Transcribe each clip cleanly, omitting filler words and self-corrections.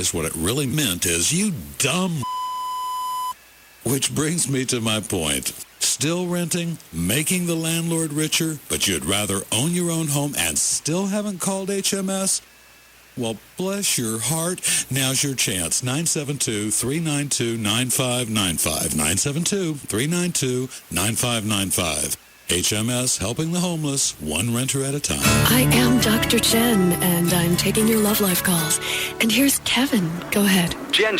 realized what it really meant is, you dumb. Which brings me to my point. Still renting, making the landlord richer, but you'd rather own your own home and still haven't called HMS? Well, bless your heart. Now's your chance. 972-392-9595. 972-392-9595. HMS, helping the homeless, one renter at a time. I am Dr. Jen, and I'm taking your Love Life calls. And here's Kevin. Go ahead. Jen,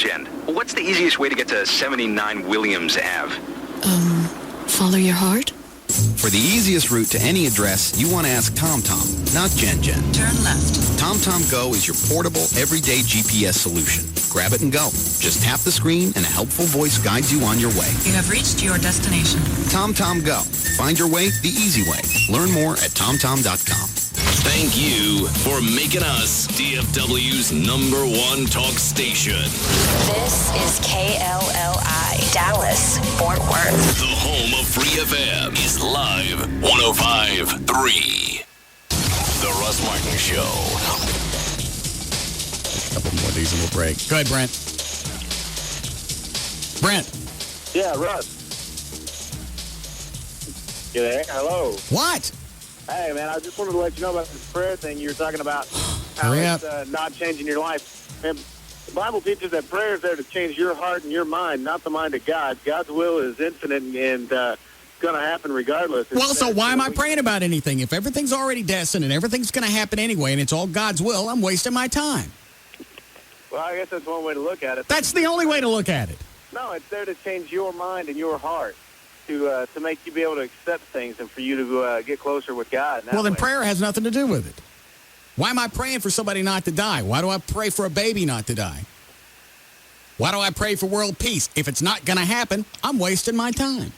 what's the easiest way to get to 79 Williams Ave? Follow your heart? For the easiest route to any address, you want to ask TomTom, not Jen. Turn left. TomTom Go is your portable, everyday GPS solution. Grab it and go. Just tap the screen and a helpful voice guides you on your way. You have reached your destination. TomTom Go. Find your way the easy way. Learn more at TomTom.com. Thank you for making us DFW's #1 talk station. This is KLLI, Dallas, Fort Worth. The home of Free FM is live 105.3. The Russ Martin Show. A couple more of these and we'll break. Go ahead, Brent. Brent. Yeah, Russ. You there? Hello. What? Hey, man, I just wanted to let you know about this prayer thing you were talking about. How Hurry it's up. not changing your life. And the Bible teaches that prayer is there to change your heart and your mind, not the mind of God. God's will is infinite and going to happen regardless. Well, so why am I praying about anything? If everything's already destined and everything's going to happen anyway and it's all God's will, I'm wasting my time. Well, I guess that's one way to look at it. That's the only way to look at it. No, it's there to change your mind and your heart. To make you be able to accept things and for you to get closer with God. Well, then prayer has nothing to do with it. Why am I praying for somebody not to die? Why do I pray for a baby not to die? Why do I pray for world peace? If it's not going to happen, I'm wasting my time.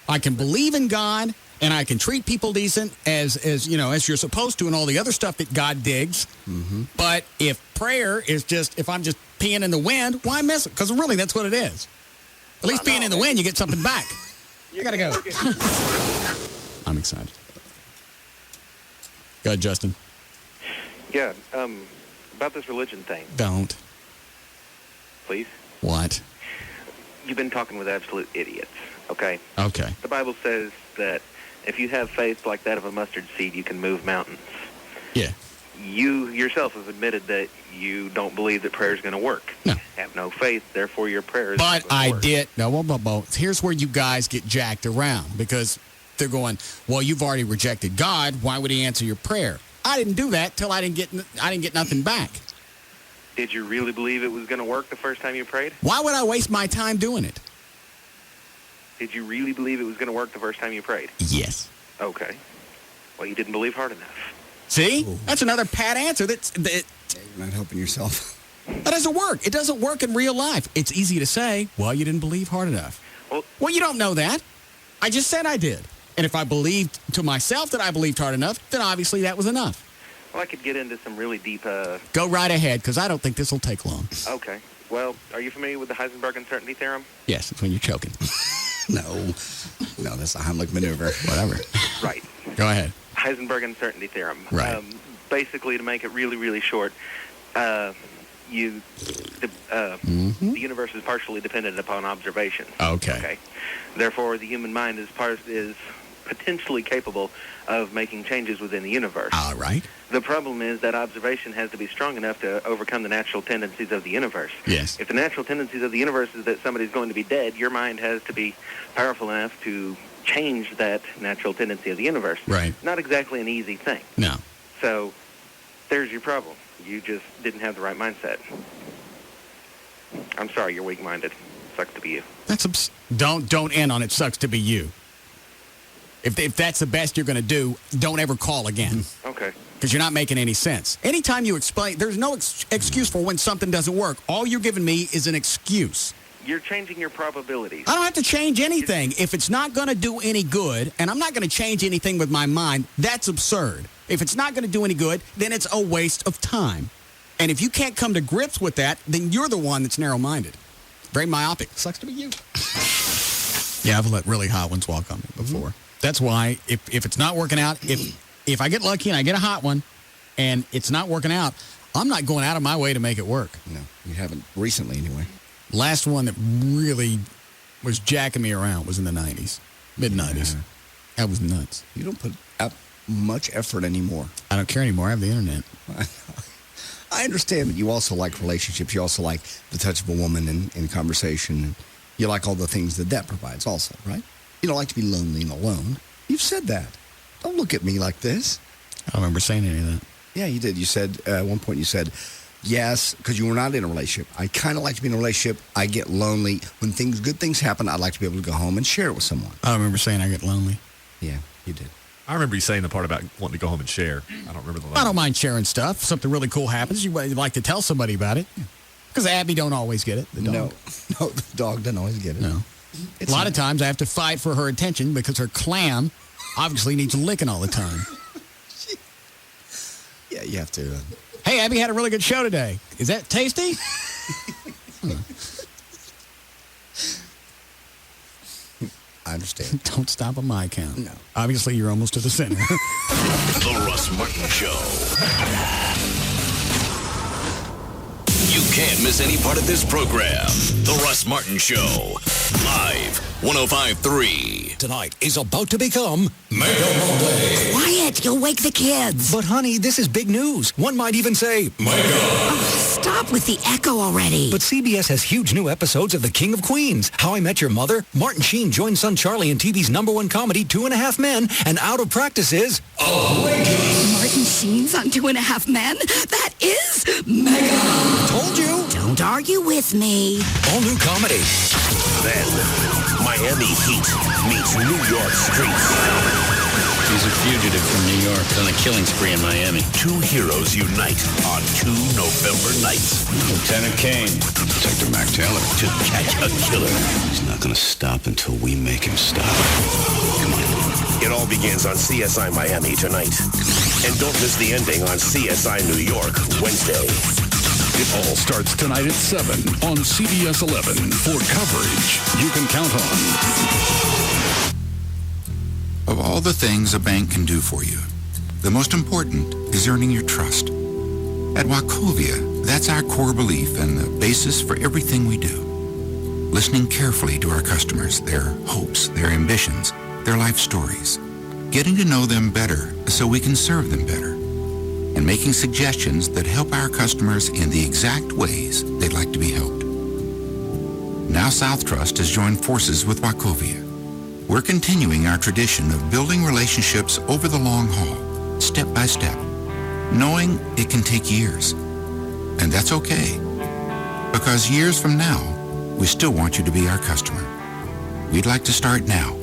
I can believe in God and I can treat people decent as you're supposed to and all the other stuff that God digs. Mm-hmm. But if prayer is if I'm just peeing in the wind, why mess it? Because really, that's what it is. At least peeing in the wind, you get something back. I gotta go. I'm excited. Go ahead, Justin. Yeah, about this religion thing. Don't. Please? What? You've been talking with absolute idiots, okay? Okay. The Bible says that if you have faith like that of a mustard seed, you can move mountains. Yeah. You yourself have admitted that you don't believe that prayer is going to work. No. Have no faith, therefore your prayer is But I work. did. No, here's where you guys get jacked around because they're going, well, you've already rejected God. Why would he answer your prayer? I didn't do that till I didn't get nothing back. Did you really believe it was going to work the first time you prayed? Why would I waste my time doing it? Did you really believe it was going to work the first time you prayed? Yes. Okay. Well, you didn't believe hard enough. See? Ooh. That's another pat answer. That you're not helping yourself. That doesn't work. It doesn't work in real life. It's easy to say, well, you didn't believe hard enough. Well, you don't know that. I just said I did. And if I believed to myself that I believed hard enough, then obviously that was enough. Well, I could get into some really deep... Go right ahead, because I don't think this will take long. Okay. Well, are you familiar with the Heisenberg uncertainty theorem? Yes, it's when you're choking. No, that's a Heimlich maneuver. Whatever. Right. Go ahead. Heisenberg uncertainty theorem. Right. Basically, to make it really, really short, the universe is partially dependent upon observation. Okay. Therefore, the human mind is potentially capable of making changes within the universe. All right. The problem is that observation has to be strong enough to overcome the natural tendencies of the universe. Yes. If the natural tendencies of the universe is that somebody's going to be dead, your mind has to be powerful enough to change that natural tendency of the universe. Right. Not exactly an easy thing. No. So there's your problem. You just didn't have the right mindset. I'm sorry, you're weak-minded. Sucks to be you. Don't end on it sucks to be you. If that's the best you're going to do, don't ever call again. Okay. Because you're not making any sense. Anytime you explain, there's no excuse for when something doesn't work. All you're giving me is an excuse. You're changing your probabilities. I don't have to change anything. If it's not going to do any good, and I'm not going to change anything with my mind, that's absurd. If it's not going to do any good, then it's a waste of time. And if you can't come to grips with that, then you're the one that's narrow-minded. Very myopic. Sucks to be you. Yeah, I've let really hot ones walk on me before. Mm-hmm. That's why if it's not working out, if I get lucky and I get a hot one and it's not working out, I'm not going out of my way to make it work. No, you haven't recently anyway. Last one that really was jacking me around was in the 90s, mid-90s. Yeah. That was nuts. You don't put out much effort anymore. I don't care anymore. I have the internet. I understand that you also like relationships. You also like the touch of a woman in conversation. You like all the things that provides also, right? You don't like to be lonely and alone. You've said that. Don't look at me like this. I don't remember saying any of that. Yeah, you did. You said, at one point you said, yes, because you were not in a relationship. I kind of like to be in a relationship. I get lonely. When good things happen, I'd like to be able to go home and share it with someone. I don't remember saying I get lonely. Yeah, you did. I remember you saying the part about wanting to go home and share. I don't remember the last. I don't mind sharing stuff. If something really cool happens, you'd like to tell somebody about it. Because Abby don't always get it, the dog. No, the dog doesn't always get it. No. A lot of times I have to fight for her attention because her clam obviously needs licking all the time. Yeah, you have to. Hey, Abby had a really good show today. Is that tasty? I understand. Don't stop on my account. No. Obviously, you're almost to the center. The Russ Martin Show. You can't miss any part of this program. The Russ Martin Show. Live, 105.3. Tonight is about to become Mega Monday. Quiet, you'll wake the kids. But honey, this is big news. One might even say, Mega. Oh, stop with the echo already. But CBS has huge new episodes of The King of Queens, How I Met Your Mother, Martin Sheen joins son Charlie in TV's #1 comedy, 2.5 Men, and Out of Practice is outrageous. Martin Sheen's on 2.5 Men? That is mega. Told you. Don't argue with me. All new comedy. Then, Miami Heat meets New York streets. He's a fugitive from New York on a killing spree in Miami. Two heroes unite on 2 November nights. Lieutenant Kane. Detective Mac Taylor. To catch a killer. He's not going to stop until we make him stop. Come on. It all begins on CSI Miami tonight. And don't miss the ending on CSI New York Wednesday. It all starts tonight at 7 on CBS 11 for coverage you can count on. Of all the things a bank can do for you, the most important is earning your trust. At Wachovia, that's our core belief and the basis for everything we do. Listening carefully to our customers, their hopes, their ambitions, their life stories. Getting to know them better so we can serve them better. And making suggestions that help our customers in the exact ways they'd like to be helped. Now South Trust has joined forces with Wachovia. We're continuing our tradition of building relationships over the long haul, step by step, knowing it can take years. And that's okay, because years from now, we still want you to be our customer. We'd like to start now.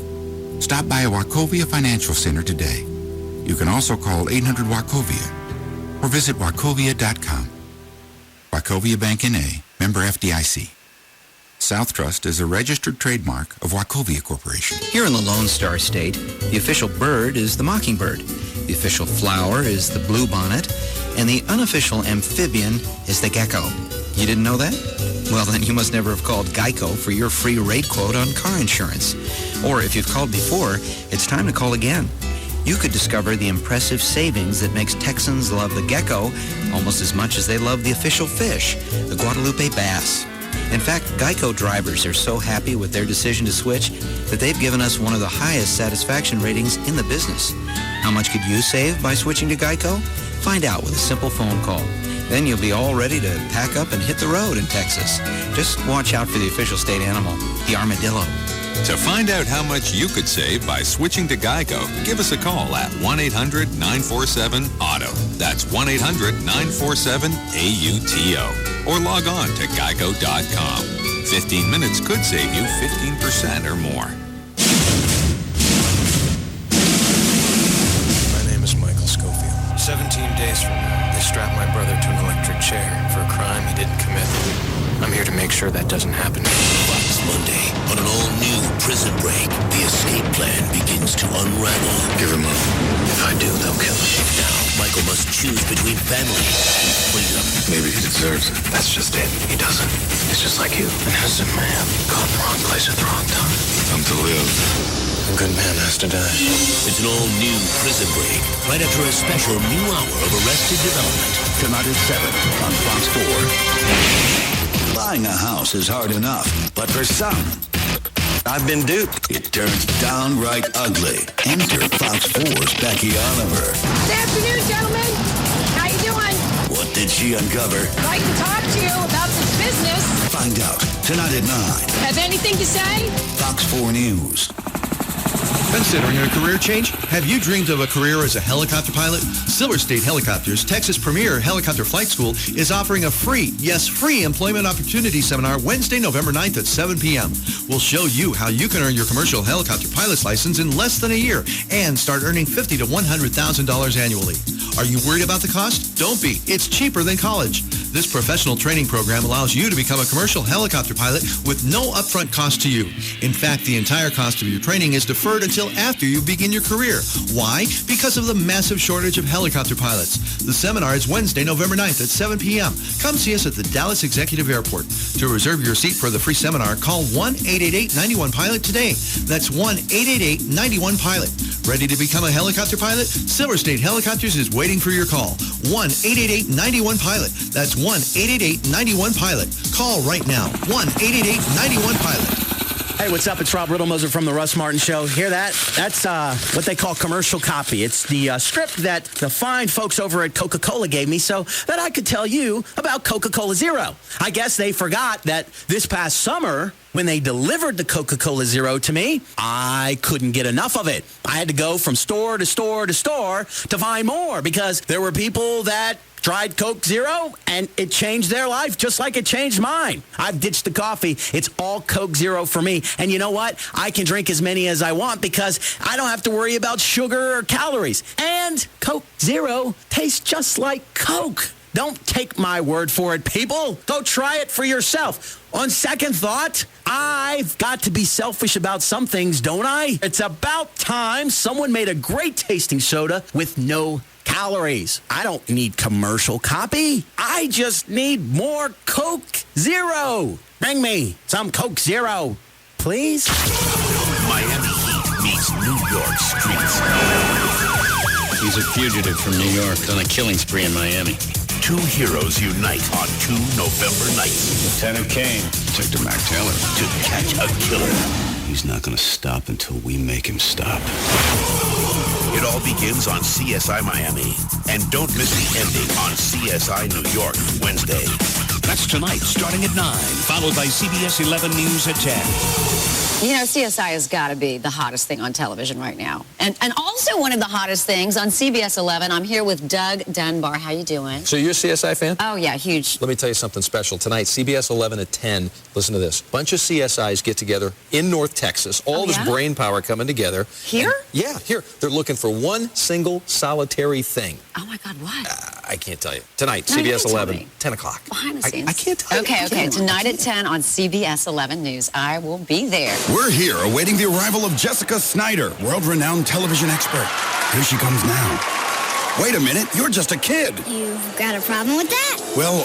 Stop by a Wachovia Financial Center today. You can also call 800-WACHOVIA or visit wachovia.com. Wachovia Bank N.A., member FDIC. South Trust is a registered trademark of Wachovia Corporation. Here in the Lone Star State, the official bird is the mockingbird, the official flower is the bluebonnet, and the unofficial amphibian is the gecko. You didn't know that? Well, then you must never have called Geico for your free rate quote on car insurance. Or if you've called before, it's time to call again. You could discover the impressive savings that makes Texans love the gecko almost as much as they love the official fish, the Guadalupe bass. In fact, Geico drivers are so happy with their decision to switch that they've given us one of the highest satisfaction ratings in the business. How much could you save by switching to Geico? Find out with a simple phone call. Then you'll be all ready to pack up and hit the road in Texas. Just watch out for the official state animal, the armadillo. To find out how much you could save by switching to Geico, give us a call at 1-800-947-AUTO. That's 1-800-947-AUTO. Or log on to geico.com. 15 minutes could save you 15% or more. My name is Michael Schofield. 17 days from now, they strap my brother to an electric chair for a crime he didn't commit. I'm here to make sure that doesn't happen. Fox Monday on an all-new Prison Break. The escape plan begins to unravel. Give him up. If I do, they'll kill him. Now, Michael must choose between family and freedom. Maybe he deserves it. That's just it. He doesn't. He's just like you. An innocent man caught in the wrong place at the wrong time. I'm to live. A good man has to die. It's an all-new Prison Break, right after a special new hour of Arrested Development. tonight at 7 on Fox 4. Buying a house is hard enough, but for some, I've been duped. It turns downright ugly. Enter Fox 4's Becky Oliver. Good afternoon, gentlemen. How you doing? What did she uncover? I'd like to talk to you about this business. Find out tonight at 9. Have anything to say? Fox 4 News. Considering a career change? Have you dreamed of a career as a helicopter pilot? Silver State Helicopters, Texas' premier helicopter flight school, is offering a free employment opportunity seminar Wednesday, November 9th at 7 p.m. We'll show you how you can earn your commercial helicopter pilot's license in less than a year and start earning $50,000 to $100,000 annually. Are you worried about the cost? Don't be. It's cheaper than college. This professional training program allows you to become a commercial helicopter pilot with no upfront cost to you. In fact, the entire cost of your training is deferred until after you begin your career. Why? Because of the massive shortage of helicopter pilots. The seminar is Wednesday, November 9th at 7 p.m. Come see us at the Dallas Executive Airport. To reserve your seat for the free seminar, call 1-888-91-PILOT today. That's 1-888-91-PILOT. Ready to become a helicopter pilot? Silver State Helicopters is waiting for your call. 1-888-91-PILOT. That's 1-888-91-PILOT. Call right now. 1-888-91-PILOT. Hey, what's up? It's Rob Riddlemoser from the Russ Martin Show. Hear that? That's what they call commercial copy. It's the script that the fine folks over at Coca-Cola gave me so that I could tell you about Coca-Cola Zero. I guess they forgot that this past summer, when they delivered the Coca-Cola Zero to me, I couldn't get enough of it. I had to go from store to store to store to find more because there were people that tried Coke Zero, and it changed their life just like it changed mine. I've ditched the coffee. It's all Coke Zero for me. And you know what? I can drink as many as I want because I don't have to worry about sugar or calories. And Coke Zero tastes just like Coke. Don't take my word for it, people. Go try it for yourself. On second thought, I've got to be selfish about some things, don't I? It's about time someone made a great tasting soda with no calories. I don't need commercial copy. I just need more Coke Zero. Bring me some Coke Zero, please. Miami Heat meets New York streets. He's a fugitive from New York on a killing spree in Miami. Two heroes unite on 2 November nights. Lieutenant Kane, Dr. Mac Taylor, to catch a killer. he's not going to stop until we make him stop. It all begins on CSI Miami. And don't miss the ending on CSI New York, Wednesday. That's tonight, starting at 9, followed by CBS 11 News at 10. You know, CSI has got to be the hottest thing on television right now. And also one of the hottest things on CBS 11. I'm here with Doug Dunbar. How you doing? So you're a CSI fan? Oh, yeah, huge. Let me tell you something special. Tonight, CBS 11 at 10. Listen to this. Bunch of CSIs get together in North Texas. All this brain power coming together. Here? Yeah, here. They're looking for one single solitary thing. Oh, my God, what? I can't tell you. Tonight, No, CBS you 11, 10 o'clock. Behind the scenes. I can't tell you. Okay. Tonight at 10 on CBS 11 News. I will be there. We're here awaiting the arrival of Jessica Snyder, world-renowned television expert. Here she comes now. Wait a minute, you're just a kid. You've got a problem with that? Well,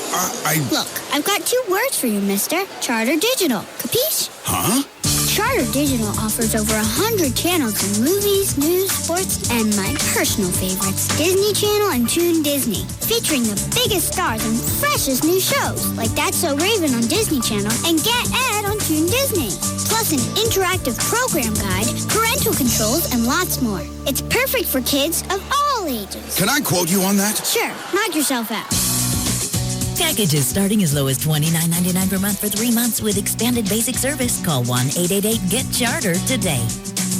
Look, I've got 2 words for you, mister. Charter Digital. Capiche? Huh? Charter Digital offers over 100 channels in movies, news, sports, and my personal favorites, Disney Channel and Toon Disney, featuring the biggest stars and freshest new shows, like That's So Raven on Disney Channel and Get Ed on Toon Disney. Plus an interactive program guide, parental controls, and lots more. It's perfect for kids of all ages. Can I quote you on that? Sure, knock yourself out. Packages starting as low as $29.99 per month for 3 months with expanded basic service. Call 1-888-GET-CHARTER today.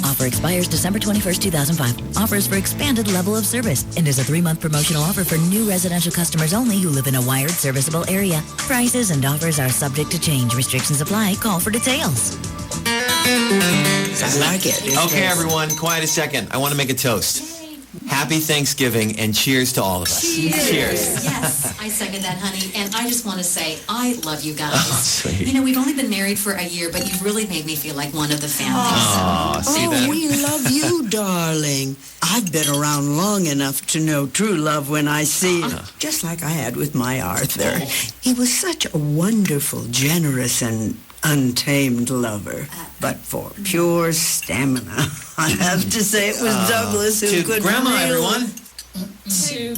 Offer expires December 21st, 2005. Offers for expanded level of service and is a 3-month promotional offer for new residential customers only who live in a wired serviceable area. Prices and offers are subject to change. Restrictions apply. Call for details. I like it. Okay, everyone, quiet a second. I want to make a toast. Happy Thanksgiving and cheers to all of us. Cheers. Yes, I second that, honey. And I just want to say, I love you guys. Oh, sweet. You know, we've only been married for a year, but you've really made me feel like one of the family. We love you, darling. I've been around long enough to know true love when I see it, just like I had with my Arthur. He was such a wonderful, generous, and untamed lover. But for pure stamina, I have to say it was Douglas who To could Grandma, really... everyone. To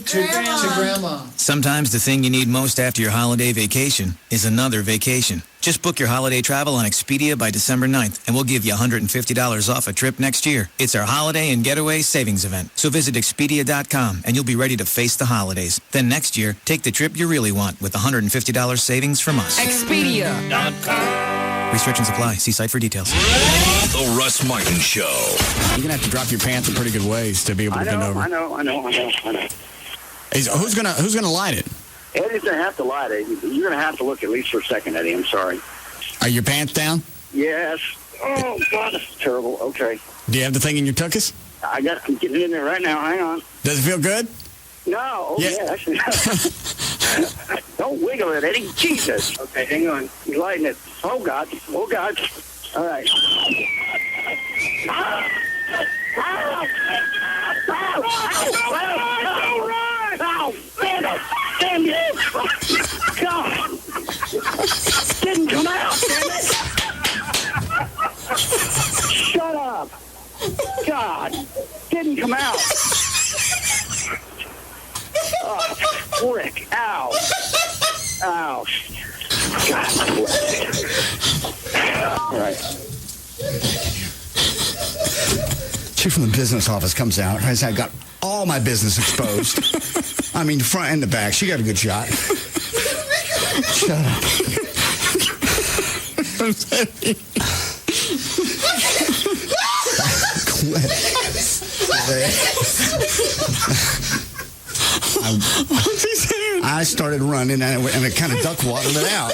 Grandma. Sometimes the thing you need most after your holiday vacation is another vacation. Just book your holiday travel on Expedia by December 9th, and we'll give you $150 off a trip next year. It's our holiday and getaway savings event. So visit Expedia.com, and you'll be ready to face the holidays. Then next year, take the trip you really want with $150 savings from us. Expedia.com. Restrictions apply. See site for details. The Russ Martin Show. You're going to have to drop your pants in pretty good ways to be able to bend over. I know. Who's gonna light it? Eddie's going to have to light it. You're going to have to look at least for a second, Eddie. I'm sorry. Are your pants down? Yes. Oh, God, this is terrible. Okay. Do you have the thing in your tuchus? I'm getting it in there right now. Hang on. Does it feel good? No. Oh, yeah. Don't wiggle it, Eddie. Jesus. Okay, hang on. He's lighting it. Oh, God. All right. Damn you! God! Didn't come out, damn it! Shut up! God! Didn't come out! Oh, frick! Ow! Ow! God bless it. All right. Chick from the business office comes out. I got all my business exposed. I mean, front and the back. She got a good shot. Shut up. What's he saying? I started running and it kind of duck waddled it out.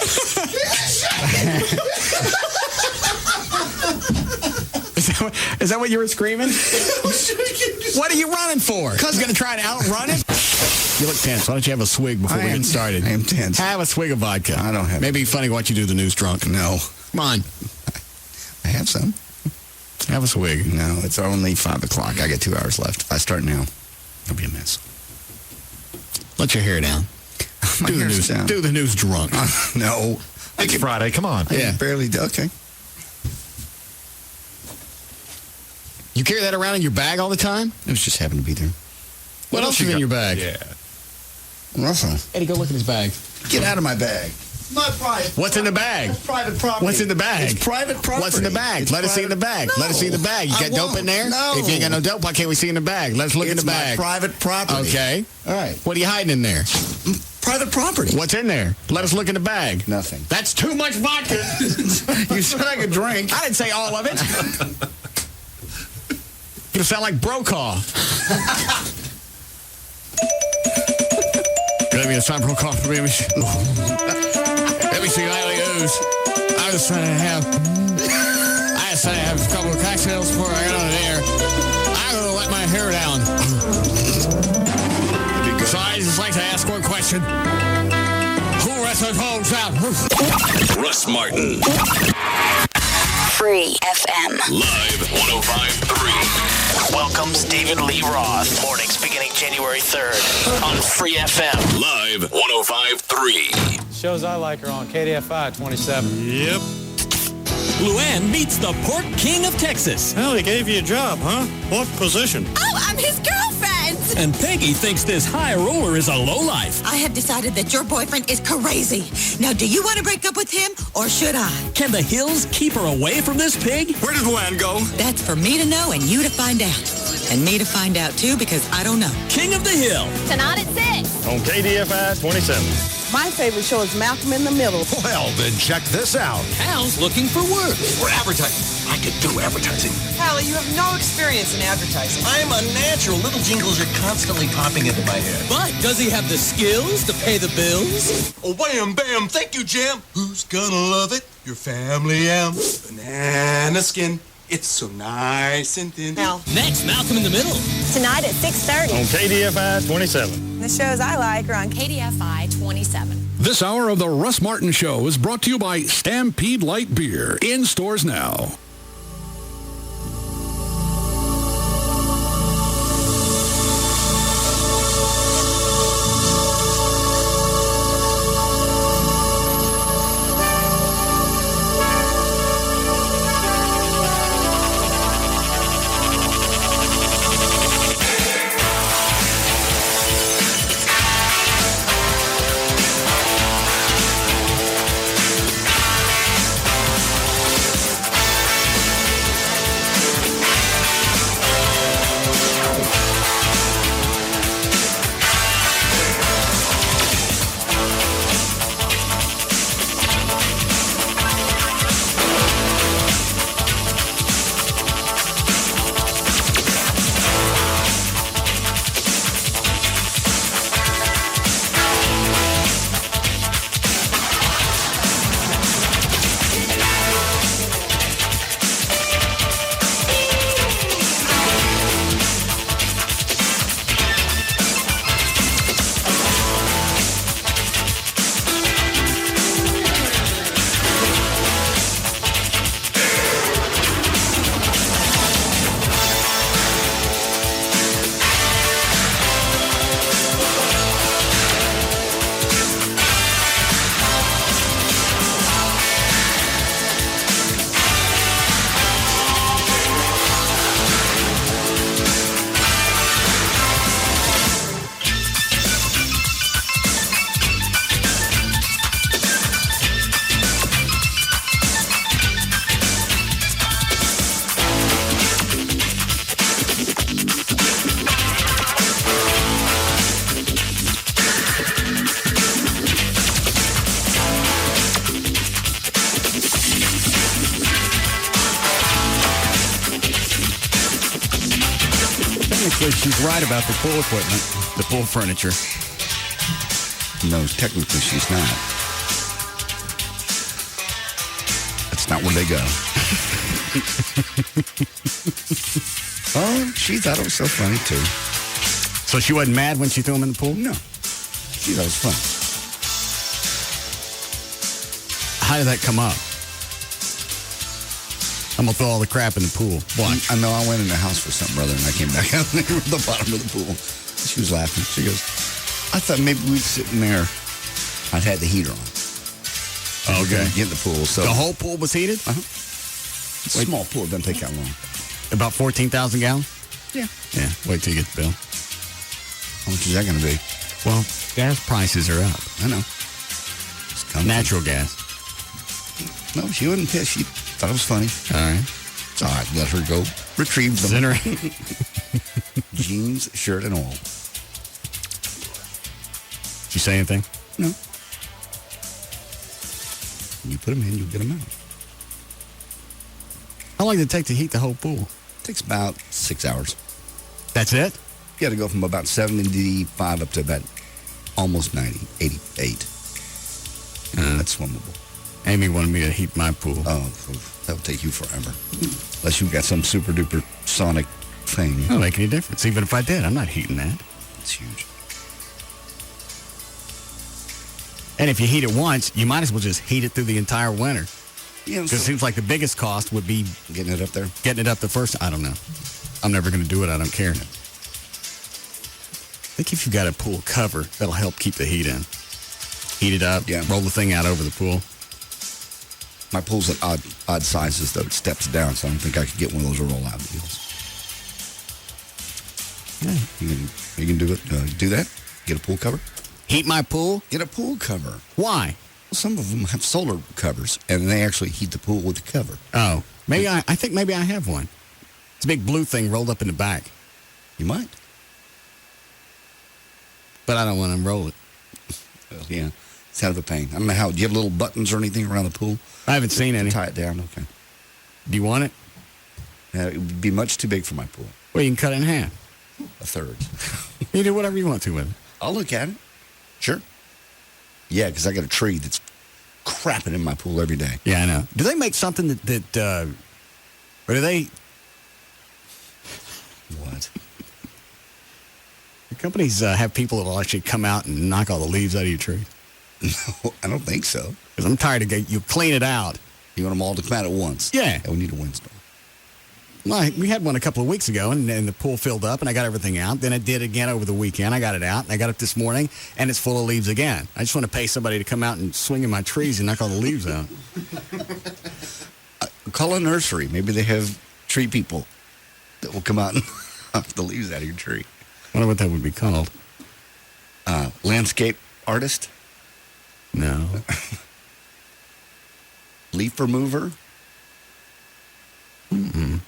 Is that what you were screaming? What are you running for? Because you're going to try to outrun it? You look tense. Why don't you have a swig before we get started? I am tense. Have a swig of vodka. I don't have Maybe funny watch you do the news drunk. No. Come on. I have some. Have a swig. No, it's only 5 o'clock. I got 2 hours left. If I start now, it'll be a mess. Let your hair down. My hair's down. Do the news drunk. No. It's Friday. Come on. I barely do. Okay. You carry that around in your bag all the time? It was just happened to be there. What else is in your bag? Yeah. Russell. Eddie, go look at his bag. Get out of my bag. My private. What's in the bag? It's private property. What's in the bag? It's private property. What's in the bag? Let us see in the bag. No, Let us see in the bag. You got dope in there? No. If you ain't got no dope, why can't we see in the bag? Let's look in the bag. It's my private property. Okay. All right. What are you hiding in there? Private property. What's in there? Let us look in the bag. Nothing. That's too much vodka. You said I could drink. I didn't say all of it. You sound like Brokaw. Good evening, it's time for Brokaw. Let me see IOUs. I was trying to have a couple of cocktails before I got on the air. I'm going to let my hair down. So I just like to ask one question. Who wrestles homes out? Russ Martin. Free FM. Live 105.3. Welcomes David Lee Roth. Mornings beginning January 3rd on Free FM. Live 105.3. Shows I like are on KDFI 27. Yep. Luann meets the Pork King of Texas. Well, he gave you a job, huh? What position? Oh, I'm his girlfriend! And Peggy thinks this high roller is a lowlife. I have decided that your boyfriend is crazy. Now, do you want to break up with him, or should I? Can the hills keep her away from this pig? Where did Luann go? That's for me to know and you to find out. And me to find out, too, because I don't know. King of the Hill. Tonight at 6. On KDFI 27. My favorite show is Malcolm in the Middle. Well, then check this out. Hal's looking for work. We're advertising. I could do advertising. Hallie, you have no experience in advertising. I'm a natural. Little jingles are constantly popping into my head. But does he have the skills to pay the bills? Oh, wham, bam. Thank you, Jam. Who's gonna love it? Your family am. Banana skin. It's so nice and thin. Hal. Next, Malcolm in the Middle. Tonight at 6:30. On KDFI 27. The shows I like are on KDFI 27. This hour of the Russ Martin Show is brought to you by Stampede Light Beer. In stores now. technically, she's right about the pool equipment, the pool furniture. No, technically she's not. That's not where they go. Oh, she thought it was so funny, too. So she wasn't mad when she threw him in the pool? No. She thought it was fun. How did that come up? I'm going to throw all the crap in the pool. Watch. I know I went in the house for something, brother, and I came back out and they were at the bottom of the pool. She was laughing. She goes, I thought maybe we'd sit in there. I'd had the heater on. Okay. Get in the pool. So the whole pool was heated? Uh-huh. It's a small pool. It doesn't take that long. About 14,000 gallons? Yeah. Yeah. Wait till you get the bill. How much is that going to be? Well, gas prices are up. I know. Natural gas. No, she wasn't pissed. She thought it was funny. All right. It's all right. Let her go. Retrieve them. Jeans, shirt, and all. Did you say anything? No. You put them in, you get them out. How long did it take to heat the whole pool? It takes about 6 hours. That's it? You got to go from about 75 up to about almost 90, 88. That's swimmable. Amy wanted me to heat my pool. Oh, that would take you forever. Unless you've got some super duper sonic thing. It don't make any difference. Even if I did, I'm not heating that. It's huge. And if you heat it once, you might as well just heat it through the entire winter. Yeah, because it seems like the biggest cost would be getting it up there. Getting it up the first. I don't know. I'm never going to do it. I don't care. I think if you've got a pool cover, that'll help keep the heat in. Heat it up. Yeah. Roll the thing out over the pool. My pool's at odd sizes, though. It steps down, so I don't think I could get one of those roll-out deals. Yeah. You can do it. Do that. Get a pool cover. Heat my pool? Get a pool cover. Why? Well, some of them have solar covers, and they actually heat the pool with the cover. Oh. Maybe I think maybe I have one. It's a big blue thing rolled up in the back. You might. But I don't want to unroll it. Well, yeah. It's out of a pain. I don't know how. Do you have little buttons or anything around the pool? I haven't seen any. Tie it down. Okay. Do you want it? It would be much too big for my pool. Well, you can cut it in half. A third. You do whatever you want to with it. I'll look at it. Sure. Yeah, because I got a tree that's crapping in my pool every day. Yeah, I know. Do they make something that or do they... What? The companies have people that will actually come out and knock all the leaves out of your tree. No, I don't think so. Because I'm tired of you clean it out. You want them all to come out at once? Yeah. We need a windstorm. Well, we had one a couple of weeks ago, and the pool filled up, and I got everything out. Then it did again over the weekend. I got it out, and I got it this morning, and it's full of leaves again. I just want to pay somebody to come out and swing in my trees and knock all the leaves out. Call a nursery. Maybe they have tree people that will come out and knock the leaves out of your tree. I wonder what that would be called. Landscape artist? No. Leaf remover? Mm-mm.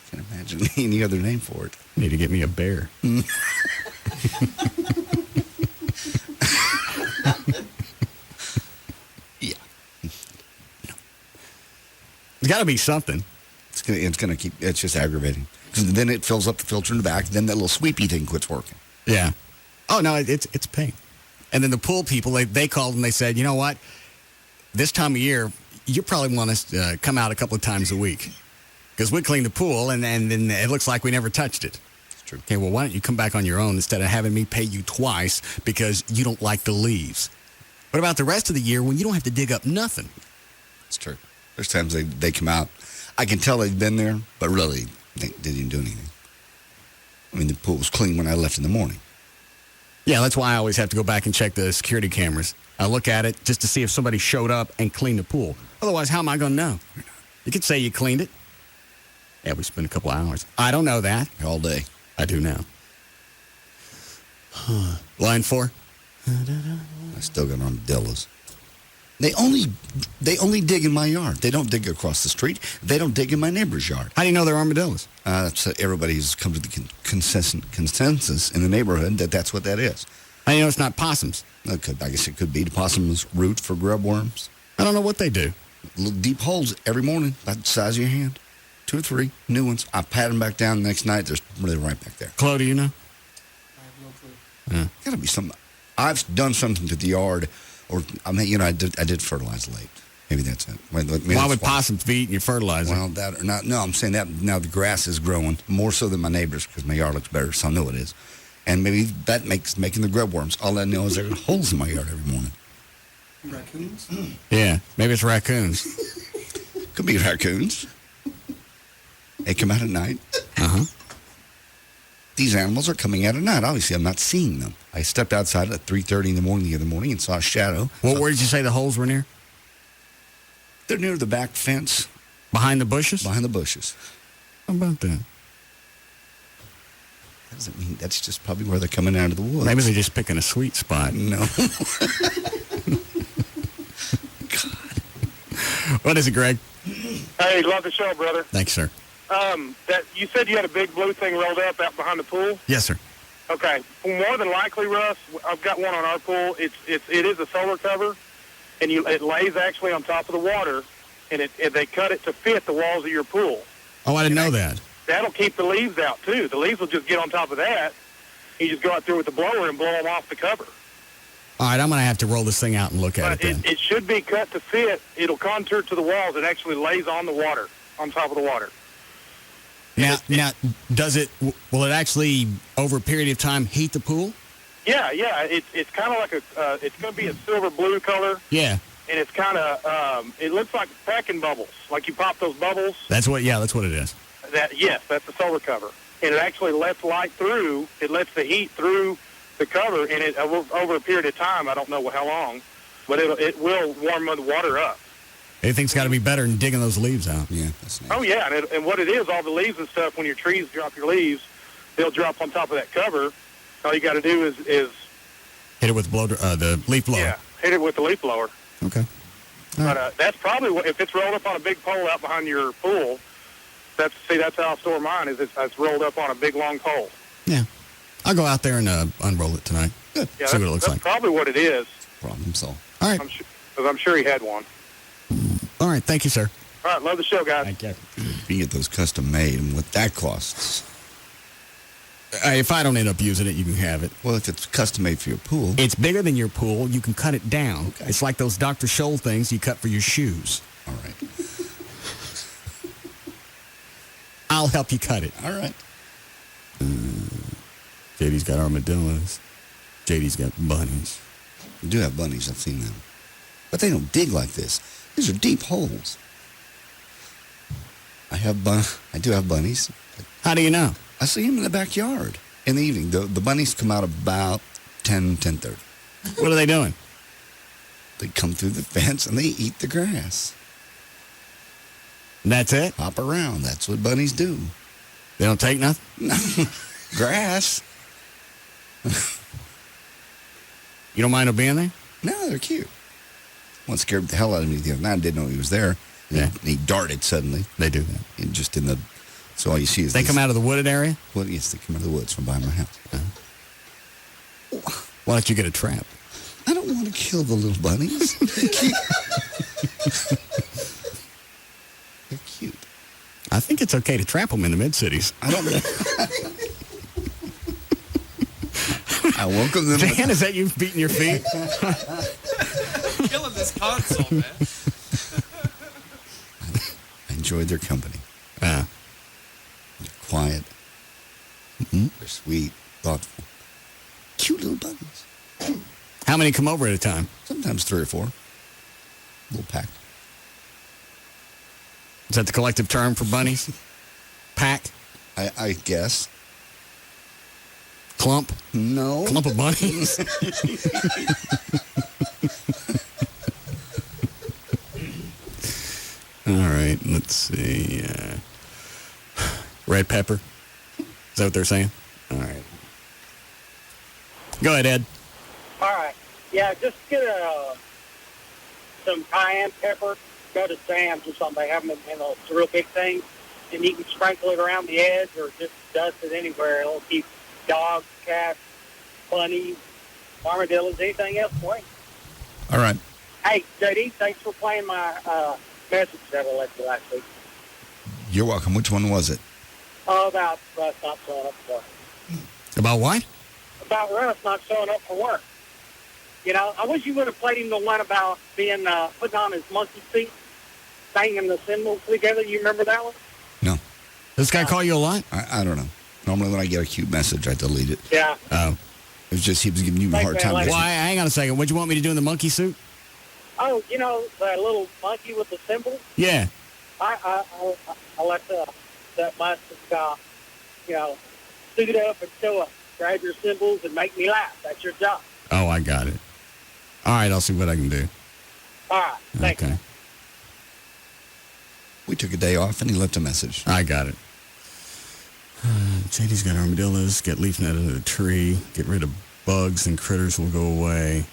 Can't imagine any other name for it. Need to get me a bear. Yeah. No. There's got to be something. It's gonna keep. It's just aggravating because then it fills up the filter in the back. Then that little sweepy thing quits working. Yeah. Oh no, it's pain. And then the pool people they called and they said, you know what? This time of year, you probably want us to come out a couple of times a week. Because we cleaned the pool, and then it looks like we never touched it. That's true. Okay, well, why don't you come back on your own instead of having me pay you twice because you don't like the leaves? What about the rest of the year when you don't have to dig up nothing? It's true. There's times they come out. I can tell they've been there, but really, they didn't do anything. I mean, the pool was clean when I left in the morning. Yeah, that's why I always have to go back and check the security cameras. I look at it just to see if somebody showed up and cleaned the pool. Otherwise, how am I going to know? You could say you cleaned it. Yeah, we spent a couple hours. I don't know that. All day. I do now. Line 4. I still got armadillos. They only dig in my yard. They don't dig across the street. They don't dig in my neighbor's yard. How do you know they're armadillos? So everybody's come to the consensus in the neighborhood that that's what that is. How do you know it's not possums? I guess it could be the possum's root for grub worms. I don't know what they do. Little deep holes every morning, about the size of your hand. 2 or 3 new ones. I pat them back down the next night. They're right back there. Chloe, do you know? I have no clue. Yeah. Got to be something. I've done something to the yard, or I did fertilize late. Maybe that's it. Maybe Why would possums be eating your fertilizer? Well, that or not. No, I'm saying that now the grass is growing more so than my neighbors because my yard looks better, so I know it is. And maybe that makes making the grub worms. All I know is there are holes in my yard every morning. Raccoons? Yeah, maybe it's raccoons. Could be raccoons. They come out at night. Uh-huh. These animals are coming out at night. Obviously, I'm not seeing them. I stepped outside at 3:30 in the morning the other morning and saw a shadow. Well, where did you say the holes were near? They're near the back fence. Behind the bushes? Behind the bushes. How about that? That doesn't mean that's just probably where they're coming out of the woods. Maybe they're just picking a sweet spot. No. What is it, Greg? Hey, love the show, brother. Thanks, sir. That you said you had a big blue thing rolled up out behind the pool? Yes, sir. Okay. More than likely, Russ, I've got one on our pool. It is a solar cover, and it lays actually on top of the water, and they cut it to fit the walls of your pool. Oh, I didn't know that. That'll keep the leaves out, too. The leaves will just get on top of that. You just go out there with the blower and blow them off the cover. All right, I'm going to have to roll this thing out and look at it then. It should be cut to fit. It'll contour to the walls. It actually lays on the water, on top of the water. Now, will it actually, over a period of time, heat the pool? Yeah. It's kind of like it's going to be a silver blue color. Yeah. And it's kind of, it looks like packing bubbles. Like you pop those bubbles. That's what it is. Yes, that's the solar cover. And it actually lets light through. It lets the heat through the cover, and it over a period of time, I don't know how long, but it will warm the water up. Anything's got to be better than digging those leaves out. Yeah, that's nice. Oh, yeah, and what it is, all the leaves and stuff, when your trees drop your leaves, they'll drop on top of that cover. All you got to do is hit it with the leaf blower. Yeah, hit it with the leaf blower. Okay. But that's probably if it's rolled up on a big pole out behind your pool. That's how I store mine. It's rolled up on a big long pole. Yeah, I'll go out there and unroll it tonight. Good. Yeah, see what it looks like. That's probably what it is. Problem solved. All right. I'm sure he had one. All right. Thank you, sir. All right. Love the show, guys. Thank you. You get those custom made and what that costs. If I don't end up using it, you can have it. Well, if it's custom made for your pool. It's bigger than your pool. You can cut it down. Okay. It's like those Dr. Scholl things you cut for your shoes. All right. I'll help you cut it. All right. JD's got armadillos. JD's got bunnies. You do have bunnies. I've seen them. But they don't dig like this. These are deep holes. I do have bunnies. How do you know? I see them in the backyard in the evening. The bunnies come out about 10:30. What are they doing? They come through the fence and they eat the grass. And that's it? Hop around. That's what bunnies do. They don't take nothing? No. Grass. You don't mind them being there? No, they're cute. One scared the hell out of me the other night. I didn't know he was there. Yeah. He darted suddenly. They do that. And just in the... So all you see is... They come out of the wooded area? Well, yes, they come out of the woods from behind my house. Why don't you get a trap? I don't want to kill the little bunnies. They're cute. They're cute. I think it's okay to trap them in the mid-cities. I don't know. I welcome them. Dan, is that you beating your feet? Killing this console, man. I enjoyed their company. They're quiet. Mm-hmm. They're sweet, thoughtful. Cute little bunnies. How many come over at a time? Sometimes 3 or 4. Little pack. Is that the collective term for bunnies? Pack? I guess. Clump? No. Clump of bunnies? All right, let's see. Red pepper? Is that what they're saying? All right. Go ahead, Ed. All right. Yeah, just get some cayenne pepper. Go to Sam's or something. They have them in those real big things. And you can sprinkle it around the edge or just dust it anywhere. It'll keep dogs, cats, bunnies, armadillos, anything else away. All right. Hey, JD, thanks for playing my message that I left you last week. You're welcome. Which one was it? About Russ not showing up for work. About what? About Russ not showing up for work. You know, I wish you would have played him the one about being putting on his monkey suit, banging the cymbals together. You remember that one? No. This guy call you a lot? I don't know. Normally when I get a cute message, I delete it. Yeah. Oh. It was just he was giving you a hard time. Well, hang on a second. What'd you want me to do in the monkey suit? Oh, you know, that little monkey with the cymbals? Yeah. I let that master suit up and show up, grab your cymbals and make me laugh. That's your job. Oh, I got it. All right, I'll see what I can do. All right, thank you. We took a day off and he left a message. I got it. JD's got armadillos, get leaf net into the tree, get rid of bugs and critters will go away.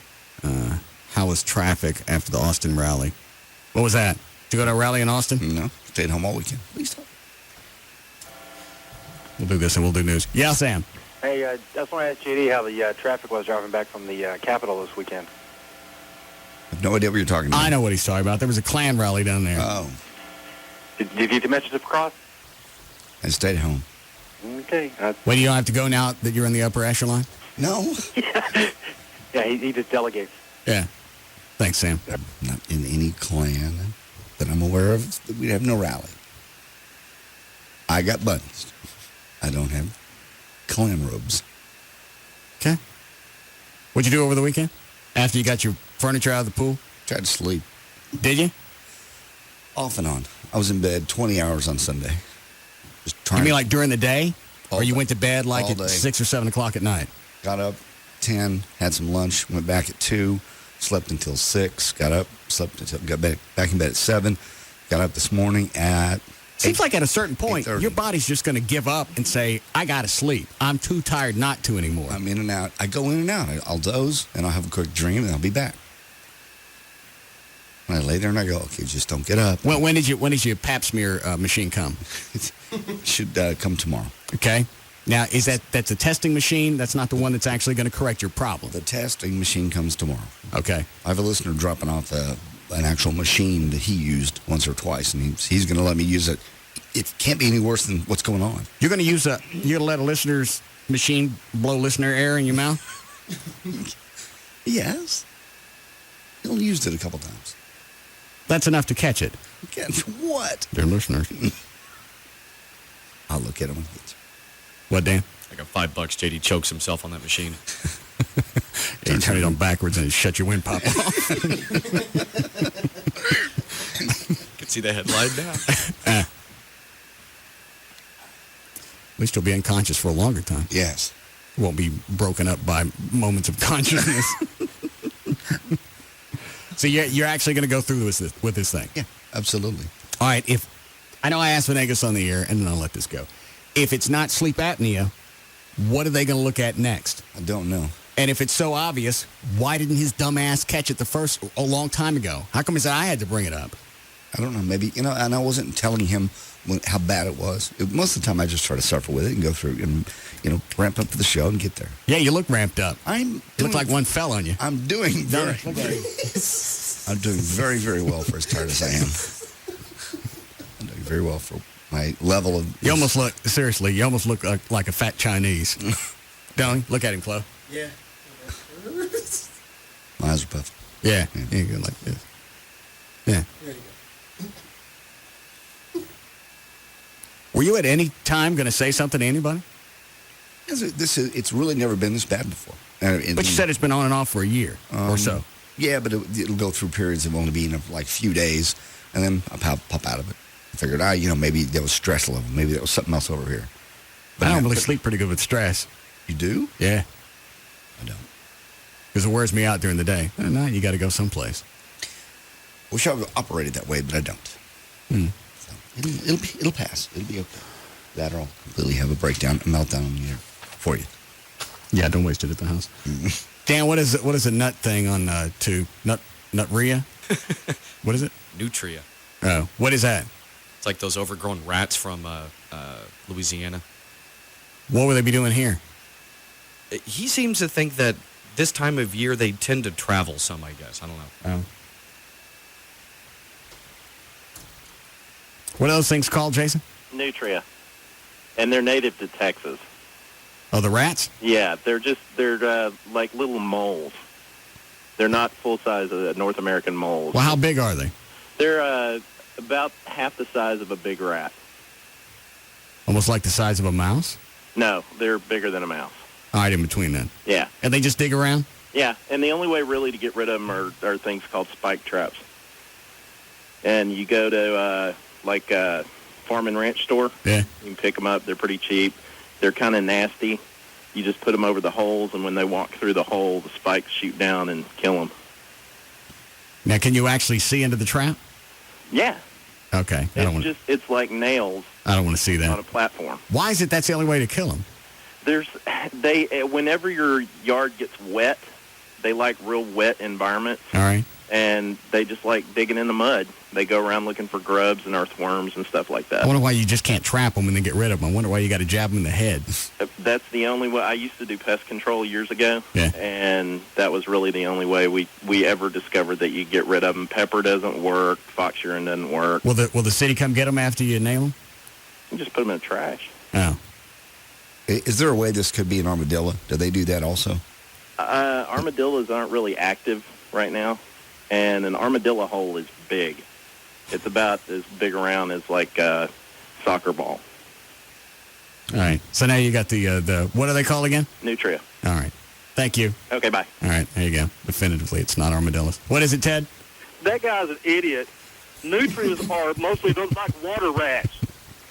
How was traffic after the Austin rally? What was that? Did you go to a rally in Austin? No, stayed home all weekend. Please don't. We'll do this and we'll do news. Yeah, Sam. Hey, I just want to ask JD how the traffic was driving back from the Capitol this weekend. I have no idea what you're talking about. I know what he's talking about. There was a Klan rally down there. Oh. Did you get the message across? I stayed home. Okay. Wait, you don't have to go now that you're in the upper echelon? No. Yeah, he just delegates. Yeah. Thanks, Sam. Not in any Klan that I'm aware of. We have no rally. I got buttons. I don't have Klan robes. Okay. What'd you do over the weekend? After you got your furniture out of the pool? Tried to sleep. Did you? Off and on. I was in bed 20 hours on Sunday. Just trying. You mean like during the day? Or you went to bed like at day. 6 or 7 o'clock at night? Got up 10, had some lunch, went back at 2, slept until 6, got up, slept until, got back in bed at 7, got up this morning at... Seems like at a certain point, your body's just going to give up and say, I got to sleep. I'm too tired not to anymore. I'm in and out. I go in and out. I'll doze, and I'll have a quick dream, and I'll be back. And I lay there and I go, okay, just don't get up. Well, when did your pap smear machine come? It should come tomorrow. Okay. Now, that's a testing machine? That's not the one that's actually going to correct your problem? The testing machine comes tomorrow. Okay. I have a listener dropping off an actual machine that he used once or twice, and he's going to let me use it. It can't be any worse than what's going on. You're going to you're going to let a listener's machine blow listener air in your mouth? Yes. He only used it a couple times. That's enough to catch it. Catch what? They're listeners. I'll look at him and get you. What, Dan? I got $5. JD chokes himself on that machine. Yeah, you turn it on backwards and shut your windpipe off. Can see the headline now. At least you'll be unconscious for a longer time. Yes. Won't be broken up by moments of consciousness. So you're actually going to go through with this thing? Yeah, absolutely. All right. I know I asked Venegas on the air, and then I'll let this go. If it's not sleep apnea, what are they going to look at next? I don't know. And if it's so obvious, why didn't his dumb ass catch it a long time ago? How come he said I had to bring it up? I don't know. Maybe, and I wasn't telling him how bad it was. Most of the time, I just try to suffer with it and go through and, ramp up for the show and get there. Yeah, you look ramped up. You look like one fell on you. I'm doing very, I'm doing very, very well for as tired as I am. I'm doing very well for my level of... You almost look like a fat Chinese. Don't you? Look at him, Chloe. Yeah. My eyes are puffed. Yeah. You go like this. Yeah. There you go. Were you at any time going to say something to anybody? It's really never been this bad before. But you said it's been on and off for a year or so. Yeah, but it'll go through periods of only being like a few days, and then I'll pop out of it. I figured, maybe there was stress level. Maybe there was something else over here. But I don't really sleep pretty good with stress. You do? Yeah. I don't. Because it wears me out during the day. At night, you got to go someplace. Wish I would have operated that way, but I don't. So it'll pass. It'll be okay. That or I'll completely have a breakdown, a meltdown on the air for you. Yeah, don't waste it at the house. Dan, what is a nut thing on tube? Nutria? What is it? Nutria. Oh, what is that? It's like those overgrown rats from Louisiana. What would they be doing here? He seems to think that this time of year they tend to travel some, I guess. I don't know. Oh. What are those things called, Jason? Nutria, and they're native to Texas. Oh, the rats? Yeah, they're like little moles. They're not full-size North American moles. Well, how big are they? They're about half the size of a big rat. Almost like the size of a mouse? No, they're bigger than a mouse. All right, in between then. Yeah. And they just dig around? Yeah, and the only way really to get rid of them are things called spike traps. And you go to, like a farm and ranch store. Yeah. You can pick them up. They're pretty cheap. They're kind of nasty. You just put them over the holes, and when they walk through the hole, the spikes shoot down and kill them. Now, can you actually see into the trap? Yeah. Okay. It's like nails. I don't want to see that. On a platform. Why is it that's the only way to kill them? Whenever your yard gets wet, they like real wet environments. All right. And they just like digging in the mud. They go around looking for grubs and earthworms and stuff like that. I wonder why you just can't trap them and then get rid of them. I wonder why you got to jab them in the head. That's the only way. I used to do pest control years ago, yeah. And that was really the only way we ever discovered that you get rid of them. Pepper doesn't work. Fox urine doesn't work. Will the city come get them after you nail them? You just put them in the trash. Oh. Is there a way this could be an armadillo? Do they do that also? Armadillos aren't really active right now, and an armadillo hole is big. It's about as big around as like a soccer ball. All right. So now you got the what are they called again? Nutria. All right. Thank you. Okay, bye. All right. There you go. Definitively, it's not armadillos. What is it, Ted? That guy's an idiot. Nutrias are mostly those like water rats.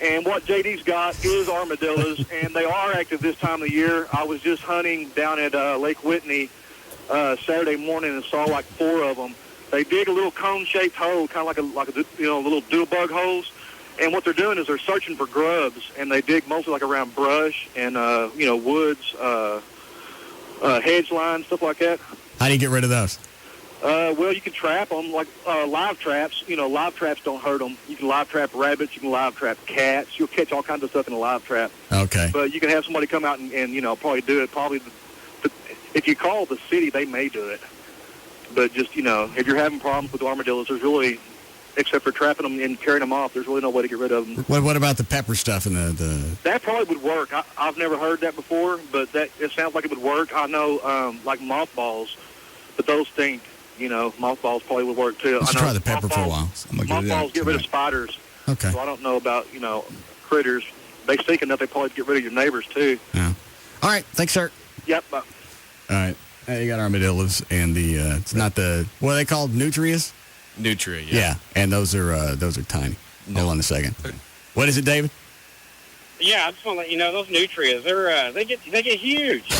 And what JD's got is armadillos, and they are active this time of the year. I was just hunting down at Lake Whitney Saturday morning and saw like 4 of them. They dig a little cone-shaped hole, kind of like a little doodle-bug holes. And what they're doing is they're searching for grubs, and they dig mostly like around brush and woods, hedge lines, stuff like that. How do you get rid of those? Well, you can trap them like live traps. Live traps don't hurt them. You can live trap rabbits. You can live trap cats. You'll catch all kinds of stuff in a live trap. Okay. But you can have somebody come out and probably do it. Probably, if you call the city, they may do it. But just, if you're having problems with armadillos, there's really, except for trapping them and carrying them off, there's really no way to get rid of them. What about the pepper stuff and the... That probably would work. I've never heard that before, but it sounds like it would work. I know, like mothballs, but those stink. Mothballs probably would work too. Let's try the pepper for a while. Mothballs get rid of spiders. Okay. So I don't know about, critters. They stink enough, they probably get rid of your neighbors too. Yeah. All right. Thanks, sir. Yep. Bye. All right. You got armadillos and it's not the, what are they called? Nutrias? Nutria, yeah. Yeah. And those are tiny. No. Hold on a second. What is it, David? Yeah, I just want to let you know those Nutrias, they get huge.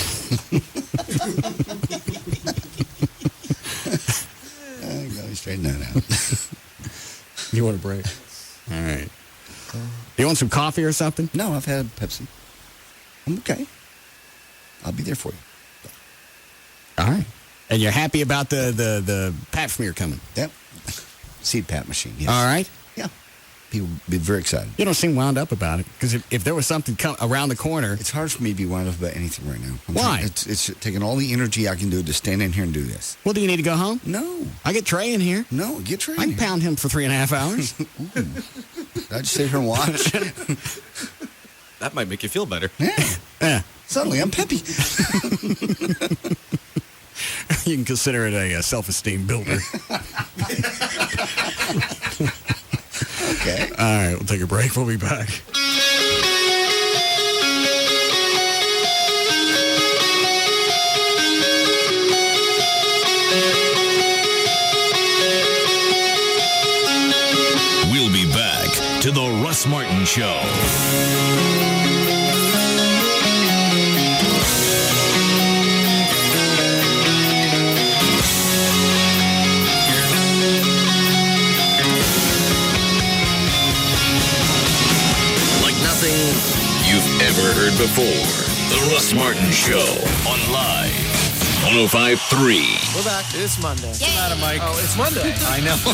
Straighten that out. You want a break? All right. You want some coffee or something? No, I've had Pepsi. I'm okay. I'll be there for you. All right. And you're happy about the pap smear coming? Yep. Seed pap machine, yes. All right. Yeah. People be very excited. You don't seem wound up about it, because if there was something around the corner... It's hard for me to be wound up about anything right now. Why? It's taking all the energy I can do to stand in here and do this. Well, do you need to go home? No. I get Trey in here. No, get Trey in I can here. pound him for 3.5 hours. Did I just sit here and watch? That might make you feel better. Yeah. Suddenly, I'm peppy. You can consider it a self-esteem builder. Okay. All right, we'll take a break. We'll be back. We'll be back to the Russ Martin Show. You've ever heard before. The Russ Martin Show on Live. 105.3. We're back. It's Monday. What's the matter, Mike? Oh, it's Monday. I know. No,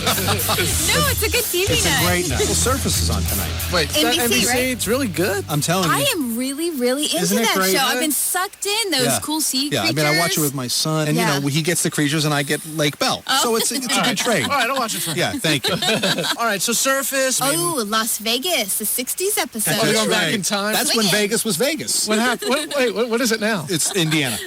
it's a good TV It's night. a great night. Well, Surface is on tonight. Wait, NBC, right? It's really good. I'm telling you. I am really, really into Isn't it that great, show. huh? I've been sucked in. Those cool sea Yeah, creatures. I mean, I watch it with my son, and, Yeah. you know, he gets the creatures, and I get Lake Bell. Oh. So it's a good trade. All right, I'll watch it for Yeah, thank you. All right, so Surface. Oh, Las Vegas, the 60s episode. Are you going back in time? That's when Vegas was Vegas. What happened? What is it now? It's Indiana.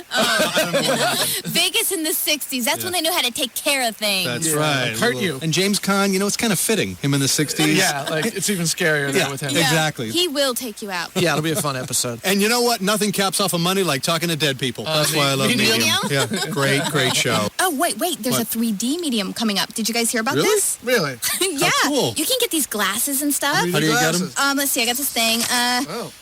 Vegas in the 60s. That's when they knew how to take care of things. That's right. Hurt you. And James Caan, you know, it's kind of fitting. Him in the 60s. Yeah, like it's even scarier there with him. Yeah, Exactly. He will take you out. Yeah, it'll be a fun episode. And you know what? Nothing caps off of money like talking to dead people. That's why I love Medium. Medium. Yeah, great show. Oh, wait. There's a 3D medium coming up. Did you guys hear about Really? this? Really? Yeah. cool. You can get these glasses and stuff. How do you get them? Let's see. I got this thing.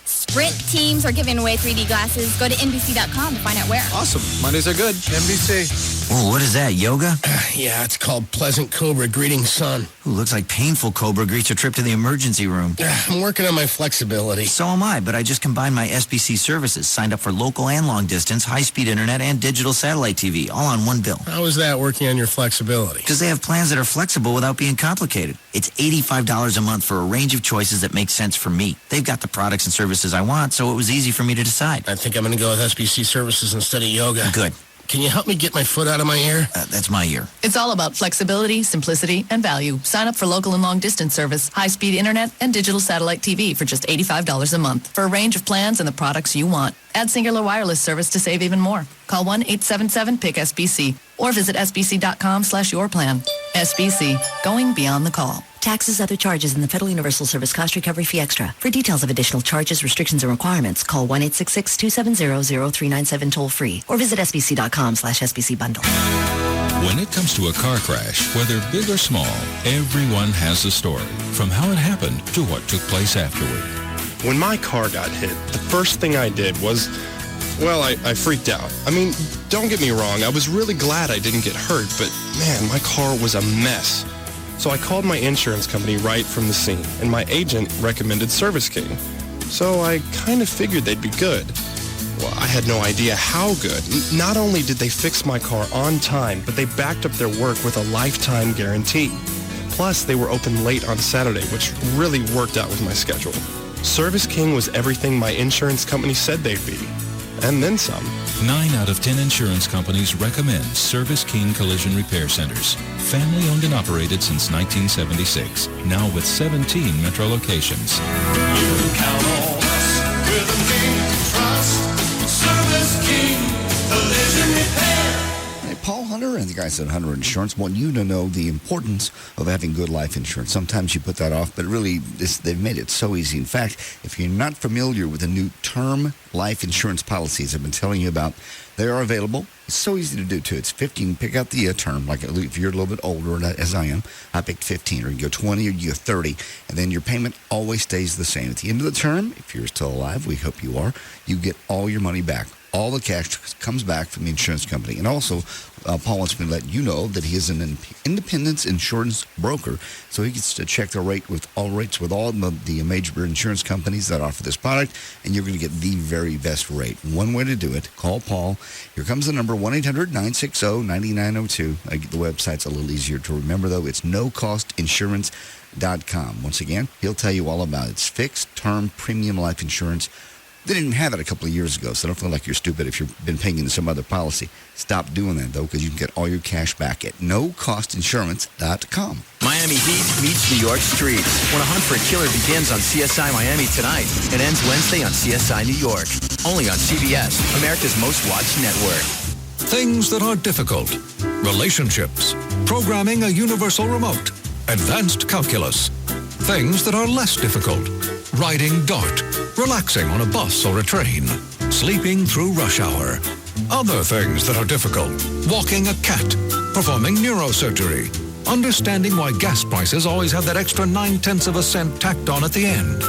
Sprint teams are giving away 3D glasses. Go to NBC.com to find out where. Awesome. Mondays are good. NBC. Oh, what is that, yoga? Yeah, it's called Pleasant Cobra Greeting Son. Ooh, looks like painful Cobra greets a trip to the emergency room. I'm working on my flexibility. So am I, but I just combined my SBC services, signed up for local and long distance, high-speed internet, and digital satellite TV, all on one bill. How is that working on your flexibility? Because they have plans that are flexible without being complicated. It's $85 a month for a range of choices that make sense for me. They've got the products and services I want, so it was easy for me to decide. I think I'm going to go with SBC services instead of yoga. Good. Can you help me get my foot out of my ear? That's my ear. It's all about flexibility, simplicity, and value. Sign up for local and long-distance service, high-speed internet, and digital satellite TV for just $85 a month for a range of plans and the products you want. Add Singular Wireless service to save even more. Call 1-877-PICK-SBC or visit sbc.com/yourplan. SBC, going beyond the call. Taxes, other charges, and the Federal Universal Service Cost Recovery Fee Extra. For details of additional charges, restrictions, and requirements, call 1-866-270-0397 toll-free or visit sbc.com/SBC bundle. When it comes to a car crash, whether big or small, everyone has a story. From how it happened to what took place afterward. When my car got hit, the first thing I did was, well, I freaked out. I mean, don't get me wrong, I was really glad I didn't get hurt, but man, my car was a mess. So I called my insurance company right from the scene, and my agent recommended Service King. So I kind of figured they'd be good. Well, I had no idea how good. Not only did they fix my car on time, but they backed up their work with a lifetime guarantee. Plus, they were open late on Saturday, which really worked out with my schedule. Service King was everything my insurance company said they'd be, and then some. 9 out of 10 insurance companies recommend Service King Collision Repair Centers. Family owned and operated since 1976. Now with 17 metro locations. You can count on us. We're the name to trust. Service King Collision Repair. Hey, Paul Hunter and the guys at Hunter Insurance want you to know the importance of having good life insurance. Sometimes you put that off, but really, they've made it so easy. In fact, if you're not familiar with the new term life insurance policies I've been telling you about, they are available. It's so easy to do, too. It's 15. Pick out the term. Like if you're a little bit older, as I am, I picked 15, or you go 20, or you go 30, and then your payment always stays the same. At the end of the term, if you're still alive, we hope you are, you get all your money back. All the cash comes back from the insurance company. And also, Paul wants me to let you know that he is an independent insurance broker, so he gets to check the rate with all the major insurance companies that offer this product, and you're going to get the very best rate. One way to do it, call Paul. Here comes the number, 1-800-960-9902. The website's a little easier to remember, though. It's nocostinsurance.com. Once again, he'll tell you all about it. It's fixed term premium life insurance. They didn't have it a couple of years ago, so don't feel like you're stupid if you've been paying into some other policy. Stop doing that, though, because you can get all your cash back at nocostinsurance.com. Miami Heat meets New York Street when a hunt for a killer begins on CSI Miami tonight and ends Wednesday on CSI New York. Only on CBS, America's most watched network. Things that are difficult. Relationships. Programming a universal remote. Advanced calculus. Things that are less difficult. Riding dart. Relaxing on a bus or a train. Sleeping through rush hour. Other things that are difficult. Walking a cat. Performing neurosurgery. Understanding why gas prices always have that extra 9/10 of a cent tacked on at the end.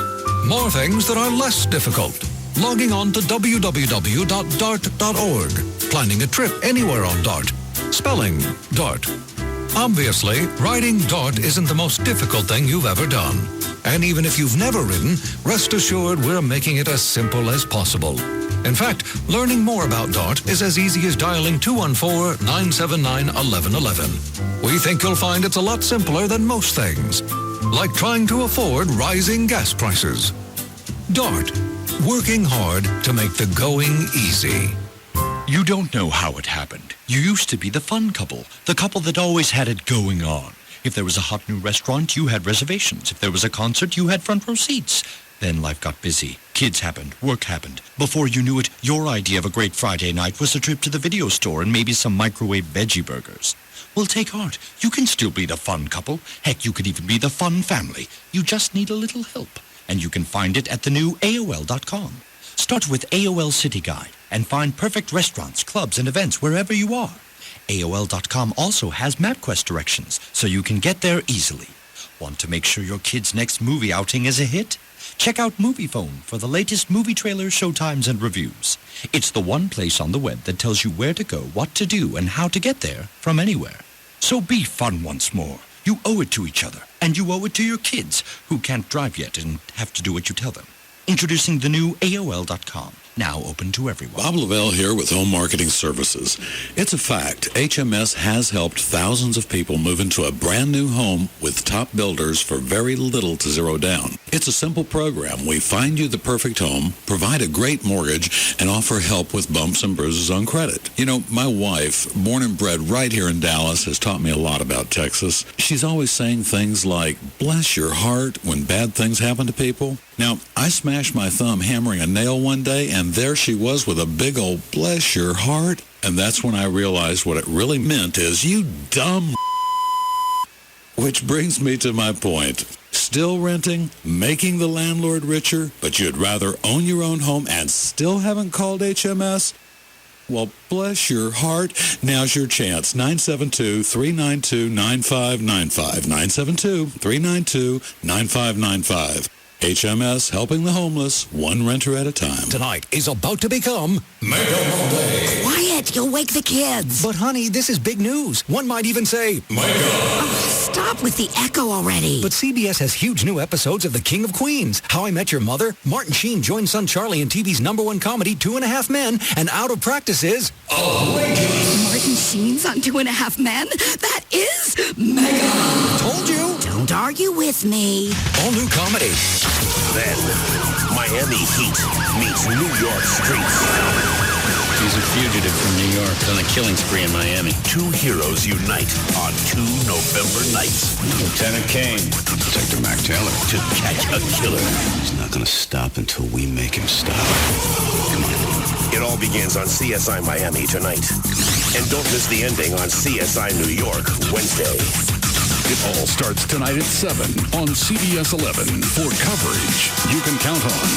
More things that are less difficult. Logging on to www.dart.org. Planning a trip anywhere on Dart. Spelling Dart. Obviously, riding dart isn't the most difficult thing you've ever done. And even if you've never ridden, rest assured we're making it as simple as possible. In fact, learning more about DART is as easy as dialing 214-979-1111. We think you'll find it's a lot simpler than most things, like trying to afford rising gas prices. DART, working hard to make the going easy. You don't know how it happened. You used to be the fun couple, the couple that always had it going on. If there was a hot new restaurant, you had reservations. If there was a concert, you had front row seats. Then life got busy. Kids happened. Work happened. Before you knew it, your idea of a great Friday night was a trip to the video store and maybe some microwave veggie burgers. Well, take heart. You can still be the fun couple. Heck, you could even be the fun family. You just need a little help. And you can find it at the new AOL.com. Start with AOL City Guide and find perfect restaurants, clubs, and events wherever you are. AOL.com also has MapQuest directions, so you can get there easily. Want to make sure your kid's next movie outing is a hit? Check out MoviePhone for the latest movie trailers, showtimes, and reviews. It's the one place on the web that tells you where to go, what to do, and how to get there from anywhere. So be fun once more. You owe it to each other, and you owe it to your kids, who can't drive yet and have to do what you tell them. Introducing the new AOL.com. Now open to everyone. Bob Lavelle here with Home Marketing Services. It's a fact. HMS has helped thousands of people move into a brand new home with top builders for very little to zero down. It's a simple program. We find you the perfect home, provide a great mortgage, and offer help with bumps and bruises on credit. You know, my wife, born and bred right here in Dallas, has taught me a lot about Texas. She's always saying things like, bless your heart, when bad things happen to people. Now, I smashed my thumb hammering a nail one day, and there she was with a big old bless your heart. And that's when I realized what it really meant is, you dumb. Which brings me to my point. Still renting, making the landlord richer, but you'd rather own your own home and still haven't called HMS? Well, bless your heart. Now's your chance. 972-392-9595. 972-392-9595. HMS, helping the homeless, one renter at a time. Tonight is about to become Mega Monday. Quiet, you'll wake the kids. But honey, this is big news. One might even say, Mega. Oh, stop with the echo already. But CBS has huge new episodes of The King of Queens, How I Met Your Mother, Martin Sheen joins son Charlie in TV's #1 comedy, 2.5 Men, and Out of Practice is outrageous. Martin Sheen's on 2.5 Men? That is mega. Told you. Don't argue with me. All new comedy. Then, Miami Heat meets New York streets. He's a fugitive from New York on a killing spree in Miami. Two heroes unite on 2 November nights. Lieutenant Kane. Detective Mac Taylor. To catch a killer. He's not going to stop until we make him stop. Come on. It all begins on CSI Miami tonight. And don't miss the ending on CSI New York Wednesday. It all starts tonight at 7 on CBS 11 for coverage you can count on.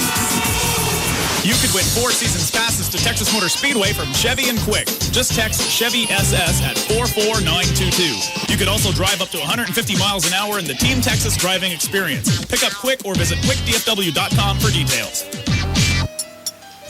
You could win 4 seasons passes to Texas Motor Speedway from Chevy and Quick. Just text Chevy SS at 44922. You could also drive up to 150 miles an hour in the Team Texas driving experience. Pick up Quick or visit quickdfw.com for details.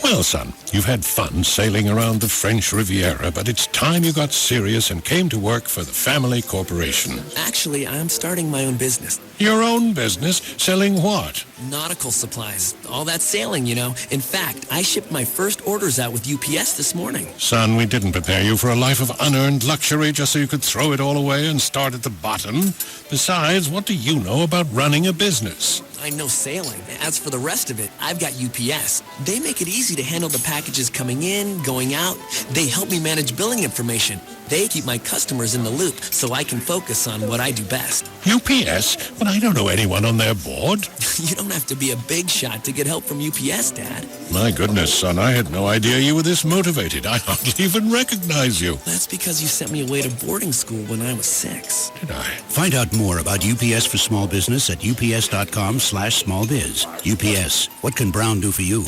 Well, son, you've had fun sailing around the French Riviera, but it's time you got serious and came to work for the family corporation. Actually, I'm starting my own business. Your own business? Selling what? Nautical supplies. All that sailing, you know. In fact, I shipped my first orders out with UPS this morning. Son, we didn't prepare you for a life of unearned luxury just so you could throw it all away and start at the bottom. Besides, what do you know about running a business? I know sailing. As for the rest of it, I've got UPS. They make it easy to handle the packages coming in, going out. They help me manage billing information. They keep my customers in the loop so I can focus on what I do best. UPS? But I don't know anyone on their board. You don't have to be a big shot to get help from UPS, Dad. My goodness, son, I had no idea you were this motivated. I hardly even recognize you. That's because you sent me away to boarding school when I was 6. Did I? Find out more about UPS for small business at ups.com/smallbiz. UPS, what can Brown do for you?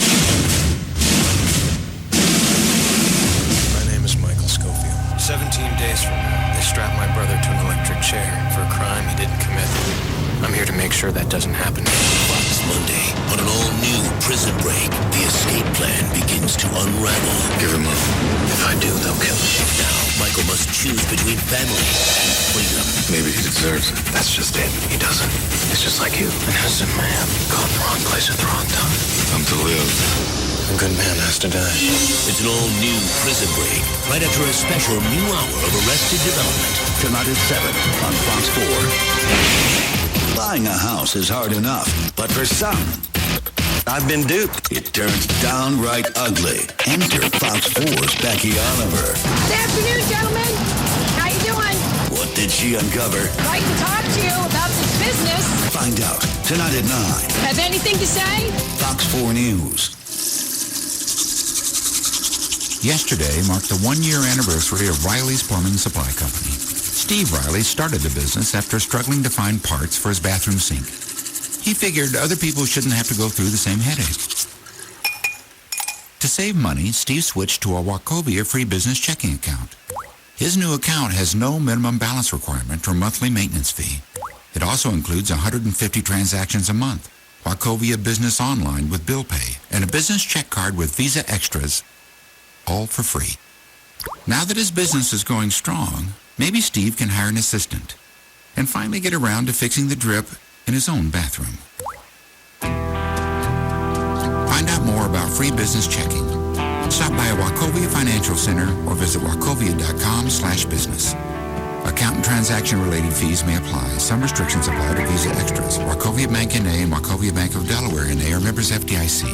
My name is Michael Schofield. 17 days from now, they strap my brother to an electric chair for a crime he didn't commit. I'm here to make sure that doesn't happen. Fox Monday, on an all-new Prison Break, the escape plan begins to unravel. Give him up. If I do, they'll kill him. Now, Michael must choose between family and freedom. Maybe he deserves it. That's just it. He doesn't. He's just like you. An innocent man caught in the wrong place at the wrong time. I'm to live A good man has to die. It's an all-new Prison Break, right after a special new hour of Arrested Development. Tonight at 7 on Fox 4. Buying a house is hard enough, but for some, I've been duped. It turns downright ugly. Enter Fox 4's Becky Oliver. Good afternoon, gentlemen. How you doing? What did she uncover? I'd like to talk to you about this business. Find out tonight at 9. Have anything to say? Fox 4 News. Yesterday marked the one-year anniversary of Riley's Plumbing Supply Company. Steve Riley started the business after struggling to find parts for his bathroom sink. He figured other people shouldn't have to go through the same headache. To save money, Steve switched to a Wachovia free business checking account. His new account has no minimum balance requirement or monthly maintenance fee. It also includes 150 transactions a month, Wachovia Business Online with bill pay, and a business check card with Visa Extras, all for free. Now that his business is going strong, maybe Steve can hire an assistant and finally get around to fixing the drip in his own bathroom. Find out more about free business checking. Stop by a Wachovia Financial Center or visit wachovia.com/business. Account and transaction-related fees may apply. Some restrictions apply to Visa Extras. Wachovia Bank N.A. and Wachovia Bank of Delaware N.A. are members FDIC.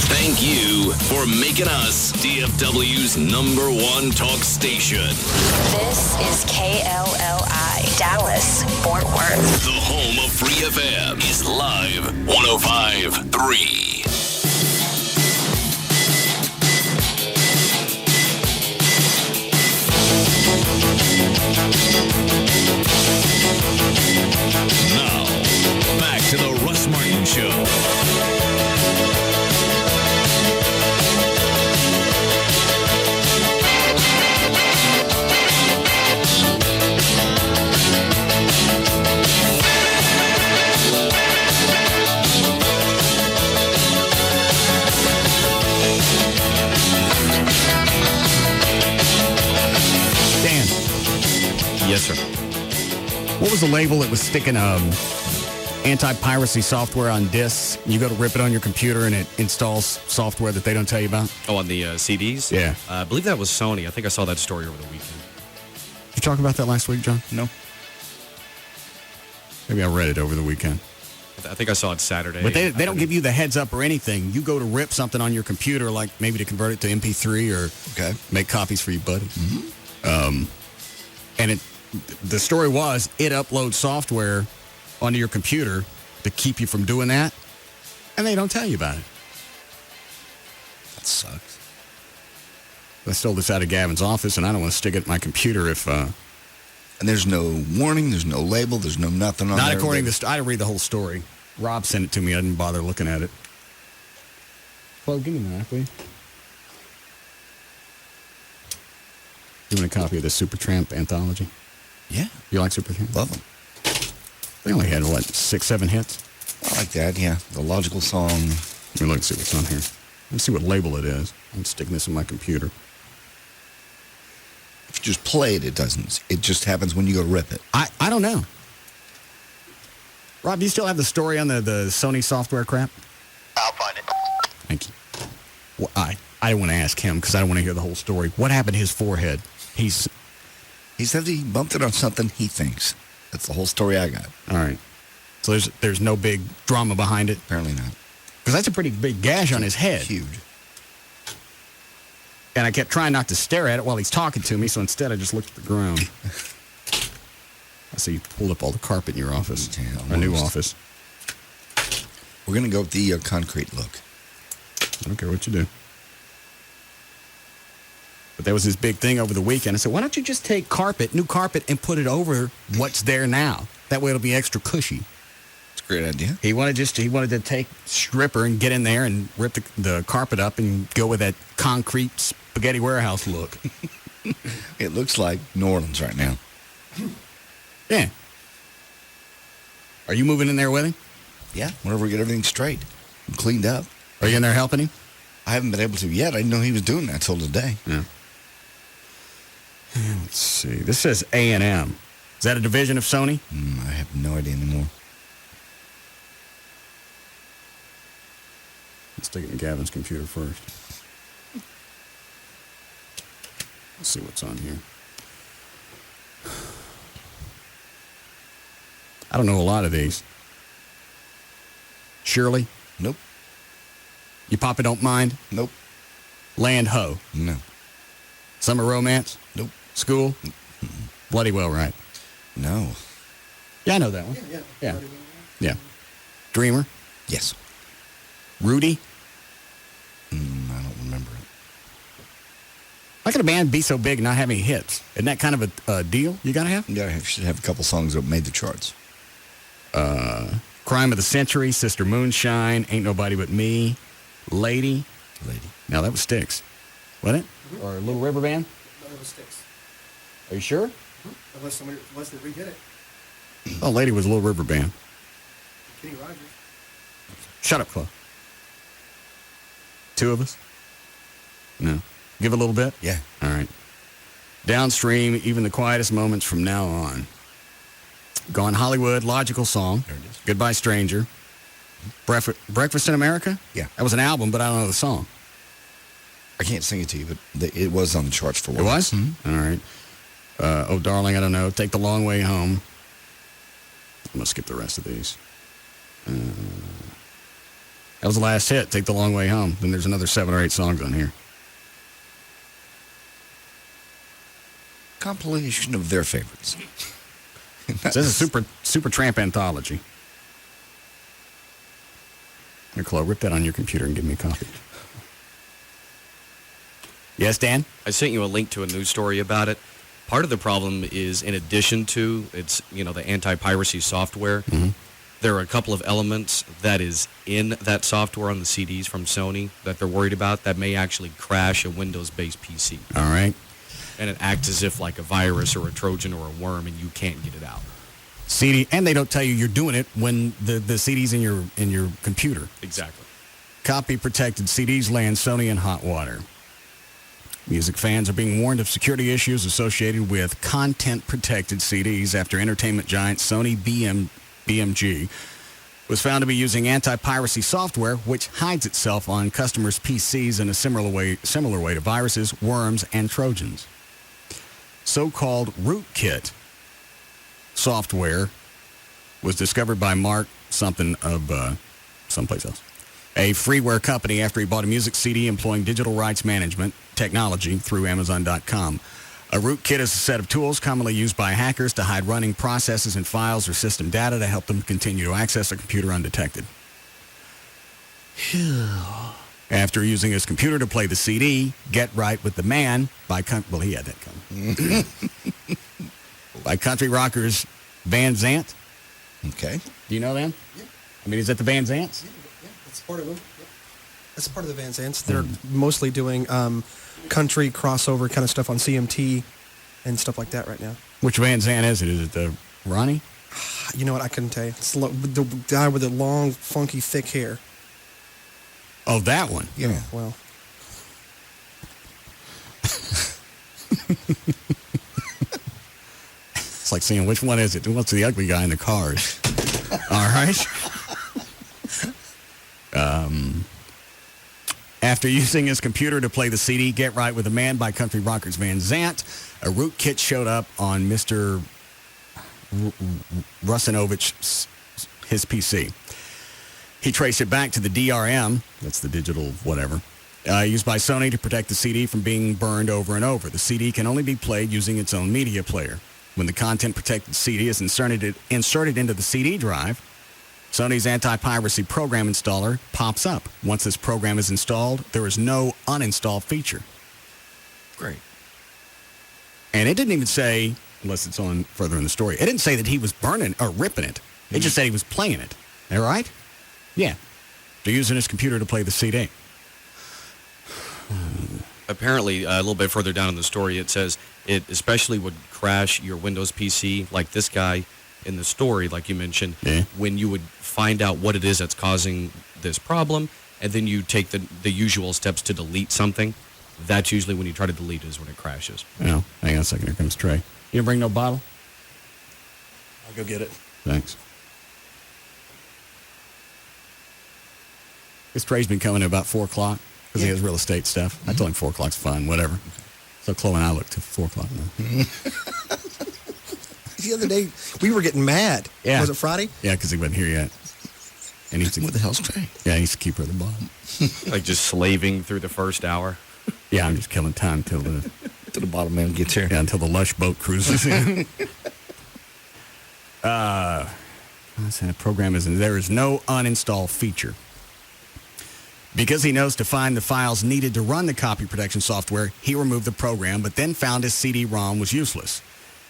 Thank you for making us DFW's #1 talk station. This is KLLI, Dallas, Fort Worth. The home of Free FM is live 105.3. Now, back to the Russ Martin Show. Dan. Yes, sir. What was the label that was sticking anti-piracy software on discs? You go to rip it on your computer and it installs software that they don't tell you about? Oh, on the CDs? Yeah. I believe that was Sony. I think I saw that story over the weekend. Did you talk about that last week, John? No. Maybe I read it over the weekend. I think I saw it Saturday. But they don't give you the heads up or anything. You go to rip something on your computer, like maybe to convert it to MP3 or make copies for your buddy. Mm-hmm. And the story was it uploads software onto your computer to keep you from doing that, and they don't tell you about it. That sucks. I stole this out of Gavin's office, and I don't want to stick it in my computer if... And there's no warning, there's no label, there's no nothing on there. Not according to... I didn't read the whole story. Rob sent it to me. I didn't bother looking at it. Well, give me that, will you? You want a copy of the Supertramp anthology? Yeah. You like Supertramp? Love them. They only had, 6, 7 hits? I like that, yeah. The logical song. Let me look and see what's on here. Let me see what label it is. I'm sticking this in my computer. If you just play it, it doesn't. It just happens when you go rip it. I don't know. Rob, do you still have the story on the Sony software crap? I'll find it. Thank you. Well, I don't want to ask him because I don't want to hear the whole story. What happened to his forehead? He said he bumped it on something he thinks. That's the whole story I got. All right. So there's no big drama behind it? Apparently not. Because that's a pretty big gash on his head. Huge. And I kept trying not to stare at it while he's talking to me, so instead I just looked at the ground. I see you pulled up all the carpet in your office. Yeah, our new office. We're going to go with the concrete look. I don't care what you do. But there was this big thing over the weekend. I said, why don't you just take new carpet, and put it over what's there now? That way it'll be extra cushy. It's a great idea. He wanted to take stripper and get in there and rip the carpet up and go with that concrete spaghetti warehouse look. It looks like New Orleans right now. Yeah. Are you moving in there with him? Yeah, whenever we get everything straight and cleaned up. Are you in there helping him? I haven't been able to yet. I didn't know he was doing that till today. Yeah. Let's see. This says A&M. Is that a division of Sony? I have no idea anymore. Let's stick it in Gavin's computer first. Let's see what's on here. I don't know a lot of these. Shirley? Nope. You Papa Don't Mind? Nope. Land Ho? No. Summer Romance? Nope. School? Bloody Well Right? No. Yeah, I know that one. Yeah. Yeah. Dreamer? Yes. Rudy? I don't remember it. How can a band be so big and not have any hits? Isn't that kind of a deal you got to have? You should have a couple songs that made the charts. Crime of the Century, Sister Moonshine, Ain't Nobody But Me, Lady. Now, that was Styx. Wasn't it? Or Little River Band? No, it was Styx. Are you sure? Unless they redid it. Oh, Lady was Little River Band. Kenny Rogers. Shut up, Chloe. Two of us? No. Give a little bit? Yeah. All right. Downstream, even the quietest moments from now on. Gone Hollywood, Logical Song. There it is. Goodbye Stranger. Breakfast in America? Yeah. That was an album, but I don't know the song. I can't sing it to you, but it was on the charts for a while. It was? Mm-hmm. All right. Oh, Darling, I don't know. Take the Long Way Home. I'm going to skip the rest of these. That was the last hit, Take the Long Way Home. Then there's another 7 or 8 songs on here. Compilation of their favorites. This is a super tramp anthology. Here, Chloe, rip that on your computer and give me a copy. Yes, Dan? I sent you a link to a news story about it. Part of the problem is, in addition to the anti-piracy software, there are a couple of elements that is in that software on the CDs from Sony that they're worried about that may actually crash a Windows-based PC. All right. And it acts as if like a virus or a Trojan or a worm, and you can't get it out. CD, and they don't tell you you're doing it when the CD's in your computer. Exactly. Copy protected CDs land Sony in hot water. Music fans are being warned of security issues associated with content-protected CDs after entertainment giant Sony BMG was found to be using anti-piracy software which hides itself on customers' PCs in a similar way to viruses, worms, and Trojans. So-called rootkit software was discovered by Mark something of someplace else, a freeware company, after he bought a music CD employing digital rights management technology through Amazon.com. A rootkit is a set of tools commonly used by hackers to hide running processes and files or system data to help them continue to access a computer undetected. After using his computer to play the CD, Get Right with the Man by he had that coming. By country rockers Van Zant. Okay. Do you know them? Yeah. I mean, is that the Van Zants? Yeah, that's part of them. Yeah. That's part of the Van Zants. They're mostly doing country crossover kind of stuff on CMT and stuff like that right now. Which Van Zant is it? Is it the Ronnie? You know what? I couldn't tell you. It's the guy with the long, funky, thick hair. Oh, that one. Yeah. Well. It's like seeing which one is it. What's the ugly guy in the cars? All right. After using his computer to play the CD Get Right with a Man by country rockers Van Zant, a rootkit showed up on Mr. Russinovich, his PC. He traced it back to the DRM, that's the digital whatever, used by Sony to protect the CD from being burned over and over. The CD can only be played using its own media player. When the content-protected CD is inserted into the CD drive, Sony's anti-piracy program installer pops up. Once this program is installed, there is no uninstall feature. Great. And it didn't even say, unless it's on further in the story, it didn't say that he was burning or ripping it. It just said he was playing it. All right? Yeah. They're using his computer to play the CD. Apparently, a little bit further down in the story, it says it especially would crash your Windows PC, like this guy in the story, like you mentioned, when you would find out what it is that's causing this problem, and then you take the usual steps to delete something. That's usually when you try to delete it is when it crashes. Oh, hang on a second. Here comes Trey. You didn't bring no bottle? I'll go get it. Thanks. His tray's been coming at about 4 o'clock because he has real estate stuff. I told him 4 o'clock's fine, whatever. So Chloe and I looked to 4 o'clock now. The other day, we were getting mad. Yeah. Was it Friday? Yeah, because he wasn't here yet. And he's what the hell's Trey? Yeah, he used to keep her at the bottom. Like just slaving through the first hour. Yeah, I'm just killing time until the bottom man gets here. Yeah, until the lush boat cruises in. The program is there is no uninstall feature. Because he knows to find the files needed to run the copy protection software, he removed the program, but then found his CD-ROM was useless.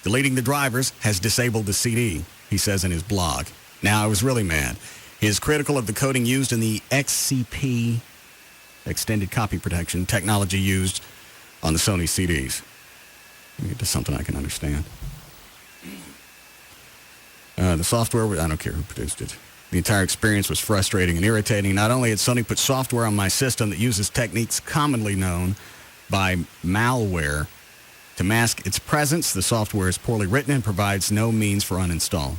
Deleting the drivers has disabled the CD, he says in his blog. Now, I was really mad. He is critical of the coding used in the XCP, extended copy protection, technology used on the Sony CDs. Let me get to something I can understand. The software, I don't care who produced it. The entire experience was frustrating and irritating. Not only had Sony put software on my system that uses techniques commonly known by malware to mask its presence, the software is poorly written and provides no means for uninstall.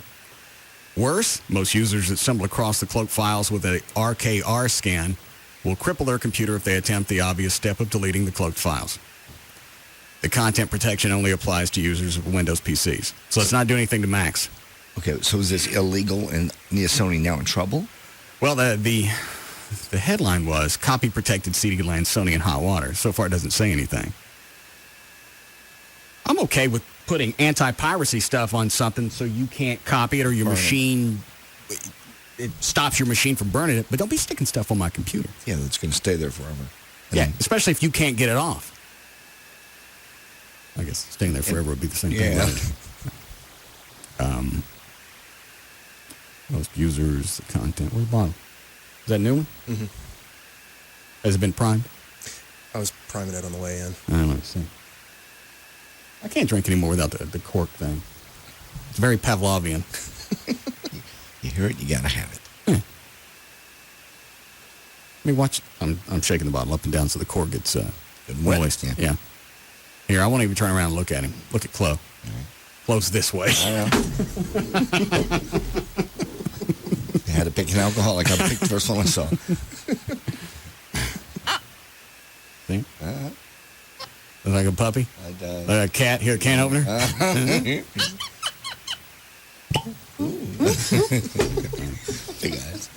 Worse, most users that stumble across the cloak files with a RKR scan will cripple their computer if they attempt the obvious step of deleting the cloaked files. The content protection only applies to users of Windows PCs, so it's not doing anything to Macs. Okay, so is this illegal and is Sony now in trouble? Well, the headline was, copy protected CD lands Sony in hot water. So far, it doesn't say anything. I'm okay with putting anti-piracy stuff on something so you can't copy it or your machine, it stops your machine from burning it, but don't be sticking stuff on my computer. Yeah, that's going to stay there forever. Yeah, especially if you can't get it off. I guess staying there forever would be the same thing. Right? Most users, the content. Where's the bottom? Is that a new one? Mm-hmm. Has it been primed? I was priming it on the way in. I don't know. See. I can't drink anymore without the cork thing. It's very Pavlovian. You hear it, you gotta have it. Yeah. I mean, watch. I'm shaking the bottle up and down so the cork gets moist. Yeah. Here, I won't even turn around and look at him. Look at Chloe. Chloe's this way. I know. You had to pick an alcoholic. I picked the first one I saw. See? Look like a puppy? Like a cat? Here, a can opener? Hey, guys.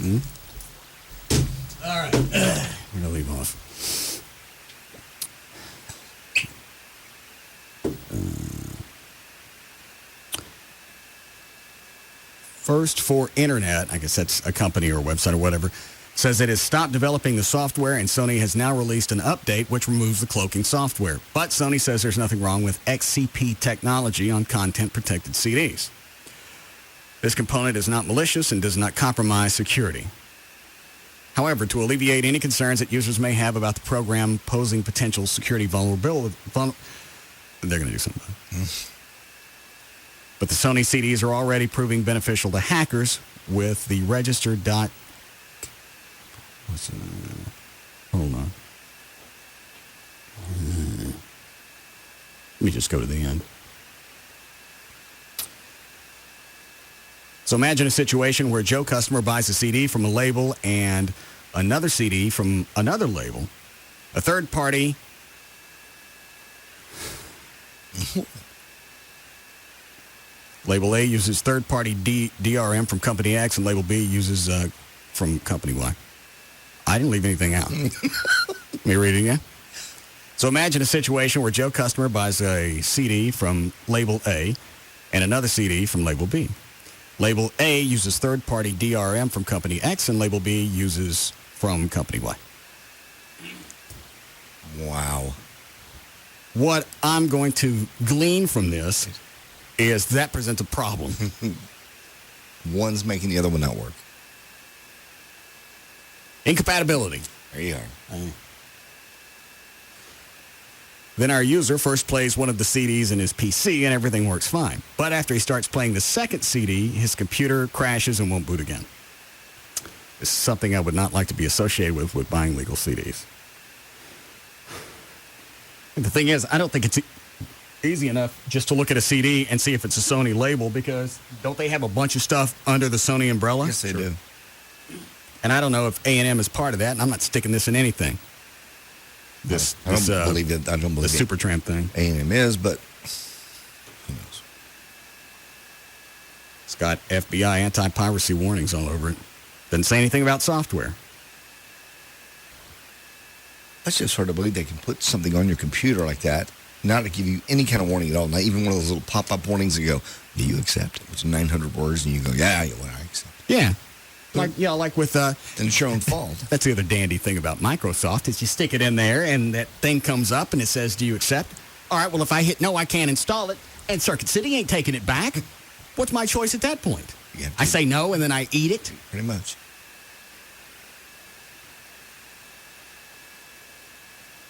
All right. We're going to leave off. First for Internet, I guess that's a company or a website or whatever, says it has stopped developing the software and Sony has now released an update which removes the cloaking software. But Sony says there's nothing wrong with XCP technology on content-protected CDs. This component is not malicious and does not compromise security. However, to alleviate any concerns that users may have about the program posing potential security vulnerability, they're going to do something about it. But the Sony CDs are already proving beneficial to hackers with the register dot... Hold on. Let me just go to the end. So imagine a situation where a Joe customer buys a CD from a label and another CD from another label. A third party... Label A uses third-party DRM from Company X, and Label B uses from Company Y. I didn't leave anything out. Let me read it again. So imagine a situation where Joe customer buys a CD from Label A and another CD from Label B. Label A uses third-party DRM from Company X, and Label B uses from Company Y. Wow. What I'm going to glean from this is that presents a problem. One's making the other one not work. Incompatibility. There you are. Then our user first plays one of the CDs in his PC and everything works fine. But after he starts playing the second CD, his computer crashes and won't boot again. This is something I would not like to be associated with buying legal CDs. And the thing is, I don't think it's easy enough just to look at a CD and see if it's a Sony label, because don't they have a bunch of stuff under the Sony umbrella? Yes, they do. And I don't know if A&M is part of that, and I'm not sticking this in anything. I don't believe it. I don't believe the Supertramp thing. A&M is, but who knows? It's got FBI anti-piracy warnings all over it. Doesn't say anything about software. That's just hard to believe they can put something on your computer like that, not to give you any kind of warning at all. Not even one of those little pop-up warnings that go, do you accept it? Which is 900 words, and you go, yeah, I accept it. Yeah. Like with... and it's your own fault. That's the other dandy thing about Microsoft is you stick it in there, and that thing comes up, and it says, do you accept? All right, well, if I hit no, I can't install it, and Circuit City ain't taking it back. What's my choice at that point? I say no, and then I eat it? Pretty much.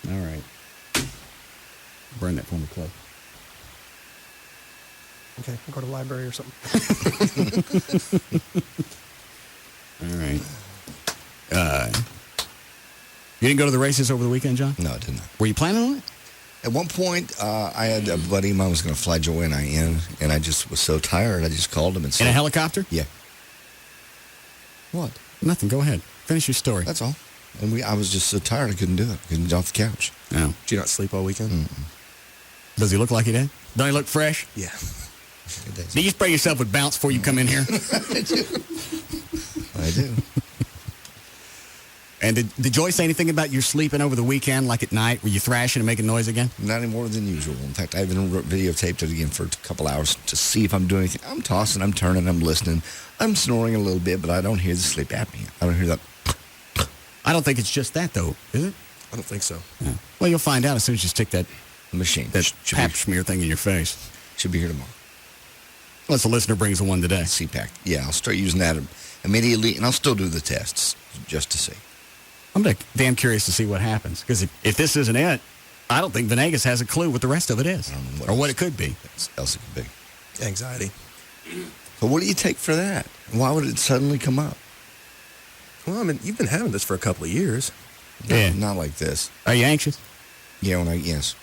All right. Burn that for me, Clay. Okay, I'll go to the library or something. All right. You didn't go to the races over the weekend, John? No, I did not. Were you planning on it? At one point, I had a buddy of mine was going to fly Joey and I in, and I just was so tired, I just called him and said... In a helicopter? Yeah. What? Nothing. Go ahead. Finish your story. That's all. And I was just so tired I couldn't do it. I couldn't get off the couch. No. Did you not sleep all weekend? Mm-mm. Does he look like he did? Don't he look fresh? Yeah. Do you spray yourself with bounce before you come in here? I do. And did Joy say anything about your sleeping over the weekend, like at night? Were you thrashing and making noise again? Not any more than usual. In fact, I even videotaped it again for a couple hours to see if I'm doing anything. I'm tossing, I'm turning, I'm listening. I'm snoring a little bit, but I don't hear the sleep apnea. I don't hear that. I don't think it's just that, though, is it? I don't think so. Yeah. Well, you'll find out as soon as you stick that machine, that pap smear thing in your face. Should be here tomorrow. Unless the listener brings the one today. CPAC. Yeah, I'll start using that immediately, and I'll still do the tests just to see. I'm damn curious to see what happens. Because if this isn't it, I don't think Venegas has a clue what the rest of it is. Or what it could be. What else it could be. Anxiety. So what do you take for that? Why would it suddenly come up? Well, I mean, you've been having this for a couple of years. Yeah. Not like this. Are you anxious? Yeah, yes.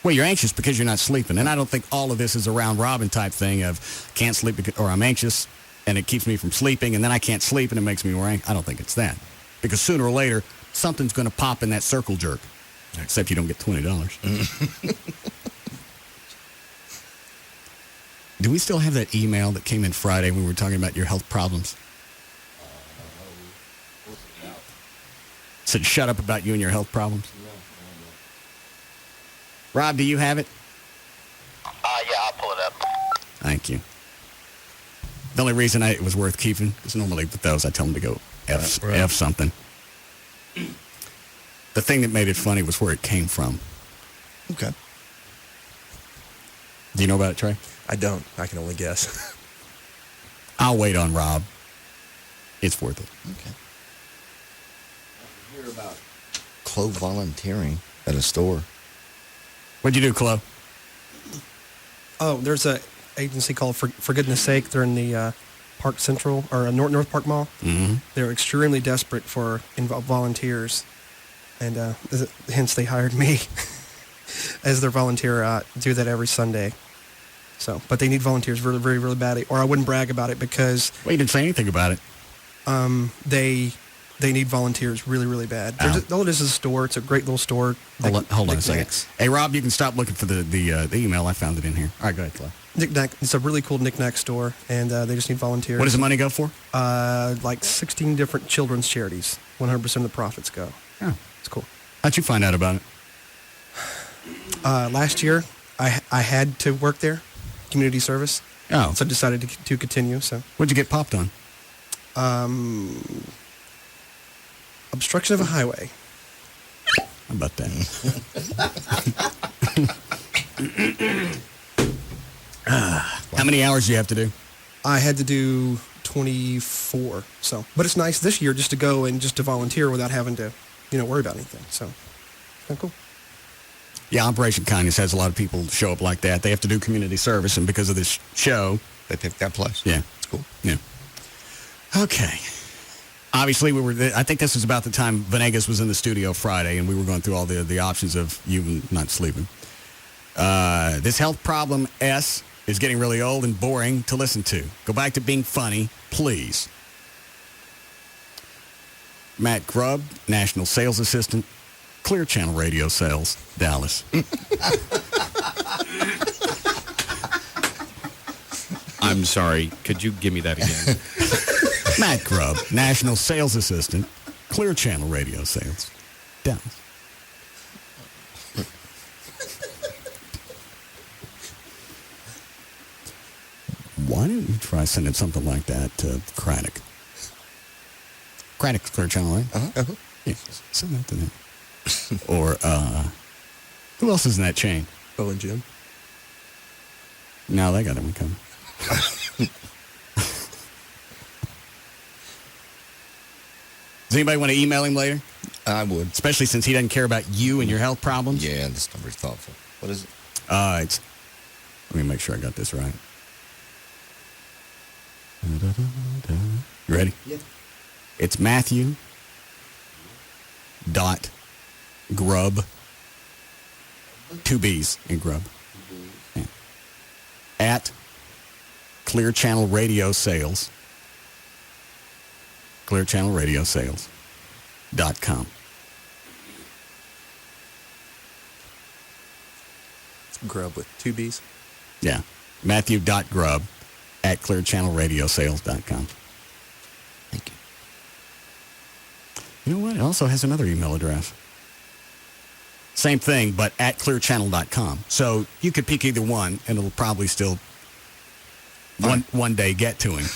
Well, you're anxious because you're not sleeping. And I don't think all of this is a round robin type thing of can't sleep or I'm anxious and it keeps me from sleeping and then I can't sleep and it makes me more anxious. I don't think it's that. Because sooner or later, something's going to pop in that circle jerk. Except you don't get $20. Do we still have that email that came in Friday when we were talking about your health problems? Said shut up about you and your health problems. Rob, do you have it? Yeah, I'll pull it up. Thank you. The only reason it was worth keeping is normally with those I tell them to go F something. The thing that made it funny was where it came from. Okay. Do you know about it, Trey? I don't. I can only guess. I'll wait on Rob. It's worth it. Okay. I hear about Chloe volunteering at a store. What'd you do, Chloe? Oh, there's a agency called For Goodness Sake. They're in the Park Central or North Park Mall. Mm-hmm. They're extremely desperate for volunteers, and hence they hired me as their volunteer. Do that every Sunday. So, but they need volunteers really, really, really badly, or I wouldn't brag about it because. Well, you didn't say anything about it. They need volunteers really, really bad. All it is a store. It's a great little store. Hold on a second. Hey, Rob, you can stop looking for the email. I found it in here. All right, go ahead, Clay. Knick-knack. It's a really cool knick-knack store, and they just need volunteers. What does the money go for? Like 16 different children's charities. 100% of the profits go. Oh. It's cool. How'd you find out about it? Last year, I had to work there, community service. Oh. So I decided to continue. So. What'd you get popped on? Obstruction of a highway. How about that? How many hours do you have to do? I had to do 24. So, but it's nice this year just to go and just to volunteer without having to, worry about anything. So, kind of cool. Yeah, Operation Kindness has a lot of people show up like that. They have to do community service, and because of this show, they picked that place. Yeah, it's cool. Yeah. Okay. Obviously, I think this was about the time Venegas was in the studio Friday, and we were going through all the options of you not sleeping. This health problem S is getting really old and boring to listen to. Go back to being funny, please. Matt Grubb, National Sales Assistant, Clear Channel Radio Sales, Dallas. I'm sorry. Could you give me that again? Matt Grubb, National Sales Assistant, Clear Channel Radio Sales, Dallas. Why don't you try sending something like that to Craddock? Craddock's Clear Channel, right? Uh-huh. Yeah, send that to them. Or, who else is in that chain? Bo and Jim. No, they got him coming. Does anybody want to email him later? I would. Especially since he doesn't care about you and your health problems? Yeah, this number's thoughtful. What is it? Let me make sure I got this right. You ready? Yeah. It's Matthew dot Grubb, 2 B's in Grubb, yeah. At Clear Channel Radio Sales, clearchannelradiosales.com. Grubb with 2 B's? Yeah. Matthew.Grubb at clearchannelradiosales.com. Thank you. You know what? It also has another email address. Same thing, but at clearchannel.com. So you could pick either one, and it'll probably still one day get to him.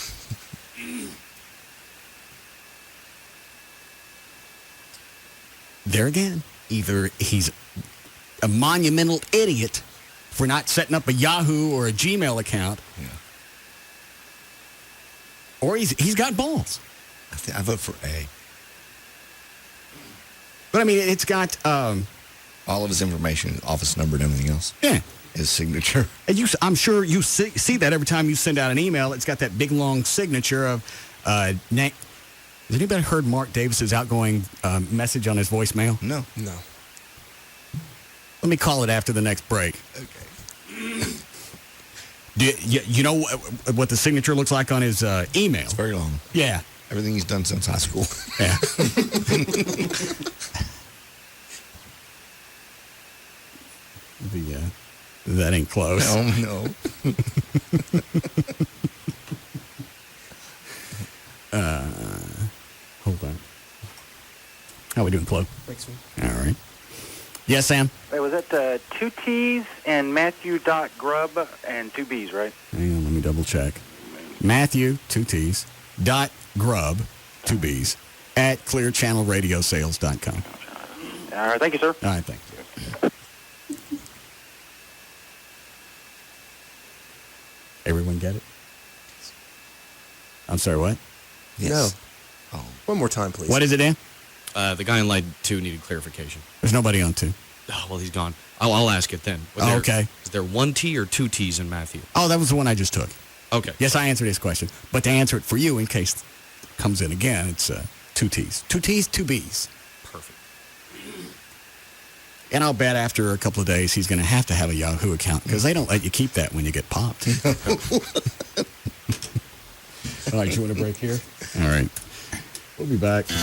There again, either he's a monumental idiot for not setting up a Yahoo or a Gmail account, or he's got balls. I vote for A. But I mean, it's got all of his information, office number, and everything else. Yeah, his signature. And I'm sure you see that every time you send out an email. It's got that big long signature of name. Has anybody heard Mark Davis's outgoing message on his voicemail? No. Let me call it after the next break. Okay. You know what the signature looks like on his email? It's very long. Yeah. Everything he's done since high school. Yeah. That ain't close. No. Hold on. How we doing, Flo? Thanks, man. All right. Yes, Sam? Wait, was that 2 T's and Matthew.Grubb and 2 B's, right? Hang on, let me double check. Matthew, 2 T's, dot Grubb, 2 B's, at clearchannelradiosales.com. All right, thank you, sir. All right, thank you. Everyone get it? I'm sorry, what? Yes. No. Oh. One more time, please. What is it, Dan? The guy in line 2 needed clarification. There's nobody on 2. Oh, well, he's gone. I'll ask it then. Okay. Is there 1 T or 2 T's in Matthew? Oh, that was the one I just took. Okay. Yes, I answered his question. But to answer it for you, in case it comes in again, it's 2 T's. 2 T's, 2 B's. Perfect. And I'll bet after a couple of days he's going to have a Yahoo account because they don't let you keep that when you get popped. All right, you want a break here? All right. We'll be back. We'll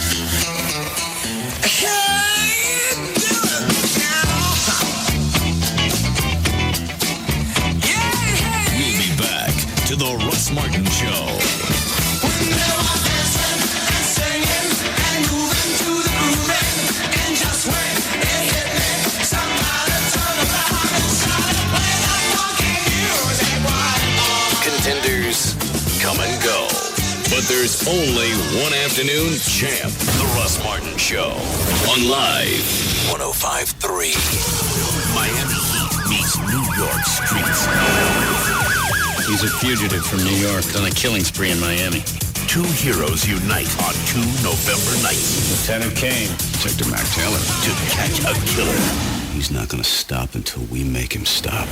be back to the Russ Martin Show. Contenders come and go, but there's only one afternoon champ. The Russ Martin Show on Live 105.3. Miami Heat meets New York streets. He's a fugitive from New York on a killing spree in Miami. 2 heroes unite on 2 November nights. Lieutenant Kane, Sector Mac Taylor, to catch a killer. he's not going to stop until we make him stop.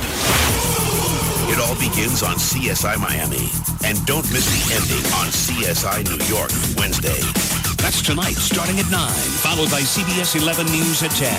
It all begins on CSI Miami. And don't miss the ending on CSI New York, Wednesday. That's tonight, starting at 9, followed by CBS 11 News at 10.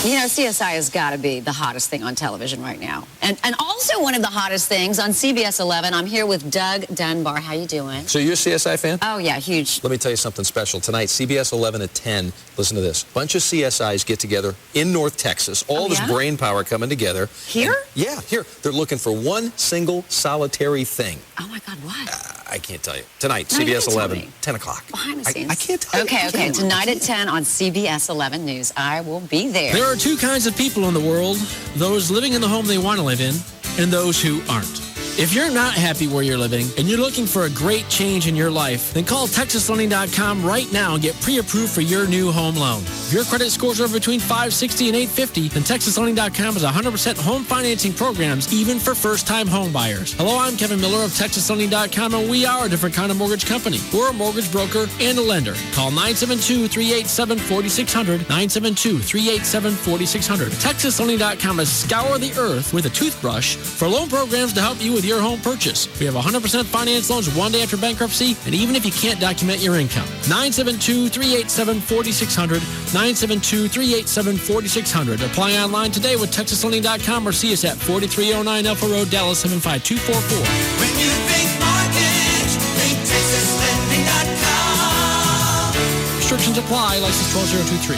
You know, CSI has got to be the hottest thing on television right now. And also one of the hottest things on CBS 11. I'm here with Doug Dunbar. How you doing? So you're a CSI fan? Oh, yeah, huge. Let me tell you something special. Tonight, CBS 11 at 10. Listen to this. Bunch of CSIs get together in North Texas. All this brain power coming together. Here? And, here. They're looking for one single solitary thing. Oh, my God, what? I can't tell you. Tonight, No, CBS you can't 11, tell me. 10 o'clock. Behind the scenes. I can't tell you. Okay. Tonight at 10 on CBS 11 News. I will be there. There are two kinds of people in the world, those living in the home they want to live in and those who aren't. If you're not happy where you're living and you're looking for a great change in your life, then call TexasLending.com right now and get pre-approved for your new home loan. If your credit scores are between 560 and 850, then TexasLending.com has 100% home financing programs, even for first-time home buyers. Hello, I'm Kevin Miller of TexasLending.com, and we are a different kind of mortgage company. We're a mortgage broker and a lender. Call 972-387-4600, 972-387-4600. TexasLending.com has scoured the earth with a toothbrush for loan programs to help you with your home purchase. We have 100% finance loans one day after bankruptcy, and even if you can't document your income. 972-387-4600, 972-387-4600. Apply online today with TexasLending.com or see us at 4309 Alpha Road, Dallas 75244. When you think mortgage, think TexasLending.com. Restrictions apply. License 12023.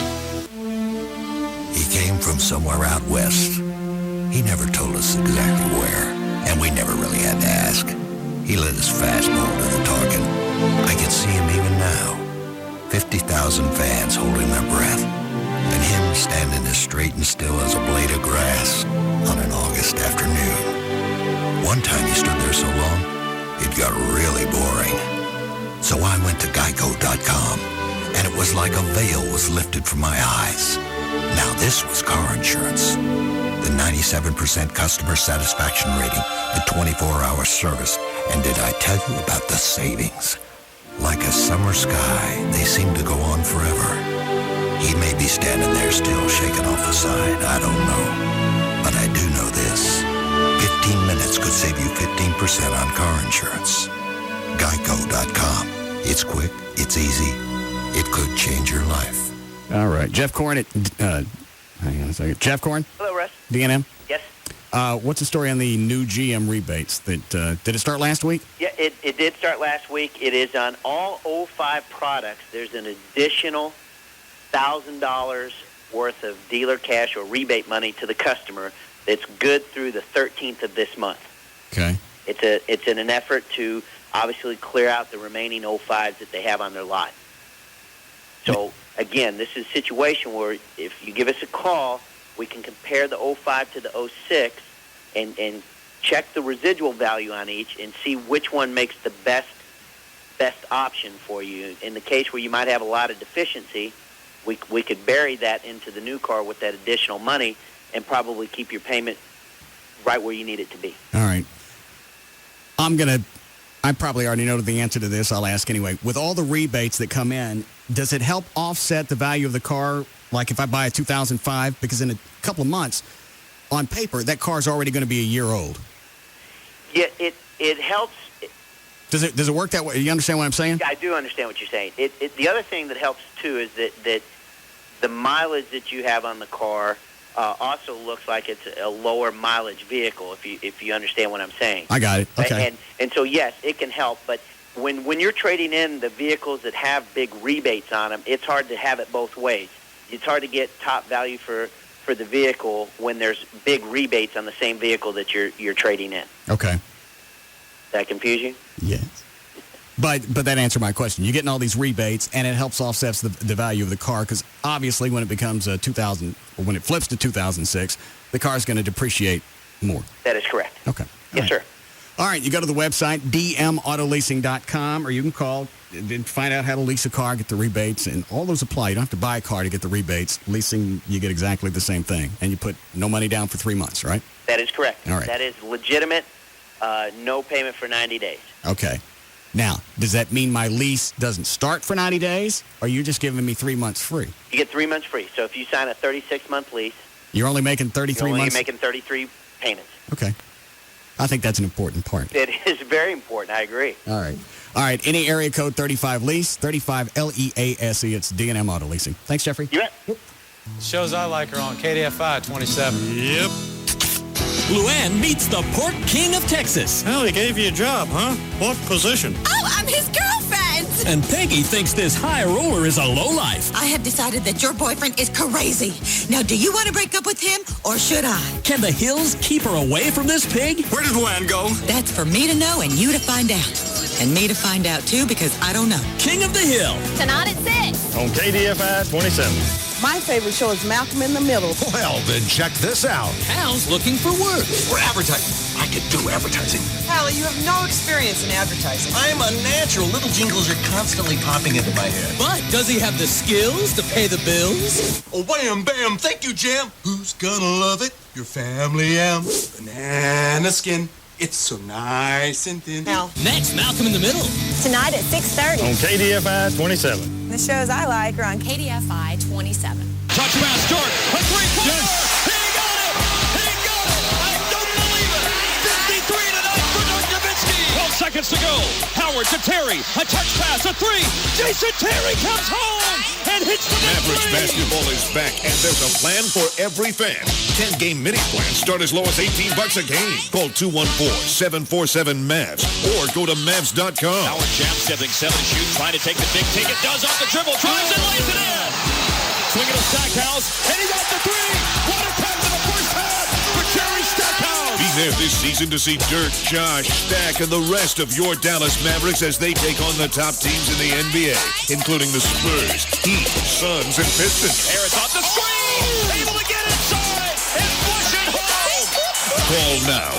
He came from somewhere out west. He never told us exactly where, and we never really had to ask. He let us fastball to the talking. I can see him even now. 50,000 fans holding their breath, and him standing as straight and still as a blade of grass on an August afternoon. One time he stood there so long, it got really boring. So I went to Geico.com, and it was like a veil was lifted from my eyes. Now this was car insurance. The 97% customer satisfaction rating, the 24-hour service, and did I tell you about the savings? Like a summer sky, they seem to go on forever. He may be standing there still shaking off the side, I don't know. But I do know this. 15 minutes could save you 15% on car insurance. Geico.com. It's quick, it's easy, it could change your life. All right. Jeff Korn at... hang on a second. Jeff Korn? Hello, Russ. D&M? Yes. What's the story on the new GM rebates? Did it start last week? Yeah, it did start last week. It is on all 05 products. There's an additional $1,000 worth of dealer cash or rebate money to the customer that's good through the 13th of this month. Okay. It's in an effort to obviously clear out the remaining 05s that they have on their lot. So, again, this is a situation where if you give us a call, we can compare the 05 to the 06 and check the residual value on each and see which one makes the best option for you. In the case where you might have a lot of deficiency, we could bury that into the new car with that additional money and probably keep your payment right where you need it to be. All right. I probably already know the answer to this. I'll ask anyway. With all the rebates that come in, does it help offset the value of the car? Like if I buy a 2005, because in a couple of months, on paper, that car's already going to be a year old. Yeah, it helps. Does it work that way? You understand what I'm saying? Yeah, I do understand what you're saying. The other thing that helps, too, is that the mileage that you have on the car also looks like it's a lower mileage vehicle, if you understand what I'm saying. I got it. Okay. And so, yes, it can help. But when you're trading in the vehicles that have big rebates on them, it's hard to have it both ways. It's hard to get top value for the vehicle when there's big rebates on the same vehicle that you're trading in. Okay. Does that confuse you? Yes. But that answered my question. You're getting all these rebates, and it helps offset the value of the car, because obviously when it becomes a 2000, or when it flips to 2006, the car's going to depreciate more. That is correct. Okay. Yes, sir. All right, you go to the website, dmautoleasing.com, or you can call and find out how to lease a car, get the rebates, and all those apply. You don't have to buy a car to get the rebates. Leasing, you get exactly the same thing, and you put no money down for 3 months, right? That is correct. All right. That is legitimate, no payment for 90 days. Okay. Now, does that mean my lease doesn't start for 90 days, or are you just giving me 3 months free? You get 3 months free. So if you sign a 36-month lease, you're only making 33 you're only months? making 33 payments. Okay. I think that's an important part. It is very important. I agree. All right. All right. Any area code 35 lease, 35 LEASE. It's D&M Auto Leasing. Thanks, Jeffrey. You bet. Shows I like are on KDFI 27. Yep. Luann meets the pork king of Texas. Well, he gave you a job, huh? What position? Oh, I'm his girlfriend. And Peggy thinks this high roller is a lowlife. I have decided that your boyfriend is crazy. Now, do you want to break up with him, or should I? Can the hills keep her away from this pig? Where did Luann go? That's for me to know and you to find out. And me to find out, too, because I don't know. King of the Hill. Tonight at 6. On KDFI 27. My favorite show is Malcolm in the Middle. Well, then check this out. Hal's looking for work. We're advertising. I could do advertising. Hallie, you have no experience in advertising. I'm a natural. Little jingles are constantly popping into my head. But does he have the skills to pay the bills? Oh, bam, bam. Thank you, Jam. Who's gonna love it? Your family am. Banana skin. It's so nice and thin. Next, Malcolm in the Middle. Tonight at 6:30. On KDFI 27. The shows I like are on KDFI 27. Touch pass, Jordan. A three-pointer. Yes. He got it. He got it. I don't believe it. 53 tonight for Dirk Nowitzki. 12 seconds to go. Howard to Terry. A touch pass, a three. Jason Terry comes home and hits the net. Mavericks basketball is back, and there's a plan for every fan. 10-game mini plans start as low as $18 a game. Call 214-747-MAVS or go to Mavs.com. Howard Champ stepping 7 to shoot, trying to take the big take. It does off the dribble, drives and lays it in. Swinging to Stackhouse, and he got the three. What a pass in the first half for Jerry Stackhouse. Be there this season to see Dirk, Josh, Stack, and the rest of your Dallas Mavericks as they take on the top teams in the NBA, including the Spurs, Heat, Suns, and Pistons. Harris off the screen, able to get inside and flush it home. Call now,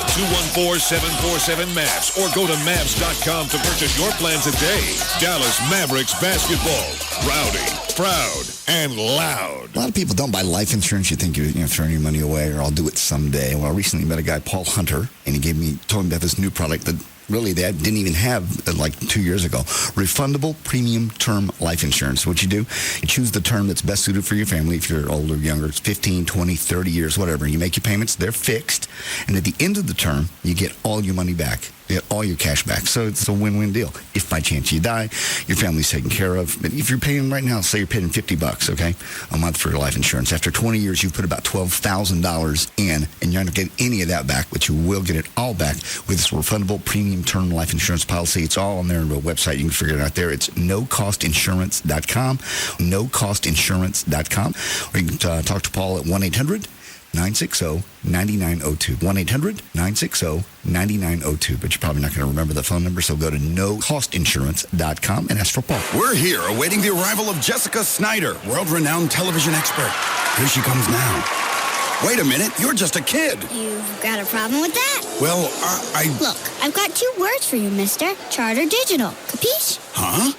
214-747-MAVS, or go to Mavs.com to purchase your plan today. Dallas Mavericks basketball. Rowdy, proud, and loud. A lot of people don't buy life insurance. You think you're throwing your money away, or I'll do it someday. Well, I recently met a guy, Paul Hunter, and he told me about this new product that really they didn't even have like 2 years ago. Refundable premium term life insurance. What you do, you choose the term that's best suited for your family. If you're older, younger, it's 15, 20, 30 years, whatever. You make your payments, they're fixed. And at the end of the term, you get all your money back. You get all your cash back. So it's a win-win deal. If by chance you die, your family's taken care of. But if you're paying right now, say you're paying $50, okay, a month for your life insurance. After 20 years, you've put about $12,000 in, and you're not going to get any of that back, but you will get it all back with this refundable premium term life insurance policy. It's all on their website. You can figure it out there. It's nocostinsurance.com, nocostinsurance.com. Or you can talk to Paul at 1-800-960-9902. 1-800-960-9902. But you're probably not going to remember the phone number, so go to nocostinsurance.com and ask for Paul. We're here awaiting the arrival of Jessica Snyder, world-renowned television expert. Here she comes now. Wait a minute, you're just a kid. You've got a problem with that? Well, Look, I've got 2 words for you, mister. Charter Digital. Capiche? Huh?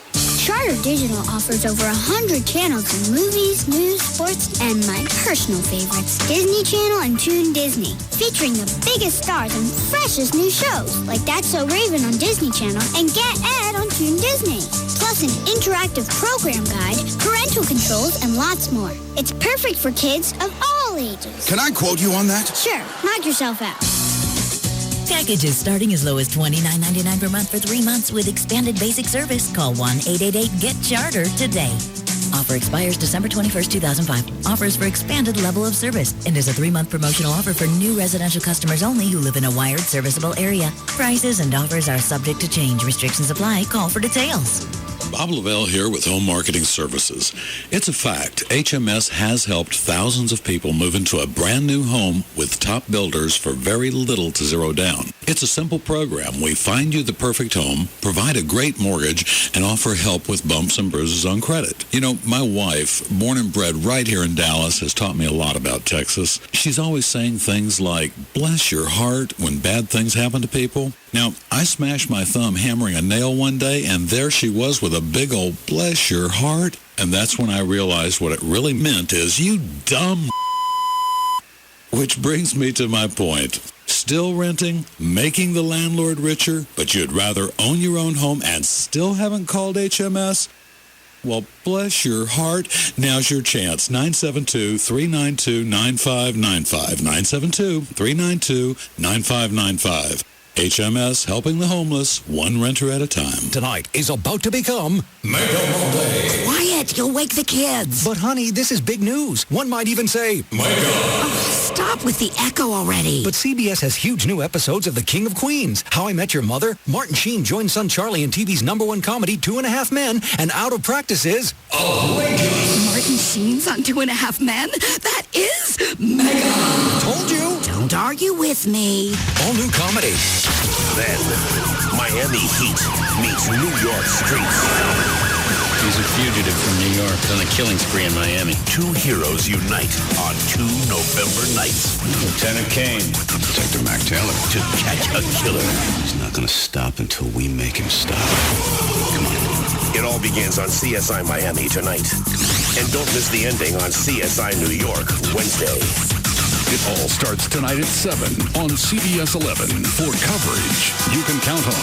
Charter Digital offers over 100 channels in movies, news, sports, and my personal favorites, Disney Channel and Toon Disney, featuring the biggest stars and freshest new shows, like That's So Raven on Disney Channel and Get Ed on Toon Disney. Plus an interactive program guide, parental controls, and lots more. It's perfect for kids of all ages. Can I quote you on that? Sure, knock yourself out. Packages starting as low as $29.99 per month for 3 months with expanded basic service. Call 1-888-GET-CHARTER today. Offer expires December 21st, 2005. Offers for expanded level of service and is a 3-month promotional offer for new residential customers only who live in a wired serviceable area. Prices and offers are subject to change. Restrictions apply. Call for details. Bob Lavelle here with Home Marketing Services. It's a fact, HMS has helped thousands of people move into a brand new home with top builders for very little to zero down. It's a simple program. We find you the perfect home, provide a great mortgage, and offer help with bumps and bruises on credit. You know, my wife, born and bred right here in Dallas, has taught me a lot about Texas. She's always saying things like, bless your heart when bad things happen to people. Now, I smashed my thumb hammering a nail one day, and there she was with a big old bless your heart. And that's when I realized what it really meant is, you dumb. Which brings me to my point. Still renting, making the landlord richer, but you'd rather own your own home and still haven't called HMS? Well, bless your heart. Now's your chance. 972-392-9595. 972-392-9595. HMS, helping the homeless, one renter at a time. Tonight is about to become Mega Monday. Quiet! fast. You'll wake the kids. But, honey, this is big news. One might even say, Mega! Oh, stop with the echo already. But CBS has huge new episodes of The King of Queens, How I Met Your Mother, Martin Sheen joins son Charlie in TV's #1 comedy, 2.5 Men, and Out of Practice is outrageous. Martin Sheen's on 2.5 Men? That is mega! Told you! Don't argue with me. All new comedy. Then, Miami Heat meets New York streets. He's a fugitive from New York on a killing spree in Miami. Two heroes unite on 2 November nights. Lieutenant Kane. Detective Mac Taylor. To catch a killer. He's not going to stop until we make him stop. Come on. It all begins on CSI Miami tonight. And don't miss the ending on CSI New York Wednesday. It all starts tonight at 7 on CBS 11 for coverage you can count on.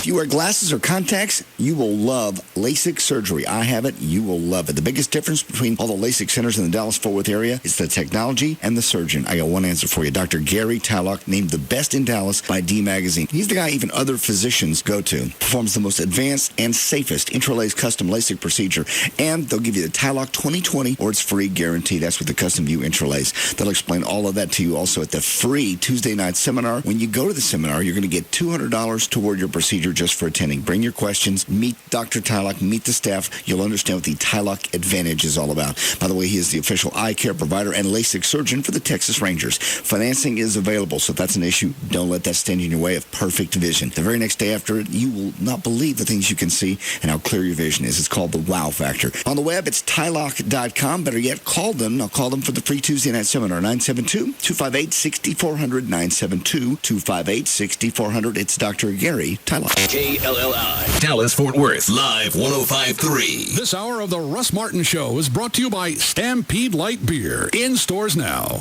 If you wear glasses or contacts, you will love LASIK surgery. I have it. You will love it. The biggest difference between all the LASIK centers in the Dallas-Fort Worth area is the technology and the surgeon. I got one answer for you. Dr. Gary Tallock, named the best in Dallas by D Magazine. He's the guy even other physicians go to. Performs the most advanced and safest intralaser custom LASIK procedure. And they'll give you the Tallock 2020 or it's free guarantee. That's with the Custom View Intralace. They'll explain all of that to you also at the free Tuesday night seminar. When you go to the seminar, you're going to get $200 toward your procedure just for attending. Bring your questions, meet Dr. Tallock, meet the staff. You'll understand what the Tallock Advantage is all about. By the way, he is the official eye care provider and LASIK surgeon for the Texas Rangers. Financing is available, so if that's an issue, don't let that stand in your way of perfect vision. The very next day after it, you will not believe the things you can see and how clear your vision is. It's called the wow factor. On the web, it's Tallock.com. Better yet, call them. I'll call them for the free Tuesday night seminar, 972-258-6400, 972-258-6400. It's Dr. Gary Tallock. KLLI. Dallas-Fort Worth, live 105.3. This hour of the Russ Martin Show is brought to you by Stampede Light Beer. In stores now.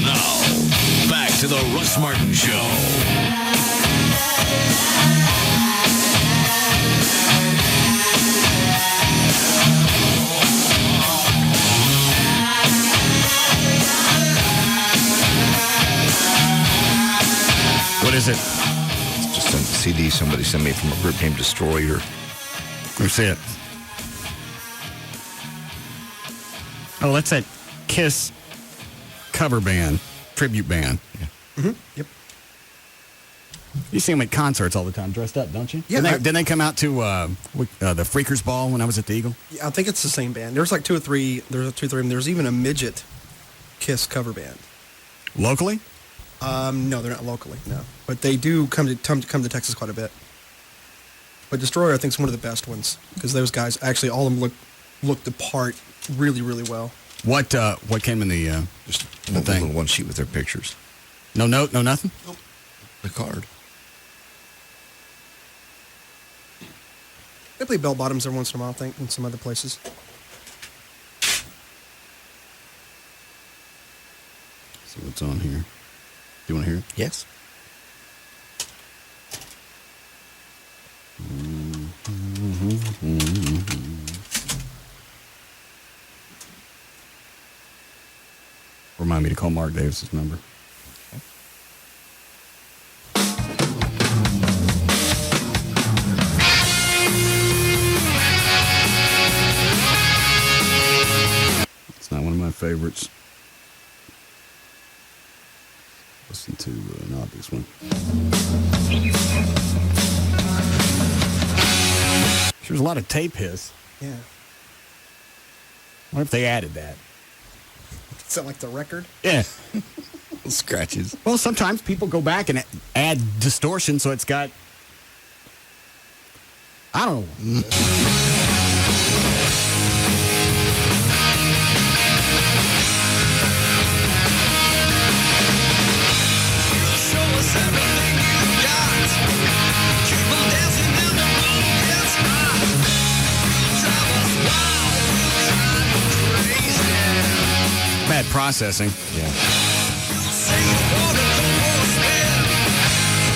Now, back to the Russ Martin Show. What is it? It's just a CD somebody sent me from a group named Destroyer. Let's see it. Oh, that's that Kiss cover band, tribute band. Yeah. Mm-hmm. Yep. You see them at concerts all the time, dressed up, don't you? Yeah. Didn't they come out to the Freakers Ball when I was at the Eagle? Yeah, I think it's the same band. There's like two or three. There's even a midget Kiss cover band. Locally? No, they're not locally. No, but they do come to Texas quite a bit. But Destroyer, I think, is one of the best ones because those guys actually all of them look the part really, really well. What came in the just the thing? One sheet with their pictures. No note, no nothing. Nope. The card. They play bell bottoms every once in a while, I think, in some other places. See what's on here. Do you want to hear it? Yes. Remind me to call Mark Davis's number. It's not one of my favorites. Listen to an obvious one. There's a lot of tape hiss. Yeah. What if they added that? Is that like the record? Yeah. Scratches. Well, sometimes people go back and add distortion so it's got... I don't know. Bad processing. Yeah.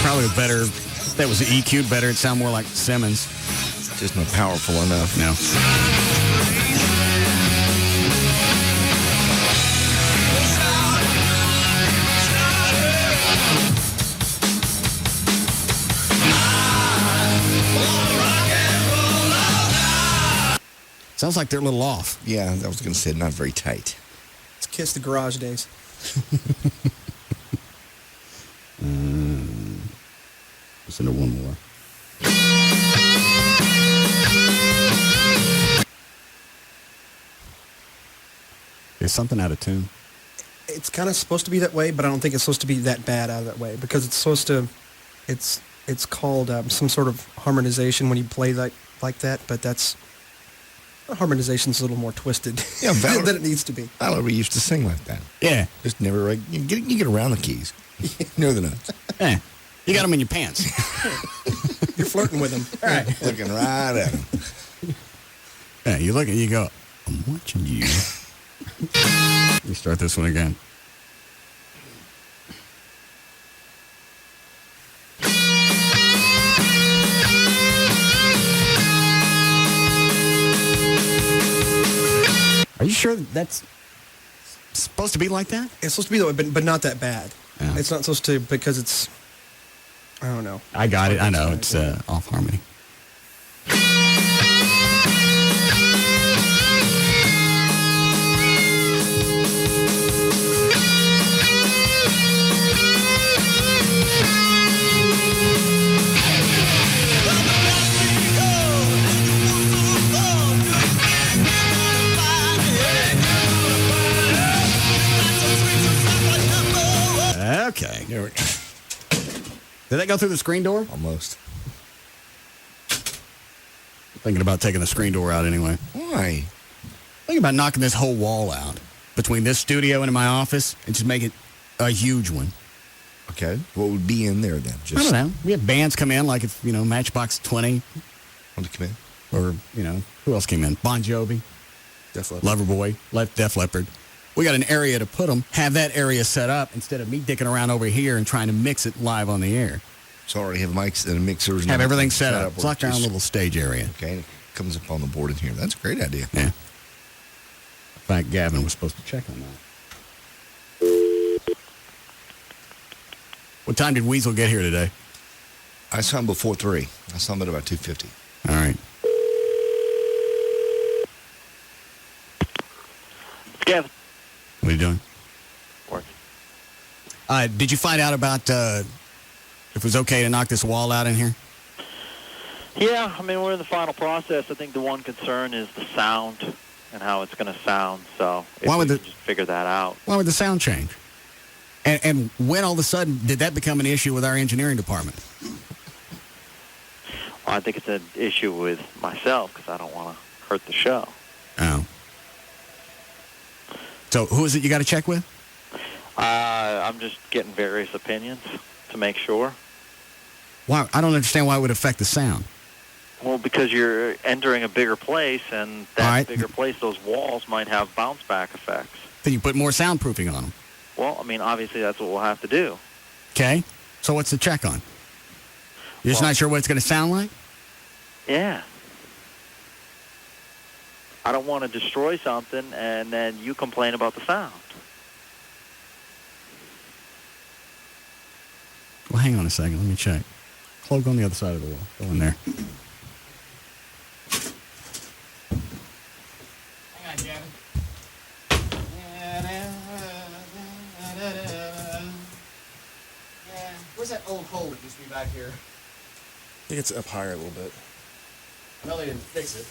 Probably better. If that was an EQ, better. It'd sound more like Simmons. Just not powerful enough. No. Sounds like they're a little off. Yeah, I was going to say not very tight. Let's kiss the garage days. Listen to one more. There's something out of tune. It's kind of supposed to be that way, but I don't think it's supposed to be that bad out of that way because it's supposed to. It's called some sort of harmonization when you play like that, but that's. Harmonization's a little more twisted than it needs to be. Valerie used to sing like that. Yeah. Just never, you get around the keys. Know the notes. Yeah. You got them in your pants. You're flirting with them. All right. Looking right at them. Yeah, you look and you go, I'm watching you. Let me start this one again. Are you sure that's supposed to be like that? It's supposed to be that way, but not that bad. Yeah. It's not supposed to because it's. I don't know. I got it. I know. It's off harmony. Okay. Here we go. Did that go through the screen door? Almost. Thinking about taking the screen door out anyway. Why? Thinking about knocking this whole wall out between this studio and my office and just make it a huge one. Okay. What would be in there then? I don't know. We have bands come in like if, Matchbox 20. Want to come in? Or, who else came in? Bon Jovi. Def Leppard. Loverboy. Def Leppard. We got an area to put them. Have that area set up instead of me dicking around over here and trying to mix it live on the air. So already have mics and mixers. Have everything set up. It's like our own little stage area. Okay. It comes up on the board in here. That's a great idea. Yeah. In fact, Gavin was supposed to check on that. What time did Weasel get here today? I saw him before 3. I saw him at about 2:50. All right. Gavin. What are you doing? Working. Did you find out about if it was okay to knock this wall out in here? Yeah, we're in the final process. I think the one concern is the sound and how it's going to sound. So if we can just figure that out. Why would the sound change? And when all of a sudden did that become an issue with our engineering department? Well, I think it's an issue with myself because I don't want to hurt the show. Oh. So who is it you got to check with? I'm just getting various opinions to make sure. Why? I don't understand why it would affect the sound. Well, because you're entering a bigger place, and that bigger place, those walls might have bounce back effects. Then you put more soundproofing on them. Well, obviously that's what we'll have to do. Okay. So what's the check on? You're just not sure what it's going to sound like? Yeah. I don't want to destroy something, and then you complain about the sound. Well, hang on a second. Let me check. Clog on the other side of the wall. Go in there. Hang on, Gavin. Yeah. Where's that old hole that used to be back here? I think it's up higher a little bit. I know they didn't fix it.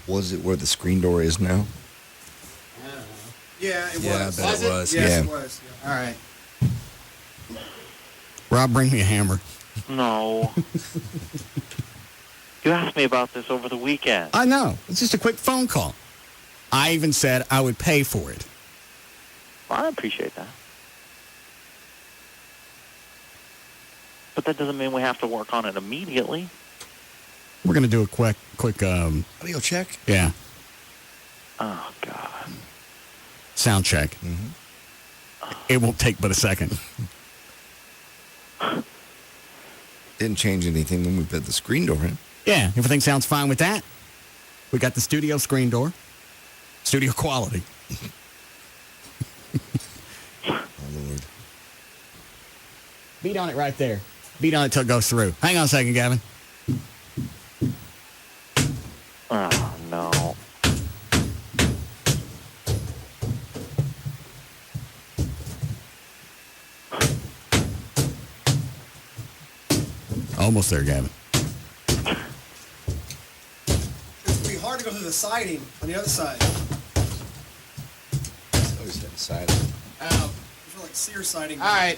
Was it where the screen door is now? I don't know. Yeah, it Yeah, was. I bet it was. Yes, Yeah. it was. Yeah. All right. Rob, bring me a hammer. No. You asked me about this over the weekend. I know. It's just a quick phone call. I even said I would pay for it. Well, I appreciate that. But that doesn't mean we have to work on it immediately. We're going to do a quick audio check? Yeah. Oh, God. Sound check. Mm-hmm. It won't take but a second. Didn't change anything when we put the screen door in. Yeah, everything sounds fine with that. We got the studio screen door. Studio quality. Oh, Lord. Beat on it right there. Beat on it till it goes through. Hang on a second, Gavin. Oh, no. Almost there, Gavin. It's going to be hard to go through the siding on the other side. Always got side. I feel like sear siding. All right.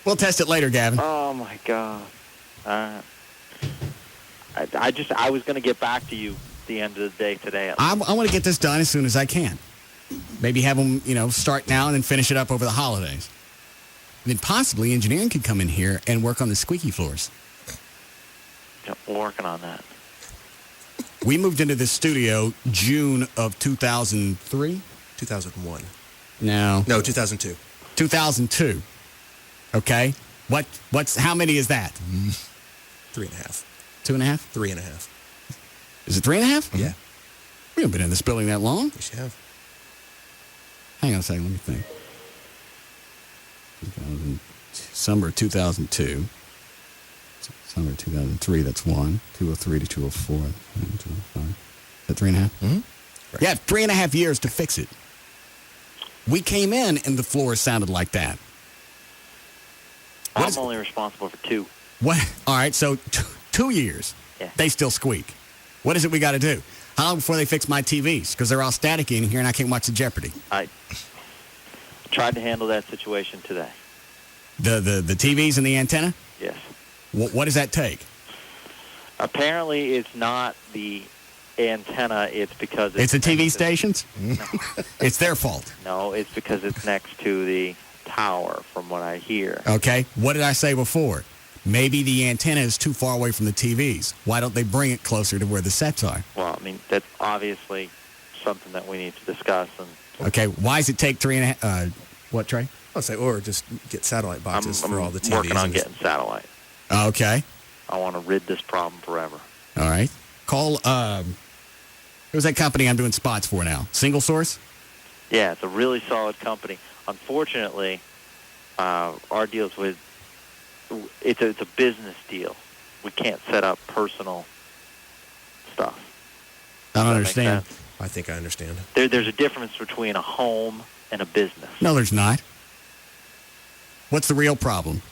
We'll test it later, Gavin. Oh, my God. I was going to get back to you at the end of the day today. I want to get this done as soon as I can. Maybe have them, start now and then finish it up over the holidays. And then possibly engineering could come in here and work on the squeaky floors. We're working on that. We moved into this studio June of 2003? 2001. No. No, 2002. 2002. Okay. How many is that? 3.5. 2.5? 3.5. Is it 3.5? Yeah. We haven't been in this building that long. Yes, you have. Hang on a second, let me think. Summer 2002. Summer 2003, that's 1. 203 to 204. 205. Is that 3.5? Mm-hmm. Right. Yeah, 3.5 years to fix it. We came in and the floor sounded like that. I'm only responsible for 2. What? All right, so 2 years. Yeah. They still squeak. What is it we got to do? How long before they fix my TVs? Because they're all staticky in here and I can't watch the Jeopardy. I tried to handle that situation today. The TVs and the antenna? Yes. What does that take? Apparently, it's not the antenna. It's because it's the TV stations? No. It's their fault. No, it's because it's next to the tower, from what I hear. Okay. What did I say before? Maybe the antenna is too far away from the TVs. Why don't they bring it closer to where the sets are? Well, I mean, that's obviously something that we need to discuss. And okay. Why does it take 3.5? What, Trey? I'll say, or just get satellite boxes for all the TVs. I'm working on getting satellite. Okay. I want to rid this problem forever. All right. Call, who's that company I'm doing spots for now? Single Source? Yeah, it's a really solid company. Unfortunately, our deals with, it's a business deal. We can't set up personal stuff. I don't understand. I think I understand. There's a difference between a home and a business. No, there's not. What's the real problem?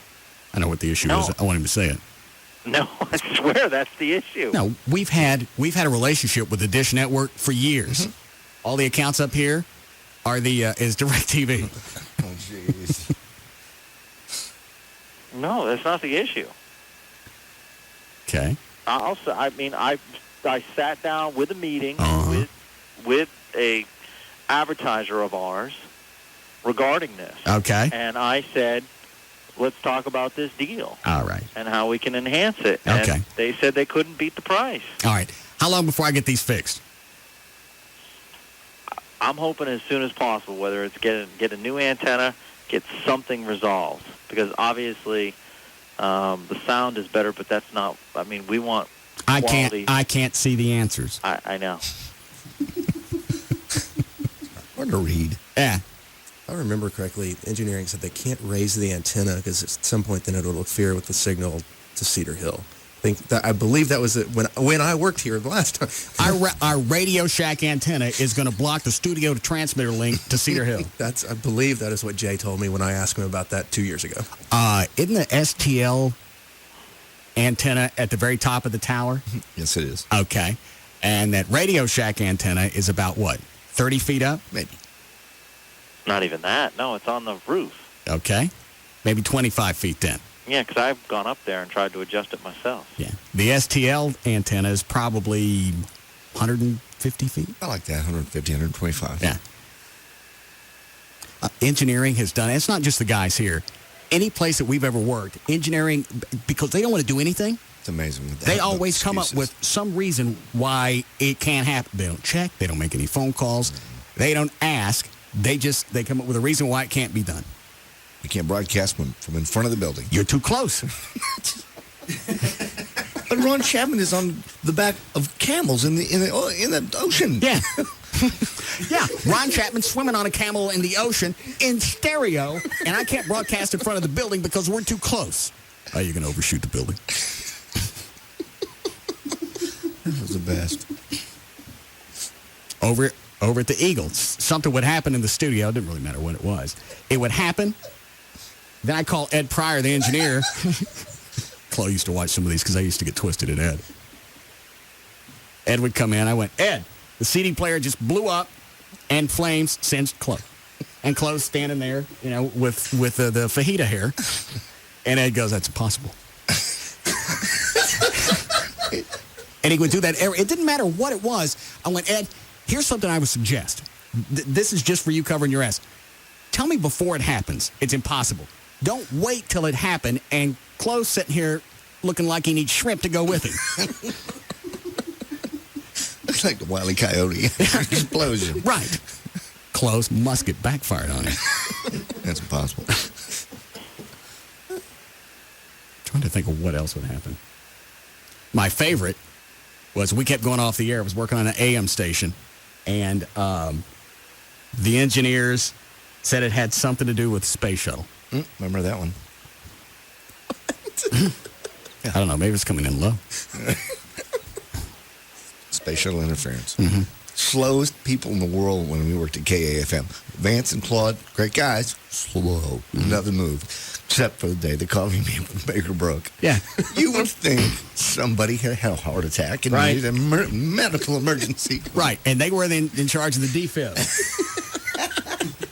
I know what the issue is. I want him to say it. No, I swear that's the issue. No, we've had a relationship with the Dish Network for years. Mm-hmm. All the accounts up here are is DirecTV. Oh, jeez. No, that's not the issue. Okay. I sat down with a meeting with a advertiser of ours regarding this. Okay. And I said, let's talk about this deal. All right. And how we can enhance it. Okay. And they said they couldn't beat the price. All right. How long before I get these fixed? I'm hoping as soon as possible, whether it's get a new antenna, get something resolved. Because obviously the sound is better, but that's not, I mean, we want quality. I can't see the answers. I know. What a read. Yeah. If I remember correctly, engineering said they can't raise the antenna because at some point then it will interfere with the signal to Cedar Hill. I believe that was it when I worked here the last time. Our Radio Shack antenna is going to block the studio to transmitter link to Cedar Hill. I believe that is what Jay told me when I asked him about that 2 years ago. Isn't the STL antenna at the very top of the tower? Yes, it is. Okay. And that Radio Shack antenna is about what, 30 feet up? Maybe. Not even that. No, it's on the roof. Okay. Maybe 25 feet then. Yeah, because I've gone up there and tried to adjust it myself. Yeah. The STL antenna is probably 150 feet. I like that, 150, 125. Yeah. Engineering has done it. It's not just the guys here. Any place that we've ever worked, engineering, because they don't want to do anything. It's amazing. They always come up with some reason why it can't happen. They don't check. They don't make any phone calls. They don't ask. They come up with a reason why it can't be done. You can't broadcast from in front of the building. You're too close. But Ron Chapman is on the back of camels in the ocean. Yeah. Yeah, Ron Chapman swimming on a camel in the ocean in stereo, and I can't broadcast in front of the building because we're too close. Oh, you're going to overshoot the building. That was the best. Over at the Eagles, something would happen in the studio. It didn't really matter what it was. It would happen. Then I call Ed Pryor, the engineer. Chloe used to watch some of these because I used to get twisted at Ed. Ed would come in. I went, Ed, the CD player just blew up and flames singed Chloe. And Chloe's standing there, with the fajita hair. And Ed goes, that's impossible. And he would do that. It didn't matter what it was. I went, Ed, here's something I would suggest. This is just for you covering your ass. Tell me before it happens. It's impossible. Don't wait till it happened and Chloe's sitting here looking like he needs shrimp to go with him. Looks like the Wile E. Coyote explosion. Right. Chloe's musket backfired on him. That's impossible. Trying to think of what else would happen. My favorite was we kept going off the air. I was working on an AM station, and the engineers said it had something to do with space shuttle. Remember that one? I don't know. Maybe it's coming in low. Space shuttle interference. Mm-hmm. Slowest people in the world when we worked at KAFM. Vance and Claude, great guys, slow. Nothing moved. Except for the day the coffee made from Baker Brook. Yeah. You would think somebody had a heart attack and needed a medical emergency. Right, and they were in charge of the defib.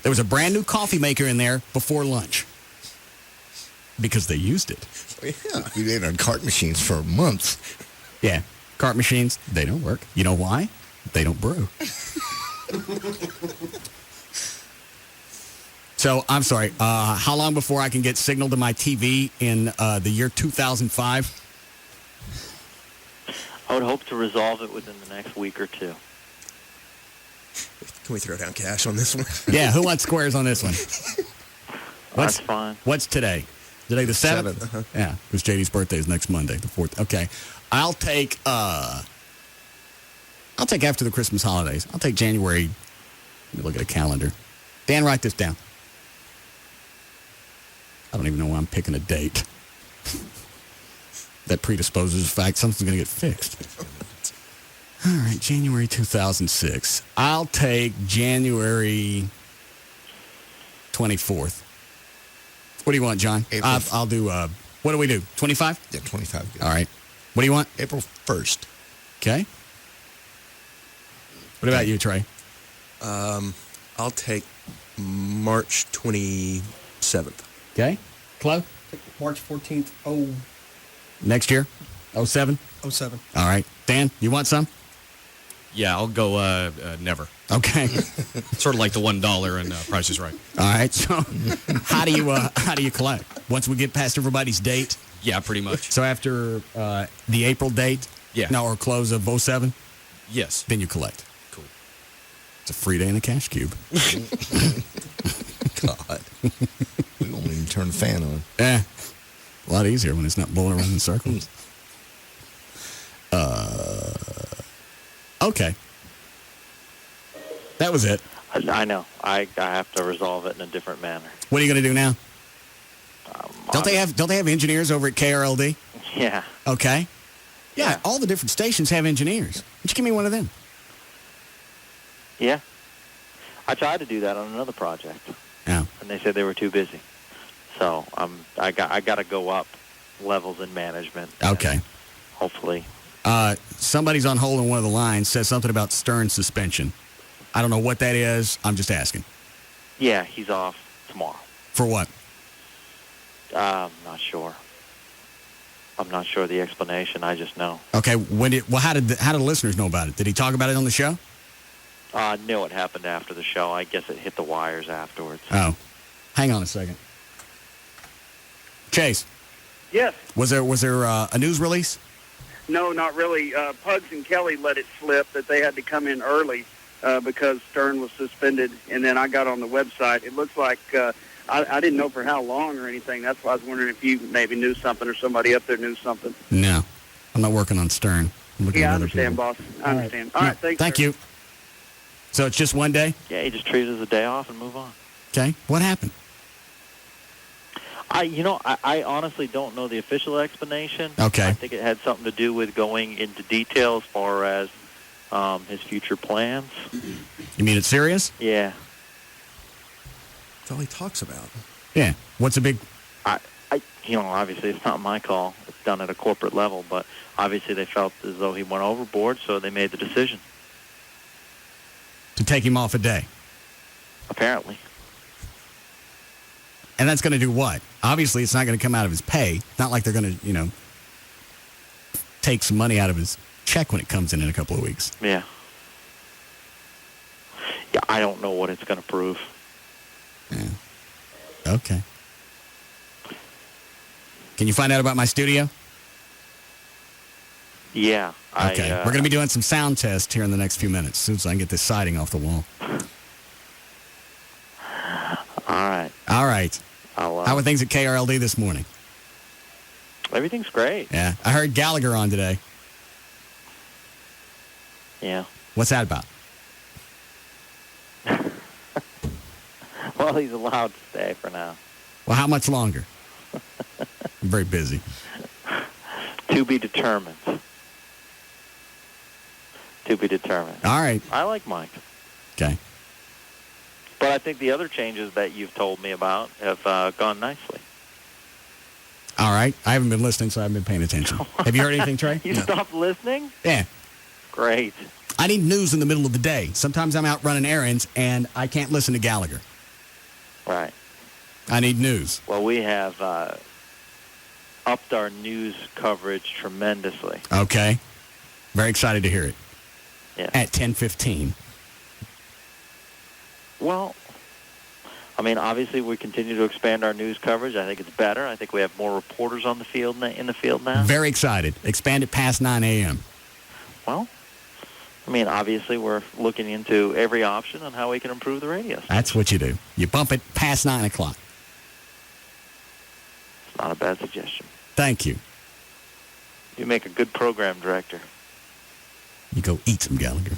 There was a brand new coffee maker in there before lunch. Because they used it. Yeah, we ate on cart machines for months. Yeah, cart machines, they don't work. You know why? They don't brew. So, I'm sorry, how long before I can get signal to my TV in the year 2005? I would hope to resolve it within the next week or two. Can we throw down cash on this one? Yeah, who wants squares on this one? That's fine. What's today? Today the 7th? 7th, uh-huh. Yeah, because JD's birthday is next Monday, the 4th. Okay. I'll take after the Christmas holidays. I'll take January. Let me look at a calendar. Dan, write this down. I don't even know why I'm picking a date. That predisposes the fact something's going to get fixed. All right, January 2006. I'll take January 24th. What do you want, John? I'll do, what do we do, 25? Yeah, 25. Good. All right. What do you want? April 1st. Okay. What about you, Trey? I'll take March 27th. Okay. Chloe? March 14th, Next year? 07? 07. All right. Dan, you want some? Yeah, I'll go never. Okay. Sort of like the $1 and Price is Right. All right. So how do you collect? Once we get past everybody's date? Yeah, pretty much. So after the April date? Yeah. No, or close of 07? Yes. Then you collect. Cool. It's a free day in the cash cube. God. We won't even turn the fan on. A lot easier when it's not blowing around in circles. Okay. That was it. I know. I have to resolve it in a different manner. What are you going to do now? Don't they have engineers over at KRLD? Yeah. Okay. Yeah, all the different stations have engineers. Why don't you give me one of them? Yeah. I tried to do that on another project. Yeah. And they said they were too busy. So I got to go up levels in management. Okay. Hopefully. Somebody's on hold on one of the lines, says something about Stern suspension. I don't know what that is. I'm just asking. Yeah, he's off tomorrow. For what? I'm not sure. I'm not sure the explanation. I just know. Okay. How did the listeners know about it? Did he talk about it on the show? No, it happened after the show. I guess it hit the wires afterwards. Oh. Hang on a second. Chase. Yes. Was there a news release? No, not really. Pugs and Kelly let it slip that they had to come in early because Stern was suspended, and then I got on the website. It looks like I didn't know for how long or anything. That's why I was wondering if you maybe knew something or somebody up there knew something. No, I'm not working on Stern. I'm looking Yeah, at I other understand, people. boss. I understand. All right, thanks. Thank sir. you. So it's just one day? Yeah, he just treat it as a day off and move on. Okay. What happened? I honestly don't know the official explanation. Okay. I think it had something to do with going into detail as far as his future plans. You mean it's serious? Yeah. That's all he talks about. Yeah. What's a big... Obviously it's not my call. It's done at a corporate level, but obviously they felt as though he went overboard, so they made the decision. To take him off a day? Apparently. And that's going to do what? Obviously, it's not going to come out of his pay. It's not like they're going to, take some money out of his check when it comes in a couple of weeks. Yeah. Yeah, I don't know what it's going to prove. Yeah. Okay. Can you find out about my studio? Yeah. Okay. We're going to be doing some sound tests here in the next few minutes, as soon as I can get this siding off the wall. All right. How are things at KRLD this morning? Everything's great. Yeah. I heard Gallagher on today. Yeah. What's that about? Well, he's allowed to stay for now. Well, how much longer? I'm very busy. To be determined. To be determined. All right. I like Mike. Okay. But I think the other changes that you've told me about have gone nicely. All right. I haven't been listening, so I haven't been paying attention. Have you heard anything, Trey? You stopped listening? Yeah. Great. I need news in the middle of the day. Sometimes I'm out running errands, and I can't listen to Gallagher. Right. I need news. Well, we have upped our news coverage tremendously. Okay. Very excited to hear it. Yeah. At 10:15. Well, I mean, obviously we continue to expand our news coverage. I think it's better. I think we have more reporters on the field in the field now. Very excited. Expand it past 9 a.m. Well, I mean, obviously we're looking into every option on how we can improve the radio. That's what you do. You bump it past 9 o'clock. It's not a bad suggestion. Thank you. You make a good program director. You go eat some Gallagher.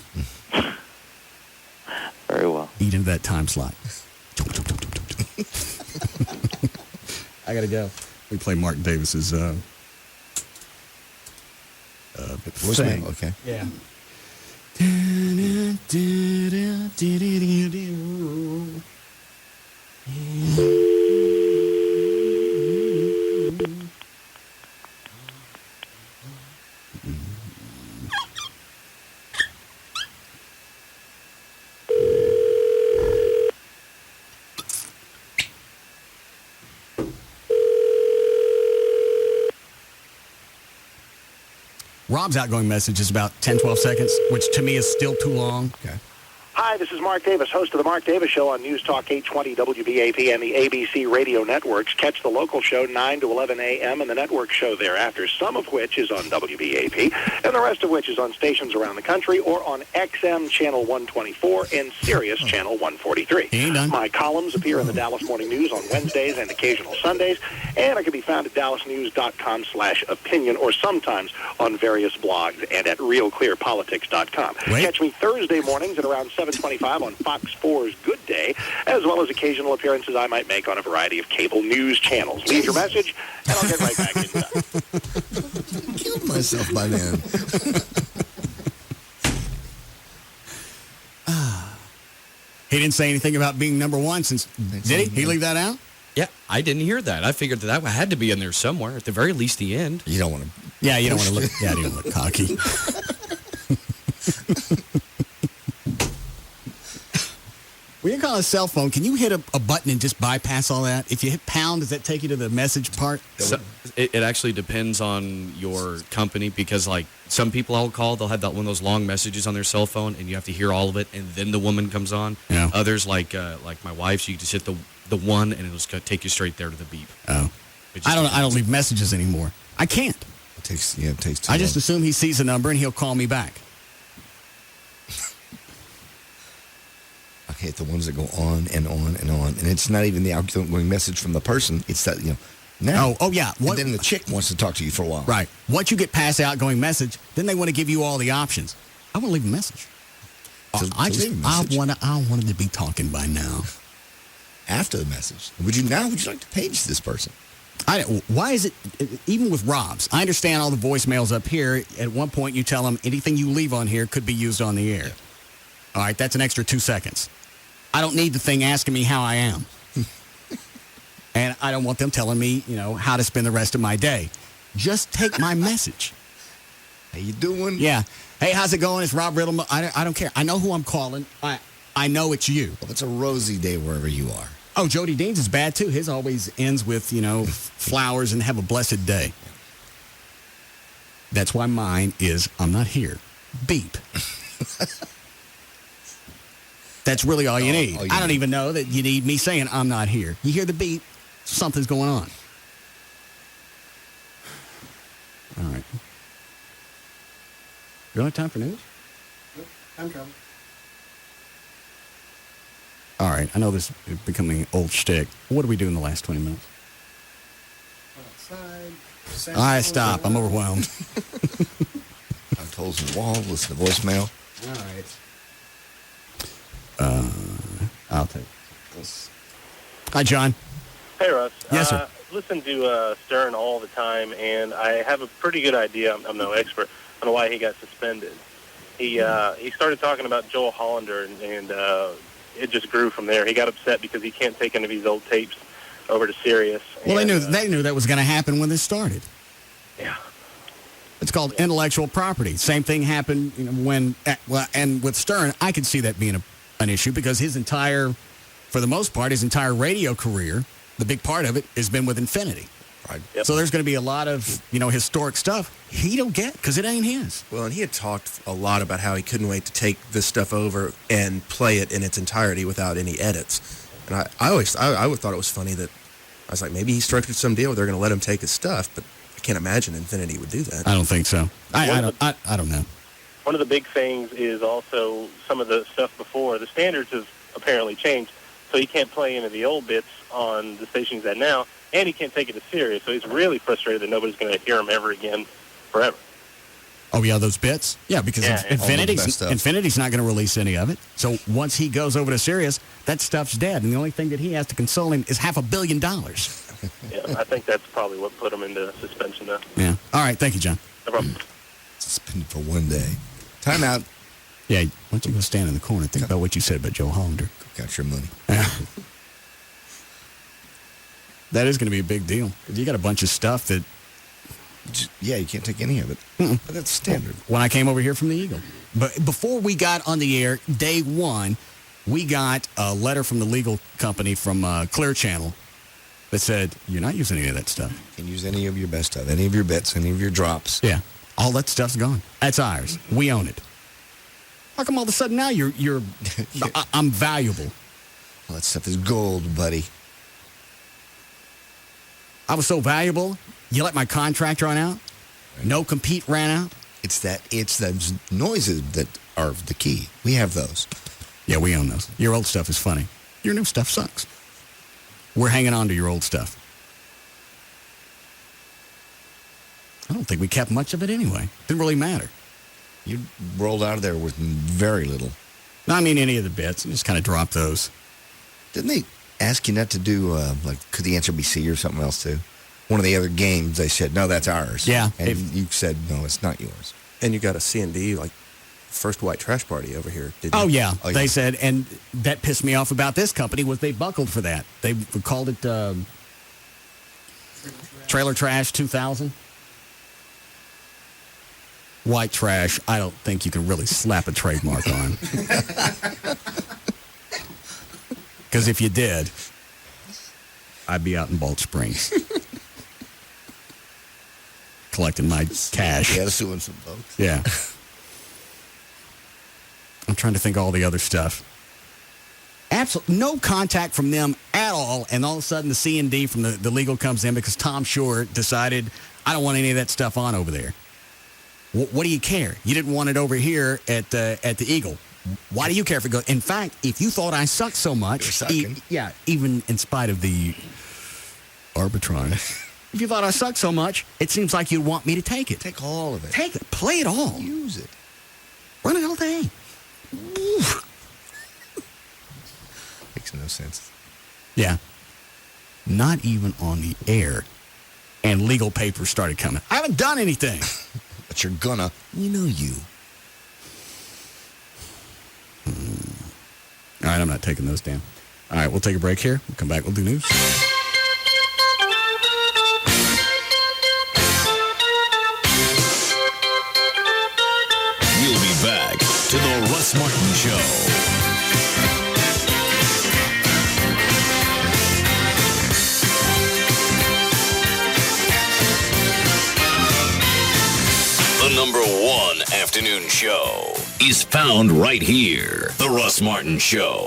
Very well. Eat into that time slot. I gotta go. We play Mark Davis's voicemail. Okay. Yeah. Rob's outgoing message is about 10, 12 seconds, which to me is still too long. Okay. Hi, this is Mark Davis, host of the Mark Davis Show on News Talk 820 WBAP and the ABC radio networks. Catch the local show 9 to 11 a.m. and the network show thereafter, some of which is on WBAP and the rest of which is on stations around the country or on XM Channel 124 and Sirius Channel 143. My columns appear in the Dallas Morning News on Wednesdays and occasional Sundays, and I can be found at dallasnews.com/opinion or sometimes on various blogs and at realclearpolitics.com. Catch me Thursday mornings at around 7:25 on Fox 4's Good Day, as well as occasional appearances I might make on a variety of cable news channels. Leave your message, and I'll get right back into that. Killed myself by then. He didn't say anything about being number one since... Did he? He leave that out? Yeah, I didn't hear that. I figured that had to be in there somewhere, at the very least the end. You don't want to... Yeah, you don't want to look... Yeah, you don't look cocky. When you call a cell phone, can you hit a button and just bypass all that? If you hit pound, does that take you to the message part? So, it actually depends on your company because, like, some people I'll call, they'll have that one of those long messages on their cell phone, and you have to hear all of it, and then the woman comes on. Yeah. Others, like my wife, she just hit the one, and it'll just take you straight there to the beep. Oh. I don't leave messages anymore. I can't. It takes too I just assume he sees a number and he'll call me back. Okay, hate the ones that go on and on and on. And it's not even the outgoing message from the person. It's that, now. Oh, yeah. And then the chick wants to talk to you for a while. Right. Once you get past the outgoing message, then they want to give you all the options. I want to leave a message. I wanted to be talking by now. After the message. Would you like to page this person? Why is it, even with Rob's, I understand all the voicemails up here. At one point, you tell them anything you leave on here could be used on the air. Yeah. All right, that's an extra 2 seconds. I don't need the thing asking me how I am. And I don't want them telling me, how to spend the rest of my day. Just take my message. How you doing? Yeah. Hey, how's it going? It's Rob Riddle. I don't care. I know who I'm calling. I know it's you. Well, it's a rosy day wherever you are. Oh, Jody Dean's is bad, too. His always ends with, flowers and have a blessed day. That's why mine is, I'm not here. Beep. That's really all you need. I don't even know that you need me saying I'm not here. You hear the beep, something's going on. All right. You don't have time for news? I'm coming. All right, I know this is becoming old shtick. What do we do in the last 20 minutes? Outside. All right, stop. I'm overwhelmed. I've told some wall, listen to voicemail. All right. I'll take this. Hi, John. Hey, Russ. Yes, sir. Listen to Stern all the time, and I have a pretty good idea. I'm no expert on why he got suspended. He started talking about Joel Hollander, and it just grew from there. He got upset because he can't take any of these old tapes over to Sirius. Well, they knew that was going to happen when this started. Yeah. It's called intellectual property. Same thing happened and with Stern, I could see that being an issue because for the most part, his entire radio career, the big part of it has been with Infinity. Right. Yep. So there's going to be a lot of, historic stuff he don't get because it ain't his. Well, and he had talked a lot about how he couldn't wait to take this stuff over and play it in its entirety without any edits. And I always thought it was funny that I was like, maybe he structured some deal where they're going to let him take his stuff, but I can't imagine Infinity would do that. I don't think so. I don't know. One of the big things is also some of the stuff before. The standards have apparently changed, so he can't play any of the old bits on the stations that now, and he can't take it to Sirius. So he's really frustrated that nobody's going to hear him ever again forever. Oh, yeah, those bits? Yeah, because Infinity's not going to release any of it. So once he goes over to Sirius, that stuff's dead, and the only thing that he has to console him is $500 million. Yeah, I think that's probably what put him into suspension, though. Yeah. All right, thank you, John. No problem. Suspended for one day. Time out. Yeah, why don't you go stand in the corner and think about what you said about Joe Hollander. Go count your money. Yeah. That is going to be a big deal. You got a bunch of stuff that... Yeah, you can't take any of it. But that's standard. When I came over here from the Eagle. But before we got on the air, day one, we got a letter from the legal company from Clear Channel that said, you're not using any of that stuff. You can use any of your best stuff, any of your bits, any of your drops. Yeah. All that stuff's gone. That's ours. We own it. How come all of a sudden now you're I'm valuable? Well, that stuff is gold, buddy. I was so valuable, you let my contract run out? No compete ran out? It's those noises that are the key. We have those. Yeah, we own those. Your old stuff is funny. Your new stuff sucks. We're hanging on to your old stuff. I don't think we kept much of it anyway. Didn't really matter. You rolled out of there with very little. No, I mean any of the bits. You just kind of dropped those. Didn't they ask you not to do, could the answer be C or something else too? One of the other games, they said, no, that's ours. Yeah. And you said, no, it's not yours. And you got a C&D, first white trash party over here, didn't you? Oh, yeah. They said, and that pissed me off about this company, was they buckled for that. They called it Trailer Trash 2000. White trash, I don't think you can really slap a trademark on. Because if you did, I'd be out in Balch Springs. Collecting my cash. Yeah, suing some folks. Yeah. I'm trying to think of all the other stuff. Absolutely no contact from them at all, and all of a sudden the C&D from the legal comes in because Tom Shore decided, I don't want any of that stuff on over there. What do you care? You didn't want it over here at the Eagle. Why do you care if it goes? In fact, if you thought I sucked so much, even in spite of the arbitrage, if you thought I sucked so much, it seems like you'd want me to take it. Take all of it. Take it. Play it all. Use it. Run it all day. Makes no sense. Yeah. Not even on the air. And legal papers started coming. I haven't done anything. But you're gonna. We know you. All right, I'm not taking those down. All right, we'll take a break here. We'll come back. We'll do news. We'll be back to the Russ Martin Show. The number one afternoon show is found right here. The Russ Martin Show.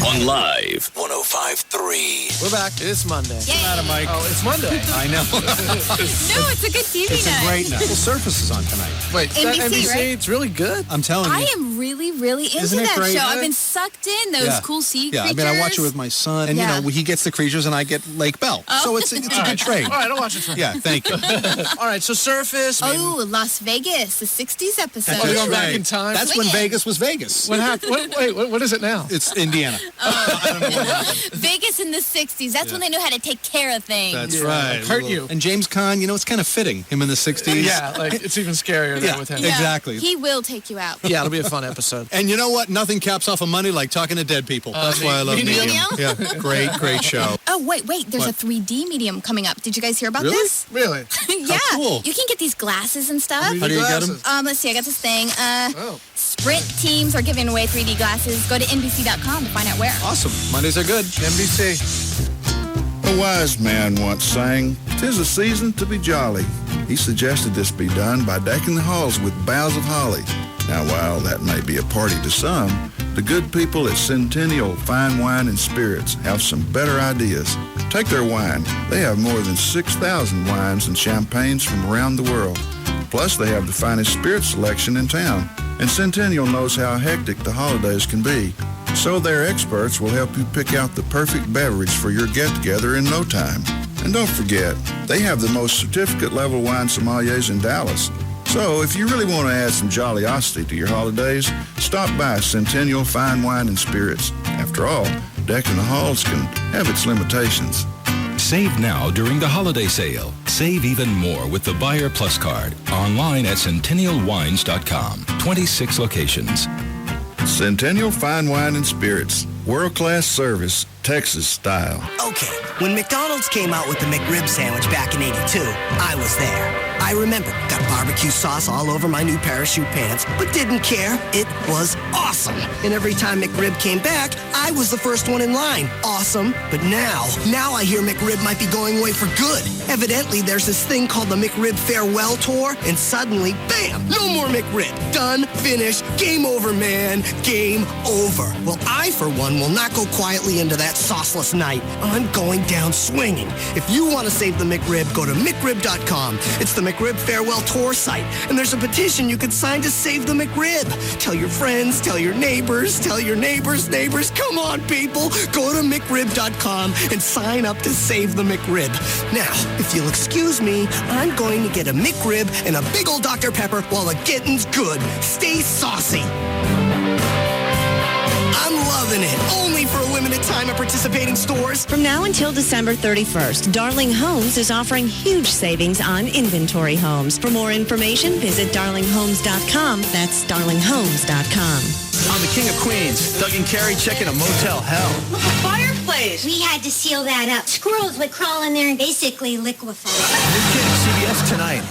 On Live 105.3. We're back. It's Monday. Mike. Oh, it's Monday. I know. No, it's a good TV It's night. a great night. Well, Surface is on tonight. Wait, NBC, right? It's really good. I'm telling you. I am really, really into Isn't it that great? show. I've been sucked in. Those cool sea Yeah, creatures. I mean, I watch it with my son, and, Yeah. you know, he gets the creatures, and I get Lake Bell. Oh. So it's a good trade. All right, I'll watch it for Yeah, thank you. All right, so Surface. Oh, Las Vegas, the 60s episode. We're going back in time. That's when Vegas was Vegas. What happened? What is it now? It's Indiana. Vegas in the 60s. That's when they knew how to take care of things. That's right. Hurt you. And James Caan, you know, it's kind of fitting, him in the 60s. Yeah, like it's even scarier than with him. Yeah, Exactly. He will take you out. Yeah, it'll be a fun episode. And you know what? Nothing caps off a Monday like talking to dead people. That's why I love Medium. Yeah, great show. Oh, wait. There's a 3D medium coming up. Did you guys hear about Really? this? Really? Yeah. cool. You can get these glasses and stuff. How do you get them? Let's see. I got this thing. Sprint teams are giving away 3D glasses. Go to NBC.com to find out where. Awesome. Mondays are good. NBC. A wise man once sang, "'Tis a season to be jolly." He suggested this be done by decking the halls with boughs of holly. Now, while that may be a party to some, the good people at Centennial Fine Wine and Spirits have some better ideas. Take their wine. They have more than 6,000 wines and champagnes from around the world. Plus, they have the finest spirit selection in town. And Centennial knows how hectic the holidays can be. So their experts will help you pick out the perfect beverage for your get-together in no time. And don't forget, they have the most certificate-level wine sommeliers in Dallas. So if you really want to add some jolliosity to your holidays, stop by Centennial Fine Wine and Spirits. After all, decking the halls can have its limitations. Save now during the holiday sale. Save even more with the Buyer Plus card. Online at centennialwines.com. 26 locations. Centennial Fine Wine and Spirits. World-class service, Texas style. Okay, when McDonald's came out with the McRib sandwich back in '82, I was there. I remember, got barbecue sauce all over my new parachute pants, but didn't care. It was awesome. And every time McRib came back, I was the first one in line. Awesome. But now I hear McRib might be going away for good. Evidently, there's this thing called the McRib Farewell Tour, and suddenly, bam, no more McRib. Done, finished, game over, man. Game over. Well, I, for one, will not go quietly into that sauceless night. I'm going down swinging. If you want to save the McRib, go to McRib.com. It's the McRib Farewell Tour site, and there's a petition you can sign to save the McRib. Tell your friends, tell your neighbors, neighbors. Come on, people. Go to McRib.com and sign up to save the McRib. Now, if you'll excuse me, I'm going to get a McRib and a big old Dr. Pepper while the getting's good. Stay saucy. I'm loving it. Only for a limited time at participating stores. From now until December 31st, Darling Homes is offering huge savings on inventory homes. For more information, visit darlinghomes.com. That's darlinghomes.com. On the King of Queens, Doug and Carrie checking a motel hell. Look, a fireplace. We had to seal that up. Squirrels would crawl in there and basically liquefy. New kid at CBS tonight.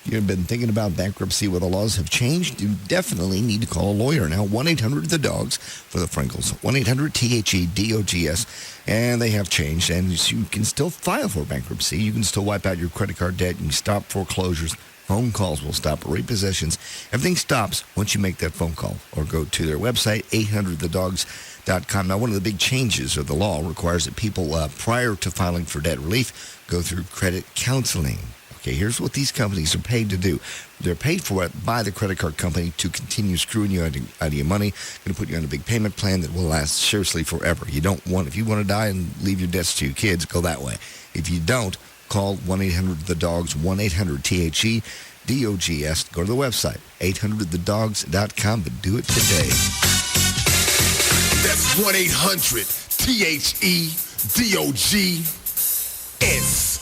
You've been thinking about bankruptcy where the laws have changed? You definitely need to call a lawyer now. 1-800-THE-DOGS for the Frankels. 1-800-THE-DOGS. And they have changed. And you can still file for bankruptcy. You can still wipe out your credit card debt. You can stop foreclosures. Phone calls will stop. Repossessions. Everything stops once you make that phone call. Or go to their website, 800thedogs.com. Now, one of the big changes of the law requires that people, prior to filing for debt relief, go through credit counseling. Okay, here's what these companies are paid to do. They're paid for it by the credit card company to continue screwing you out of your money, going to put you on a big payment plan that will last seriously forever. If you want to die and leave your debts to your kids, go that way. If you don't, call 1-800-THE-DOGS, 1-800-THE-DOGS. Go to the website, 800thedogs.com, but do it today. That's 1-800-THE-DOGS.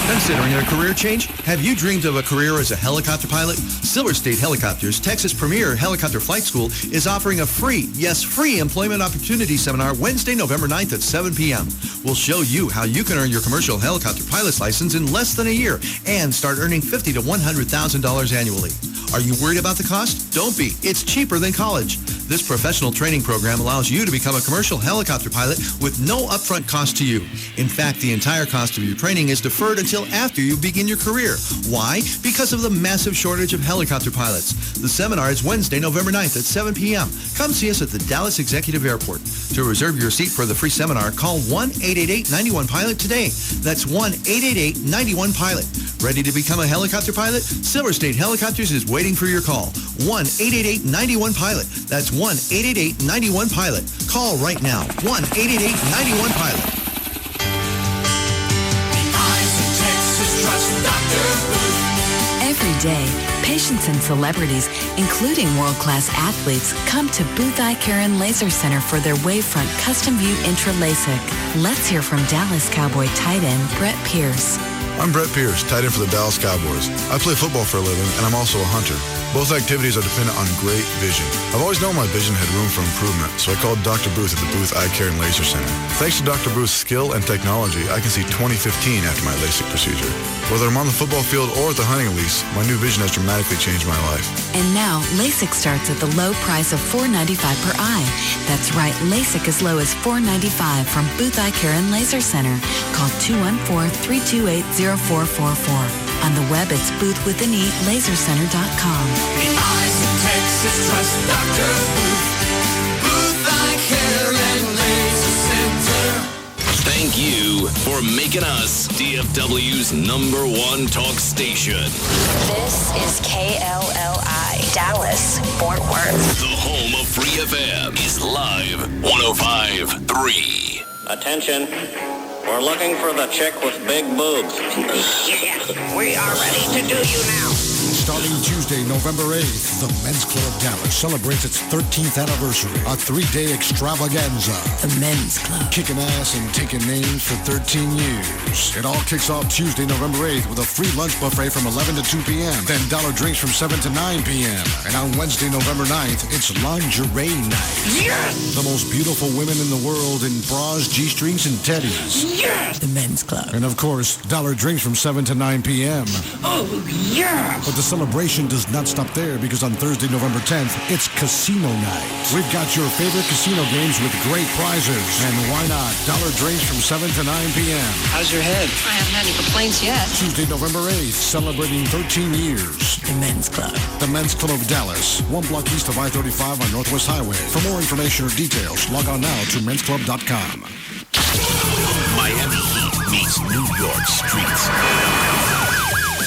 Considering a career change? Have you dreamed of a career as a helicopter pilot? Silver State Helicopters, Texas' premier helicopter flight school, is offering a free employment opportunity seminar Wednesday, November 9th at 7 p.m. We'll show you how you can earn your commercial helicopter pilot's license in less than a year and start earning $50,000 to $100,000 annually. Are you worried about the cost? Don't be. It's cheaper than college. This professional training program allows you to become a commercial helicopter pilot with no upfront cost to you. In fact, the entire cost of your training is deferred until after you begin your career. Why? Because of the massive shortage of helicopter pilots. The seminar is Wednesday, November 9th at 7 p.m. Come see us at the Dallas Executive Airport. To reserve your seat for the free seminar, call 1-888-91-PILOT today. That's 1-888-91-PILOT. Ready to become a helicopter pilot? Silver State Helicopters is waiting for your call. 1-888-91-PILOT. That's 1-888-91-PILOT. Call right now. 1-888-91-PILOT. Every day, patients and celebrities, including world-class athletes, come to Booth Eye Care and Laser Center for their Wavefront Custom View Intra LASIK. Let's hear from Dallas Cowboy tight end Brett Pierce. I'm Brett Pierce, tight end for the Dallas Cowboys. I play football for a living, and I'm also a hunter. Both activities are dependent on great vision. I've always known my vision had room for improvement, so I called Dr. Booth at the Booth Eye Care and Laser Center. Thanks to Dr. Booth's skill and technology, I can see 20/15 after my LASIK procedure. Whether I'm on the football field or at the hunting lease, my new vision has dramatically changed my life. And now, LASIK starts at the low price of $495 per eye. That's right, LASIK as low as $495 from Booth Eye Care and Laser Center. Call 214-328-0444. On the web, it's boothwithanelasercenter.com. The eyes of Texas trust Dr. Booth. Booth Eye Care and Laser Center. Thank you for making us DFW's #1 talk station. This is KLLI, Dallas, Fort Worth. The home of Free FM is live 105.3. Attention. We're looking for the chick with big boobs. Yeah, we are ready to do you now. Starting Tuesday, November 8th, the Men's Club of Dallas celebrates its 13th anniversary, a 3-day extravaganza. The Men's Club. Kicking ass and taking names for 13 years. It all kicks off Tuesday, November 8th with a free lunch buffet from 11 to 2 p.m., then dollar drinks from 7 to 9 p.m. And on Wednesday, November 9th, it's lingerie night. Yes! The most beautiful women in the world in bras, G-strings, and teddies. Yes! The Men's Club. And of course, dollar drinks from 7 to 9 p.m. Oh, yeah! But the celebration does not stop there because on Thursday, November 10th, it's casino night. We've got your favorite casino games with great prizes. And why not? Dollar drinks from 7 to 9 p.m. How's your head? I haven't had any complaints yet. Tuesday, November 8th, celebrating 13 years. The Men's Club. The Men's Club of Dallas, 1 block east of I-35 on Northwest Highway. For more information or details, log on now to mensclub.com. Miami Heat meets New York streets.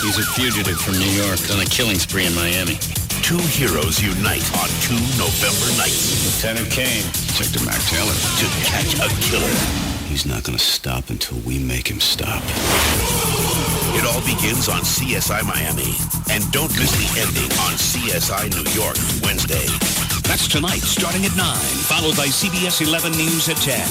He's a fugitive from New York on a killing spree in Miami. Two heroes unite on 2 November nights. Lieutenant Kane, Sector Mac Taylor, to catch a killer. he's not going to stop until we make him stop. It all begins on CSI Miami. And don't miss the ending on CSI New York, Wednesday. That's tonight, starting at 9, followed by CBS 11 News at 10.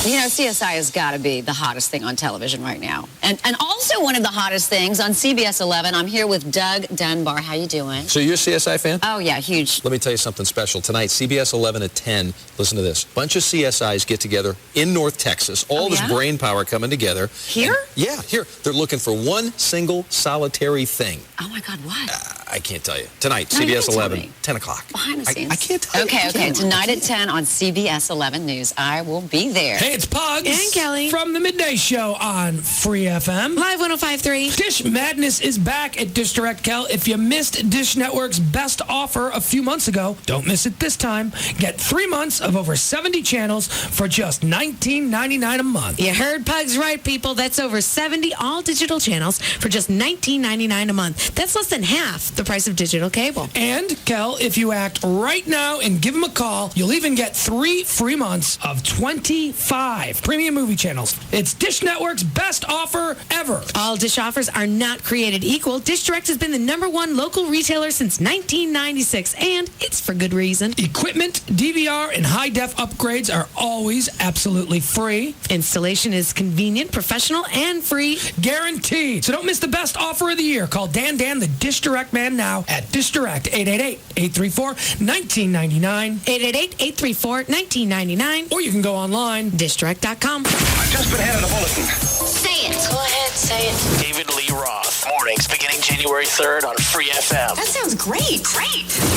You know, CSI has got to be the hottest thing on television right now. And also one of the hottest things on CBS 11. I'm here with Doug Dunbar. How you doing? So you're a CSI fan? Oh, yeah, huge. Let me tell you something special. Tonight, CBS 11 at 10. Listen to this. Bunch of CSIs get together in North Texas. All this brain power coming together. Here? And, yeah, here. They're looking for one single solitary thing. Oh, my God, what? I can't tell you. Tonight, No, you CBS can tell 11, me. 10 o'clock. Behind the scenes. I can't tell you. Okay. Tonight at 10 on CBS 11 News. I will be there. Hey, it's Pugs. And Kelly. From the Midday Show on Free FM. Live 105.3. Dish Madness is back at Dish Direct, Kel. If you missed Dish Network's best offer a few months ago, don't miss it this time. Get 3 months of over 70 channels for just $19.99 a month. You heard Pugs right, people. That's over 70 all-digital channels for just $19.99 a month. That's less than half the price of digital cable. And, Kel, if you act right now and give them a call, you'll even get 3 free months of 25 premium movie channels. It's Dish Network's best offer ever. All Dish offers are not created equal. Dish Direct has been the #1 local retailer since 1996, and it's for good reason. Equipment, DVR, and high-def upgrades are always absolutely free. Installation is convenient, professional, and free. Guaranteed. So don't miss the best offer of the year. Call Dan, the Dish Direct man now at Dish Direct, 888-834-1999. 888-834-1999. Or you can go online, dishdirect.com. I've just been handed a bulletin. Say it. Go ahead, say it. David Lee Roth. Mornings beginning January 3rd on Free FM. That sounds great.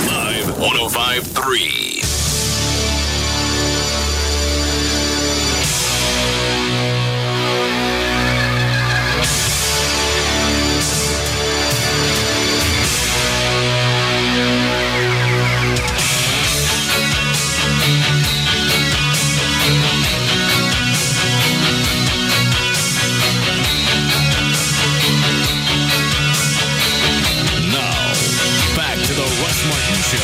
Live 105.3. Now, back to the Russ Martin Show.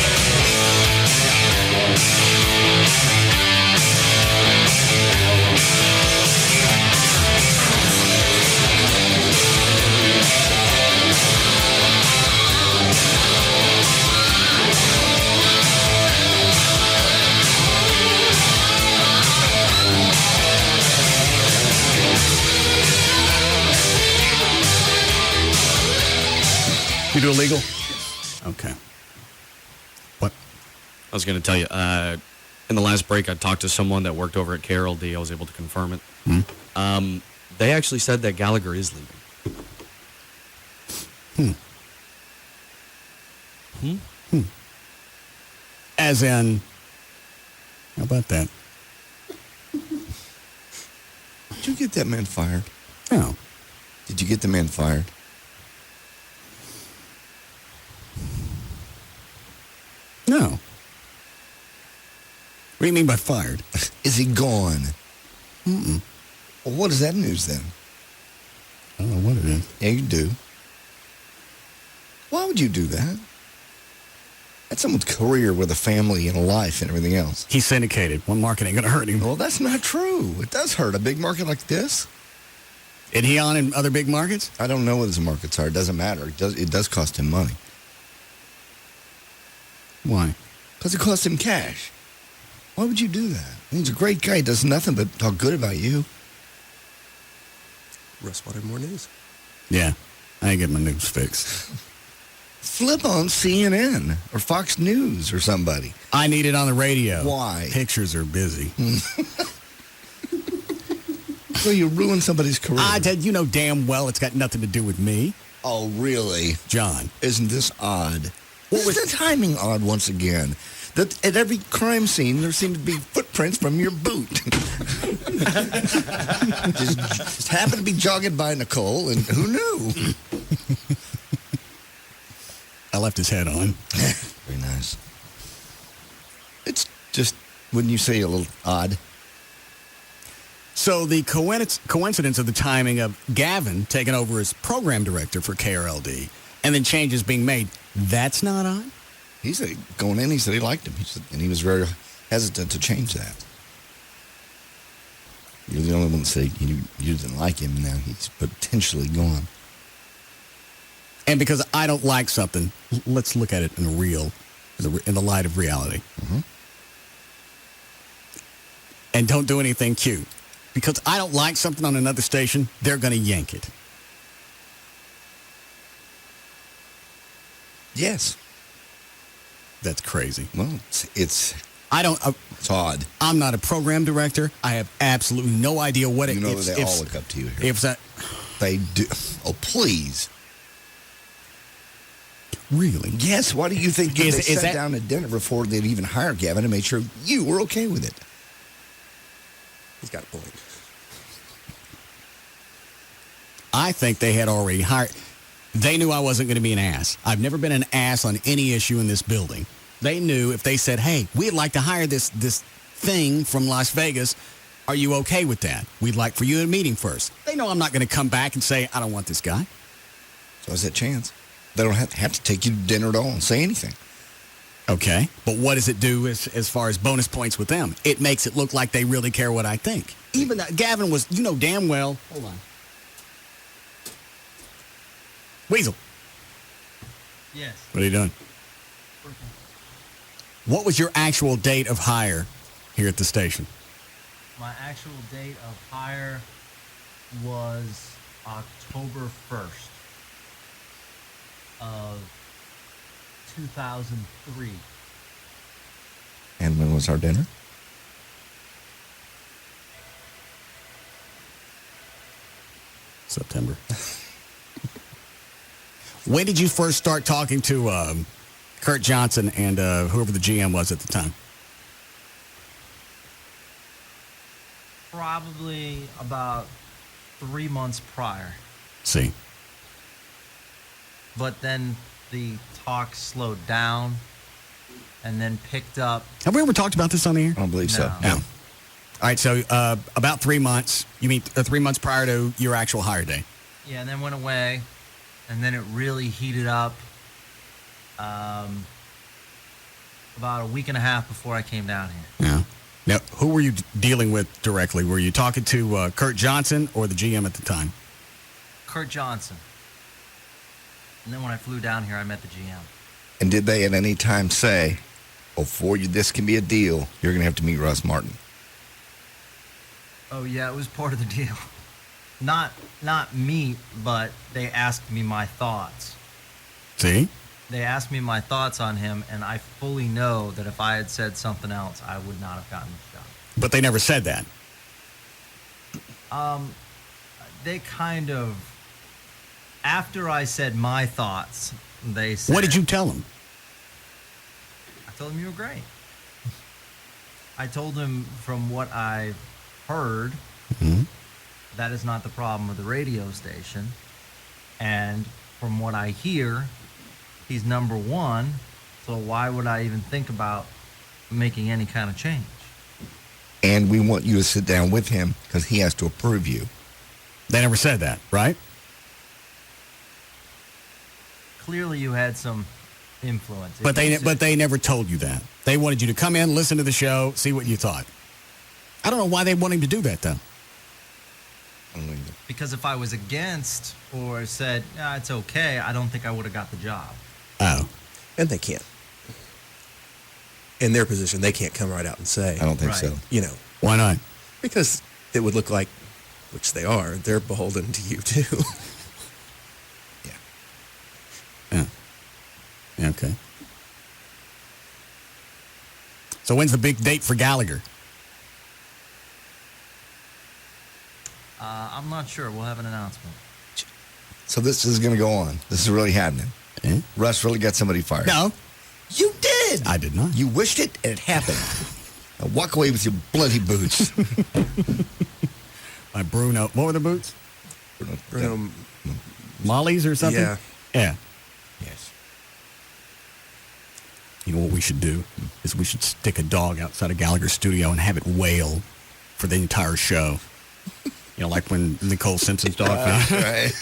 You do illegal? Okay. What? I was going to tell you, in the last break, I talked to someone that worked over at KLLI. I was able to confirm it. They actually said that Gallagher is leaving. As in, how about that? Did you get that man fired? No. Did you get the man fired? No. What do you mean by fired? Is he gone? Mm-mm. Well, what is that news then? I don't know what it is. Yeah, you do. Why would you do that? That's someone's career with a family and a life and everything else. He's syndicated. One market ain't going to hurt him. Well, that's not true. It does hurt a big market like this. Is he on in other big markets? I don't know what his markets are. It doesn't matter. It does cost him money. Why? Because it costs him cash. Why would you do that? He's a great guy. He does nothing but talk good about you. Russ wanted more news. Yeah. I ain't getting my news fixed. Flip on CNN or Fox News or somebody. I need it on the radio. Why? Pictures are busy. So you ruin somebody's career. You know damn well it's got nothing to do with me. Oh, really? John. Isn't this odd? What was the timing odd once again? That at every crime scene there seemed to be footprints from your boot. just happened to be jogging by Nicole, and who knew? I left his head on. Very nice. It's just, wouldn't you say, a little odd? So the coincidence of the timing of Gavin taking over as program director for KRLD and then changes being made, that's not odd? He said, going in, he said he liked him. And he was very hesitant to change that. You're the only one that said you didn't like him, and now he's potentially gone. And because I don't like something, let's look at it in the light of reality. Mm-hmm. And don't do anything cute. Because I don't like something on another station, they're going to yank it. Yes. That's crazy. Well, it's odd. I'm not a program director. I have absolutely no idea what it is. You know they all look up to you here. If that, they do. Oh, please. Really? Yes. Why do you think they sat down at dinner before they'd even hire Gavin to make sure you were okay with it? He's got a point. I think they had already hired. They knew I wasn't going to be an ass. I've never been an ass on any issue in this building. They knew if they said, hey, we'd like to hire this thing from Las Vegas, are you okay with that? We'd like for you to meet him first. They know I'm not going to come back and say, I don't want this guy. So there's that chance. They don't have to take you to dinner at all and say anything. Okay, but what does it do as far as bonus points with them? It makes it look like they really care what I think. Even that Gavin was, you know damn well. Hold on. Weasel. Yes. What are you doing? What was your actual date of hire here at the station? My actual date of hire was October 1st of 2003. And when was our dinner? September. When did you first start talking to Kurt Johnson and whoever the GM was at the time? Probably about 3 months prior. See. But then the talk slowed down and then picked up. Have we ever talked about this on the air? I don't believe so. No. All right, so about 3 months. You mean 3 months prior to your actual hire day? Yeah, and then went away. And then it really heated up about a week and a half before I came down here. Yeah. Now, who were you dealing with directly? Were you talking to Kurt Johnson or the GM at the time? Kurt Johnson. And then when I flew down here, I met the GM. And did they at any time say, before this can be a deal, you're going to have to meet Russ Martin? Oh, yeah, it was part of the deal. Not me, but they asked me my thoughts. See? They asked me my thoughts on him, and I fully know that if I had said something else, I would not have gotten the job. But they never said that. They kind of, after I said my thoughts, they said... What did you tell them? I told them you were great. I told them from what I've heard... Mm-hmm. That is not the problem with the radio station. And from what I hear, he's number one. So why would I even think about making any kind of change? And we want you to sit down with him because he has to approve you. They never said that, right? Clearly you had some influence. But they never told you that. They wanted you to come in, listen to the show, see what you thought. I don't know why they want him to do that, though. Because if I was against or said, it's okay, I don't think I would have got the job. Oh. And they can't. In their position, they can't come right out and say. I don't think so. You know. Why not? Because it would look like, which they are, they're beholden to you, too. Yeah. Okay. So when's the big date for Gallagher? I'm not sure. We'll have an announcement. So this is going to go on. This is really happening. Russ really got somebody fired. No. You did. I did not. You wished it, and it happened. Now walk away with your bloody boots. My Bruno. What were the boots? Bruno. Molly's or something? Yeah. Yeah. Yes. You know what we should do? Is we should stick a dog outside of Gallagher's studio and have it wail for the entire show. You know, like when Nicole Simpson's dog. Right.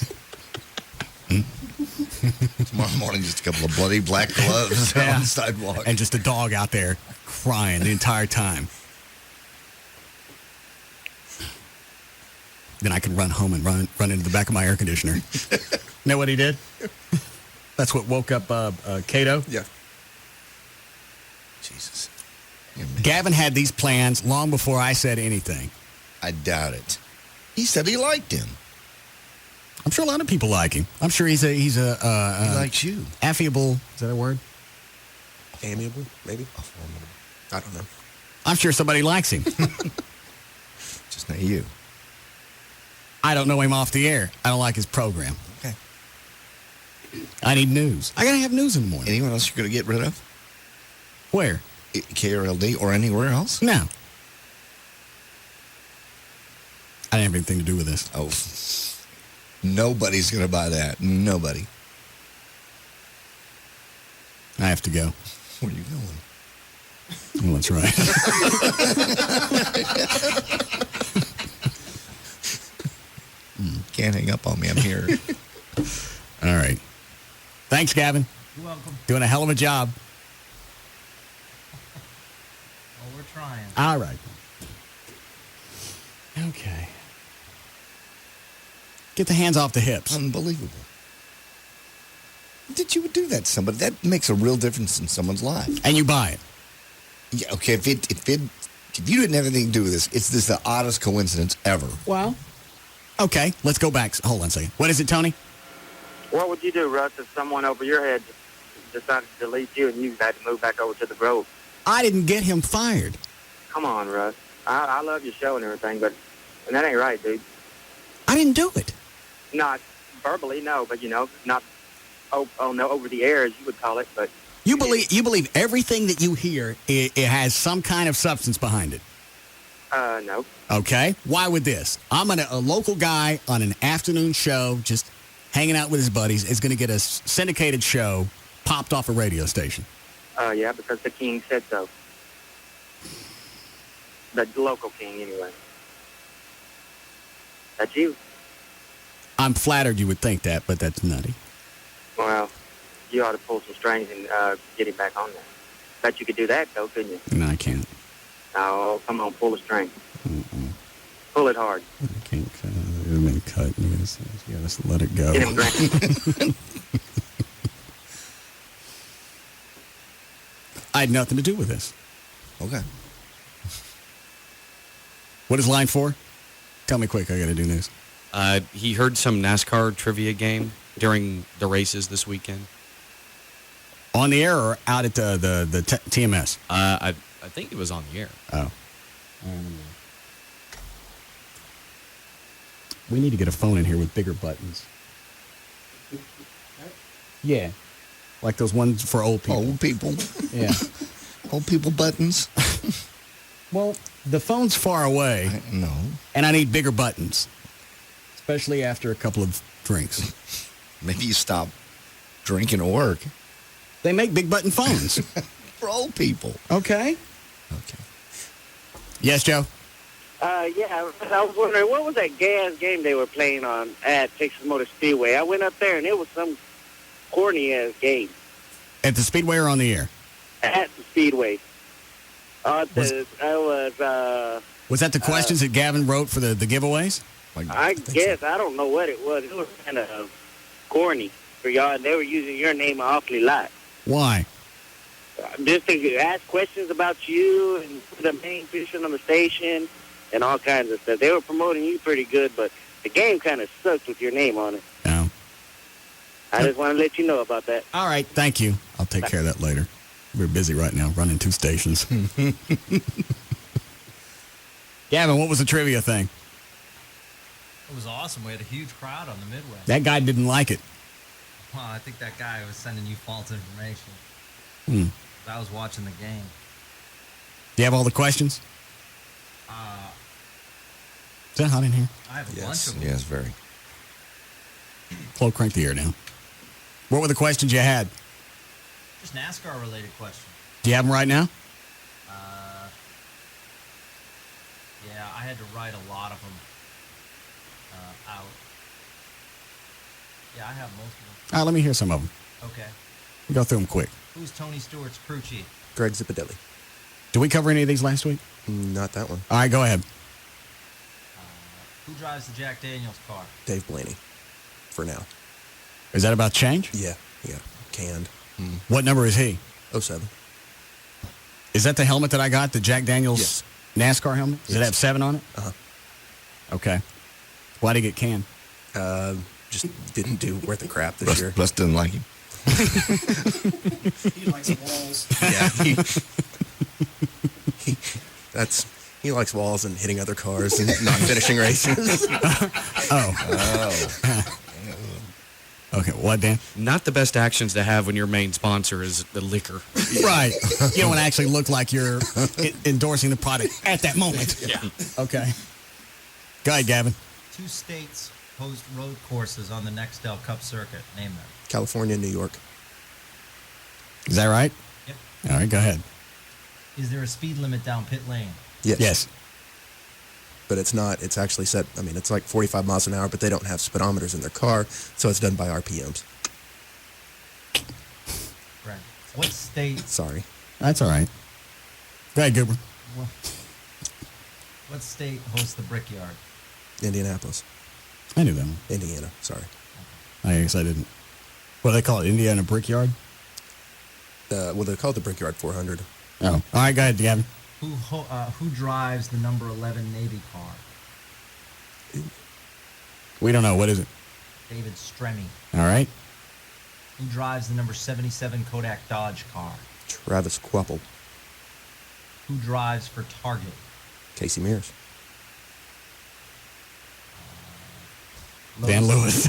Tomorrow morning, just a couple of bloody black gloves on the sidewalk. And just a dog out there crying the entire time. Then I could run home and run into the back of my air conditioner. Know what he did? That's what woke up Cato? Yeah. Jesus. Gavin had these plans long before I said anything. I doubt it. He said he liked him. I'm sure a lot of people like him. I'm sure he's a he likes you. Affable. Is that a word? Amiable, maybe? I don't know. I'm sure somebody likes him. Just not you. I don't know him off the air. I don't like his program. Okay. I need news. I got to have news in the morning. Anyone else you're going to get rid of? Where? KRLD or anywhere else? No. I didn't have anything to do with this. Oh, nobody's going to buy that. Nobody. I have to go. Where are you going? Well, that's right. Can't hang up on me. I'm here. All right. Thanks, Gavin. You're welcome. Doing a hell of a job. Well, we're trying. All right. Okay. Get the hands off the hips. Unbelievable. That you would do that to somebody. That makes a real difference in someone's life. And you buy it. Yeah, okay, if you didn't have anything to do with this, it's just the oddest coincidence ever. Well, okay, let's go back. Hold on a second. What is it, Tony? What would you do, Russ, if someone over your head decided to delete you and you had to move back over to the Grove? I didn't get him fired. Come on, Russ. I love your show and everything, but that ain't right, dude. I didn't do it. Not verbally, no, but, not over the air, as you would call it, but... You believe everything that you hear, it has some kind of substance behind it? No. Okay. Why would this? I'm a local guy on an afternoon show, just hanging out with his buddies, is going to get a syndicated show popped off a radio station. Yeah, because the king said so. The local king, anyway. That's you. I'm flattered you would think that, but that's nutty. Well, you ought to pull some strings and get him back on there. Bet you could do that, though, couldn't you? No, I can't. Oh, come on, pull a string. Pull it hard. I can't cut it. It'll been cut. You gotta let it go. Get him drank. I had nothing to do with this. Okay. What is line 4? Tell me quick. I got to do news. He heard some NASCAR trivia game during the races this weekend. On the air or out at the TMS? I think it was on the air. Oh. We need to get a phone in here with bigger buttons. Yeah. Like those ones for old people. Old people? Yeah. Old people buttons? Well, the phone's far away. No. And I need bigger buttons. Especially after a couple of drinks. Maybe you stop drinking at work. They make big button phones. For old people. Okay. Okay. Yes, Joe? Yeah, I was wondering, what was that gas game they were playing on at Texas Motor Speedway? I went up there, and it was some corny-ass game. At the Speedway or on the air? At the Speedway. Was that the questions that Gavin wrote for the giveaways? I guess. So. I don't know what it was. It was kind of corny for y'all, and they were using your name an awfully lot. Why? Just to ask questions about you and the main person on the station and all kinds of stuff. They were promoting you pretty good, but the game kind of sucked with your name on it. Oh. I just want to let you know about that. All right, thank you. I'll take care of that later. We're busy right now, running 2 stations. Gavin, what was the trivia thing? It was awesome. We had a huge crowd on the Midway. That guy didn't like it. Well, I think that guy was sending you false information. I was watching the game. Do you have all the questions? Is that hot in here? I have a bunch of them. Yes, very. Chloe, crank the air down. What were the questions you had? Just NASCAR-related questions. Do you have them right now? Yeah, I had to write a lot of them out. Yeah, I have most of them. All right, let me hear some of them. Okay. Go through them quick. Who's Tony Stewart's crew chief? Greg Zipadelli. Did we cover any of these last week? Not that one. All right, go ahead. Who drives the Jack Daniels car? Dave Blaney. For now. Is that about change? Yeah. Canned. What number is he? 07. Is that the helmet that I got, the Jack Daniels Yes. NASCAR helmet? Does it have 7 on it? Uh-huh. Okay. Why did he get canned? Just didn't do worth the crap this year. Russ didn't like him. He likes walls. Yeah. He likes walls and hitting other cars and not finishing races. Okay, what, Dan? Not the best actions to have when your main sponsor is the liquor. Right. You don't want to actually look like you're endorsing the product at that moment. Yeah. Okay. Go ahead, Gavin. 2 states host road courses on the Nextel Cup circuit. Name them. California, New York. Is that right? Yep. All right, go ahead. Is there a speed limit down pit lane? Yes. But it's not. It's actually set. I mean, it's like 45 miles an hour, but they don't have speedometers in their car, so it's done by RPMs. Right. What state? Sorry. That's all right. Go ahead, Goober. What state hosts the Brickyard? Indianapolis. I knew that one. Indiana. Sorry. I guess I didn't. What do they call it? Indiana Brickyard? Well, they call it the Brickyard 400. Oh. All right, go ahead, Gavin. Who drives the number 11 Navy car? We don't know. What is it? David Stremme. All right. Who drives the number 77 Kodak Dodge car? Travis Quapple. Who drives for Target? Casey Mears. Dan Lewis.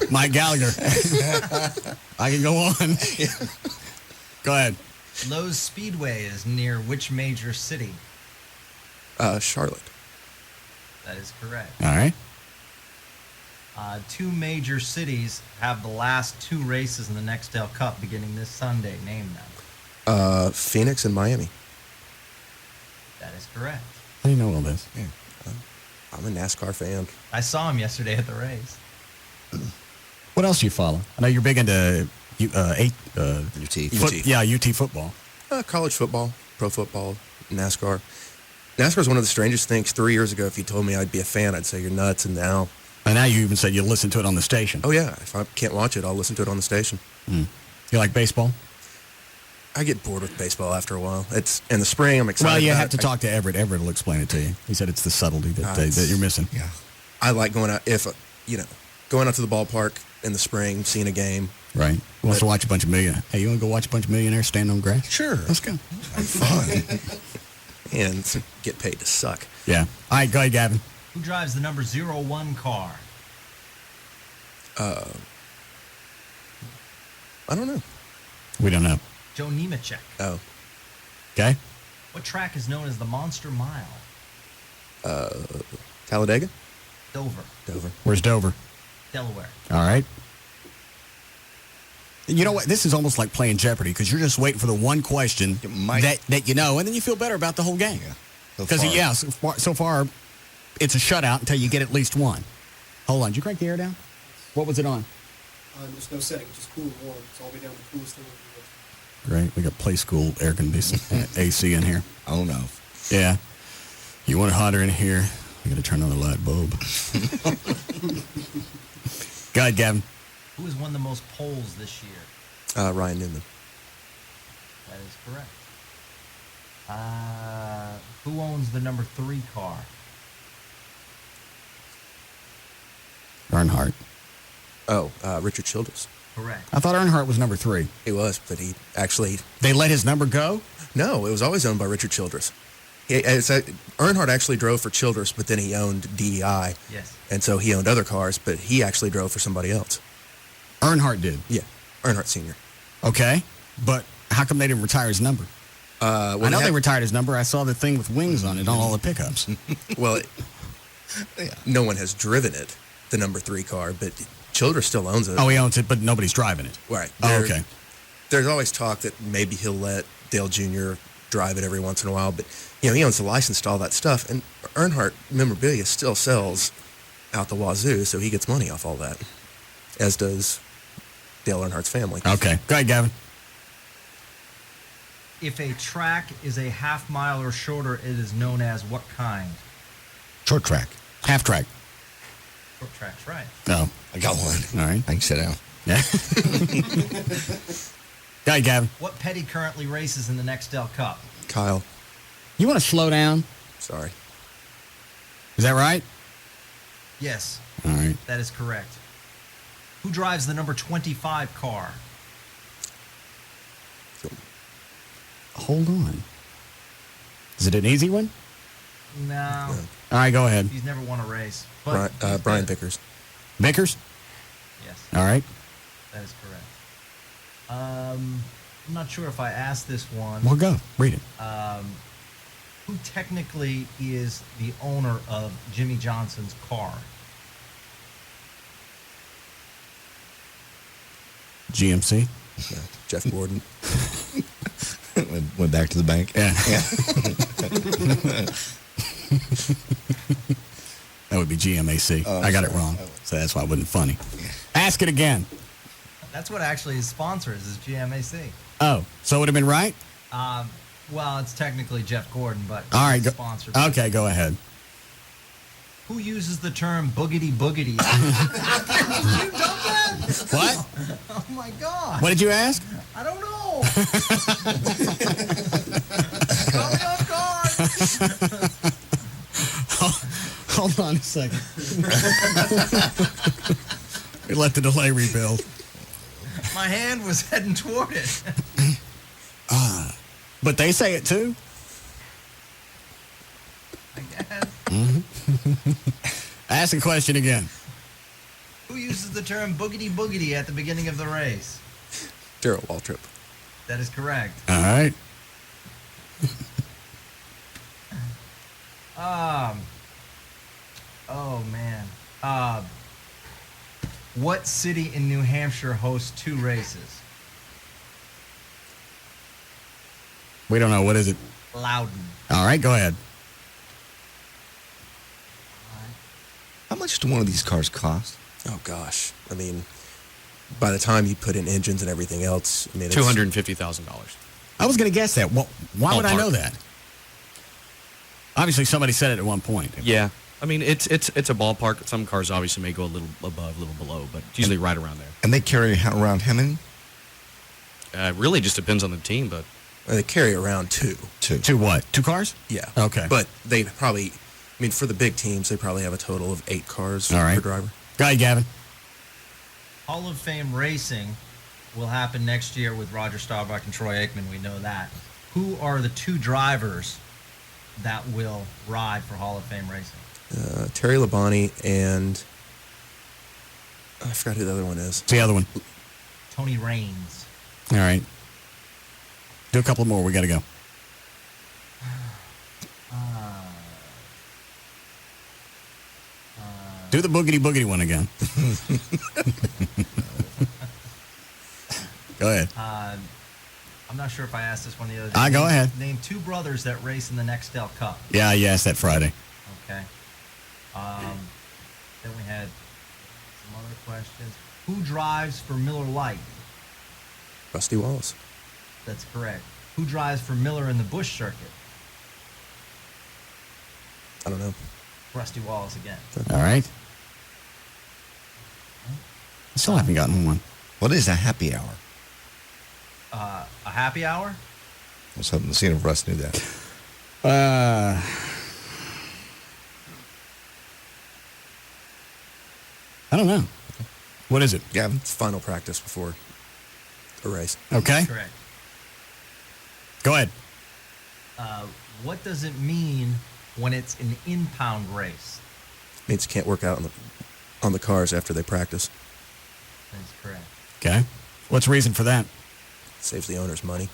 Mike Gallagher. I can go on. Go ahead. Lowe's Speedway is near which major city? Charlotte. That is correct. All right. 2 major cities have the last 2 races in the Nextel Cup beginning this Sunday. Name them. Phoenix and Miami. That is correct. How do you know all this? Yeah. I'm a NASCAR fan. I saw him yesterday at the race. What else do you follow? I know you're big into UT. Yeah, UT football. College football, pro football, NASCAR. NASCAR is one of the strangest things. 3 years ago, if you told me I'd be a fan, I'd say you're nuts. And now you even said you listen to it on the station. Oh, yeah. If I can't watch it, I'll listen to it on the station. You like baseball? I get bored with baseball after a while. It's in the spring. I'm excited. Well, you about have to talk to Everett. Everett will explain it to you. He said it's the subtlety that you're missing. Yeah. I like going out, going out to the ballpark in the spring, seeing a game. Right. Wants to watch a bunch of millionaires. Hey, you want to go watch a bunch of millionaires stand on grass? Sure. Let's go. Have fun. And get paid to suck. Yeah. All right, go ahead, Gavin. Who drives the number 01 car? I don't know. We don't know. Joe Nemechek. Oh. Okay. What track is known as the Monster Mile? Talladega? Dover. Where's Dover? Delaware. All right. You know what? This is almost like playing Jeopardy because you're just waiting for the one question that you know, and then you feel better about the whole game. Because, so far, it's a shutout until you get at least one. Hold on. Did you crank the air down? What was it on? There's no setting. It's just cool and warm. It's all the way down to the coolest thing. Great. We got play school air conditioning AC in here. Oh, no. Yeah. You want it hotter in here? You got to turn on the light bulb. Go ahead, Gavin. Who has won the most polls this year? Ryan Newman. That is correct. Who owns the number 3 car? Earnhardt. Oh, Richard Childress. Correct. I thought Earnhardt was number 3. He was, but he actually... They let his number go? No, it was always owned by Richard Childress. Earnhardt actually drove for Childress, but then he owned DEI. Yes. And so he owned other cars, but he actually drove for somebody else. Earnhardt did? Yeah, Earnhardt Sr. Okay, but how come they didn't retire his number? I know they retired his number. I saw the thing with wings on it on all the pickups. Well, no one has driven it, the number 3 car, but Childress still owns it. Oh, he owns it, but nobody's driving it. Right. Okay. There's always talk that maybe he'll let Dale Jr. drive it every once in a while, but he owns the license to all that stuff, and Earnhardt memorabilia still sells out the wazoo, so he gets money off all that, as does Dale Earnhardt's family. Okay. Go ahead, Gavin. If a track is a half mile or shorter, it is known as what kind? Short track. Half track. Short track's right. No. I got one. All right. I can sit down. Yeah. Go ahead, Gavin. What Petty currently races in the Nextel Cup? Kyle. You want to slow down? Sorry. Is that right? Yes. All right. That is correct. Who drives the number 25 car? Hold on. Is it an easy one? No. All right, go ahead. He's never won a race. Brian Vickers. Vickers? Yes. All right. That is correct. I'm not sure if I asked this one. Well, go. Read it. Who technically is the owner of Jimmy Johnson's car? GMC? Yeah, Jeff Gordon. Went back to the bank. Yeah. That would be GMAC. I got it wrong, so that's why it wasn't funny. Ask it again. That's what actually his sponsor is GMAC. Oh, so it would have been right? Well, it's technically Jeff Gordon, but All right. he's Go, sponsored. okay, go ahead. Who uses the term boogity boogity? You done that? What? Oh my God. What did you ask? I don't know. Caught me off guard. Hold on a second. We let the delay rebuild. My hand was heading toward it. But they say it too. I guess. Ask the question again. Who uses the term boogity boogity at the beginning of the race? Darrell Waltrip. That is correct. All right. Oh man. What city in New Hampshire hosts 2 races? We don't know. What is it? Loudon. All right, go ahead. How much do one of these cars cost? Oh gosh, I mean, by the time you put in engines and everything else, I mean, it's $250,000. I was going to guess that. Well, why would I Ballpark. know that? Obviously, somebody said it at one point. Yeah. I mean, it's a ballpark. Some cars obviously may go a little above, a little below, but it's usually right around there. And they carry around how many? Really just depends on the team, but they carry around 2. Two what? 2 cars? Yeah. Okay. But they probably, I mean, for the big teams, they probably have a total of 8 cars All right. per driver. Go ahead, Gavin. Hall of Fame racing will happen next year with Roger Staubach and Troy Aikman. We know that. Who are the 2 drivers that will ride for Hall of Fame racing? Terry Labonte and I forgot who the other one is. What's the other one? Tony Raines. All right. Do a couple more. We got to go. Do the boogity boogity one again. Go ahead. I'm not sure if I asked this one the other day. Go ahead. Name 2 brothers that race in the Nextel Cup. Yeah, you asked that Friday. Okay. Then we had some other questions. Who drives for Miller Lite? Rusty Wallace. That's correct. Who drives for Miller in the Busch circuit? I don't know. Rusty Wallace again. All right. I still haven't gotten one. What is a happy hour? A happy hour? I was hoping to see if Russ knew that. I don't know. What is it? Yeah, it's final practice before a race. Okay. Correct. Go ahead. What does it mean when it's an impound race? It means you can't work out on the cars after they practice. That's correct. Okay. What's the reason for that? Saves the owners money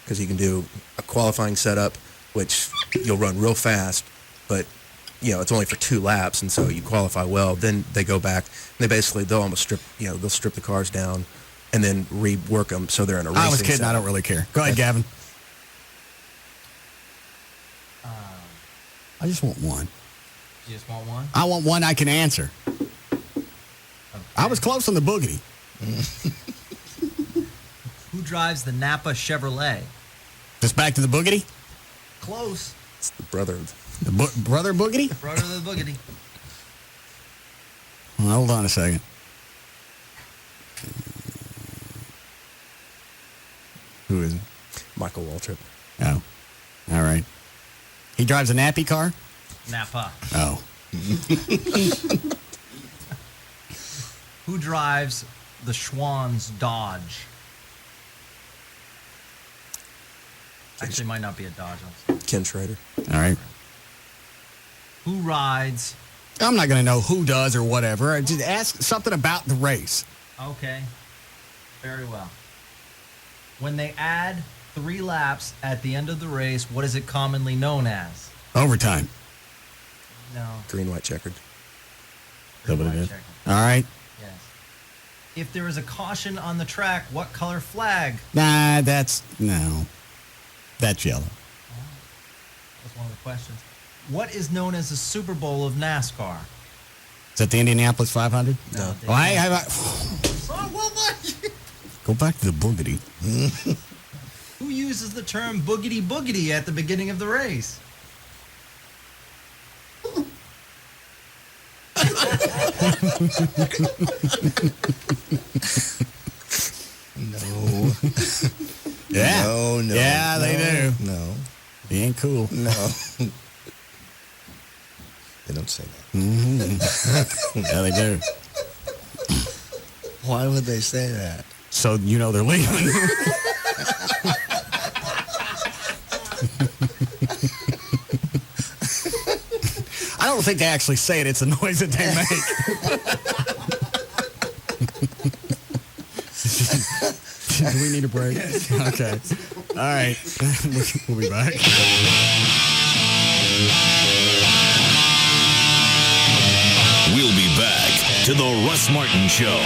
because you can do a qualifying setup, which you'll run real fast, but it's only for 2 laps, and so you qualify well. Then they go back and they'll almost strip the cars down and then rework them so they're in a racing I was kidding. setup. I don't really care. Go ahead, Gavin. I just want one. You just want one? I want one I can answer. Okay. I was close on the boogity. Who drives the Napa Chevrolet? Just back to the boogity? Close. It's the brother. The brother boogity? Brother of the boogity. Well, hold on a second. Who is it? Michael Waltrip. Oh. All right. He drives a nappy car? Napa. Oh. Who drives the Schwann's Dodge? Actually, might not be a Dodge. Ken Schrader. All right. Who rides? I'm not going to know who does or whatever. Just ask something about the race. Okay. Very well. When they add 3 laps at the end of the race, what is it commonly known as? Overtime. No. Green, white, checkered. All right. Yes. If there is a caution on the track, what color flag? Nah, that's yellow. That's one of the questions. What is known as the Super Bowl of NASCAR? Is that the Indianapolis 500? No. Go back to the boogity. Who uses the term boogity boogity at the beginning of the race? No. Yeah. No. Yeah, they do. No. He ain't cool. No. They don't say that. Mm-hmm. Yeah, they do. Why would they say that? So you know they're leaving. I don't think they actually say it. It's the noise that they make. Do we need a break? Okay. All right. We'll be back. We'll be back to the Russ Martin Show.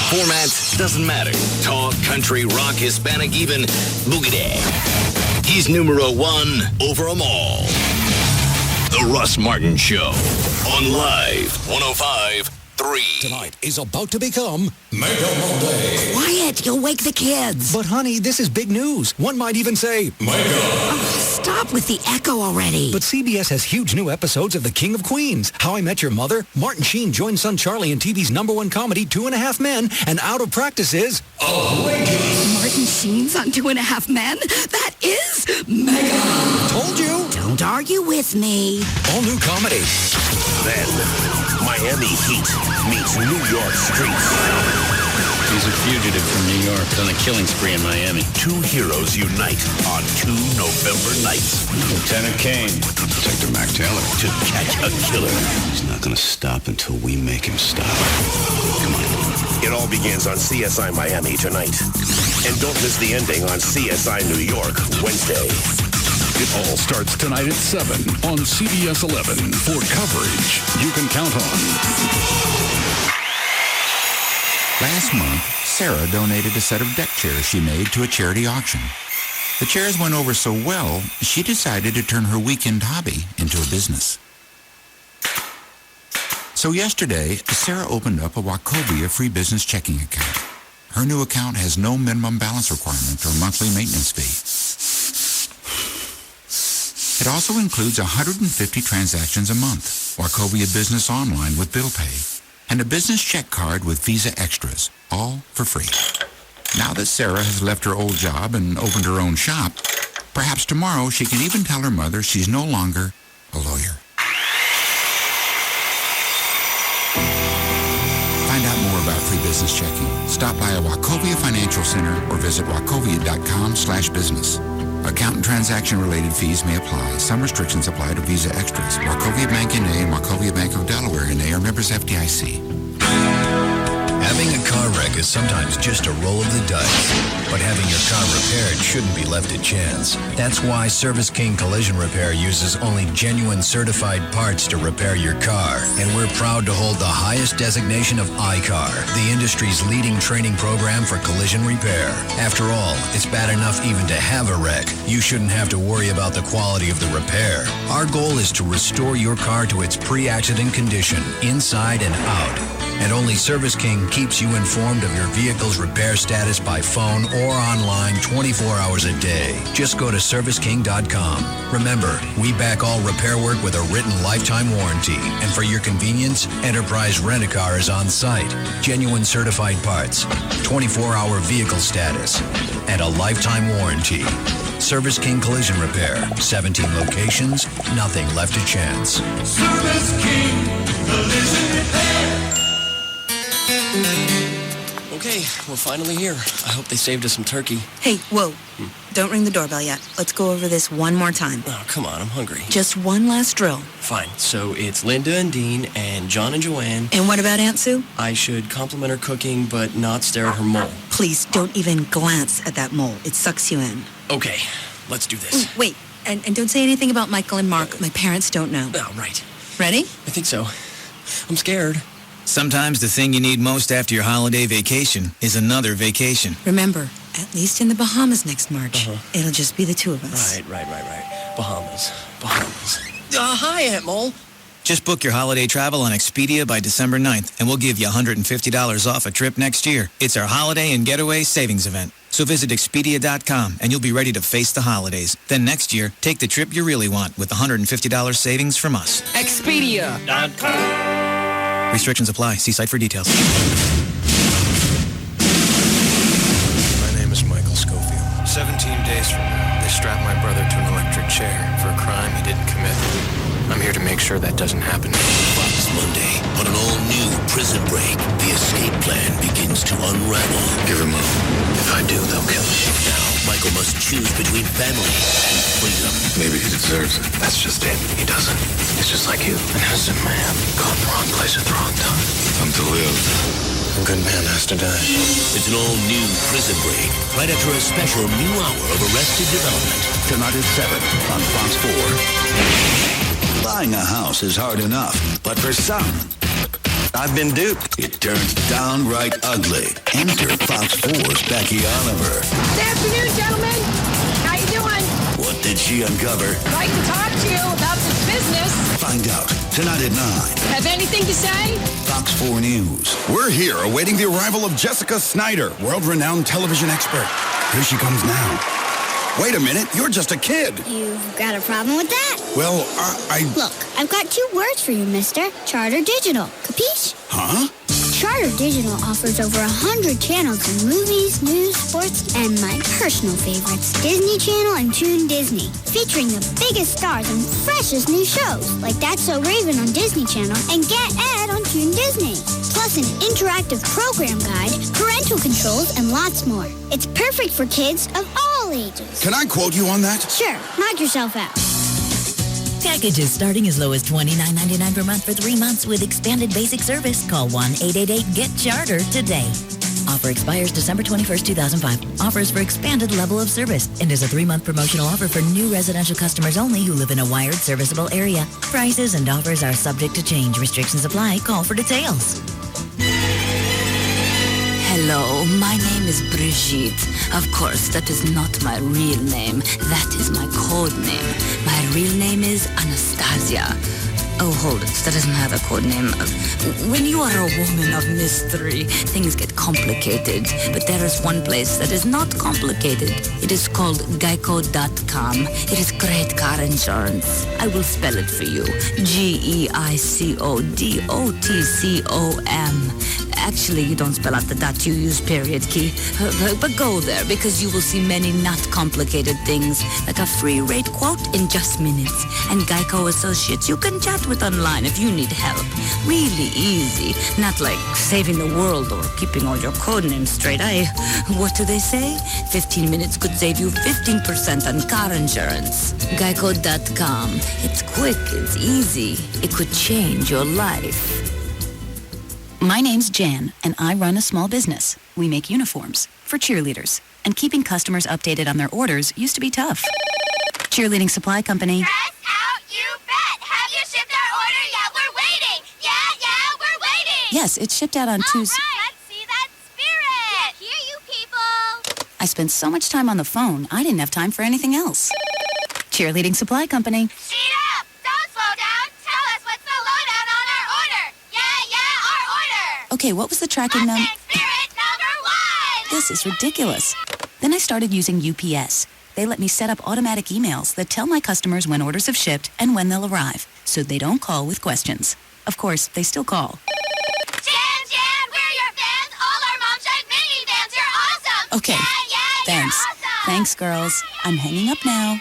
Format doesn't matter. Talk, country, rock, Hispanic, even boogie. He's numero 1 over them all. The Russ Martin Show on Live 105.3. Tonight is about to become Mega Monday. Quiet, you'll wake the kids. But honey, this is big news. One might even say Mega. Oh, stop with the echo already. But CBS has huge new episodes of The King of Queens, How I Met Your Mother, Martin Sheen joins son Charlie in TV's #1 comedy 2.5 Men, and Out of Practice is outrageous. Martin Sheen's on 2.5 Men? That is mega. Told you. Don't argue with me. All new comedy. Then, Miami Heat meets New York streets. He's a fugitive from New York on a killing spree in Miami. 2 heroes unite on 2 November nights. Lieutenant Kane, Detective Mac Taylor. To catch a killer. He's not going to stop until we make him stop. Come on. It all begins on CSI Miami tonight. And don't miss the ending on CSI New York Wednesday. It all starts tonight at 7 on CBS 11 for coverage you can count on. Last month, Sarah donated a set of deck chairs she made to a charity auction. The chairs went over so well, she decided to turn her weekend hobby into a business. So yesterday, Sarah opened up a Wachovia free business checking account. Her new account has no minimum balance requirement or monthly maintenance fee. It also includes 150 transactions a month, Wachovia Business Online with bill pay, and a business check card with Visa Extras, all for free. Now that Sarah has left her old job and opened her own shop, perhaps tomorrow she can even tell her mother she's no longer a lawyer. Find out more about free business checking. Stop by a Wachovia Financial Center or visit wachovia.com/business. Account and transaction-related fees may apply. Some restrictions apply to Visa Extras. Wachovia Bank N.A. and Wachovia Bank of Delaware N.A. are members FDIC. Having a car wreck is sometimes just a roll of the dice, but having your car repaired shouldn't be left to chance. That's why Service King Collision Repair uses only genuine certified parts to repair your car, and we're proud to hold the highest designation of ICAR, the industry's leading training program for collision repair. After all, it's bad enough even to have a wreck. You shouldn't have to worry about the quality of the repair. Our goal is to restore your car to its pre-accident condition, inside and out. And only Service King keeps you informed of your vehicle's repair status by phone or online 24 hours a day. Just go to ServiceKing.com. Remember, we back all repair work with a written lifetime warranty. And for your convenience, Enterprise Rent-A-Car is on site. Genuine certified parts, 24-hour vehicle status, and a lifetime warranty. Service King Collision Repair. 17 locations, nothing left to chance. Service King Collision Repair. Okay, we're finally here. I hope they saved us some turkey. Hey, whoa. Don't ring the doorbell yet. Let's go over this one more time. Oh, come on, I'm hungry. Just one last drill. Fine, so it's Linda and Dean and John and Joanne. And what about Aunt Sue? I should compliment her cooking, but not stare at her mole. Please don't even glance at that mole. It sucks you in. Okay, let's do this. Ooh, wait, and don't say anything about Michael and Mark. My parents don't know. Oh, right. Ready? I think so. I'm scared. Sometimes the thing you need most after your holiday vacation is another vacation. Remember, at least in the Bahamas next March, it'll just be the two of us. Right. Bahamas. Hi, Aunt Mole. Just book your holiday travel on Expedia by December 9th, and we'll give you $150 off a trip next year. It's our holiday and getaway savings event. So visit Expedia.com, and you'll be ready to face the holidays. Then next year, take the trip you really want with $150 savings from us. Expedia.com. Restrictions apply. See site for details. My name is Michael Schofield. 17 days from now, they strap my brother to an electric chair for a crime he didn't commit. I'm here to make sure that doesn't happen. Fox Monday, on an all-new Prison Break, the escape plan begins to unravel. Give him up. If I do, they'll kill him. Now, Michael must choose between family and freedom. Maybe he deserves it. That's just it. He doesn't. He's just like you. An innocent man caught in the wrong place at the wrong time. Time to live. A good man has to die. It's an all-new Prison Break, right after a special new hour of Arrested Development. Tonight at 7 on Fox 4. Buying a house is hard enough, but for some, I've been duped. It turns downright ugly. Enter Fox 4's Becky Oliver. Good afternoon, gentlemen. How you doing? What did she uncover? I'd like to talk to you about this business. Find out tonight at 9. Have anything to say? Fox 4 News. We're here awaiting the arrival of Jessica Snyder, world-renowned television expert. Here she comes now. Wait a minute, you're just a kid. You've got a problem with that? Well, I... Look, I've got 2 words for you, mister. Charter Digital. Capiche? Huh? Charter Digital offers over 100 channels in movies, news, sports, and my personal favorites, Disney Channel and Toon Disney, featuring the biggest stars and freshest new shows, like That's So Raven on Disney Channel and Get Ed on Toon Disney. Plus an interactive program guide, parental controls, and lots more. It's perfect for kids of all ages. Can I quote you on that? Sure, knock yourself out. Packages starting as low as $29.99 per month for 3 months with expanded basic service. Call 1-888-GET-CHARTER today. Offer expires December 21st, 2005. Offers for expanded level of service and is a 3-month promotional offer for new residential customers only who live in a wired serviceable area. Prices and offers are subject to change. Restrictions apply. Call for details. Hello, my name is Brigitte. Of course, that is not my real name. That is my code name. My real name is Anastasia. Oh, hold it. That doesn't have a code name. When you are a woman of mystery, things get complicated. But there is one place that is not complicated. It is called Geico.com. It is great car insurance. I will spell it for you. GEICODOTCOM. Actually, you don't spell out the dot, you use period key. But go there, because you will see many not complicated things, like a free rate quote in just minutes. And Geico Associates you can chat with online if you need help. Really easy. Not like saving the world or keeping all your code names straight. What do they say? 15 minutes could save you 15% on car insurance. Geico.com. It's quick, it's easy. It could change your life. My name's Jan, and I run a small business. We make uniforms for cheerleaders, and keeping customers updated on their orders used to be tough. Cheerleading Supply Company. Press out, you bet. Have you shipped our order yet? We're waiting. Yeah, we're waiting. Yes, it shipped out on Tuesday. Right. Let's see that spirit. Yeah, hear you people. I spent so much time on the phone, I didn't have time for anything else. Cheerleading Supply Company. Speed up. Don't slow down. Tell us what's the lowdown on our order. Yeah, our order. Okay, what was the tracking number? Spirit number 1. This is ridiculous. Then I started using UPS. They let me set up automatic emails that tell my customers when orders have shipped and when they'll arrive, so they don't call with questions. Of course, they still call. Jan, we're your fans. All our Mom Shag minivans. You're awesome. Okay, Yeah, thanks. You're awesome. Thanks, girls. I'm hanging up now.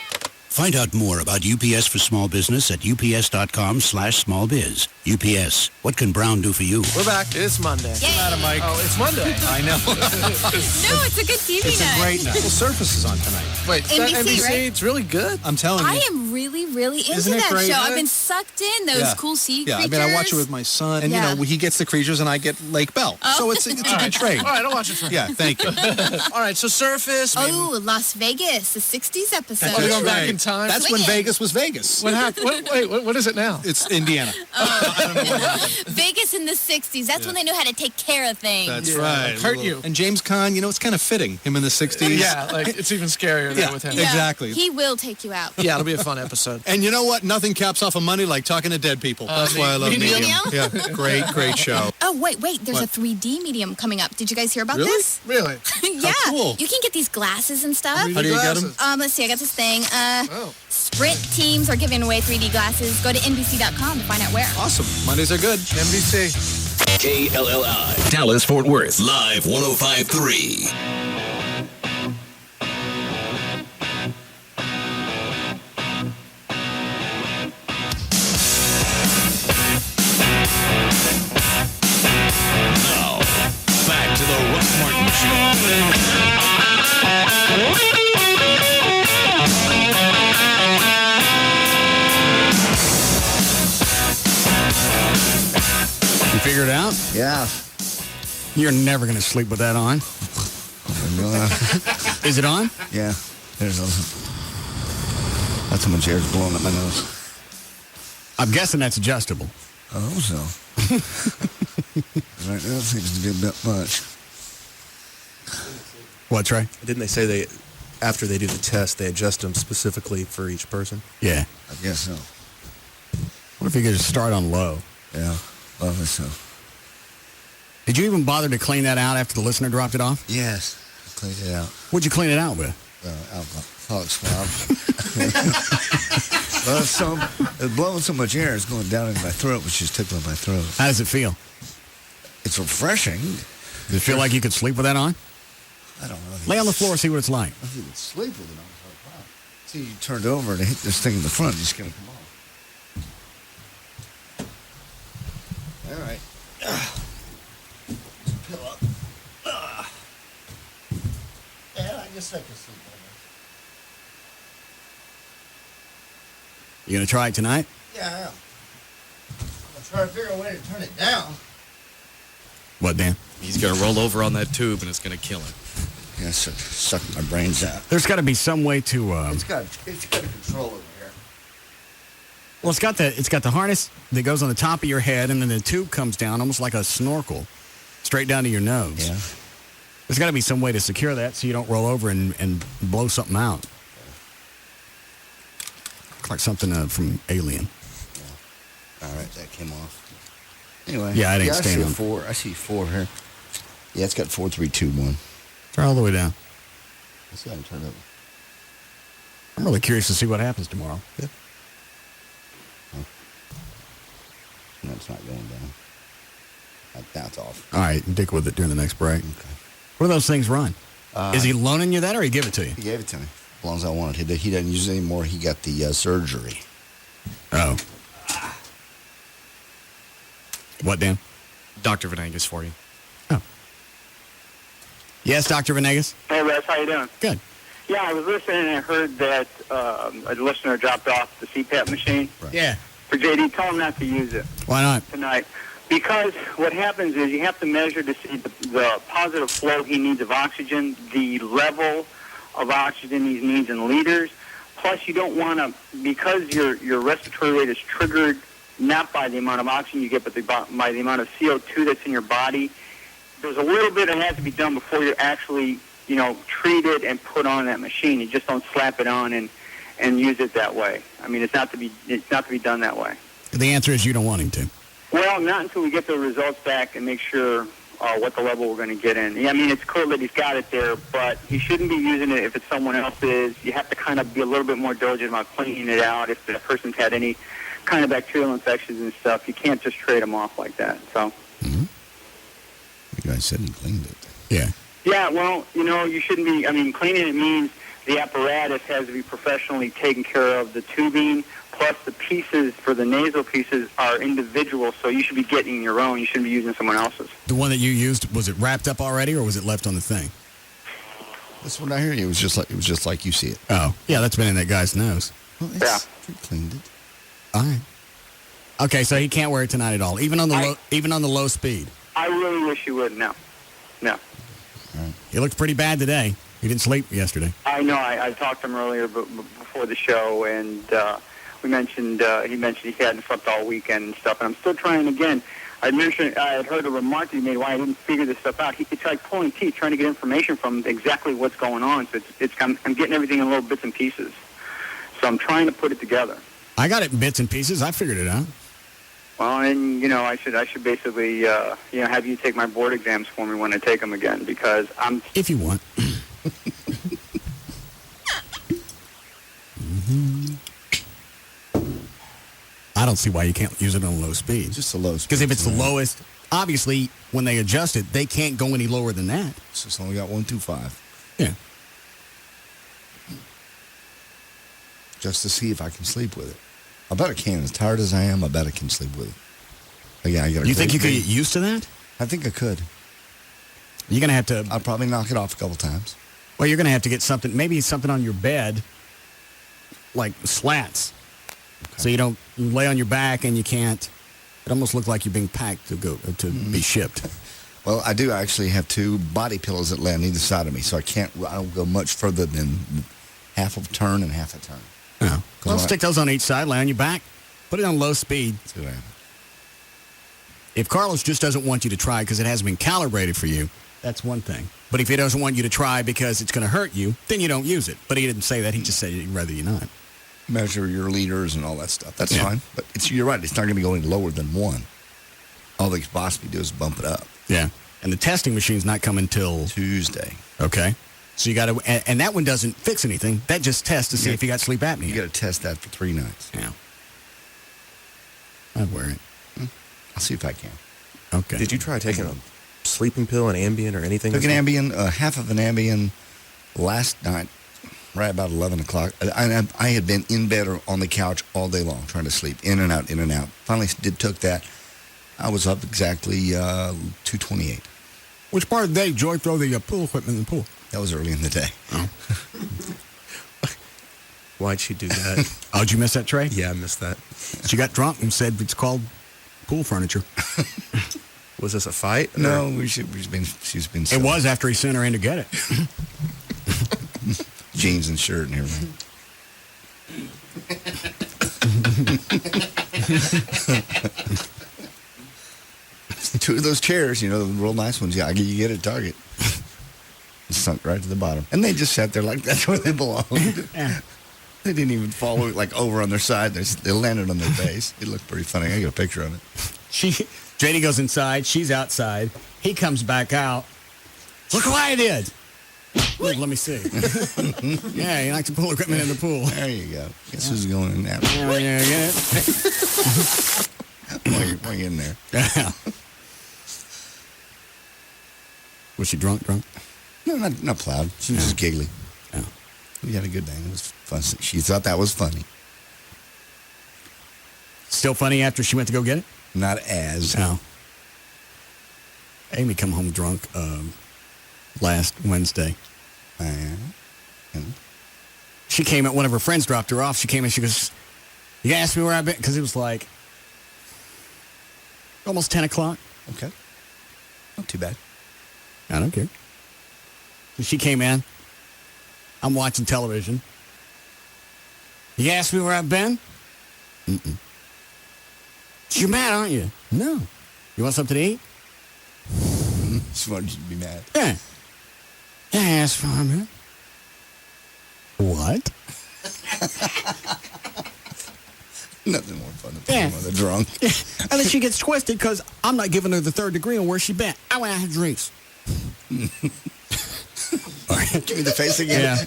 Find out more about UPS for small business at ups.com/smallbiz. UPS, what can Brown do for you? We're back. It's Monday. Matter, Mike? Oh, it's Monday. I know. No, it's a good TV It's night. a great night. Well, Surface is on tonight. Wait, NBC, right? It's really good. I'm telling you. I am really, really into Isn't it that great? show. I've been sucked in. Those cool sea creatures. Yeah, I mean, I watch it with my son, and, Yeah. you know, he gets the creatures, and I get Lake Bell. Oh. So it's a good trade. All right, I'll watch it for Yeah, thank you. All right, so Surface. Oh, Las Vegas, the 60s episode. Are we going back in time? That's when Vegas was Vegas. What happened? What is it now? It's Indiana. Vegas in the 60s. That's when they knew how to take care of things. That's right. Hurt you. And James Caan, you know, it's kind of fitting. Him in the 60s. Yeah, like it's even scarier there with him. Yeah, Exactly. He will take you out. Yeah, it'll be a fun episode. And you know what? Nothing caps off of Monday like talking to dead people. That's why I love Medium? Medium. Yeah, great show. Oh, wait. There's What? a 3D medium coming up. Did you guys hear about Really? this? Really? Yeah. How cool. You can get these glasses and stuff. How do you get them? Let's see. I got this thing. Sprint teams are giving away 3D glasses. Go to NBC.com to find out where. Awesome. Mondays are good. NBC. KLLI, Dallas, Fort Worth, live 105.3. Now, back to the Russ Martin You figured it out? Yeah. You're never going to sleep with that on. Is it on? Yeah. There's that's how much air's blowing up my nose. I'm guessing that's adjustable. I hope so. Right now, I think it's a bit much. What, Trey? Didn't they say after they do the test, they adjust them specifically for each person? Yeah. I guess so. What if you could just start on low? Yeah. Probably so. Did you even bother to clean that out after the listener dropped it off? Yes. I cleaned it out. What'd you clean it out with? Alcoholic swab. Well, it's blowing so much air, it's going down in my throat, which is tickling my throat. How does it feel? It's refreshing. Does it feel like you could sleep with that on? I don't know. Lay on the floor and see what it's like. I think it's sleep with it on. It's like, wow. See, you turned over and it hit this thing in the front, it's just going to come off. All right. Pill up. Yeah, I guess I can sleep on You going to try it tonight? that. Yeah, I am. I'm trying to figure out a way to turn it down. What, Dan? He's going to roll over on that tube and it's going to kill him. Yeah, suck my brains out. There's got to be some way to... It's got a control over here. Well, it's got the harness that goes on the top of your head, and then the tube comes down almost like a snorkel, straight down to your nose. Yeah. There's got to be some way to secure that so you don't roll over and blow something out. Looks like something from Alien. Yeah. All right, that came off. Anyway. Yeah, it ain't I see staying a on. 4. I see 4 here. Yeah, it's got 4, 3, 2, 1. Try all the way down. Let's see how to turn it over. I'm really curious to see what happens tomorrow. Yeah. No, it's not going down. That's off. All right, dick with it during the next break. Okay. What do those things run? Is he loaning you that, or he give it to you? He gave it to me. As long as I wanted. He doesn't use it anymore. He got the surgery. Oh. What, Dan? Dr. Venegas for you. Oh. Yes, Dr. Venegas? Hey, Russ, how you doing? Good. Yeah, I was listening and I heard that a listener dropped off the CPAP machine. Right. Yeah. For JD, tell him not to use it Why not? tonight. Because what happens is you have to measure to see the positive flow he needs of oxygen, the level of oxygen he needs in liters. Plus, you don't want to, because your respiratory rate is triggered not by the amount of oxygen you get, but by the amount of CO2 that's in your body. There's a little bit that has to be done before you're actually, treated and put on that machine. You just don't slap it on and use it that way. I mean, it's not to be done that way. The answer is you don't want him to. Well, not until we get the results back and make sure what the level we're going to get in. Yeah, I mean, it's cool that he's got it there, but he shouldn't be using it if it's someone else's. You have to kind of be a little bit more diligent about cleaning it out. If the person's had any kind of bacterial infections and stuff, you can't just trade them off like that. So. Mm-hmm. The guy said he cleaned it. Yeah. Yeah, well, you shouldn't be. I mean, cleaning it means the apparatus has to be professionally taken care of. The tubing plus the pieces for the nasal pieces are individual, so you should be getting your own. You shouldn't be using someone else's. The one that you used, was it wrapped up already, or was it left on the thing? That's what I hear. It was just like you see it. Oh, yeah, that's been in that guy's nose. Well, Yeah. Cleaned it. All right. Okay, so he can't wear it tonight at all, even on the low speed. I really wish you would. No. He looked pretty bad today. He didn't sleep yesterday. I know. I talked to him earlier before the show, and he mentioned he hadn't slept all weekend and stuff. And I'm still trying again. I had heard a remark that he made why I didn't figure this stuff out. It's like pulling teeth, trying to get information from exactly what's going on. So I'm getting everything in little bits and pieces. So I'm trying to put it together. I got it in bits and pieces. I figured it out. Well, and I should basically have you take my board exams for me when I take them again, because I'm. If you want. I don't see why you can't use it on low speed. Just the low speed. Because if it's the lowest, obviously when they adjust it, they can't go any lower than that. So it's only got 125. Yeah. Just to see if I can sleep with it. I bet I can. As tired as I am, I bet I can sleep with it. Again, You think you could get used to that? I think I could. You're going to have to... I'll probably knock it off a couple times. Well, you're going to have to get something, maybe something on your bed, like slats. Okay. So you don't lay on your back and you can't... It almost looks like you're being packed to be shipped. Well, I do actually have two body pillows that lay on either side of me, so I don't go much further than half a turn and half a turn. Oh. Well, stick those on each side, lay on your back, put it on low speed. If Carlos just doesn't want you to try because it hasn't been calibrated for you, that's one thing. But if he doesn't want you to try because it's going to hurt you, then you don't use it. But he didn't say that. He just said he'd rather you not. Measure your liters and all that stuff. That's fine. But you're right. It's not going to go any lower than 1. All they could possibly do is bump it up. Yeah. And the testing machine's not coming till Tuesday. Okay. So you got to, and that one doesn't fix anything. That just tests to see if you got sleep apnea. You got to test that for 3 nights. Yeah. I'd wear it. I'll see if I can. Okay. Did you try taking a sleeping pill, an Ambien, or anything? Took an Ambien, half of an Ambien last night, right about 11 o'clock. I had been in bed or on the couch all day long trying to sleep, in and out, in and out. Finally took that. I was up exactly 2:28. Which part of the day did Joy throw the pool equipment in the pool? That was early in the day. Oh. Why'd she do that? Oh, did you miss that, Trey? Yeah, I missed that. She got drunk and said it's called pool furniture. Was this a fight? No, she's been. It was after he sent her in to get it. Jeans and shirt and everything. Two of those chairs, the real nice ones. Yeah, you get at Target. Sunk right to the bottom, and they just sat there like that's where they belonged. Yeah. They didn't even fall like over on their side. They landed on their face. It looked pretty funny. I got a picture of it. JD goes inside. She's outside. He comes back out. Look what I did. Look, let me see. Yeah, he likes to pull equipment in the pool. There you go. Guess who's going in there? Yeah, get it? Why you in there? Yeah. Was she drunk? No, not plowed. She was just giggly. Yeah. We had a good day. It was fun. She thought that was funny. Still funny after she went to go get it? Not as. No. Amy come home drunk last Wednesday. She came at one of her friends dropped her off. She came in. She goes, "You asked me where I've been?" Because it was like almost 10 o'clock. Okay. Not too bad. I don't care. She came in. I'm watching television. You asked me where I've been? Mm-mm. You're mad, aren't you? No. You want something to eat? Just wanted you to be mad. Yeah. Yeah, I asked for him. What? Nothing more fun than when they're drunk. Yeah. And then she gets twisted because I'm not giving her the 3rd degree on where she been. I went out and had drinks. Give me the face again.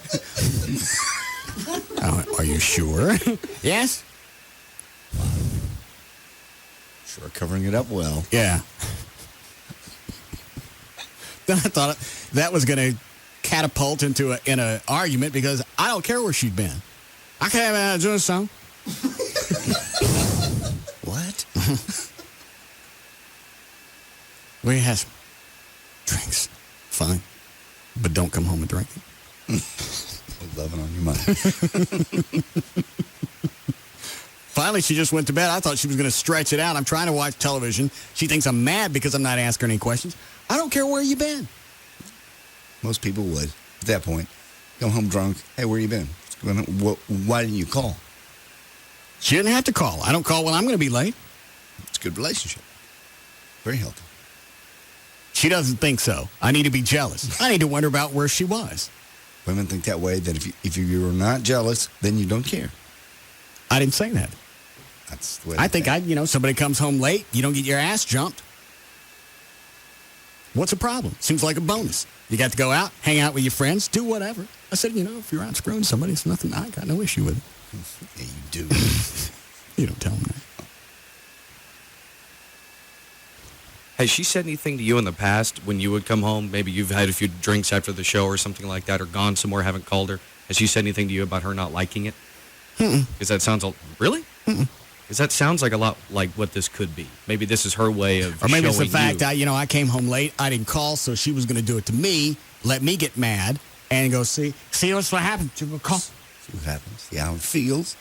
Yeah. Are you sure? Yes. Sure, covering it up well. Yeah. Then I thought that was going to catapult into an argument because I don't care where she'd been. I could have doing something. What? We have some drinks. Fine. But don't come home and drink it. Loving on your mind. Finally, she just went to bed. I thought she was going to stretch it out. I'm trying to watch television. She thinks I'm mad because I'm not asking her any questions. I don't care where you been. Most people would. At that point, come home drunk. Hey, where you been? Why didn't you call? She didn't have to call. I don't call when I'm going to be late. It's a good relationship. Very healthy. She doesn't think so. I need to be jealous. I need to wonder about where she was. Women think that way, that if you're not jealous, then you don't care. I didn't say that. That's the way I think somebody comes home late, you don't get your ass jumped. What's the problem? Seems like a bonus. You got to go out, hang out with your friends, do whatever. I said, if you're out screwing somebody, it's nothing. I got no issue with it. Yeah, you do. You don't tell them that. Has she said anything to you in the past when you would come home? Maybe you've had a few drinks after the show or something like that, or gone somewhere, haven't called her. Has she said anything to you about her not liking it? Because that sounds really? Because that sounds like a lot like what this could be. Maybe this is her way of Or maybe it's the showing fact you. I came home late, I didn't call, so she was going to do it to me, let me get mad, and go, see what's what happened. You go call. See what happens. See how it feels.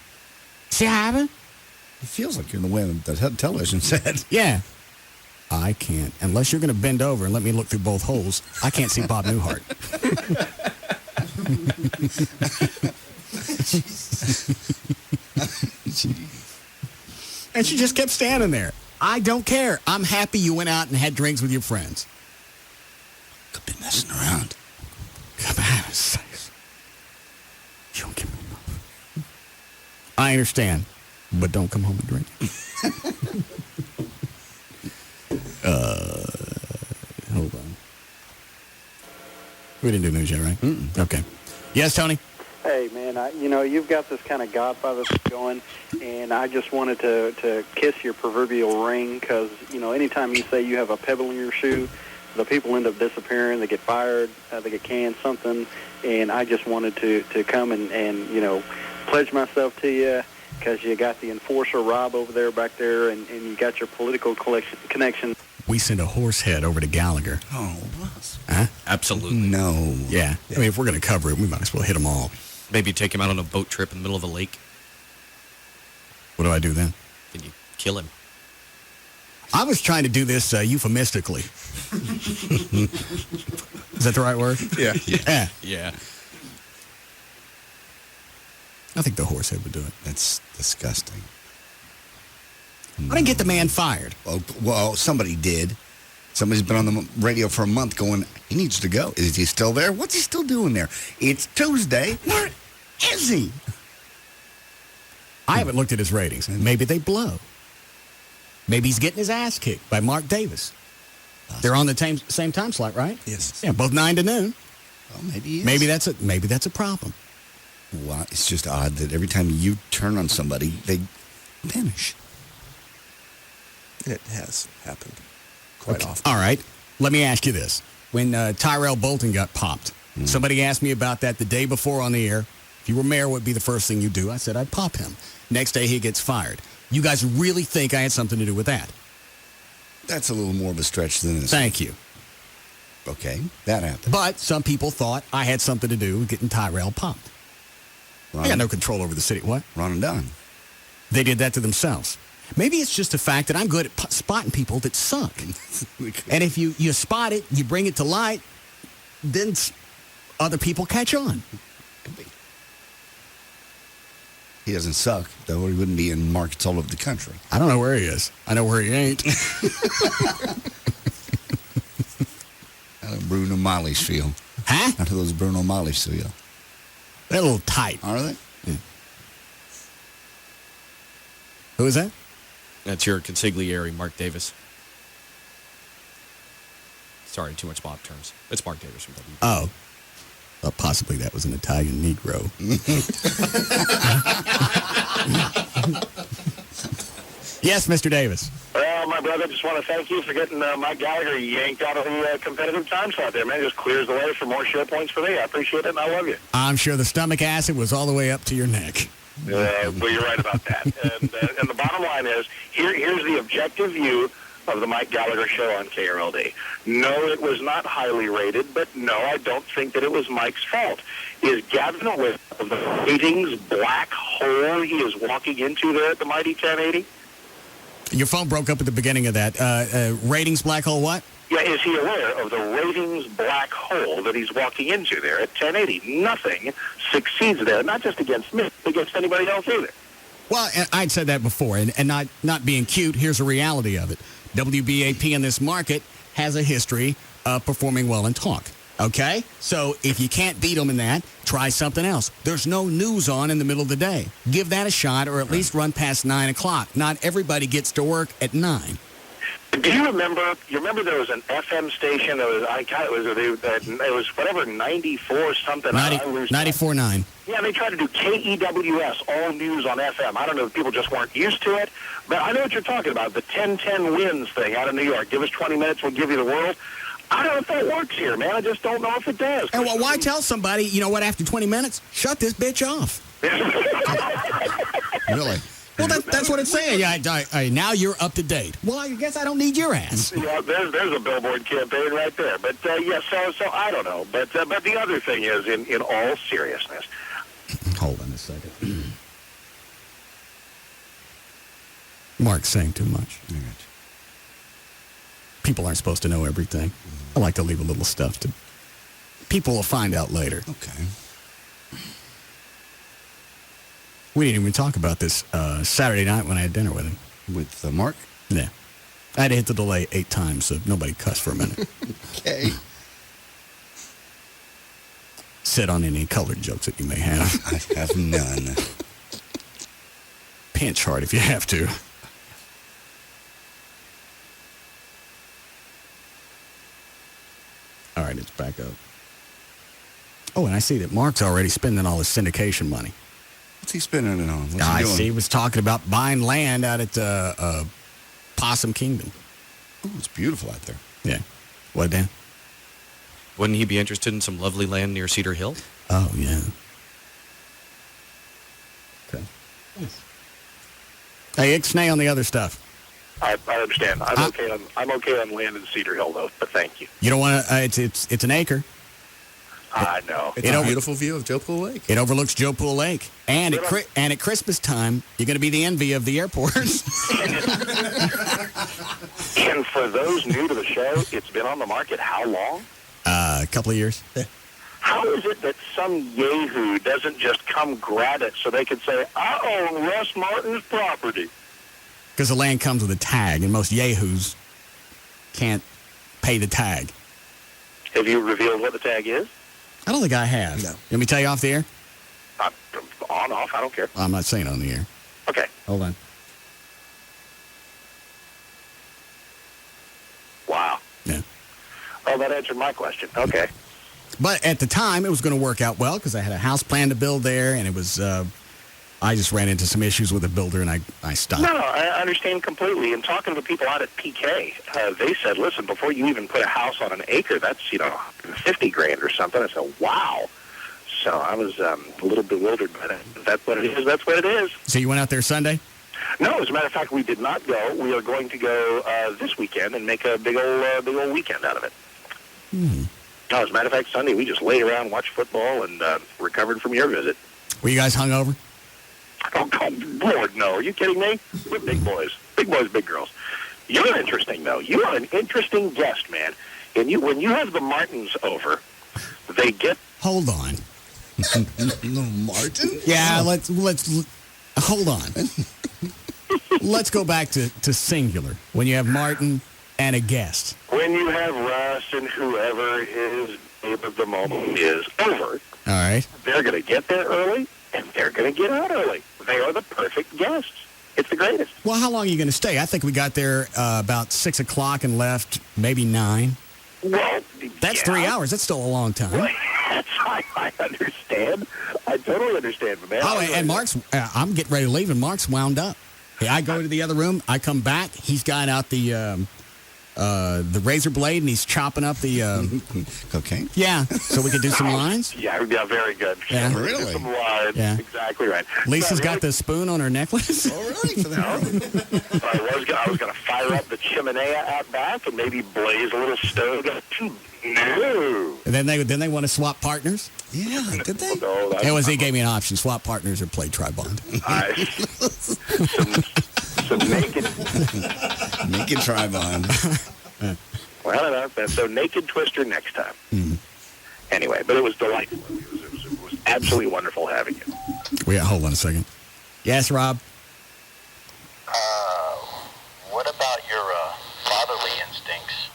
See what happened? It feels like you're in the way the television said. Yeah. I can't. Unless you're going to bend over and let me look through both holes, I can't see Bob Newhart. And she just kept standing there. I don't care. I'm happy you went out and had drinks with your friends. Could be messing around. Come on, sex. You don't give me enough. I understand, but don't come home and drink. Hold on. We didn't do news yet, right? Okay. Yes, Tony? Hey, man, you've got this kind of Godfather going, and I just wanted to kiss your proverbial ring because, anytime you say you have a pebble in your shoe, the people end up disappearing, they get fired, they get canned, something, and I just wanted to come and pledge myself to you because you got the enforcer Rob over there back there, and you got your political connection. We send a horse head over to Gallagher. Oh, Russ. Huh? Absolutely. No. Yeah. I mean, if we're going to cover it, we might as well hit them all. Maybe take him out on a boat trip in the middle of the lake. What do I do then? Then you kill him. I was trying to do this euphemistically. Is that the right word? Yeah. Yeah. Yeah. I think the horse head would do it. That's disgusting. I didn't get the man fired. Well, somebody did. Somebody's been on the radio for a month going, he needs to go. Is he still there? What's he still doing there? It's Tuesday. Where is he? I haven't looked at his ratings. Maybe they blow. Maybe he's getting his ass kicked by Mark Davis. They're on the same time slot, right? Yes. Yeah, both 9 to noon. Well, maybe he is. Maybe that's a problem. Well, it's just odd that every time you turn on somebody, they vanish. It has happened quite often. All right. Let me ask you this. When Tyrell Bolton got popped, somebody asked me about that the day before on the air. If you were mayor, what would be the first thing you do? I said I'd pop him. Next day, he gets fired. You guys really think I had something to do with that? That's a little more of a stretch than this. Thank you. Okay, that happened. But some people thought I had something to do with getting Tyrell popped. I got no control over the city. What? Ron and Don. They did that to themselves. Maybe it's just the fact that I'm good at spotting people that suck. And if you spot it, you bring it to light, then other people catch on. He doesn't suck, though, or he wouldn't be in markets all over the country. I don't know where he is. I know where he ain't. How do Bruno Mali's feel? Huh? How do those Bruno Mali's feel? They're a little tight. Are they? Yeah. Who is that? That's your consigliere, Mark Davis. Sorry, too much Bob terms. It's Mark Davis from W. Oh. Well, possibly that was an Italian Negro. Yes, Mr. Davis. Well, my brother, just want to thank you for getting Mike Gallagher yanked out of the competitive time slot there, man. It just clears the way for more show points for me. I appreciate it, and I love you. I'm sure the stomach acid was all the way up to your neck. Well, you're right about that. And the bottom line is, here's the objective view of the Mike Gallagher Show on KRLD. No, it was not highly rated, but no, I don't think that it was Mike's fault. Is Gavin aware of the ratings black hole he is walking into there at the Mighty 1080? Your phone broke up at the beginning of that. Ratings black hole what? Yeah, is he aware of the ratings black hole that he's walking into there at 1080? Nothing succeeds there, not just against me, but against anybody else either. Well, I'd said that before, and not being cute, here's the reality of it. WBAP in this market has a history of performing well in talk. Okay? So if you can't beat them in that, try something else. There's no news on in the middle of the day. Give that a shot, or at least run past 9 o'clock. Not everybody gets to work at 9. Do you remember? You remember there was an FM station that was it was whatever 94 something. 94.9. Yeah, they tried to do KEWS, all news on FM. I don't know if people just weren't used to it, but I know what you're talking about. The 10-10 wins thing out of New York. Give us 20 minutes, we'll give you the world. I don't know if that works here, man. I just don't know if it does. And well, why tell somebody, you know what, after 20 minutes, shut this bitch off? Really? Well, that's what it's saying. Yeah, now you're up to date. Well, I guess I don't need your ass. Yeah, there's a billboard campaign right there. But, yeah, so I don't know. But the other thing is, in all seriousness. Hold on a second. Mark's saying too much. People aren't supposed to know everything. I like to leave a little stuff to... People will find out later. Okay. We didn't even talk about this Saturday night when I had dinner with him. With Mark? Yeah. I had to hit the delay 8 times, so nobody cussed for a minute. Okay. Sit on any colored jokes that you may have. I have none. Pinch hard if you have to. All right, it's back up. Oh, and I see that Mark's already spending all his syndication money. What's he spending it on? What's I he doing? see he was talking about buying land out at Possum Kingdom. Oh, it's beautiful out there. Yeah. What, Dan? Wouldn't he be interested in some lovely land near Cedar Hill? Oh, yeah. Okay. Hey, ixnay on the other stuff. I understand. I'm okay on land in Cedar Hill, though, but thank you. You don't want to, it's an acre. I know. It's a beautiful view of Joe Pool Lake. It overlooks Joe Pool Lake. And at Christmas time, you're going to be the envy of the airport. And for those new to the show, it's been on the market how long? A couple of years. How is it that some yahoo doesn't just come grab it so they can say, I own Russ Martin's property? Because the land comes with a tag, and most yahoos can't pay the tag. Have you revealed what the tag is? I don't think I have. No. Let me tell you off the air? On, off, I don't care. I'm not saying on the air. Okay. Hold on. Wow. Yeah. Oh, that answered my question. Okay. But at the time, it was going to work out well because I had a house plan to build there, and it was... I just ran into some issues with the builder, and I stopped. No, I understand completely. And talking to the people out at PK, they said, listen, before you even put a house on an acre, that's, $50,000 or something. I said, wow. So I was a little bewildered by that. If that's what it is, that's what it is. So you went out there Sunday? No, as a matter of fact, we did not go. We are going to go this weekend and make a big old weekend out of it. No, as a matter of fact, Sunday we just laid around, watched football, and recovered from your visit. Were you guys hungover? Oh, Lord, no. Are you kidding me? We're big boys. Big boys, big girls. You're interesting, though. You are an interesting guest, man. And when you have the Martins over, they get... Hold on. No, Martin? Yeah, let's hold on. Let's go back to singular. When you have Martin and a guest. When you have Russ and whoever his name of the moment is over, all right, they're going to get there early, and they're going to get out early. They are the perfect guests. It's the greatest. Well, how long are you going to stay? I think we got there about 6 o'clock and left maybe 9. Well, that's 3 hours. That's still a long time. Well, I understand. I totally understand, man. Oh, and Mark's, I'm getting ready to leave, and Mark's wound up. Hey, I go to the other room. I come back. He's got out the razor blade, and he's chopping up the cocaine. Yeah, so we could do some lines. Yeah, very good. Yeah. So really? Some lines. Yeah. Exactly right. Lisa's got the spoon on her necklace. Oh, really? For I was going to fire up the chimney out back and maybe blaze a little stove. No. And then they want to swap partners. Yeah, did they? No, It was he gave me an option: swap partners or play Tri-Bond. Some naked Tri-Bond. Well, so naked Twister next time. Anyway, but it was delightful. It was absolutely wonderful having you. Hold on a second. Yes, Rob. What about your fatherly instincts?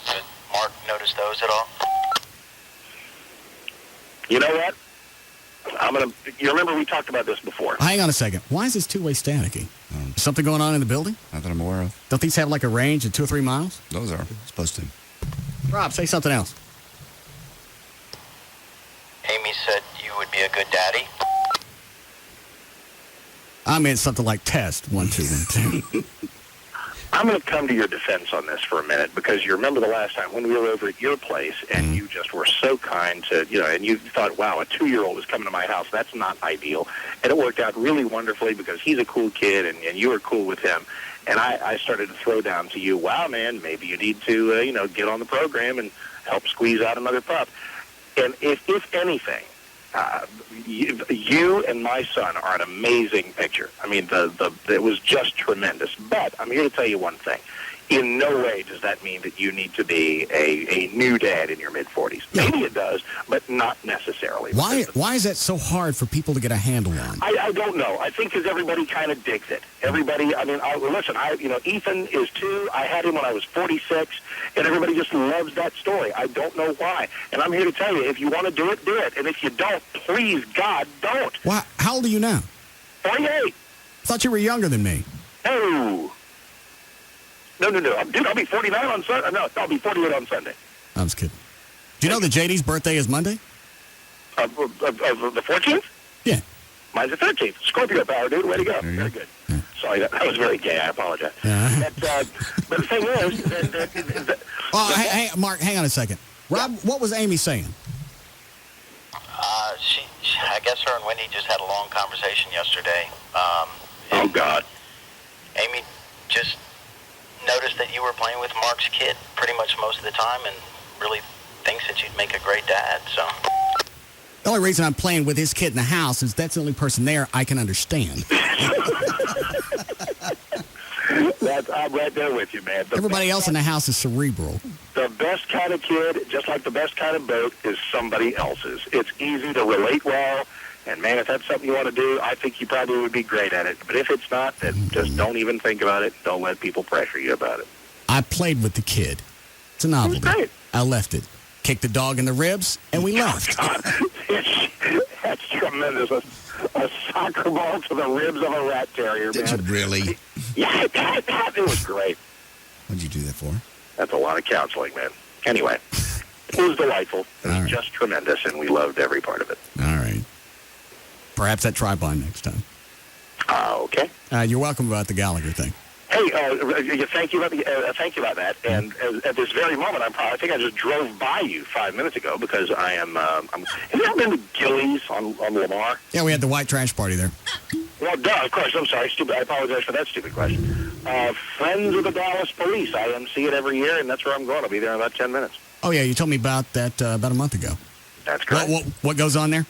Did Mark notice those at all? You know what? You remember we talked about this before. Hang on a second. Why is this two-way staticky? Is something going on in the building? Not that I'm aware of. Don't these have like a range of 2 or 3 miles? Those are supposed to. Rob, say something else. Amy said you would be a good daddy. I meant something like test 1, 2, 1, 2. I'm going to come to your defense on this for a minute because you remember the last time when we were over at your place and you just were so kind to, and you thought, wow, a 2-year-old is coming to my house. That's not ideal. And it worked out really wonderfully because he's a cool kid and you were cool with him. And I started to throw down to you, wow, man, maybe you need to, get on the program and help squeeze out another pup. And if anything, you and my son are an amazing picture. I mean, it was just tremendous. But I'm here to tell you one thing. In no way does that mean that you need to be a new dad in your mid-40s. Maybe it does, but not necessarily. Why is that so hard for people to get a handle on? I don't know. I think because everybody kind of digs it. Everybody, listen, Ethan is 2. I had him when I was 46, and everybody just loves that story. I don't know why. And I'm here to tell you, if you want to do it, do it. And if you don't, please, God, don't. Why? How old are you now? 48. I thought you were younger than me. No. No. Dude, I'll be 49 on Sunday. No, I'll be 48 on Sunday. I was kidding. Do you know that JD's birthday is Monday? The 14th? Yeah. Mine's the 13th. Scorpio power, dude. Way to go. Very good. Sorry, that was very gay. I apologize. But the thing is... Hey, Mark, hang on a second. Rob, what was Amy saying? I guess her and Wendy just had a long conversation yesterday. Oh, God. Amy just noticed that you were playing with Mark's kid pretty much most of the time and really thinks that you'd make a great dad, so... The only reason I'm playing with his kid in the house is that's the only person there I can understand. I'm right there with you, man. Everybody else in the house is cerebral. The best kind of kid, just like the best kind of boat, is somebody else's. It's easy to relate well, and man, if that's something you want to do, I think you probably would be great at it. But if it's not, then just don't even think about it. Don't let people pressure you about it. I played with the kid. It's a novelty. It was great. I left it. Kicked the dog in the ribs, and we left. God. That's tremendous. A soccer ball to the ribs of a rat terrier, man. Did you really? Yeah, it was great. What'd you do that for? That's a lot of counseling, man. Anyway, it was delightful. It was just tremendous, and we loved every part of it. All right. Perhaps that Tri-Bond next time. Okay. You're welcome about the Gallagher thing. Hey, thank you about that. And at this very moment, I think I just drove by you 5 minutes ago because I am. Have you ever been to Gillies on Lamar? Yeah, we had the white trash party there. Well, duh, of course. I'm sorry. Stupid. I apologize for that stupid question. Friends of the Dallas Police. I MC it every year, and that's where I'm going. I'll be there in about 10 minutes. Oh, yeah, you told me about that about a month ago. That's correct. What goes on there?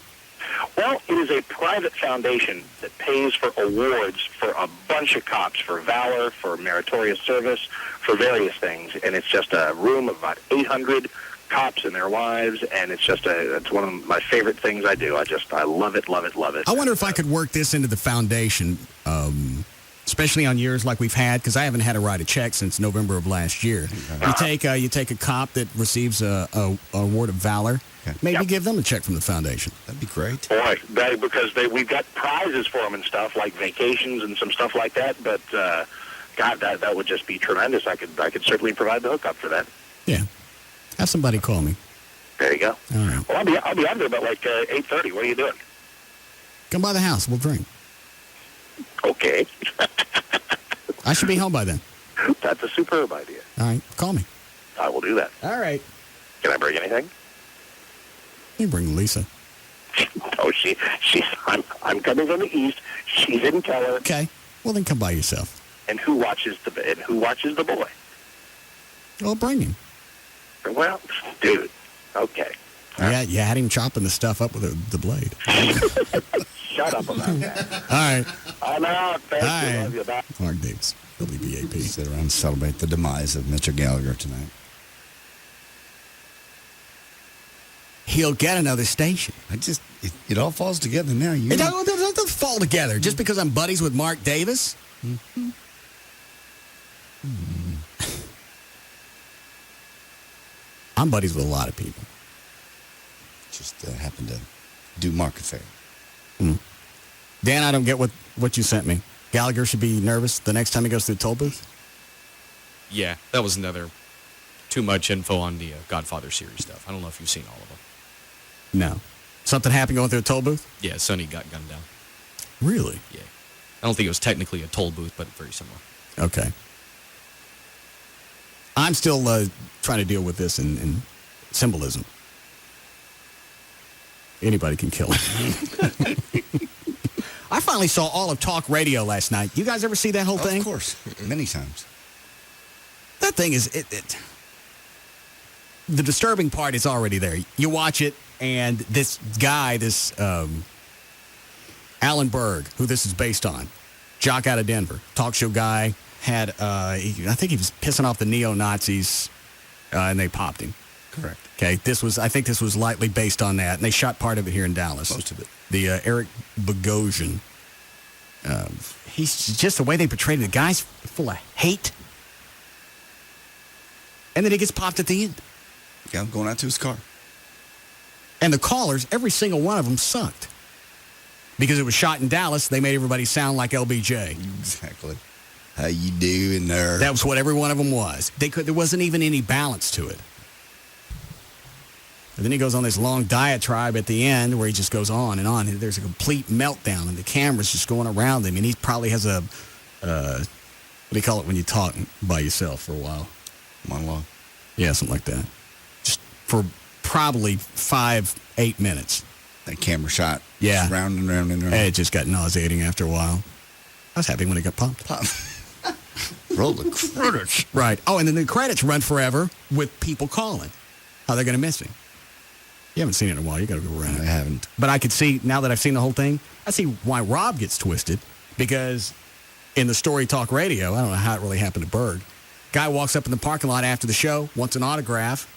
Well, it is a private foundation that pays for awards for a bunch of cops for valor, for meritorious service, for various things. And it's just a room of about 800 cops and their wives, and it's one of my favorite things I do. I love it, love it, love it. I wonder if I could work this into the foundation, especially on years like we've had, because I haven't had to write a check since November of last year. You take a cop that receives a award of valor. Okay. Maybe give them a check from the foundation. That'd be great. Boy, because we've got prizes for them and stuff, like vacations and some stuff like that. But, God, that would just be tremendous. I could certainly provide the hookup for that. Yeah. Have somebody call me. There you go. All right. Well, I'll be out there about like 8:30. What are you doing? Come by the house. We'll drink. Okay. I should be home by then. That's a superb idea. All right, call me. I will do that. All right. Can I bring anything? You bring Lisa. Oh, I'm coming from the east. She didn't tell her. Okay. Well, then come by yourself. And who watches the boy? Well, bring him. Well, dude. Okay. Yeah, you had him chopping the stuff up with the blade. Shut up about that. All right. I'm out. Thank All you. right. Love you. Bye. Mark Davis, WBAP. Sit around and celebrate the demise of Mr. Gallagher tonight. He'll get another station. It all falls together now. It doesn't fall together just because I'm buddies with Mark Davis. Mm-hmm. I'm buddies with a lot of people. Just happened to do Mark a favor. Dan, I don't get what you sent me. Gallagher should be nervous the next time he goes through the toll booth? Yeah, that was another too much info on the Godfather series stuff. I don't know if you've seen all of them. No. Something happened going through a toll booth? Yeah, Sonny got gunned down. Really? Yeah. I don't think it was technically a toll booth, but very similar. Okay. I'm still trying to deal with this in symbolism. Anybody can kill it. I finally saw all of talk radio last night. You guys ever see that whole thing? Of course. Many times. That thing is... The disturbing part is already there. You watch it, and this guy, Alan Berg, who this is based on, jock out of Denver, talk show guy, had, I think he was pissing off the neo-Nazis, and they popped him. Correct. Okay, I think this was lightly based on that, and they shot part of it here in Dallas. Most of it. The Eric Bogosian. He's just the way they portrayed it. The guy's full of hate. And then he gets popped at the end. Yeah, going out to his car. And the callers, every single one of them sucked. Because it was shot in Dallas, they made everybody sound like LBJ. Exactly. How you doing there? That was what every one of them was. There wasn't even any balance to it. And then he goes on this long diatribe at the end where he just goes on and on. And there's a complete meltdown, and the camera's just going around him. And he probably has a, what do you call it when you talk by yourself for a while? Monologue. Yeah, something like that. Just for probably 5-8 minutes. That camera shot. Yeah. Just round and round and round. It just got nauseating after a while. I was happy when it got popped. Roll the credits. Right. Oh, and then the credits run forever with people calling. How they're going to miss him. You haven't seen it in a while. You got to go around it. I haven't. But I could see, now that I've seen the whole thing, I see why Rob gets twisted. Because in the Story Talk Radio, I don't know how it really happened to Berg. Guy walks up in the parking lot after the show, wants an autograph.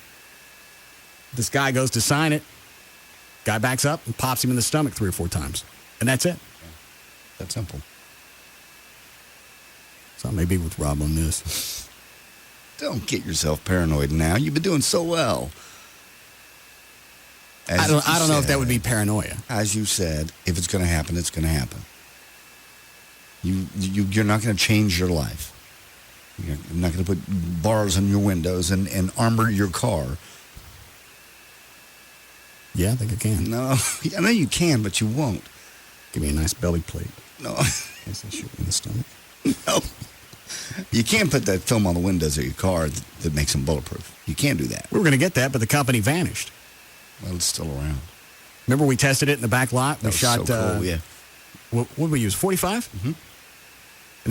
This guy goes to sign it. Guy backs up and pops him in the stomach 3 or 4 times. And that's it. That simple. So I may be with Rob on this. Don't get yourself paranoid now. You've been doing so well. I don't know if that would be paranoia. As you said, if it's going to happen, it's going to happen. You're not going to change your life. You're not going to put bars on your windows and armor your car. Yeah, I think I can. No, I know you can, but you won't. Give me a nice belly plate. No. Guess I shoot me in the stomach. No. You can't put that film on the windows of your car that makes them bulletproof. You can't do that. We were going to get that, but the company vanished. Well, it's still around. Remember we tested it in the back lot? That was shot, so cool, yeah. What did we use, 45? Mm-hmm.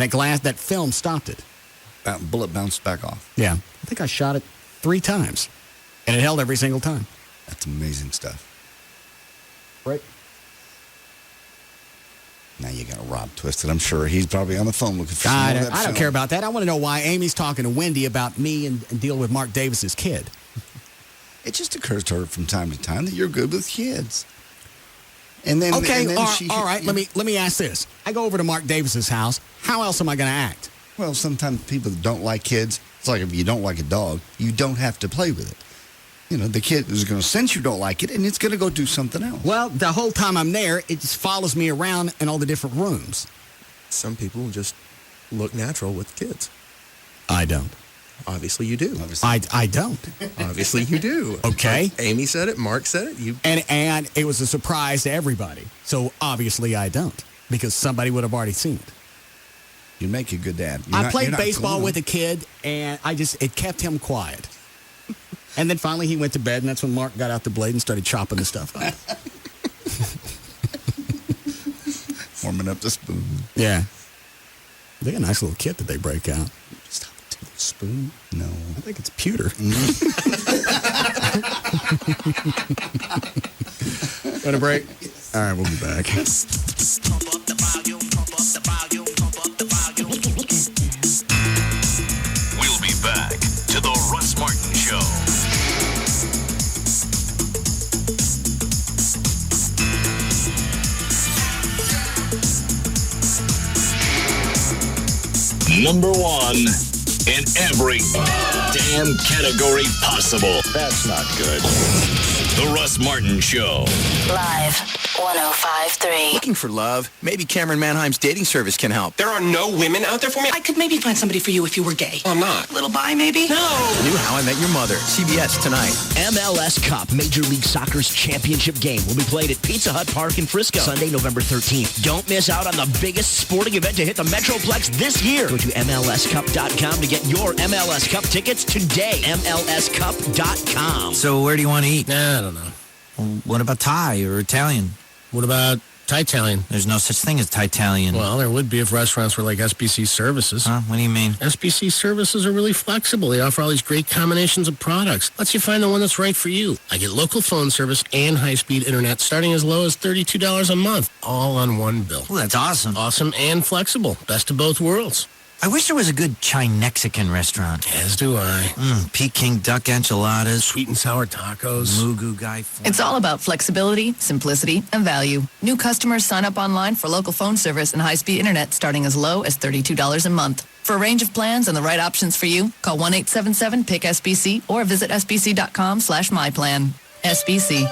And that film stopped it. Bullet bounced back off. Yeah. I think I shot it 3 times. And it held every single time. That's amazing stuff. Right. Now you got Rob twisted. I'm sure he's probably on the phone looking for I don't care about that. I want to know why Amy's talking to Wendy about me and dealing with Mark Davis's kid. It just occurs to her from time to time that you're good with kids. And then okay, and then all right. Let me ask this. I go over to Mark Davis's house. How else am I going to act? Well, sometimes people that don't like kids, it's like if you don't like a dog, you don't have to play with it. You know, the kid is going to sense you don't like it, and it's going to go do something else. Well, the whole time I'm there, it just follows me around in all the different rooms. Some people just look natural with kids. I don't. Obviously, you do. I don't. Obviously, you do. Okay. Amy said it. Mark said it. You and it was a surprise to everybody. So obviously, I don't, because somebody would have already seen it. You make a good dad. I played baseball with a kid, and it kept him quiet. And then finally he went to bed, and that's when Mark got out the blade and started chopping the stuff up. Warming up the spoon. Yeah. They got a nice little kit that they break out. Just have a spoon? No. I think it's pewter. Want a break? All right, we'll be back. We'll be back to the Russ Martin Show. Number one in every damn category possible. That's not good. The Russ Martin Show. Live 105.3. Looking for love? Maybe Cameron Manheim's dating service can help. There are no women out there for me? I could maybe find somebody for you if you were gay. I'm not. Little bi, maybe? No! New How I Met Your Mother. CBS tonight. MLS Cup Major League Soccer's championship game will be played at Pizza Hut Park in Frisco Sunday, November 13th. Don't miss out on the biggest sporting event to hit the Metroplex this year. Go to MLScup.com to get your MLS Cup tickets today. MLScup.com. So where do you want to eat? I don't know. Well, what about Thai or Italian? What about Thai-Italian? There's no such thing as Thai-Italian. Well, there would be if restaurants were like SBC Services. Huh? What do you mean? SBC Services are really flexible. They offer all these great combinations of products. Lets you find the one that's right for you. I get local phone service and high-speed internet starting as low as $32 a month, all on one bill. Well, that's awesome. Awesome and flexible. Best of both worlds. I wish there was a good Chi-Mexican restaurant. As do I. Peking duck enchiladas. Sweet and sour tacos. Mugu guy. It's all about flexibility, simplicity, and value. New customers sign up online for local phone service and high-speed internet starting as low as $32 a month. For a range of plans and the right options for you, call 1-877-PICK-SBC or visit sbc.com/myplan. SBC.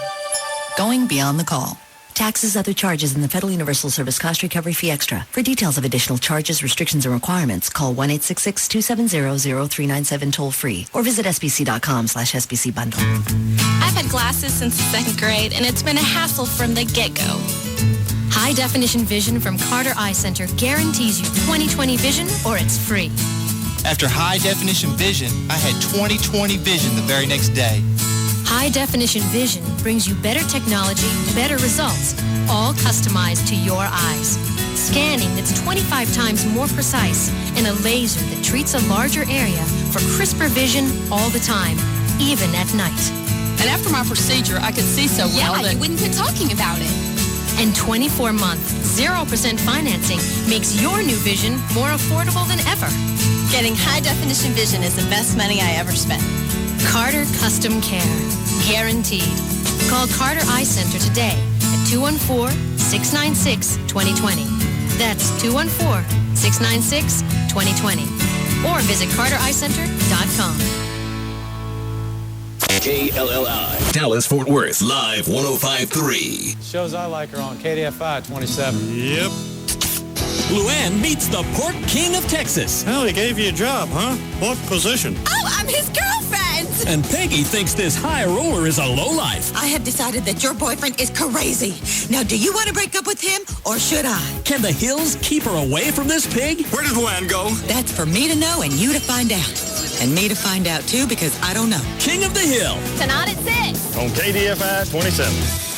Going beyond the call. Taxes, other charges, and the Federal Universal Service Cost Recovery Fee Extra. For details of additional charges, restrictions, and requirements, call 1-866-270-0397 toll-free or visit sbc.com/SBC bundle. I've had glasses since the 2nd grade, and it's been a hassle from the get-go. High-definition vision from Carter Eye Center guarantees you 20/20 vision or it's free. After high-definition vision, I had 20/20 vision the very next day. High-definition vision brings you better technology, better results, all customized to your eyes. Scanning that's 25 times more precise and a laser that treats a larger area for crisper vision all the time, even at night. And after my procedure, I could see so well that... you wouldn't quit talking about it. And 24-month, 0% financing makes your new vision more affordable than ever. Getting high-definition vision is the best money I ever spent. Carter Custom Care. Guaranteed. Call Carter Eye Center today at 214-696-2020. That's 214-696-2020. Or visit cartereyecenter.com. KLLI, Dallas Fort Worth, live 105.3. Shows I like are on KDFI 27. Yep. Luann meets the pork king of Texas. Well, he gave you a job, huh? What position? Oh, I'm his girlfriend! And Peggy thinks this high roller is a lowlife. I have decided that your boyfriend is crazy. Now, do you want to break up with him, or should I? Can the hills keep her away from this pig? Where did Luann go? That's for me to know and you to find out. And me to find out, too, because I don't know. King of the Hill. Tonight at 6. On KDFI 27.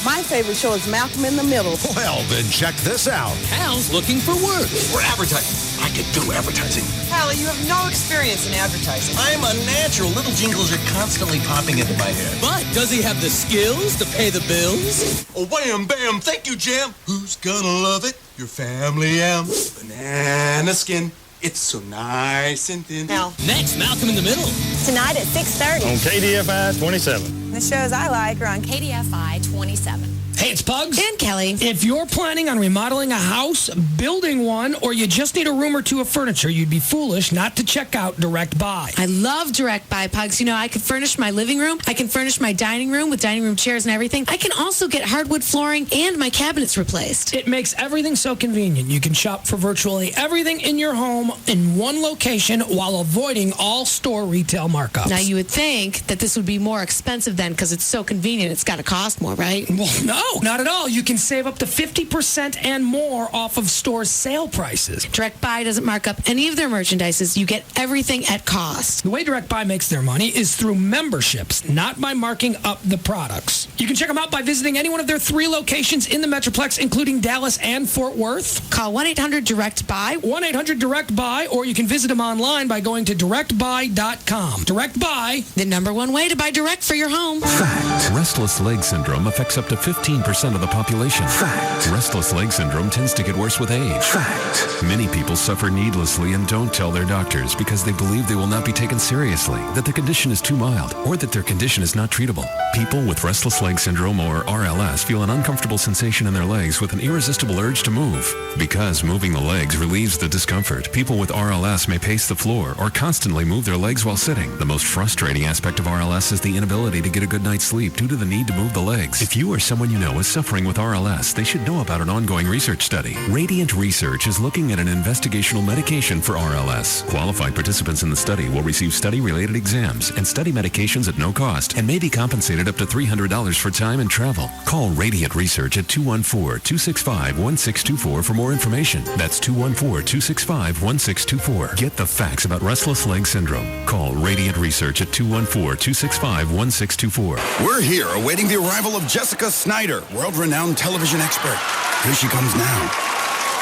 My favorite show is Malcolm in the Middle. Well, then check this out. Hal's looking for work. We're advertising. I could do advertising. Hallie, you have no experience in advertising. I'm a natural. Little jingles are constantly popping into my head. But does he have the skills to pay the bills? Oh, bam, bam. Thank you, Jam. Who's gonna love it? Your family am. Banana skin. It's so nice and thin. Now. Next, Malcolm in the Middle. Tonight at 6:30. On KDFI 27. The shows I like are on KDFI 27. Hey, it's Pugs. And Kelly. If you're planning on remodeling a house, building one, or you just need a room or two of furniture, you'd be foolish not to check out Direct Buy. I love Direct Buy, Pugs. You know, I could furnish my living room. I can furnish my dining room with dining room chairs and everything. I can also get hardwood flooring and my cabinets replaced. It makes everything so convenient. You can shop for virtually everything in your home in one location while avoiding all store retail markups. Now, you would think that this would be more expensive then because it's so convenient. It's got to cost more, right? Well, no. No, not at all. You can save up to 50% and more off of store sale prices. Direct Buy doesn't mark up any of their merchandises. You get everything at cost. The way Direct Buy makes their money is through memberships, not by marking up the products. You can check them out by visiting any one of their 3 locations in the Metroplex, including Dallas and Fort Worth. Call 1-800-DIRECT-BUY. 1-800-DIRECT-BUY, or you can visit them online by going to directbuy.com. Direct Buy, the #1 way to buy direct for your home. Fact. Restless leg syndrome affects up to 15% of the population. Fact. Restless leg syndrome tends to get worse with age. Fact. Many people suffer needlessly and don't tell their doctors because they believe they will not be taken seriously, that their condition is too mild, or that their condition is not treatable. People with restless leg syndrome or RLS feel an uncomfortable sensation in their legs with an irresistible urge to move. Because moving the legs relieves the discomfort, people with RLS may pace the floor or constantly move their legs while sitting. The most frustrating aspect of RLS is the inability to get a good night's sleep due to the need to move the legs. If you or someone you know is suffering with RLS, they should know about an ongoing research study. Radiant Research is looking at an investigational medication for RLS. Qualified participants in the study will receive study-related exams and study medications at no cost and may be compensated up to $300 for time and travel. Call Radiant Research at 214-265-1624 for more information. That's 214-265-1624. Get the facts about restless leg syndrome. Call Radiant Research at 214-265-1624. We're here awaiting the arrival of Jessica Snyder, world-renowned television expert. Here she comes now.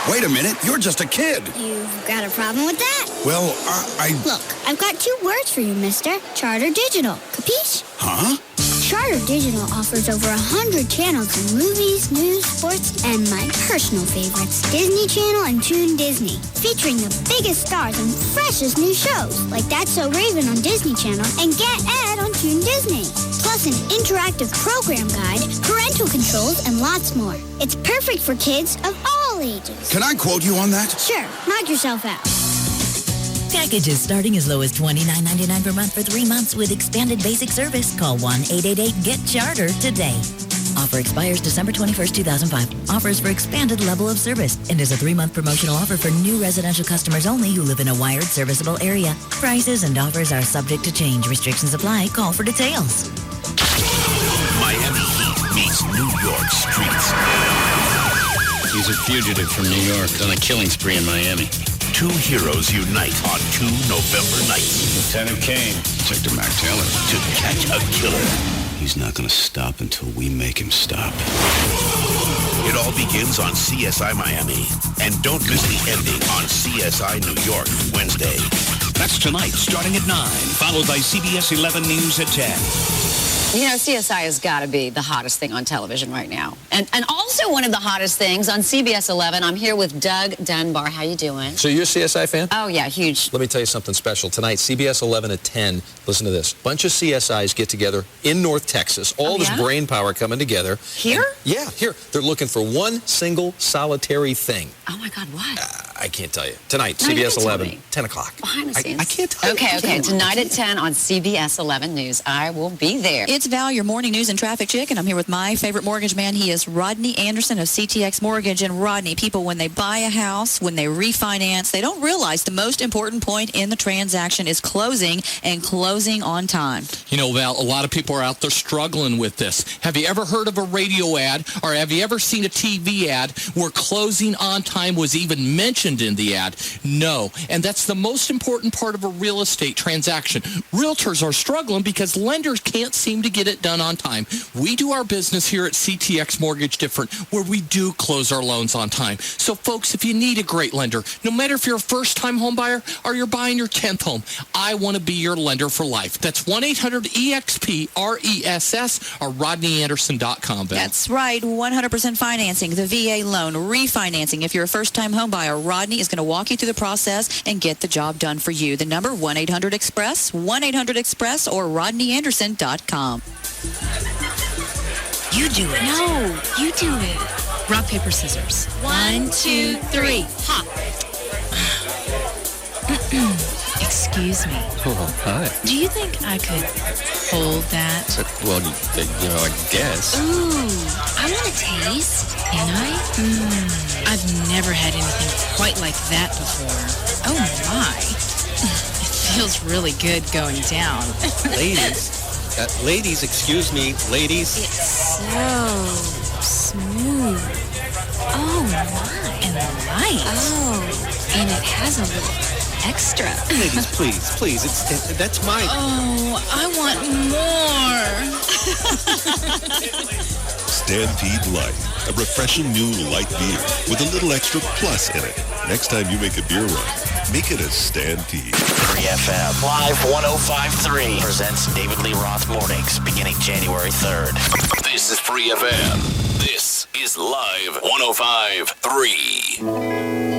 Wait a minute, you're just a kid. You've got a problem with that? Well, I... Look, I've got 2 words for you, mister. Charter Digital. Capiche? Huh? Charter Digital offers over 100 channels in movies, news, sports, and my personal favorites, Disney Channel and Toon Disney, featuring the biggest stars and freshest new shows, like That's So Raven on Disney Channel and Get Ed on Toon Disney. Plus an interactive program guide, parental controls, and lots more. It's perfect for kids of all ages. Can I quote you on that? Sure. Knock yourself out. Packages starting as low as $29.99 per month for 3 months with expanded basic service. Call 1-888-GET-CHARTER today. Offer expires December 21st, 2005. Offers for expanded level of service and is a 3-month promotional offer for new residential customers only who live in a wired serviceable area. Prices and offers are subject to change. Restrictions apply. Call for details. Miami Heat meets New York streets. He's a fugitive from New York on a killing spree in Miami. 2 heroes unite on 2 November nights. Lieutenant Kane, Detective Mac Taylor. To catch a killer. He's not going to stop until we make him stop. It all begins on CSI Miami. And don't miss the ending on CSI New York, Wednesday. That's tonight, starting at 9, followed by CBS 11 News at 10. You know, CSI has got to be the hottest thing on television right now. And also one of the hottest things on CBS 11. I'm here with Doug Dunbar. How you doing? So you're a CSI fan? Oh, yeah, huge. Let me tell you something special. Tonight, CBS 11 at 10. Listen to this. Bunch of CSIs get together in North Texas. All this brain power coming together. Here? Yeah, here. They're looking for one single solitary thing. Oh, my God, what? I can't tell you. Tonight, CBS 11, 10 o'clock. Behind the scenes. I can't tell you. Okay. Tonight at 10 on CBS 11 News. I will be there. It's Val, your morning news and traffic chick, and I'm here with my favorite mortgage man. He is Rodney Anderson of CTX Mortgage. And Rodney, people, when they buy a house, when they refinance, they don't realize the most important point in the transaction is closing, and closing on time. You know, Val, a lot of people are out there struggling with this. Have you ever heard of a radio ad, or have you ever seen a TV ad where closing on time was even mentioned in the ad? No. And that's the most important part of a real estate transaction. Realtors are struggling because lenders can't seem to get it done on time. We do our business here at CTX Mortgage different, where we do close our loans on time. So, folks, if you need a great lender, no matter if you're a first-time home buyer or you're buying your 10th home, I want to be your lender for life. That's 1-800-EXP-RESS or RodneyAnderson.com. That's right. 100% financing, the VA loan, refinancing. If you're a first-time home buyer, Rodney is going to walk you through the process and get the job done for you. The number, 1-800-EXPRESS, 1-800-EXPRESS, or RodneyAnderson.com. You do it. No, you do it. Rock, paper, scissors. 1, 2, 3. Hop. Excuse me. Oh, hi. Do you think I could hold that? Well, I guess. Ooh, I want to taste. Can I? I've never had anything quite like that before. Oh, my. It feels really good going down. Ladies, excuse me, ladies. It's so Smooth. Oh, my. And light. Oh, and it has a little extra. Ladies, please. That's my... Oh, I want more. Stampede Light, a refreshing new light beer with a little extra plus in it. Next time you make a beer run, make it a Stampede. Free FM Live 105.3 presents David Lee Roth Mornings beginning January 3rd. This is Free FM. This is Live 105.3.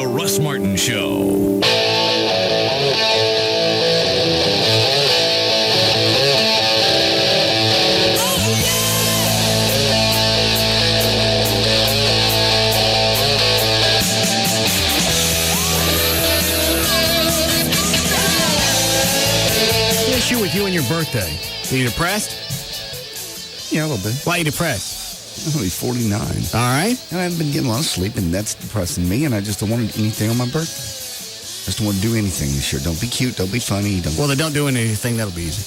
Russ Martin Show. Issue with you and your birthday. Are you depressed? Yeah, a little bit. Why are you depressed? Oh, he's 49. All right. And I haven't been getting a lot of sleep, and that's depressing me, and I just don't want to do anything on my birthday. I just don't want to do anything this year. Don't be cute. Don't be funny. Well, then don't do anything. That'll be easy.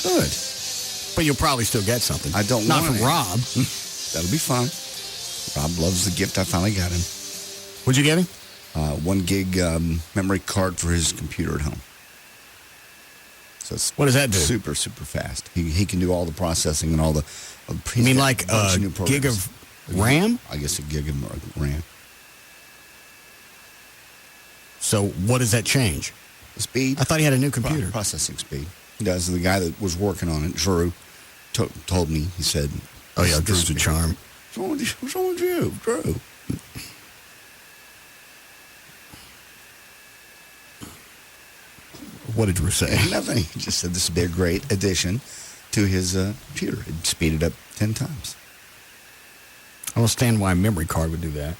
Good. But you'll probably still get something. I don't Not want from it. Rob. That'll be fun. Rob loves the gift I finally got him. What'd you get him? 1 gig memory card for his computer at home. So it's what does that do? Super, super fast. He can do all the processing and all the... You mean like a gig of RAM? I guess a gig of RAM. So what does that change? The speed. I thought he had a new computer. Processing speed. He does. The guy that was working on it, Drew, told me. He said... Oh, yeah, Drew's a charm. What's wrong with you, Drew? What did Drew say? Nothing. He just said this would be a great addition to his computer. It'd speed it up 10 times. I don't understand why a memory card would do that.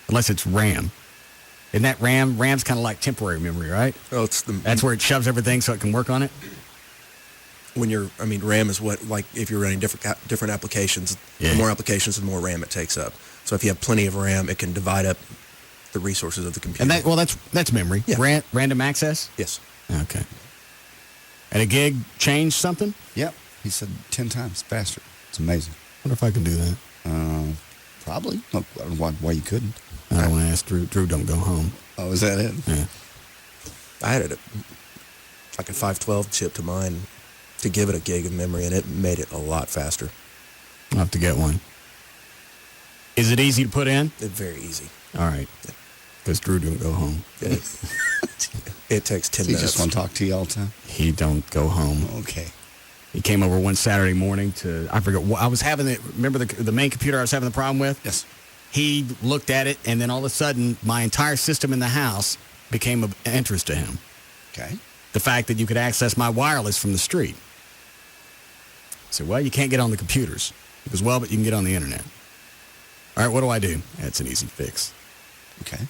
Unless it's RAM. Isn't that RAM? RAM's kind of like temporary memory, right? Oh, that's where it shoves everything so it can work on it? RAM is what, like, if you're running different applications, the more applications, the more RAM it takes up. So if you have plenty of RAM, it can divide up the resources of the computer. And that's memory. Yeah. Random access? Yes. Okay. And a gig changed something? Yep. He said 10 times faster. It's amazing. I wonder if I can do that. Probably. I don't know why you couldn't. I don't want to ask Drew. Drew don't go home. Oh, is that it? Yeah. I had like a 512 chip to mine to give it a gig of memory, and it made it a lot faster. I'll have to get one. Is it easy to put in? It's very easy. All right. Because Drew don't go home. It takes 10 minutes. He just want to talk to you all the time? He don't go home. Okay. He came over one Saturday morning I forget, I was having remember the main computer I was having the problem with? Yes. He looked at it, and then all of a sudden, my entire system in the house became of interest to him. Okay. The fact that you could access my wireless from the street. I said, well, you can't get on the computers. He goes, well, but you can get on the internet. All right, what do I do? That's an easy fix. Okay.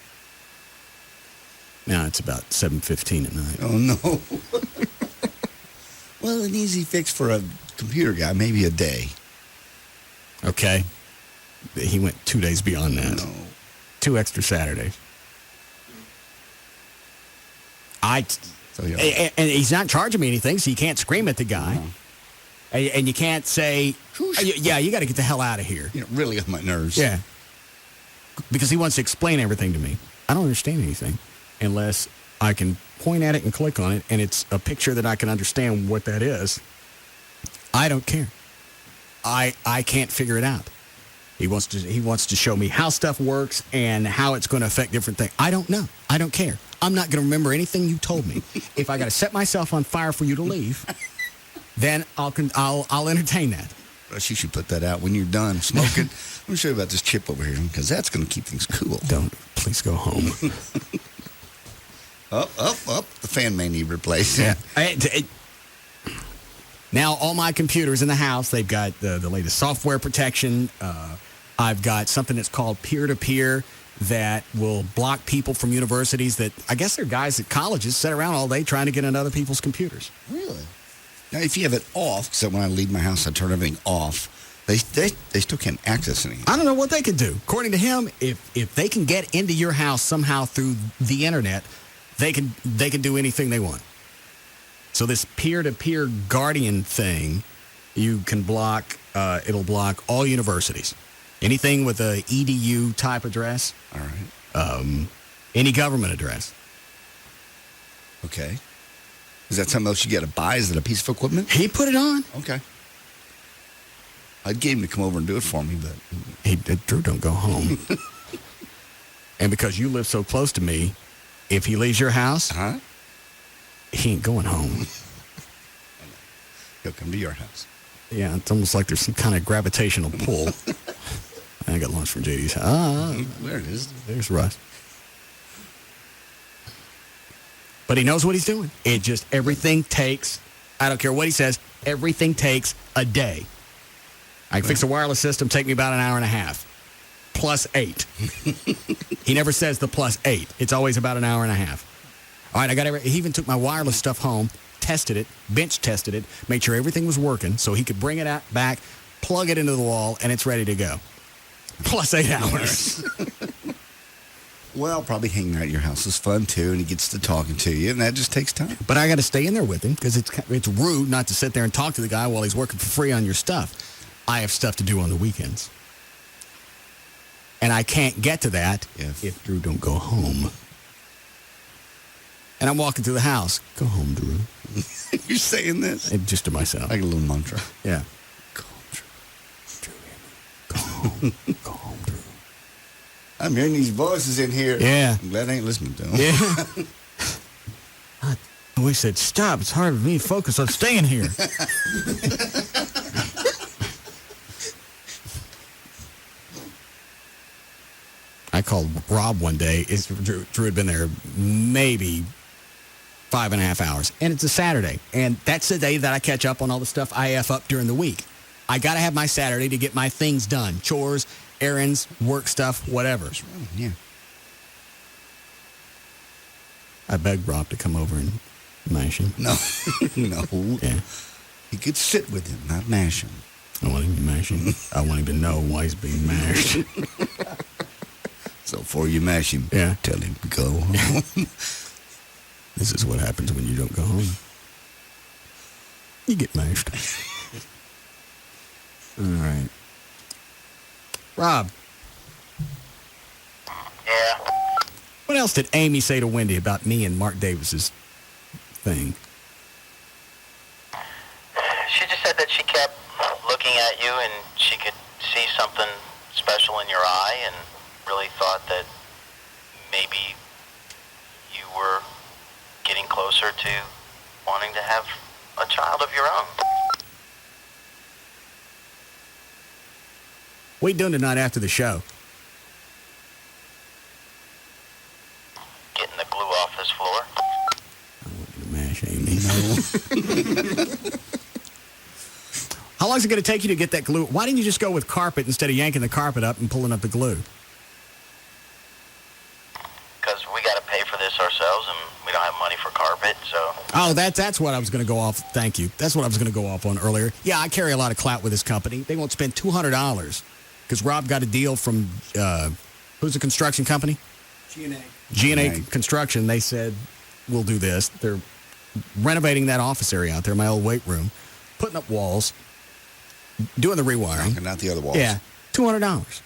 Now it's about 7:15 at night. Oh, no. Well, an easy fix for a computer guy, maybe a day. Okay. He went 2 days beyond that. No. 2 extra Saturdays. And he's not charging me anything, so you can't scream at the guy. No. And you can't say, yeah, you got to get the hell out of here. Really got my nerves. Yeah. Because he wants to explain everything to me. I don't understand anything unless I can point at it and click on it, and it's a picture that I can understand what that is. I don't care. I can't figure it out. He wants to show me how stuff works and how it's going to affect different things. I don't know. I don't care. I'm not going to remember anything you told me. If I got to set myself on fire for you to leave, then I'll entertain that. You should put that out when you're done smoking. Let me show you about this chip over here, because that's going to keep things cool. Don't. Please go home. Up. The fan may need replacing. Yeah. Now, all my computers in the house, they've got the latest software protection. I've got something that's called peer-to-peer that will block people from universities that, I guess they're guys at colleges, sit around all day trying to get on other people's computers. Really? Now, if you have it off, so when I leave my house, I turn everything off, They still can't access anything. I don't know what they could do. According to him, if they can get into your house somehow through the internet, they can do anything they want. So this peer-to-peer guardian thing, you can block. It'll block all universities, anything with a EDU type address. All right. Any government address. Okay. Is that something else you got to buy? Is it a piece of equipment? He put it on. Okay. I'd get him to come over and do it for me, but Drew don't go home. And because you live so close to me, if he leaves your house, he ain't going home. He'll come to your house. Yeah, it's almost like there's some kind of gravitational pull. I got lunch from JD's house. There it is. There's Russ. But he knows what he's doing. It just, everything takes, I don't care what he says, everything takes a day. I can fix a wireless system, take me about an hour and a half. +8. He never says the +8. It's always about an hour and a half. All right, he even took my wireless stuff home, tested it, bench tested it, made sure everything was working so he could bring it out back, plug it into the wall, and it's ready to go. +8 hours. Well, probably hanging out at your house is fun, too, and he gets to talking to you, and that just takes time. But I got to stay in there with him because it's rude not to sit there and talk to the guy while he's working for free on your stuff. I have stuff to do on the weekends. And I can't get to that if Drew don't go home. And I'm walking through the house. Go home, Drew. You're saying this? And just to myself. Like a little mantra. Yeah. Go home, Drew. Go home. Go home, Drew. I'm hearing these voices in here. Yeah. I'm glad I ain't listening to them. Yeah. We said, stop. It's hard for me to focus on staying here. I called Rob one day. Drew had been there maybe 5.5 hours. And it's a Saturday. And that's the day that I catch up on all the stuff I F up during the week. I got to have my Saturday to get my things done. Chores, errands, work stuff, whatever. That's right, yeah. I begged Rob to come over and mash him. No. No. Yeah. You could sit with him, not mash him. I want him to mash him. I want him to know why he's being mashed. So before you mash him, tell him to go home. This is what happens when you don't go home. You get mashed. All right. Rob. Yeah? What else did Amy say to Wendy about me and Mark Davis's thing? She just said that she kept looking at you and she could see something special in your eye and really thought that maybe you were getting closer to wanting to have a child of your own. What are you doing tonight after the show? Getting the glue off this floor. I want you to mash Amy. No. How long is it going to take you to get that glue? Why didn't you just go with carpet instead of yanking the carpet up and pulling up the glue? Because we got to pay for this ourselves and we don't have money for carpet, so... Oh, that's what I was going to go off. Thank you. That's what I was going to go off on earlier. Yeah, I carry a lot of clout with this company. They won't spend $200 because Rob got a deal from, who's the construction company? G&A Construction. They said, we'll do this. They're renovating that office area out there, my old weight room, putting up walls, doing the rewiring. Knocking out the other walls. Yeah, $200.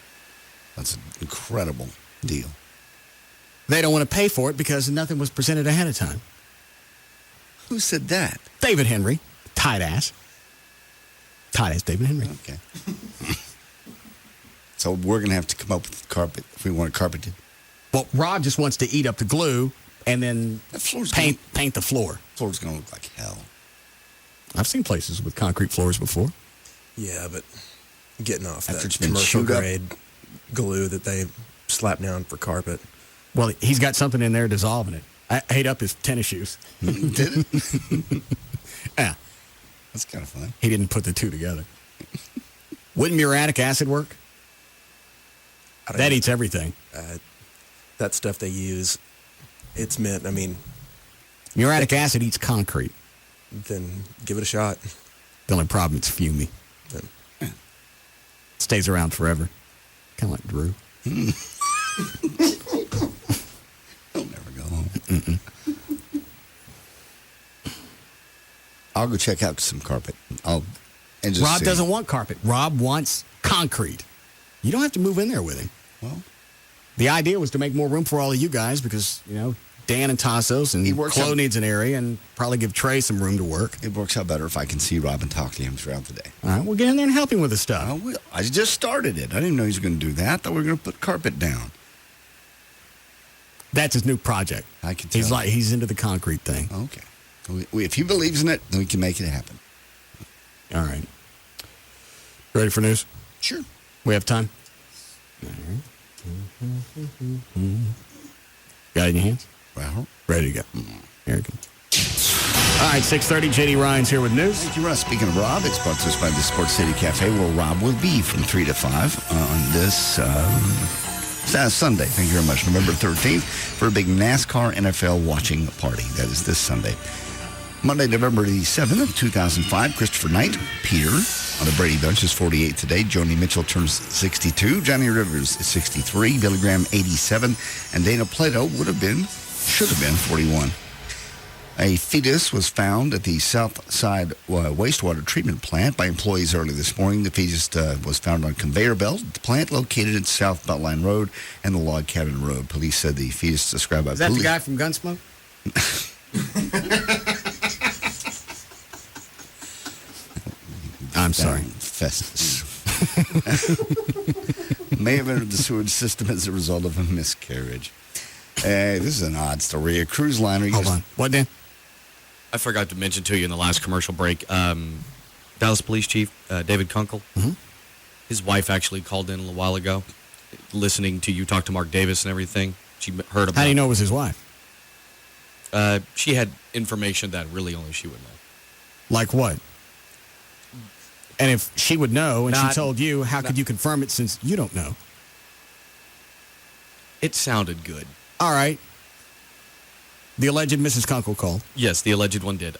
That's an incredible deal. They don't want to pay for it because nothing was presented ahead of time. Who said that? David Henry. Tight ass. Tight ass David Henry. Okay. So we're going to have to come up with carpet if we want a carpeted. Well, Rob just wants to eat up the glue and then paint the floor. The floor's going to look like hell. I've seen places with concrete floors before. Yeah, but getting off After it's that been commercial chewed up. grade glue that they slap down for carpet. Well, he's got something in there dissolving it. I ate up his tennis shoes. Did it? Yeah. That's kind of fun. He didn't put the two together. Wouldn't muriatic acid work? That eats everything. That stuff they use, it's meant, I mean... Muriatic acid eats concrete. Then give it a shot. The only problem, it's fumey. Stays around forever. Kind of like Drew. He'll never go home. I'll go check out some carpet. And just Rob see. doesn't want carpet. Rob wants concrete. You don't have to move in there with him. Well, the idea was to make more room for all of you guys because, Dan and Tassos and Chloe needs an area and probably give Trey some room to work. It works out better if I can see Rob and talk to him throughout the day. All right, we'll get in there and help him with the stuff. I will. I just started it. I didn't know he was going to do that. I thought we were going to put carpet down. That's his new project. I can tell. He's into the concrete thing. Okay. If he believes in it, then we can make it happen. All right. Ready for news? Sure. We have time? All right. Got it in your hands? Well, ready to go. Here we go. All right, 6:30. JD Ryan's here with news. Thank you, Russ. Speaking of Rob, it's brought to us by the Sports City Cafe, where Rob will be from 3 to 5 on this Sunday. Thank you very much. November 13th for a big NASCAR NFL watching party. That is this Sunday. Monday, November the 7th, 2005, Christopher Knight, Peter, on the Brady Bunch, is 48 today. Joni Mitchell turns 62. Johnny Rivers is 63. Billy Graham, 87. And Dana Plato should have been 41. A fetus was found at the Southside wastewater treatment plant by employees early this morning. The fetus was found on a conveyor belt at the plant located at South Beltline Road and the Log Cabin Road. Police said the fetus described by Is that the guy from Gunsmoke? I'm sorry. Festus. May have entered the sewage system as a result of a miscarriage. This is an odd story. A cruise liner... Hold on. What, Dan? I forgot to mention to you in the last commercial break, Dallas Police Chief David Kunkel, his wife actually called in a little while ago, listening to you talk to Mark Davis and everything. She heard about... How do you know it was his wife? She had information that really only she would know. Like what? And if she would know and she told you, how could you confirm it since you don't know? It sounded good. All right. The alleged Mrs. Kunkel called. Yes, the alleged one did.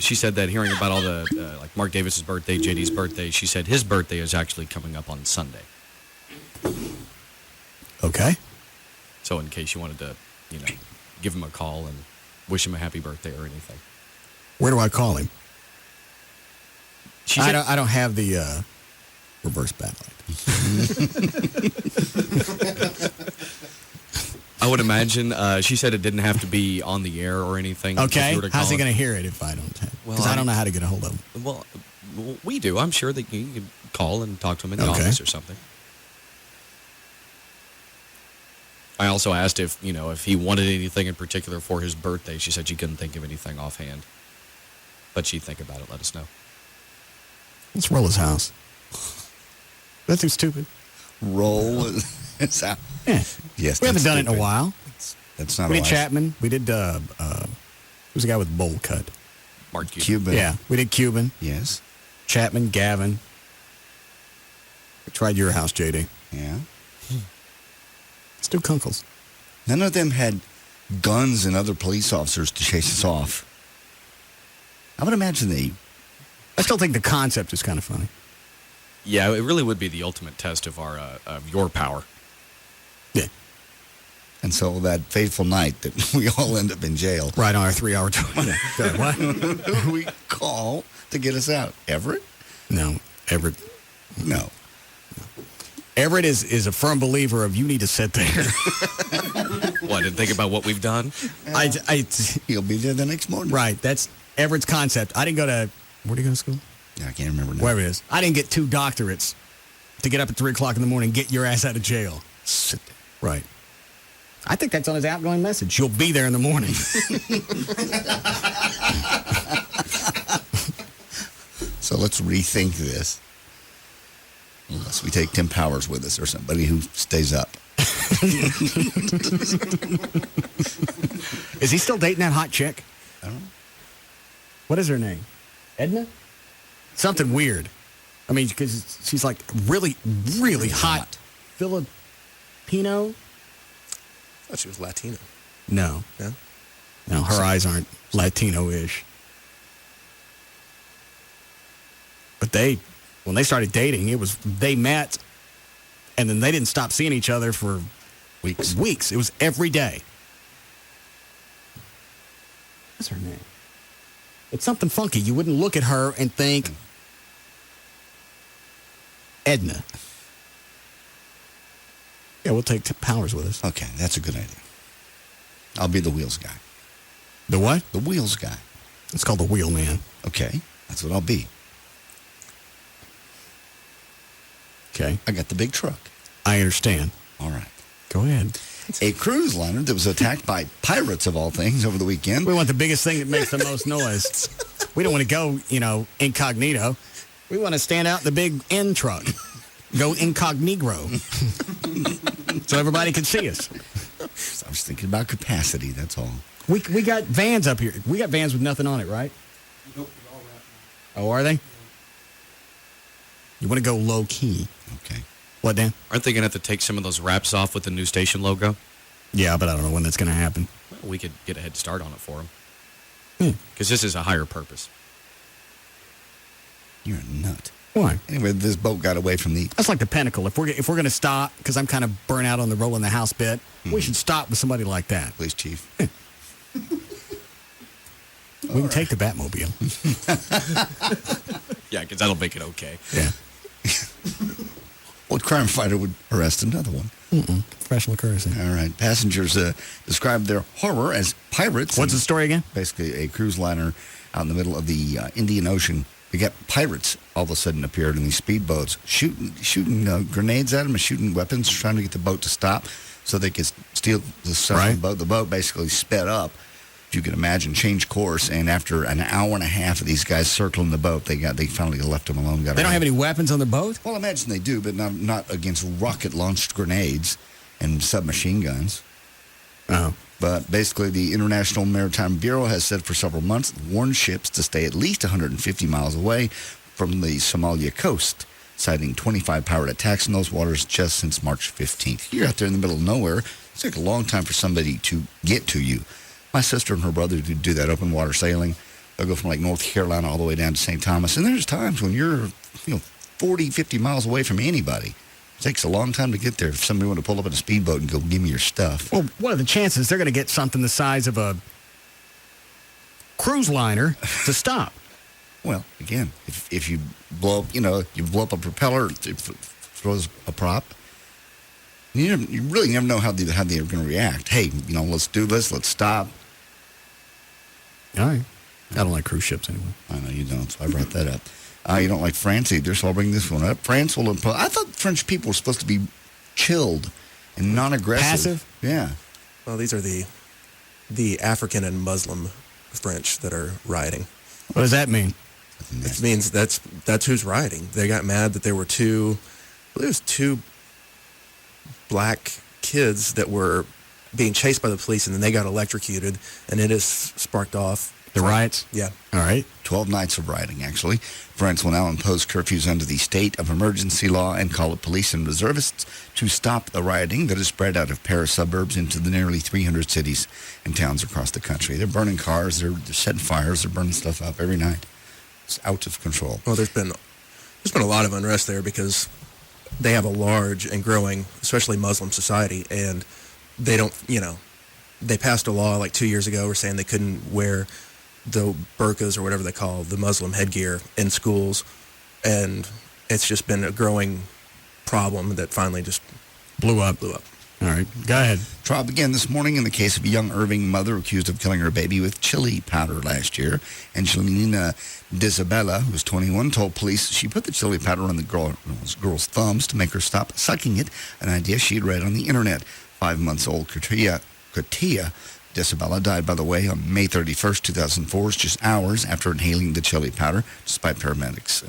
She said that hearing about all the, like Mark Davis's birthday, JD's birthday, she said his birthday is actually coming up on Sunday. Okay. So in case you wanted to, give him a call and wish him a happy birthday or anything. Where do I call him? Said, I don't have the reverse backlight. I would imagine. She said it didn't have to be on the air or anything. Okay. How's he going to hear it if I don't have? Because I don't know how to get a hold of him. Well, we do. I'm sure that you can call and talk to him in the office or something. I also asked if he wanted anything in particular for his birthday. She said she couldn't think of anything offhand, but she'd think about it. Let us know. Let's roll his house. That too stupid. Roll his house. Yeah. Yes. We haven't done it in a while. That's not. We did Chapman. We did. Who's the guy with the bowl cut? Mark Cuban. Yeah, we did Cuban. Yes. Chapman, Gavin. We tried your house, JD. Yeah. Let's do Kunkel's. None of them had guns and other police officers to chase us off. I would imagine I still think the concept is kind of funny. Yeah, it really would be the ultimate test of your power. Yeah. And so that fateful night that we all end up in jail. Right on our 3-hour tour. Yeah. Good. What? Who do we call to get us out? Everett? No. Everett. No. Everett is a firm believer of you need to sit there. What, and think about what we've done? He'll be there the next morning. Right. That's Everett's concept. I didn't go to... Where did he go to school? Yeah, I can't remember now. Wherever it is. I didn't get 2 doctorates to get up at 3 o'clock in the morning and get your ass out of jail. Sit there. Right. I think that's on his outgoing message. You'll be there in the morning. So let's rethink this. Unless we take Tim Powers with us or somebody who stays up. Is he still dating that hot chick? I don't know. What is her name? Edna? Something weird. I mean, because she's like really, really hot. Filipino? I thought she was Latino. No. Yeah? No, her eyes aren't Latino-ish. But they When they started dating, they met, and then they didn't stop seeing each other for weeks. It was every day. What's her name? It's something funky. You wouldn't look at her and think Edna. Yeah, we'll take Powers with us. Okay, that's a good idea. I'll be the wheels guy. The what? The wheels guy. It's called the wheel man. Okay, that's what I'll be. Okay. I got the big truck. I understand. All right. Go ahead. A cruise liner that was attacked by pirates, of all things, over the weekend. We want the biggest thing that makes the most noise. We don't want to go, incognito. We want to stand out in the big N truck. Go incognito. So everybody can see us. I was thinking about capacity, that's all. We got vans up here. We got vans with nothing on it, right? Nope, they're all wrapped now. Oh, are they? You want to go low key. Okay. What, Dan? Aren't they going to have to take some of those wraps off with the new station logo? Yeah, but I don't know when that's going to happen. Well, we could get a head start on it for them. Because this is a higher purpose. You're a nut. Why? Anyway, this boat got away from the... That's like the Pinnacle. If we're going to stop, because I'm kind of burnt out on the rolling the house bit, we should stop with somebody like that. Police chief. We can take the Batmobile. Yeah, because that'll make it okay. Yeah. Well, crime fighter would arrest another one. Professional courtesy. All right. Passengers described their horror as pirates. What's the story again? Basically, a cruise liner out in the middle of the Indian Ocean. We got pirates all of a sudden appeared in these speedboats, shooting grenades at them and shooting weapons, trying to get the boat to stop so they could steal the stuff from the boat. The boat basically sped up, if you can imagine, changed course, and after an hour and a half of these guys circling the boat, they finally left them alone. They don't have any weapons on the boat? Well, I imagine they do, but not against rocket-launched grenades and submachine guns. Oh. But basically, the International Maritime Bureau has said for several months, warned ships to stay at least 150 miles away from the Somalia coast, citing 25 pirate attacks in those waters just since March 15th. You're out there in the middle of nowhere. It's like a long time for somebody to get to you. My sister and her brother do that open water sailing. They'll go from like North Carolina all the way down to St. Thomas. And there's times when you're 40, 50 miles away from anybody. It takes a long time to get there. If somebody wanted to pull up in a speedboat and go, give me your stuff. Well, what are the chances they're going to get something the size of a cruise liner to stop? Well, again, if you blow up, you blow up a propeller, it throws a prop. You really never know how they're going to react. Hey, let's do this. Let's stop. All right. I don't like cruise ships anyway. I know you don't, so I brought that up. You don't like France either, so I'll bring this one up. France will impose... I thought French people were supposed to be chilled and non-aggressive. Passive? Yeah. Well, these are the African and Muslim French that are rioting. What does that mean? It means that's who's rioting. They got mad that there were two black kids that were being chased by the police, and then they got electrocuted, and it has sparked off the riots? Yeah. All right. 12 nights of rioting, actually. France will now impose curfews under the state of emergency law and call up police and reservists to stop the rioting that is spread out of Paris suburbs into the nearly 300 cities and towns across the country. They're burning cars, they're setting fires, they're burning stuff up every night. It's out of control. Well, there's been a lot of unrest there because they have a large and growing, especially Muslim society, and they don't, they passed a law like 2 years ago saying they couldn't wear the burqas or whatever they call the Muslim headgear in schools, and it's just been a growing problem that finally just blew up. All right, go ahead. Trial began this morning in the case of a young Irving mother accused of killing her baby with chili powder last year. Angelina Disabella, who was 21, told police she put the chili powder on the girl's thumbs to make her stop sucking it, an idea she had read on the internet. 5-month-old Katia Disabella died, by the way, on May 31st, 2004, just hours after inhaling the chili powder, despite paramedics'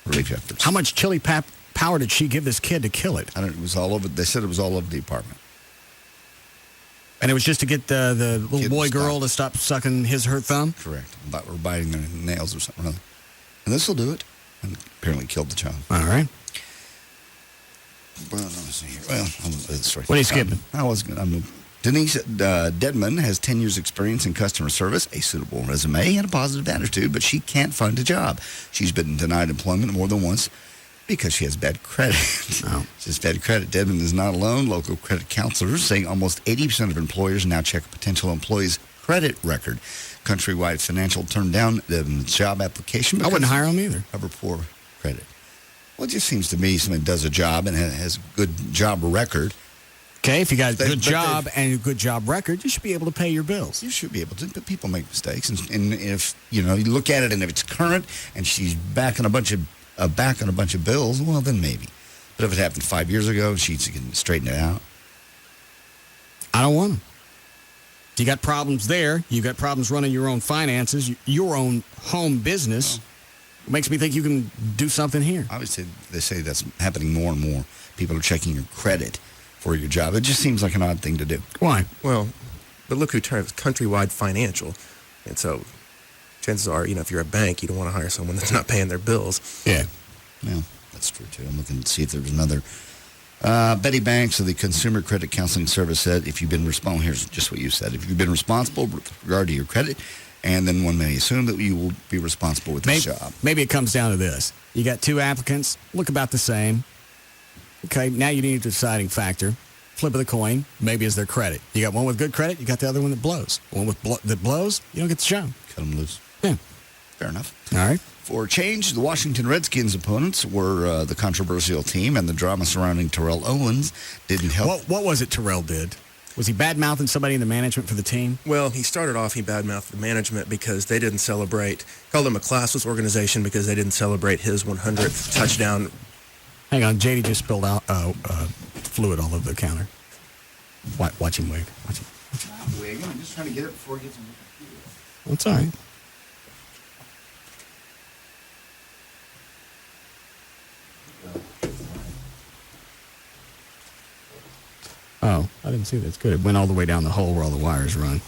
relief efforts. How much chili powder did she give this kid to kill it? I don't know. It was all over. They said it was all over the apartment. And it was just to get the little boy girl to stop sucking her thumb? Correct. Or biting their nails or something. And this will do it. And apparently killed the child. All right. Well, let me see here. Well, I'm going to the story. What are you skipping? I'm Denise Dedman has 10 years experience in customer service, a suitable resume, and a positive attitude, but she can't find a job. She's been denied employment more than once because she has bad credit. Oh. She has bad credit. Dedman is not alone. Local credit counselors say almost 80% of employers now check a potential employee's credit record. Countrywide Financial turned down the job application I wouldn't hire him either. Of her poor credit. Well, it just seems to me somebody does a job and has a good job record. Okay, if you got a good job and a good job record, you should be able to pay your bills. You should be able to, but people make mistakes. And if, you look at it and if it's current and she's back on a bunch of bills, well, then maybe. But if it happened 5 years ago, she's going to straighten it out. I don't want them. You got problems there. You got problems running your own finances, your own home business. It makes me think you can do something here. Obviously, they say that's happening more and more. People are checking your credit for your job. It just seems like an odd thing to do. Why? Well, but look who turns Countrywide Financial. And so chances are, if you're a bank, you don't want to hire someone that's not paying their bills. Yeah. Yeah, that's true, too. I'm looking to see if there's another. Betty Banks of the Consumer Credit Counseling Service said, if you've been responsible, here's just what you said, if you've been responsible with regard to your credit, and then one may assume that you will be responsible with this job. Maybe it comes down to this. You got two applicants, look about the same. Okay, now you need a deciding factor. Flip of the coin, maybe is their credit. You got one with good credit, you got the other one that blows. One with that blows, you don't get the job. Cut them loose. Yeah. Fair enough. All right. For a change, the Washington Redskins opponents were the controversial team, and the drama surrounding Terrell Owens didn't help. What was it Terrell did? Was he bad-mouthing somebody in the management for the team? Well, he started off, he bad-mouthed the management because they didn't celebrate, called them a classless organization because they didn't celebrate his 100th touchdown. Hang on, JD just spilled out fluid all over the counter. Watch him wig. Watch him. I'm wigging. I'm just trying to get it before it gets in the computer. That's all right. Oh, I didn't see that. It's good. It went all the way down the hole where all the wires run.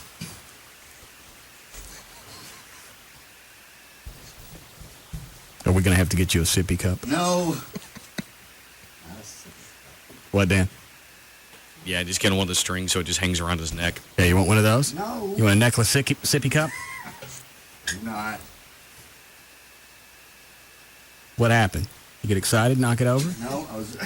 Are we going to have to get you a sippy cup? No. What, Dan? Yeah, just get on one of the strings so it just hangs around his neck. Yeah, you want one of those? No. You want a necklace sippy cup? Not. What happened? You get excited, knock it over? No, I was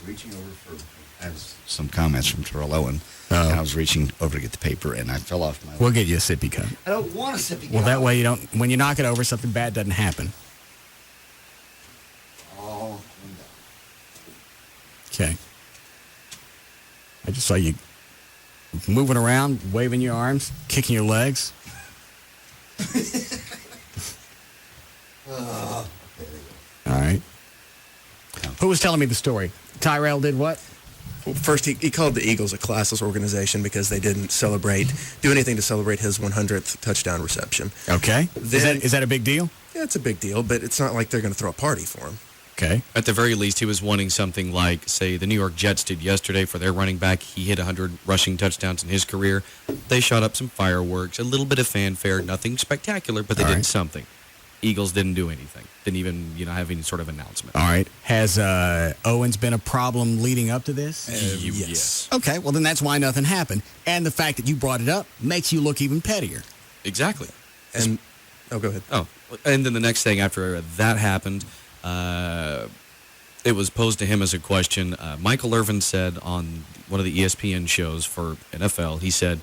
reaching over for. I have some comments from Terrell Owen, and I was reaching over to get the paper, and I fell off my. We'll get you a sippy cup. I don't want a sippy cup. Well, that way you don't. When you knock it over, something bad doesn't happen. Oh. Okay. I just saw you moving around, waving your arms, kicking your legs. All right. Who was telling me the story? Tyrell did what? Well, first, he called the Eagles a classless organization because they didn't do anything to celebrate his 100th touchdown reception. Okay. Is that a big deal? Yeah, it's a big deal, but it's not like they're going to throw a party for him. Okay. At the very least, he was wanting something like, say, the New York Jets did yesterday for their running back. He hit 100 rushing touchdowns in his career. They shot up some fireworks, a little bit of fanfare, nothing spectacular, but they did something. Eagles didn't do anything. Didn't even, have any sort of announcement. All right. Has Owens been a problem leading up to this? Yes. Okay. Well, then that's why nothing happened. And the fact that you brought it up makes you look even pettier. Exactly. And go ahead. Oh, and then the next thing after that happened, it was posed to him as a question. Michael Irvin said on one of the ESPN shows for NFL, he said,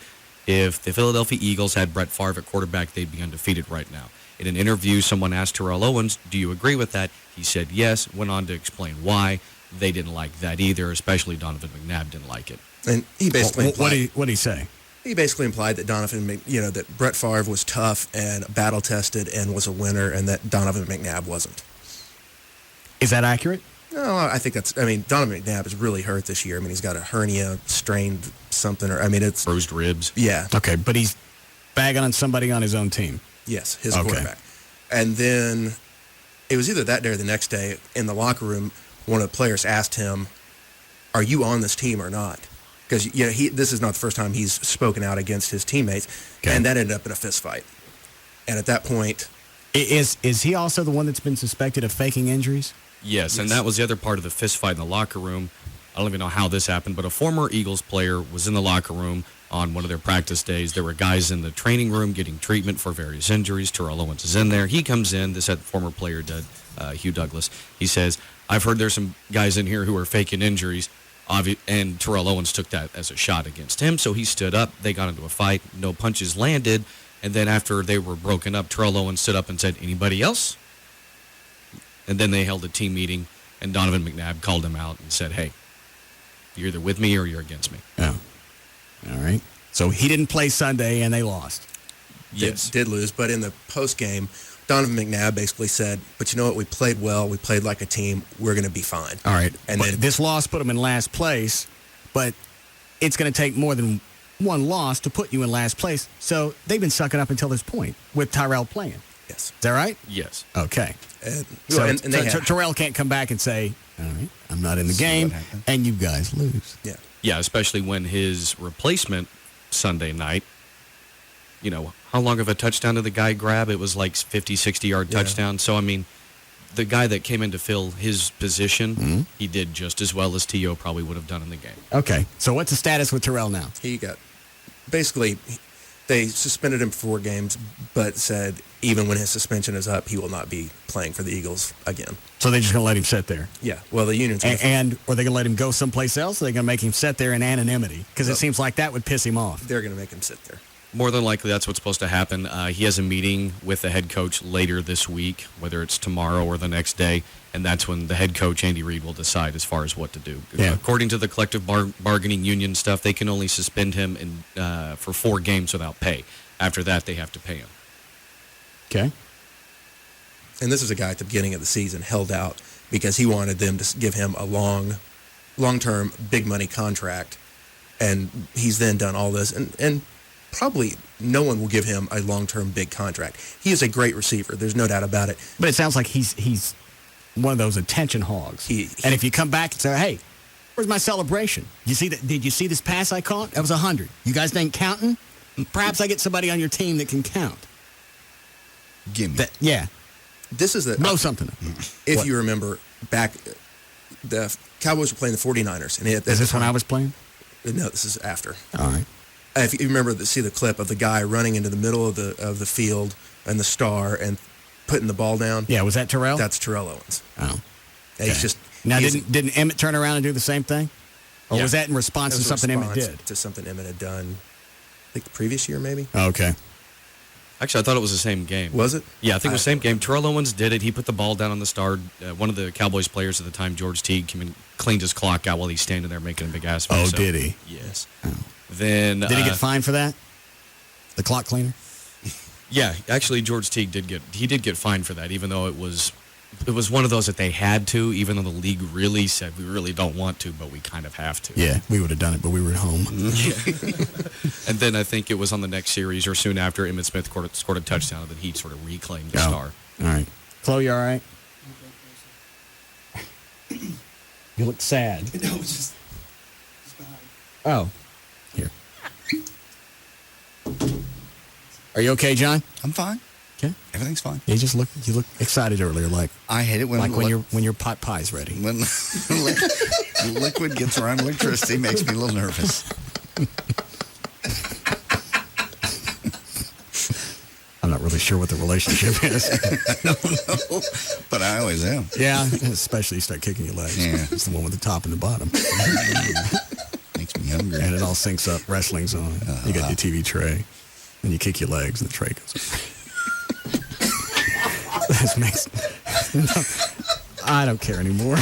if the Philadelphia Eagles had Brett Favre at quarterback, they'd be undefeated right now. In an interview, someone asked Terrell Owens, do you agree with that? He said yes, went on to explain why. They didn't like that either, especially Donovan McNabb didn't like it. And he basically what did he say? He basically implied that that Brett Favre was tough and battle-tested and was a winner, and that Donovan McNabb wasn't. Is that accurate? No, I think Donovan McNabb is really hurt this year. He's got a hernia, strained something, it's bruised ribs. Yeah. Okay, but he's bagging on somebody on his own team. Yes, his quarterback. And then it was either that day or the next day in the locker room, one of the players asked him, are you on this team or not? Because this is not the first time he's spoken out against his teammates, and that ended up in a fist fight. And at that point... Is he also the one that's been suspected of faking injuries? Yes, and that was the other part of the fist fight in the locker room. don't even know how this happened, but a former Eagles player was in the locker room on one of their practice days. There were guys in the training room getting treatment for various injuries. Terrell Owens is in there. He comes in. This former player did, Hugh Douglas. He says, I've heard there's some guys in here who are faking injuries. And Terrell Owens took that as a shot against him, so he stood up. They got into a fight. No punches landed. And then after they were broken up, Terrell Owens stood up and said, anybody else? And then they held a team meeting, and Donovan McNabb called him out and said, hey, you're either with me or you're against me. Oh. All right. So he didn't play Sunday, and they lost. Yes. Did lose, but in the post-game, Donovan McNabb basically said, but you know what, we played well, we played like a team, we're going to be fine. All right. And but then this loss put them in last place, but it's going to take more than one loss to put you in last place. So they've been sucking up until this point with Tyrell playing. Yes. Is that right? Yes. Okay. And Terrell can't come back and say, all right, I'm not in the game, and you guys lose. Yeah. Yeah, especially when his replacement Sunday night, you know, how long of a touchdown did the guy grab? It was like 50, 60-yard touchdown. So, I mean, the guy that came in to fill his position, he did just as well as T.O. probably would have done in the game. Okay. So what's the status with Terrell now? He got, basically, they suspended him for 4 games, but said even when his suspension is up, he will not be playing for the Eagles again. So they're just going to let him sit there? Yeah. Well, the union's Or are they going to let him go someplace else? Or are they going to make him sit there in anonymity? Because it seems like that would piss him off. They're going to make him sit there. More than likely, that's what's supposed to happen. He has a meeting with the head coach later this week, whether it's tomorrow or the next day, and that's when the head coach, Andy Reid, will decide as far as what to do. Yeah. According to the collective bargaining union stuff, they can only suspend him for 4 games without pay. After that, they have to pay him. Okay. And this is a guy at the beginning of the season held out because he wanted them to give him a long-term, big money contract, and he's then done all this. And probably no one will give him a long-term big contract. He is a great receiver. There's no doubt about it. But it sounds like he's one of those attention hogs. And if you come back and say, hey, where's my celebration? Did you see this pass I caught? That was 100. You guys ain't counting? Perhaps I get somebody on your team that can count. Give me. Yeah. This is know something. If you remember back, the Cowboys were playing the 49ers. And is this when I was playing? No, this is after. All right. If you remember, see the clip of the guy running into the middle of the field and the star and putting the ball down. Yeah, was that Terrell? That's Terrell Owens. Oh, okay. He's just now. Didn't Emmett turn around and do the same thing, or was that in response to something Emmett did? To something Emmett had done, I think the previous year maybe. Okay. Actually, I thought it was the same game. Was it? Yeah, I think it was the same game. Terrell Owens did it. He put the ball down on the star. One of the Cowboys players at the time, George Teague, came and cleaned his clock out while he's standing there making a big ass face. Oh, did he? Yes. Oh. Then did he get fined for that? The clock cleaner? Yeah, actually, George Teague did get fined for that, even though it was one of those that they had to, even though the league really said we really don't want to, but we kind of have to. Yeah, we would have done it, but we were at home. And then I think it was on the next series or soon after Emmitt Smith scored a touchdown, and then he sort of reclaimed the star. All right. Chloe, you all right? You look sad. No, it's just Oh. Here. Are you okay, John? I'm fine. Okay. Everything's fine. You look excited earlier, like I hate it when your pot pie's ready. When liquid gets around electricity, makes me a little nervous. I'm not really sure what the relationship is. I don't know, but I always am. Yeah, especially you start kicking your legs. Yeah. It's the one with the top and the bottom. Makes me hungry. And it all syncs up. Wrestling's on. You got your TV tray, and you kick your legs, and the tray goes. This makes. No, I don't care anymore.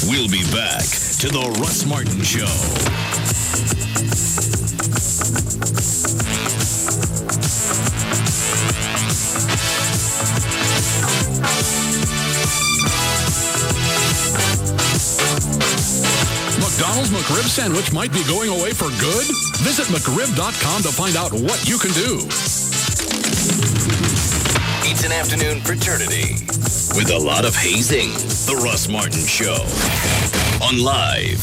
We'll be back to the Russ Martin Show. McDonald's McRib sandwich might be going away for good? Visit McRib.com to find out what you can do. It's an afternoon fraternity with a lot of hazing. The Russ Martin Show on Live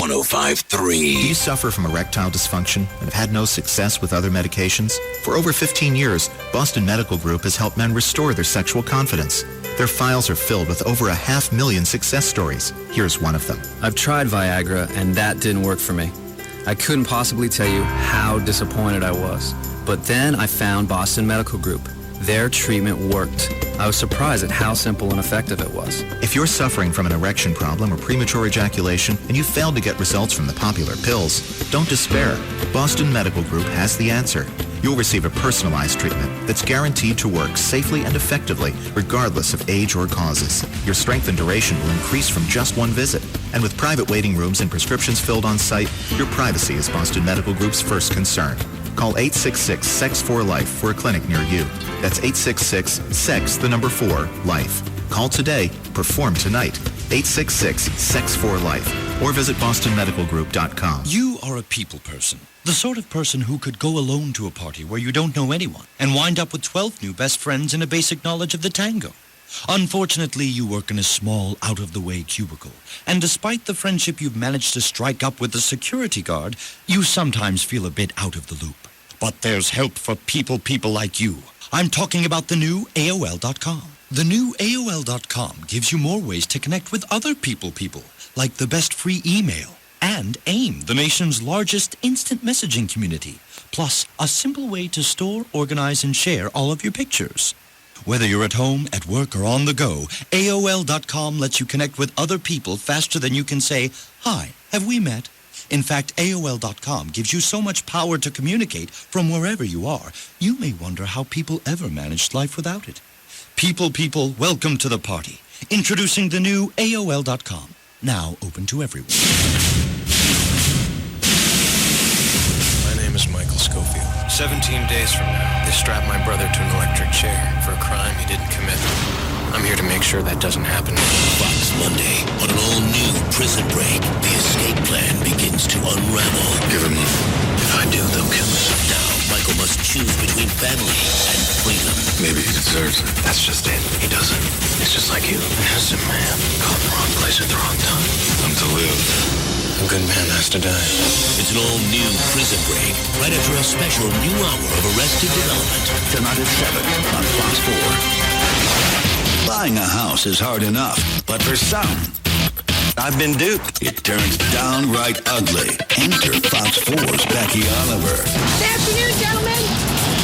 105.3. Do you suffer from erectile dysfunction and have had no success with other medications? For over 15 years, Boston Medical Group has helped men restore their sexual confidence. Their files are filled with over 500,000 success stories. Here's one of them. I've tried Viagra, and that didn't work for me. I couldn't possibly tell you how disappointed I was. But then I found Boston Medical Group. Their treatment worked. I was surprised at how simple and effective it was. If you're suffering from an erection problem or premature ejaculation and you failed to get results from the popular pills, don't despair. Boston Medical Group has the answer. You'll receive a personalized treatment that's guaranteed to work safely and effectively, regardless of age or causes. Your strength and duration will increase from just one visit. And with private waiting rooms and prescriptions filled on site, your privacy is Boston Medical Group's first concern. Call 866-SEX4-LIFE for a clinic near you. That's 866-SEX4-LIFE. Call today, perform tonight. 866-SEX4-LIFE or visit bostonmedicalgroup.com. You are a people person. The sort of person who could go alone to a party where you don't know anyone and wind up with 12 new best friends and a basic knowledge of the tango. Unfortunately, you work in a small, out-of-the-way cubicle, and despite the friendship you've managed to strike up with the security guard, you sometimes feel a bit out of the loop. But there's help for people like you. I'm talking about the new AOL.com. The new AOL.com gives you more ways to connect with other people, like the best free email, and AIM, the nation's largest instant messaging community, plus a simple way to store, organize, and share all of your pictures. Whether you're at home, at work, or on the go, AOL.com lets you connect with other people faster than you can say, "Hi, have we met?" In fact, AOL.com gives you so much power to communicate from wherever you are, you may wonder how people ever managed life without it. People, welcome to the party. Introducing the new AOL.com, now open to everyone. My name is Michael Schofield. 17 days from now, they strap my brother to an electric chair for a crime he didn't commit. I'm here to make sure that doesn't happen. Fox Monday on an all-new Prison Break. The escape plan begins to unravel. Give him up. If I do, they'll kill me. Now, Michael must choose between family and freedom. Maybe he deserves it. That's just it. He doesn't. It's just like you. An innocent man caught in the wrong place at the wrong time. I'm to live. A good man has to die. It's an all-new Prison Break, right after a special new hour of Arrested Development. Tonight at 7 on Fox 4. Buying a house is hard enough, but for some, I've been duped. It turns downright ugly. Enter Fox 4's Becky Oliver. Good afternoon, gentlemen.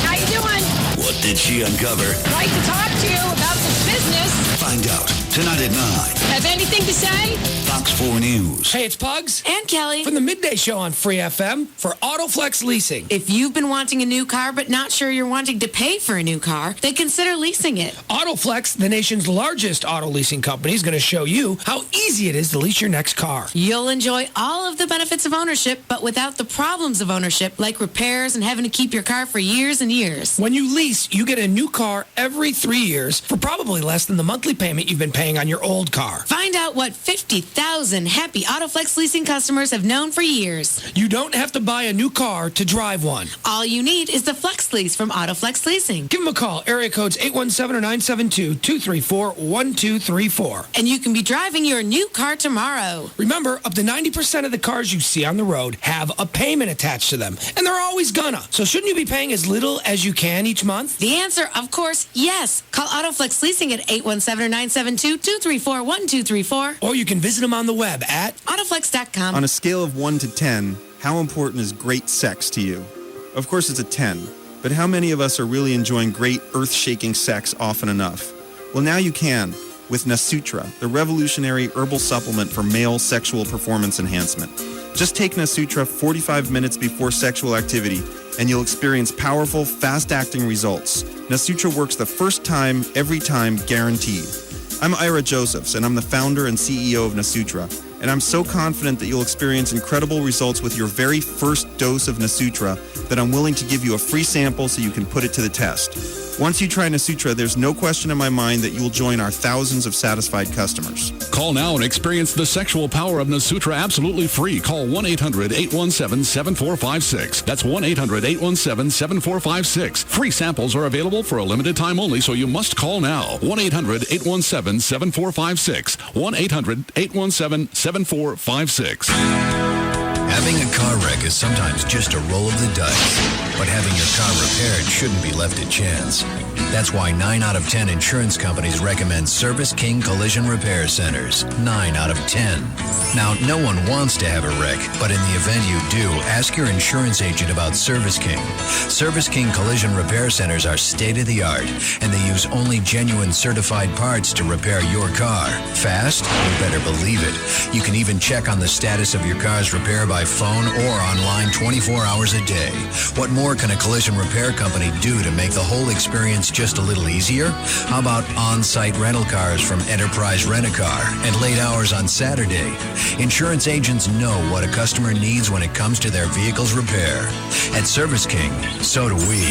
How you doing? What did she uncover? Like to talk to you about some business. Find out tonight at 9. Have anything to say? Fox 4 News. Hey, it's Pugs. And Kelly. From the Midday Show on Free FM for Autoflex Leasing. If you've been wanting a new car but not sure you're wanting to pay for a new car, then consider leasing it. Autoflex, the nation's largest auto leasing company, is going to show you how easy it is to lease your next car. You'll enjoy all of the benefits of ownership, but without the problems of ownership, like repairs and having to keep your car for years and years. When you lease, you get a new car every 3 years for probably less than the monthly payment you've been paying on your old car. Find out what 50,000 happy Autoflex leasing customers have known for years. You don't have to buy a new car to drive one. All you need is the Flex Lease from Autoflex Leasing. Give them a call. Area codes 817 or 972-234-1234. And you can be driving your new car tomorrow. Remember, up to 90% of the cars you see on the road have a payment attached to them. And they're always gonna. So shouldn't you be paying as little as you can each month? The answer, of course, yes. Call Autoflex Leasing at 817 or 972-234-1234. Or you can visit them on the web at Autoflex.com. On a scale of 1 to 10, how important is great sex to you? Of course it's a 10, but how many of us are really enjoying great earth-shaking sex often enough? Well, now you can with Nasutra, the revolutionary herbal supplement for male sexual performance enhancement. Just take Nasutra 45 minutes before sexual activity and you'll experience powerful, fast-acting results. Nasutra works the first time, every time, guaranteed. I'm Ira Josephs, and I'm the founder and CEO of Nasutra. And I'm so confident that you'll experience incredible results with your very first dose of Nasutra that I'm willing to give you a free sample so you can put it to the test. Once you try Nasutra, there's no question in my mind that you will join our thousands of satisfied customers. Call now and experience the sexual power of Nasutra absolutely free. Call 1-800-817-7456. That's 1-800-817-7456. Free samples are available for a limited time only, so you must call now. 1-800-817-7456. 1-800-817-7456. Having a car wreck is sometimes just a roll of the dice, but having your car repaired shouldn't be left to chance. That's why 9 out of 10 insurance companies recommend Service King Collision Repair Centers. 9 out of 10. Now, no one wants to have a wreck, but in the event you do, ask your insurance agent about Service King. Service King Collision Repair Centers are state-of-the-art, and they use only genuine certified parts to repair your car. Fast? You better believe it. You can even check on the status of your car's repair by phone or online 24 hours a day. What more can a collision repair company do to make the whole experience just a little easier? How about on-site rental cars from Enterprise Rent-A-Car and late hours on Saturday? Insurance agents know what a customer needs when it comes to their vehicle's repair. At Service King, so do we.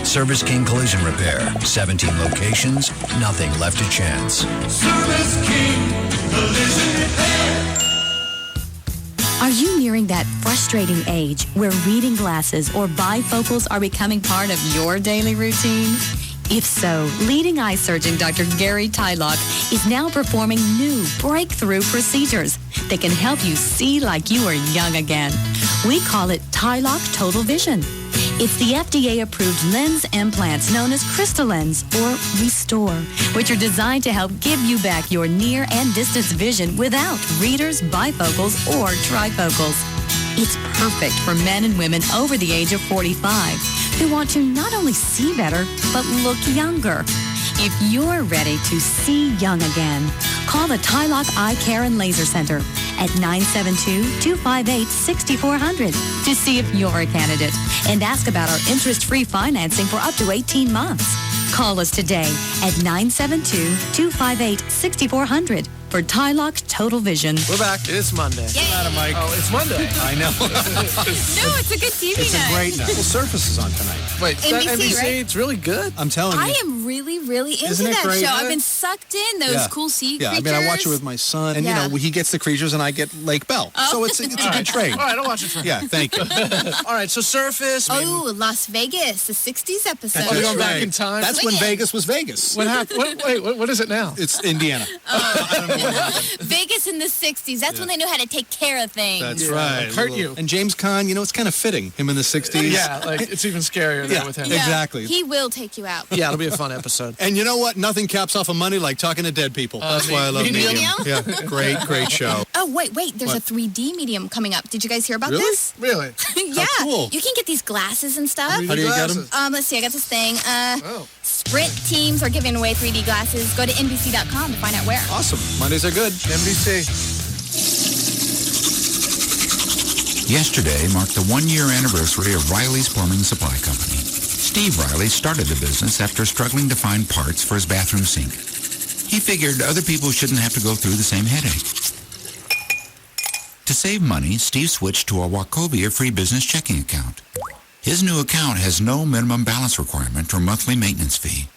Service King Collision Repair. 17 locations, nothing left to chance. Service King Collision Repair. Are you nearing that frustrating age where reading glasses or bifocals are becoming part of your daily routine? If so, leading eye surgeon Dr. Gary Tylock is now performing new breakthrough procedures that can help you see like you are young again. We call it Tylock Total Vision. It's the FDA-approved lens implants known as Crystalens or Restore, which are designed to help give you back your near and distance vision without readers, bifocals, or trifocals. It's perfect for men and women over the age of 45 who want to not only see better, but look younger. If you're ready to see young again, call the Tylock Eye Care and Laser Center at 972-258-6400 to see if you're a candidate and ask about our interest-free financing for up to 18 months. Call us today at 972-258-6400 for Tylock Total Vision. We're back. It's Monday. Yay. Mike. Oh, it's Monday. I know. No, it's a good TV It's night. a great night. Well, Surface is on tonight. Wait, NBC, right? It's really good. I'm telling you. I am really, really into Isn't it that great? show. I've been sucked in those cool sea Yeah, creatures. I mean, I watch it with my son, and Yeah. you know, he gets the creatures, and I get Lake Bell. Oh. So it's a good trade. All right, I'll watch it for Yeah, thank you. All right, so Surface. Oh, Las Vegas, the 60s episode. Are we going back in time? That's when Vegas was Vegas. What happened? What is it now? It's Indiana. Vegas in the 60s. That's when they knew how to take care of things. That's right. Hurt you. And James Caan, you know, it's kind of fitting. Him in the 60s. Yeah, like it's even scarier there with him. Yeah, Exactly. He will take you out. Yeah, it'll be a fun episode. And you know what? Nothing caps off of money like talking to dead people. That's why I love Medium? Medium. Yeah, great show. Oh, wait. There's What? a 3D medium coming up. Did you guys hear about Really? this? Really? Yeah. cool. You can get these glasses and stuff. How do you get them? Let's see. I got this thing. Sprint teams are giving away 3D glasses. Go to NBC.com to find out where. Awesome. Mondays are good. NBC. Yesterday marked the one-year anniversary of Riley's Plumbing Supply Company. Steve Riley started the business after struggling to find parts for his bathroom sink. He figured other people shouldn't have to go through the same headache. To save money, Steve switched to a Wachovia free business checking account. His new account has no minimum balance requirement or monthly maintenance fee.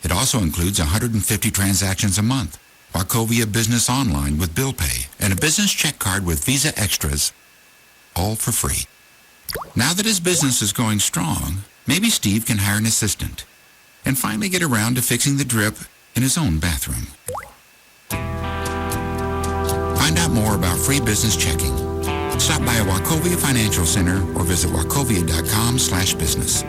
It also includes 150 transactions a month, Wachovia Business Online with bill pay, and a business check card with Visa Extras, all for free. Now that his business is going strong, maybe Steve can hire an assistant and finally get around to fixing the drip in his own bathroom. Find out more about free business checking. Stop by a Wachovia Financial Center or visit wachovia.com/business.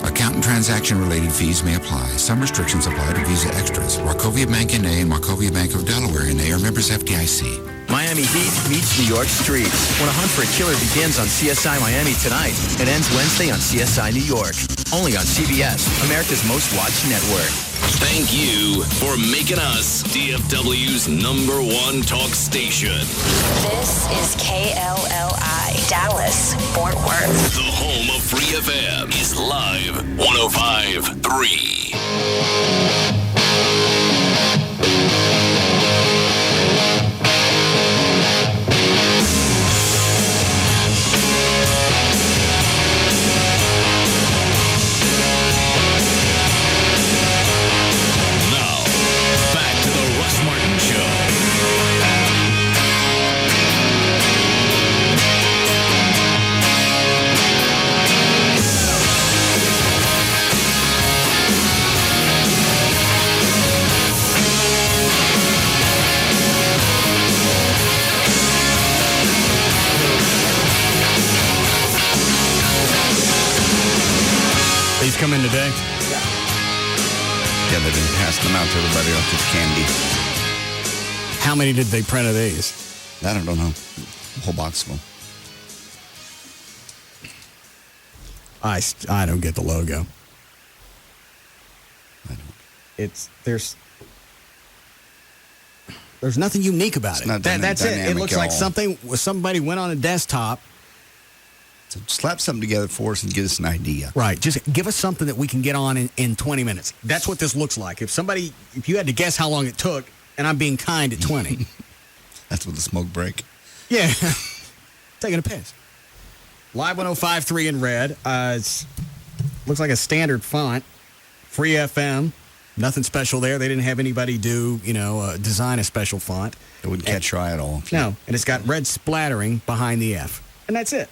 Account and transaction-related fees may apply. Some restrictions apply to Visa Extras. Wachovia Bank N.A. and Wachovia Bank of Delaware N.A. are members FDIC. Miami Heat meets New York streets when a hunt for a killer begins on CSI Miami tonight and ends Wednesday on CSI New York. Only on CBS, America's most watched network. Thank you for making us DFW's #1 talk station. This is KLLI, Dallas, Fort Worth. The home of Free FM is live 105.3. together and passed them out to everybody else as candy. How many did they print of these? I don't know. A whole box full. I don't get the logo. There's nothing unique about it. That's it. It looks like somebody went on a desktop. So slap something together for us and give us an idea. Right. Just give us something that we can get on in 20 minutes. That's what this looks like. If you had to guess how long it took, and I'm being kind at 20. That's with the smoke break. Yeah. Taking a piss. Live 105.3 in red. Looks like a standard font. Free FM. Nothing special there. They didn't have anybody design a special font. It wouldn't catch your eye at all. No. And it's got red splattering behind the F. And that's it.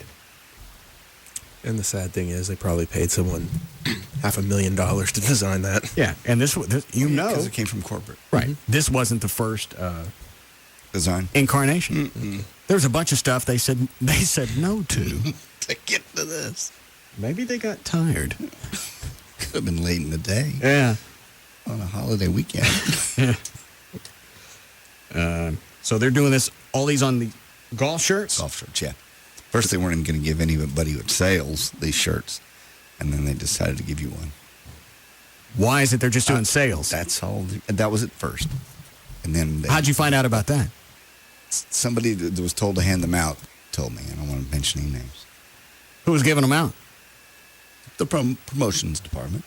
And the sad thing is, they probably paid someone $500,000 to design that. Yeah, and this because it came from corporate, right? Mm-hmm. This wasn't the first design incarnation. Mm-hmm. There was a bunch of stuff they said no to to get to this. Maybe they got tired. Could have been late in the day. Yeah, on a holiday weekend. So they're doing all these on the golf shirts. Golf shirts, yeah. First, they weren't even going to give anybody with sales these shirts, and then they decided to give you one. Why is it they're just doing sales? That's all. That was at first. And then how'd you find out about that? Somebody that was told to hand them out told me. I don't want to mention any names. Who was giving them out? The promotions department.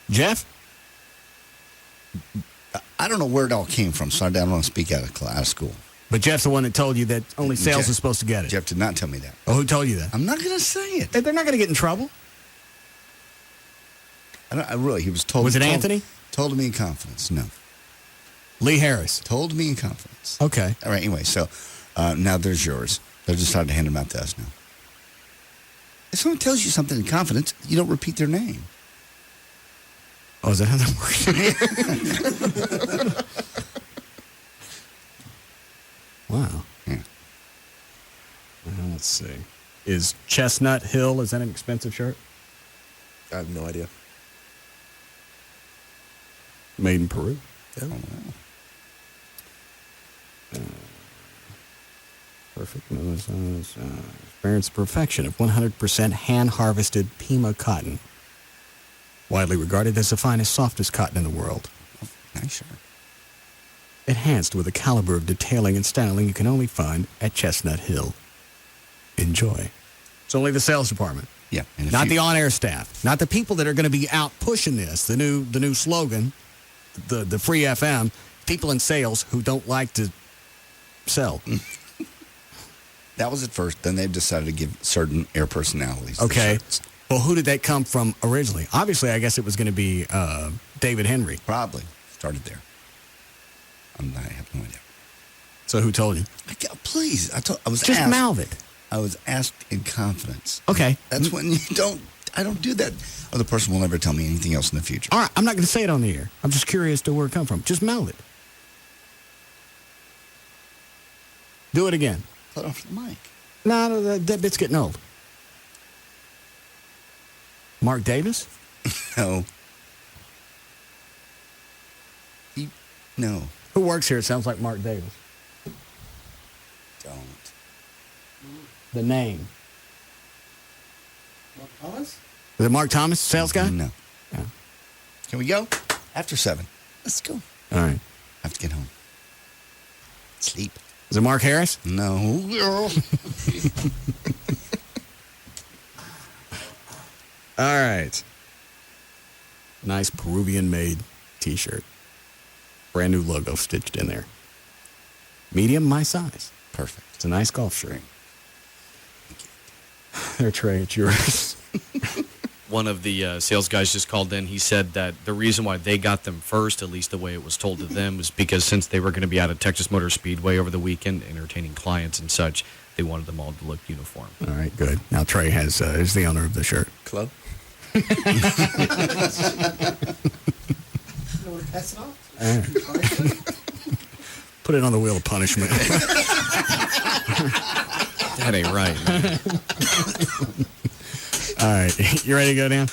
Jeff? I don't know where it all came from, so I don't want to speak out of school. But Jeff's the one that told you that only sales is supposed to get it. Jeff did not tell me that. Oh, who told you that? I'm not going to say it. They're not going to get in trouble. He was told. Was it Anthony? Told me in confidence. No. Lee Harris. Told me in confidence. Okay. All right. Anyway, so now there's yours. They decided to hand them out to us now. If someone tells you something in confidence, you don't repeat their name. Oh, is that how that works? Wow. Yeah. Let's see. Is Chestnut Hill, is that an expensive shirt? I have no idea. Made in Peru. Yeah. Perfect. Experience perfection of 100% hand-harvested Pima cotton. Widely regarded as the finest, softest cotton in the world. Oh, nice shirt. Enhanced with a caliber of detailing and styling you can only find at Chestnut Hill. Enjoy. It's only the sales department. Yeah. Not the on-air staff. Not the people that are going to be out pushing this. The new slogan, the free FM, people in sales who don't like to sell. That was at first. Then they decided to give certain air personalities. Okay. Well, who did that come from originally? Obviously, I guess it was going to be David Henry. Probably. Started there. I have no idea. So who told you? Please. I was just asked. mouth it. I was asked in confidence. Okay. That's when I don't do that. Or the person will never tell me anything else in the future. All right. I'm not going to say it on the air. I'm just curious to where it come from. Just mouth it. Do it again. Cut off the mic. No, that bit's getting old. Mark Davis? No. No. Who works here? It sounds like Mark Davis. Don't. The name. Mark Thomas? Is it Mark Thomas, sales guy? No. Yeah. Can we go? After 7. Let's go. All right. I have to get home. Sleep. Is it Mark Harris? No. All right. Nice Peruvian-made T-shirt. Brand new logo stitched in there. Medium, my size. Perfect. It's a nice golf shirt. There, Trey, it's yours. One of the sales guys just called in. He said that the reason why they got them first, at least the way it was told to them, was because since they were going to be out at Texas Motor Speedway over the weekend, entertaining clients and such, they wanted them all to look uniform. All right, good. Now Trey is the owner of the shirt. Club? Pass it off? All right. Put it on the wheel of punishment. That ain't right, man. All right. You ready to go down?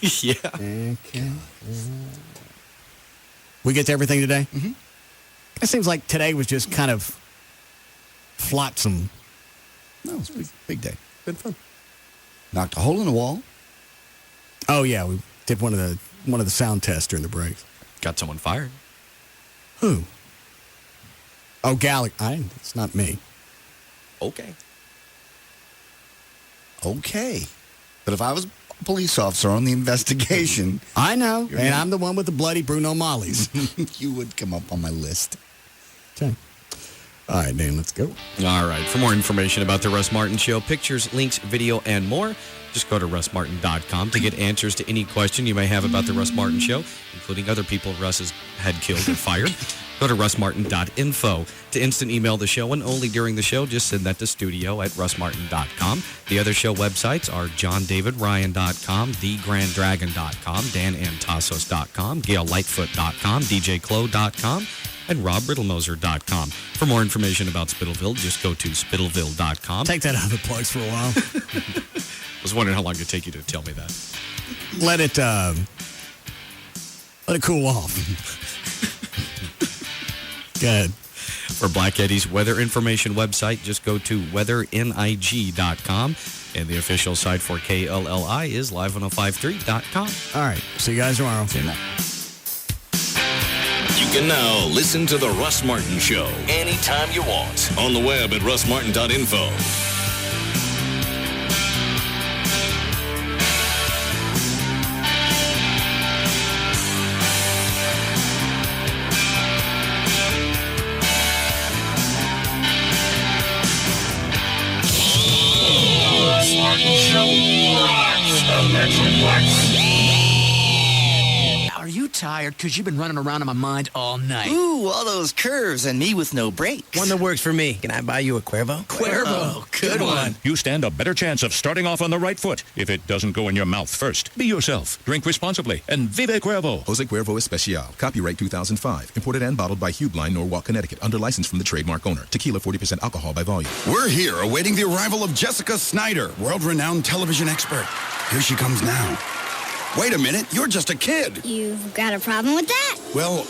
Yeah. Okay. We get to everything today? Mm-hmm. It seems like today was just kind of flotsam. No, it's a big day. Been fun. Knocked a hole in the wall. Oh, yeah. We did one of the sound tests during the breaks. Got someone fired. Who? Oh, it's not me. Okay. Okay. But if I was a police officer on the investigation... I know. And I'm the one with the bloody Bruno Mollies. You would come up on my list. Okay. All right, Dan, let's go. All right. For more information about the Russ Martin Show, pictures, links, video, and more, just go to russmartin.com to get answers to any question you may have about the Russ Martin Show, including other people Russ has had killed or fired. Go to russmartin.info to instant email the show, and only during the show, just send that to studio@russmartin.com. The other show websites are johndavidryan.com, thegrandragon.com, danantasos.com, gaillightfoot.com, djclo.com, and robriddlemoser.com. For more information about Spittleville, just go to spittleville.com. Take that out of the plugs for a while. I was wondering how long it would take you to tell me that. Let it cool off. Go ahead. For Black Eddie's weather information website, just go to weathering.com. And the official site for KLLI is live1053.com. All right. See you guys tomorrow. See you night. You can now listen to The Russ Martin Show anytime you want on the web at russmartin.info. Are you tired? Because you've been running around in my mind all night. Ooh, all those curves and me with no brakes. One that works for me. Can I buy you a Cuervo? Cuervo. Good one. You stand a better chance of starting off on the right foot if it doesn't go in your mouth first. Be yourself. Drink responsibly. And Vive Cuervo. Jose Cuervo Especial. Copyright 2005. Imported and bottled by Hubeline, Norwalk, Connecticut. Under license from the trademark owner. Tequila 40% alcohol by volume. We're here awaiting the arrival of Jessica Snyder, world-renowned television expert. Here she comes now. Wait a minute, you're just a kid. You've got a problem with that? Well,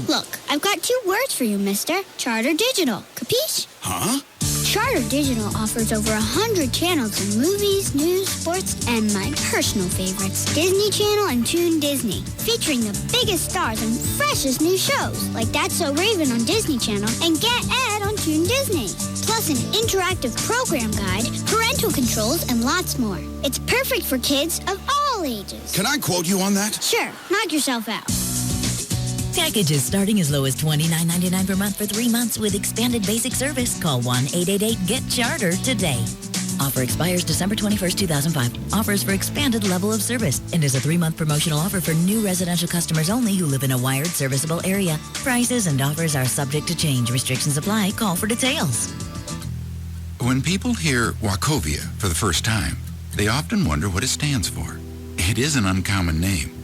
Look, I've got 2 words for you, mister. Charter Digital. Capiche? Huh? Charter Digital offers over 100 channels in movies, news, sports, and my personal favorites, Disney Channel and Toon Disney, featuring the biggest stars and freshest new shows, like That's So Raven on Disney Channel and Get Ed on Toon Disney. Plus an interactive program guide, parental controls, and lots more. It's perfect for kids of all ages. Can I quote you on that? Sure, knock yourself out. Packages starting as low as $29.99 per month for 3 months with expanded basic service. Call 1-888-GET-CHARTER today. Offer expires December 21st, 2005. Offers for expanded level of service and is a 3-month promotional offer for new residential customers only who live in a wired serviceable area. Prices and offers are subject to change. Restrictions apply. Call for details. When people hear Wachovia for the first time, they often wonder what it stands for. It is an uncommon name,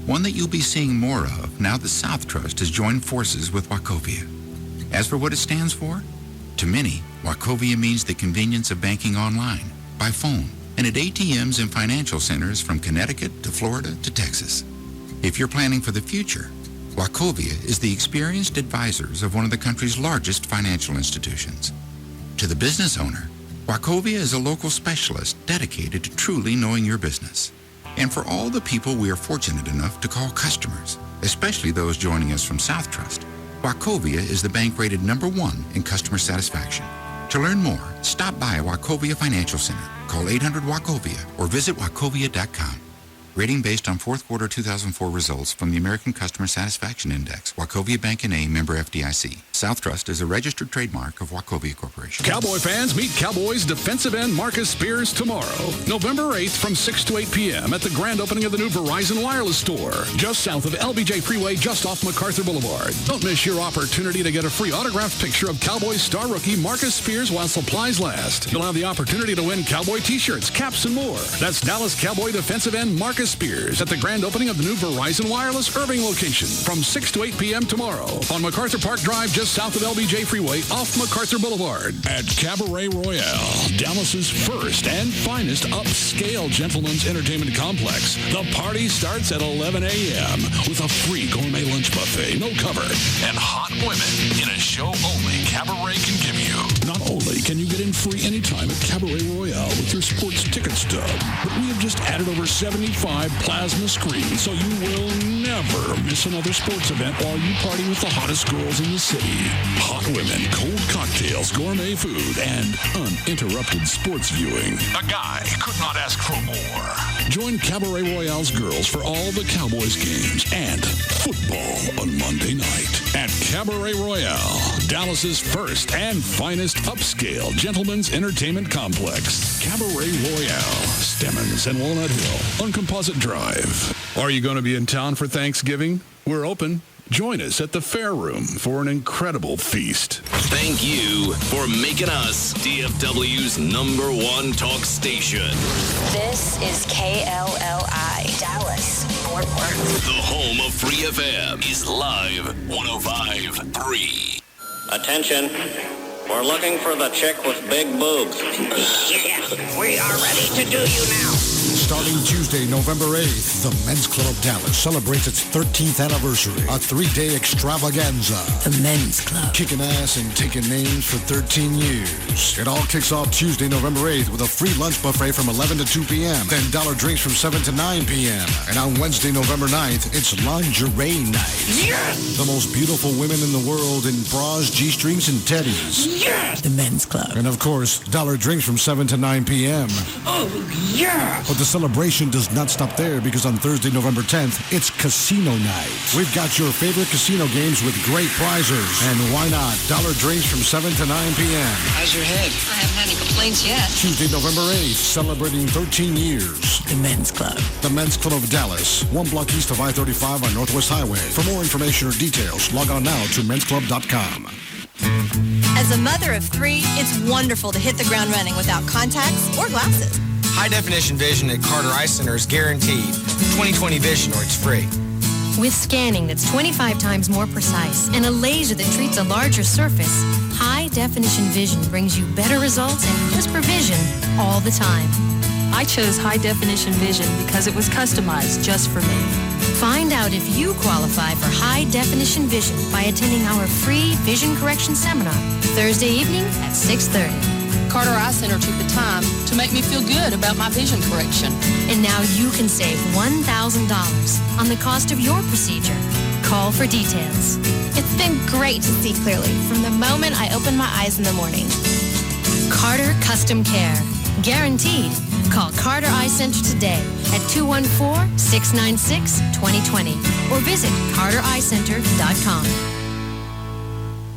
one that you'll be seeing more of now the South Trust has joined forces with Wachovia. As for what it stands for, to many, Wachovia means the convenience of banking online, by phone, and at ATMs and financial centers from Connecticut to Florida to Texas. If you're planning for the future, Wachovia is the experienced advisors of one of the country's largest financial institutions. To the business owner, Wachovia is a local specialist dedicated to truly knowing your business. And for all the people we are fortunate enough to call customers, especially those joining us from South Trust, Wachovia is the bank rated #1 in customer satisfaction. To learn more, stop by Wachovia Financial Center, call 800-WACHOVIA, or visit wachovia.com. Rating based on fourth quarter 2004 results from the American Customer Satisfaction Index. Wachovia Bank N.A., member FDIC. South Trust is a registered trademark of Wachovia Corporation. Cowboy fans, meet Cowboys defensive end Marcus Spears tomorrow, November 8th from 6 to 8 p.m. at the grand opening of the new Verizon Wireless Store, just south of LBJ Freeway, just off MacArthur Boulevard. Don't miss your opportunity to get a free autographed picture of Cowboys star rookie Marcus Spears while supplies last. You'll have the opportunity to win Cowboy t-shirts, caps, and more. That's Dallas Cowboy defensive end Marcus Spears at the grand opening of the new Verizon Wireless Irving location from 6 to 8 p.m. tomorrow on MacArthur Park Drive, just just south of LBJ Freeway off MacArthur Boulevard. At Cabaret Royale, Dallas's first and finest upscale gentleman's entertainment complex. The party starts at 11 a.m. with a free gourmet lunch buffet, no cover, and hot women in a show only Cabaret can give you. Not only can you get in free anytime at Cabaret Royale with your sports ticket stub, but we have just added over 75 plasma screens, so you will never miss another sports event while you party with the hottest girls in the city. Hot women, cold cocktails, gourmet food, and uninterrupted sports viewing. A guy could not ask for more. Join Cabaret Royale's girls for all the Cowboys games and football on Monday night. At Cabaret Royale, Dallas's first and finest upscale gentleman's entertainment complex. Cabaret Royale, Stemmons and Walnut Hill on Composite Drive. Are you going to be in town for Thanksgiving? We're open. Join us at the Fair Room for an incredible feast. Thank you for making us DFW's #1 talk station. This is KLLI, Dallas, Fort Worth. The home of Free FM is live 105.3. Attention. We're looking for the chick with big boobs. Yeah, we are ready to do you now. Starting Tuesday, November 8th, the Men's Club of Dallas celebrates its 13th anniversary. A 3-day extravaganza. The Men's Club. Kicking ass and taking names for 13 years. It all kicks off Tuesday, November 8th with a free lunch buffet from 11 to 2 p.m. Then dollar drinks from 7 to 9 p.m. And on Wednesday, November 9th, it's lingerie night. Yes! The most beautiful women in the world in bras, G-strings, and teddies. Yes! The Men's Club. And of course, dollar drinks from 7 to 9 p.m. Oh, yeah! But the celebration does not stop there because on Thursday, November 10th, it's casino night. We've got your favorite casino games with great prizes. And why not? Dollar drinks from 7 to 9 p.m. How's your head? I haven't had any complaints yet. Tuesday, November 8th, celebrating 13 years. The Men's Club. The Men's Club of Dallas, 1 block east of I-35 on Northwest Highway. For more information or details, log on now to mensclub.com. As a mother of 3, it's wonderful to hit the ground running without contacts or glasses. High-definition vision at Carter Eye Center is guaranteed. 20/20 vision or it's free. With scanning that's 25 times more precise and a laser that treats a larger surface, high-definition vision brings you better results and crisper vision all the time. I chose high-definition vision because it was customized just for me. Find out if you qualify for high-definition vision by attending our free vision correction seminar Thursday evening at 6:30. Carter Eye Center took the time to make me feel good about my vision correction. And now you can save $1,000 on the cost of your procedure. Call for details. It's been great to see clearly from the moment I open my eyes in the morning. Carter Custom Care. Guaranteed. Call Carter Eye Center today at 214-696-2020 or visit cartereyecenter.com.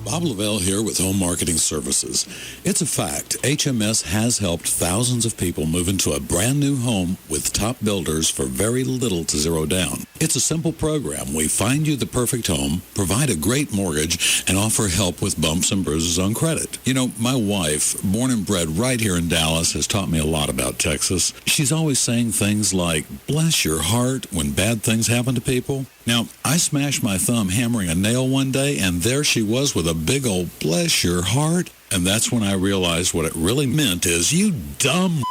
Bob Lavelle here with Home Marketing Services. It's a fact, HMS has helped thousands of people move into a brand new home with top builders for very little to zero down. It's a simple program. We find you the perfect home, provide a great mortgage, and offer help with bumps and bruises on credit. You know, my wife, born and bred right here in Dallas, has taught me a lot about Texas. She's always saying things like, bless your heart, when bad things happen to people. Now, I smashed my thumb hammering a nail one day, and there she was with a big old bless your heart. And that's when I realized what it really meant is, you dumb.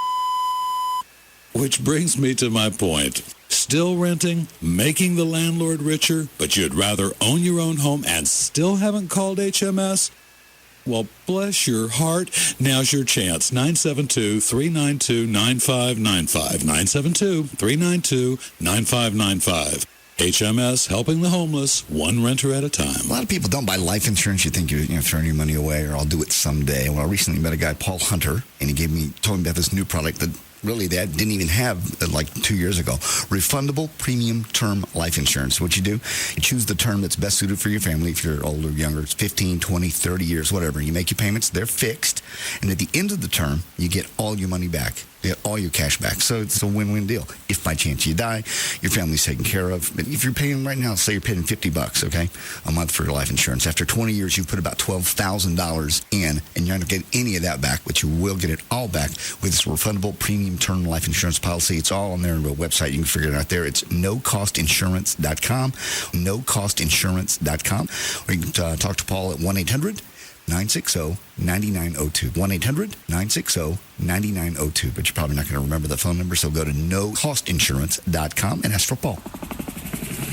Which brings me to my point. Still renting, making the landlord richer, but you'd rather own your own home and still haven't called HMS? Well, bless your heart. Now's your chance. 972-392-9595. 972-392-9595. HMS, helping the homeless, one renter at a time. A lot of people don't buy life insurance. You think you're throwing your money away, or I'll do it someday. Well, I recently met a guy, Paul Hunter, and he told me about this new product that really they didn't even have like 2 years ago. Refundable premium term life insurance. What you do, you choose the term that's best suited for your family. If you're older, younger, it's 15, 20, 30 years, whatever. You make your payments. They're fixed. And at the end of the term, you get all your money back. You get all your cash back. So it's a win-win deal. If by chance you die, your family's taken care of. But if you're paying right now, say you're paying $50, okay, a month for your life insurance. After 20 years, you've put about $12,000 in, and you're not going to get any of that back, but you will get it all back with this refundable premium term life insurance policy. It's all on their website. You can figure it out there. It's nocostinsurance.com, nocostinsurance.com. Or you can talk to Paul at 1-800-960-9902. 1-800-960-9902. But you're probably not going to remember the phone number, so go to nocostinsurance.com and ask for Paul.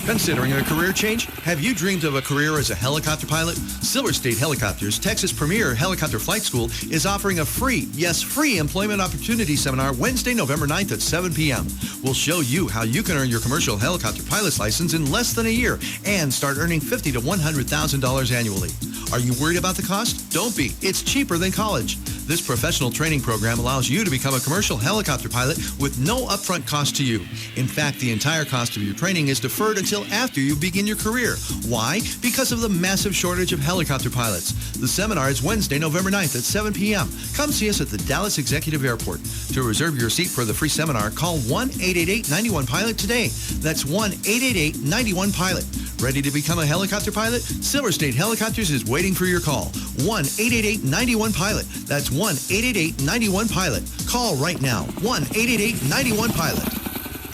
Considering a career change? Have you dreamed of a career as a helicopter pilot? Silver State Helicopters, Texas' premier helicopter flight school, is offering a free employment opportunity seminar Wednesday, November 9th at 7 p.m. We'll show you how you can earn your commercial helicopter pilot's license in less than a year and start earning $50,000 to $100,000 annually. Are you worried about the cost? Don't be. It's cheaper than college. This professional training program allows you to become a commercial helicopter pilot with no upfront cost to you. In fact, the entire cost of your training is deferred until after you begin your career. Why? Because of the massive shortage of helicopter pilots. The seminar is Wednesday, November 9th at 7 p.m. Come see us at the Dallas Executive Airport. To reserve your seat for the free seminar, call 1-888-91-PILOT today. That's 1-888-91-PILOT. Ready to become a helicopter pilot? Silver State Helicopters is waiting for your call. 1-888-91-PILOT. That's 1-888-91-PILOT. Call right now. 1-888-91-PILOT.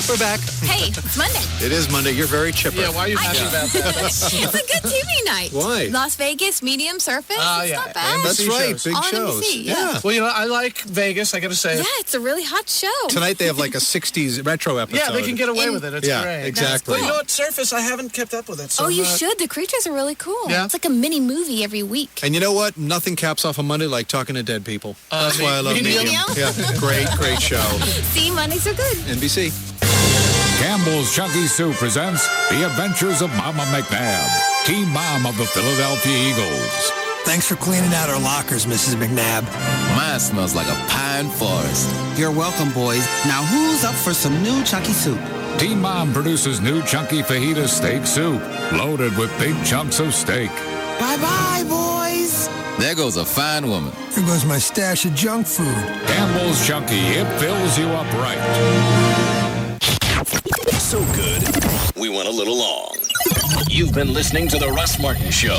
We're back. Hey, it's Monday. It is Monday. You're very chipper. Yeah, why are you happy about that? It's a good TV night. Why? Las Vegas, medium surface. It's not bad. That's right. Big All shows. NBC, yeah. Well, you know, I like Vegas, I got to say. Yeah, it's a really hot show. Tonight they have like a 60s retro episode. Yeah, they can get away with it. It's great. Exactly. But you know what? Surface, I haven't kept up with it. So you should. The creatures are really cool. Yeah. It's like a mini movie every week. And you know what? Nothing caps off a Monday like talking to dead people. That's why I love Medium. Yeah, great show. See, Mondays are good. NBC. Campbell's Chunky Soup presents The Adventures of Mama McNabb, team mom of the Philadelphia Eagles. Thanks for cleaning out our lockers, Mrs. McNabb. Mine smells like a pine forest. You're welcome, boys. Now who's up for some new Chunky Soup? Team Mom produces new Chunky Fajita Steak Soup, loaded with big chunks of steak. Bye-bye, boys. There goes a fine woman. There goes my stash of junk food. Campbell's Chunky, it fills you up right. So good, we went a little long. You've been listening to The Russ Martin Show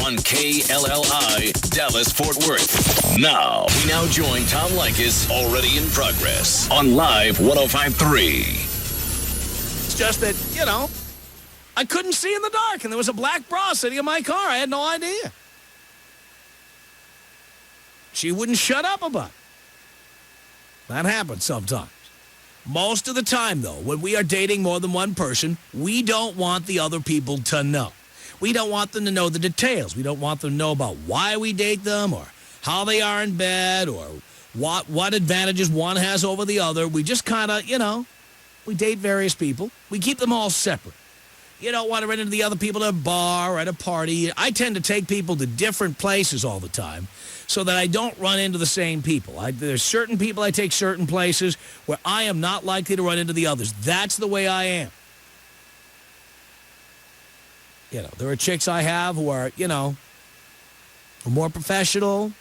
on KLLI, Dallas-Fort Worth. Now join Tom Likas, already in progress, on Live 105.3. It's just that, you know, I couldn't see in the dark, and there was a black bra sitting in my car. I had no idea. She wouldn't shut up about it. That happens sometimes. Most of the time, though, when we are dating more than one person, we don't want the other people to know. We don't want them to know the details. We don't want them to know about why we date them or how they are in bed or what advantages one has over the other. We just kind of, you know, we date various people. We keep them all separate. You don't want to run into the other people at a bar or at a party. I tend to take people to different places all the time so that I don't run into the same people. There's certain people I take certain places where I am not likely to run into the others. That's the way I am. You know, there are chicks I have who are, you know, more professional,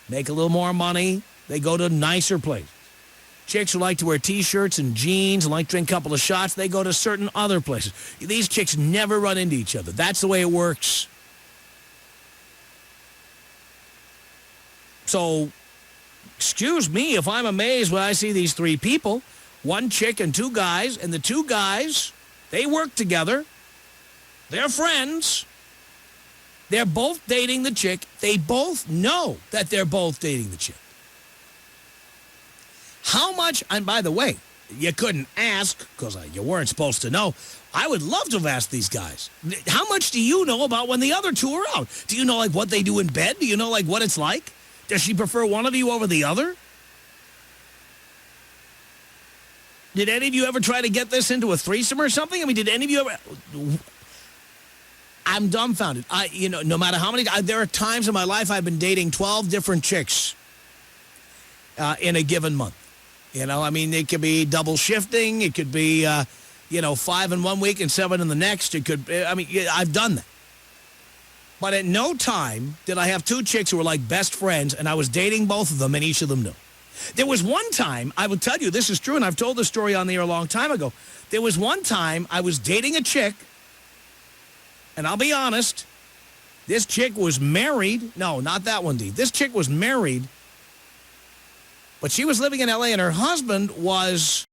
make a little more money. They go to nicer places. Chicks who like to wear T-shirts and jeans and like to drink a couple of shots, they go to certain other places. These chicks never run into each other. That's the way it works. So, excuse me if I'm amazed when I see these three people, one chick and two guys, and the two guys, they work together. They're friends. They're both dating the chick. They both know that they're both dating the chick. How much, and by the way, you couldn't ask because you weren't supposed to know. I would love to have asked these guys. How much do you know about when the other two are out? Do you know, like, what they do in bed? Do you know, like, what it's like? Does she prefer one of you over the other? Did any of you ever try to get this into a threesome or something? I mean, did any of you ever... I'm dumbfounded. No matter how many... there are times in my life I've been dating 12 different chicks in a given month. You know, I mean, it could be double shifting. It could be, 5 in 1 week and 7 in the next. It could... I've done that. But at no time did I have two chicks who were like best friends, and I was dating both of them, and each of them knew. There was one time, I will tell you, this is true, and I've told this story on the air a long time ago. There was one time I was dating a chick, and I'll be honest, this chick was married. No, not that one, Dee. This chick was married, but she was living in L.A., and her husband was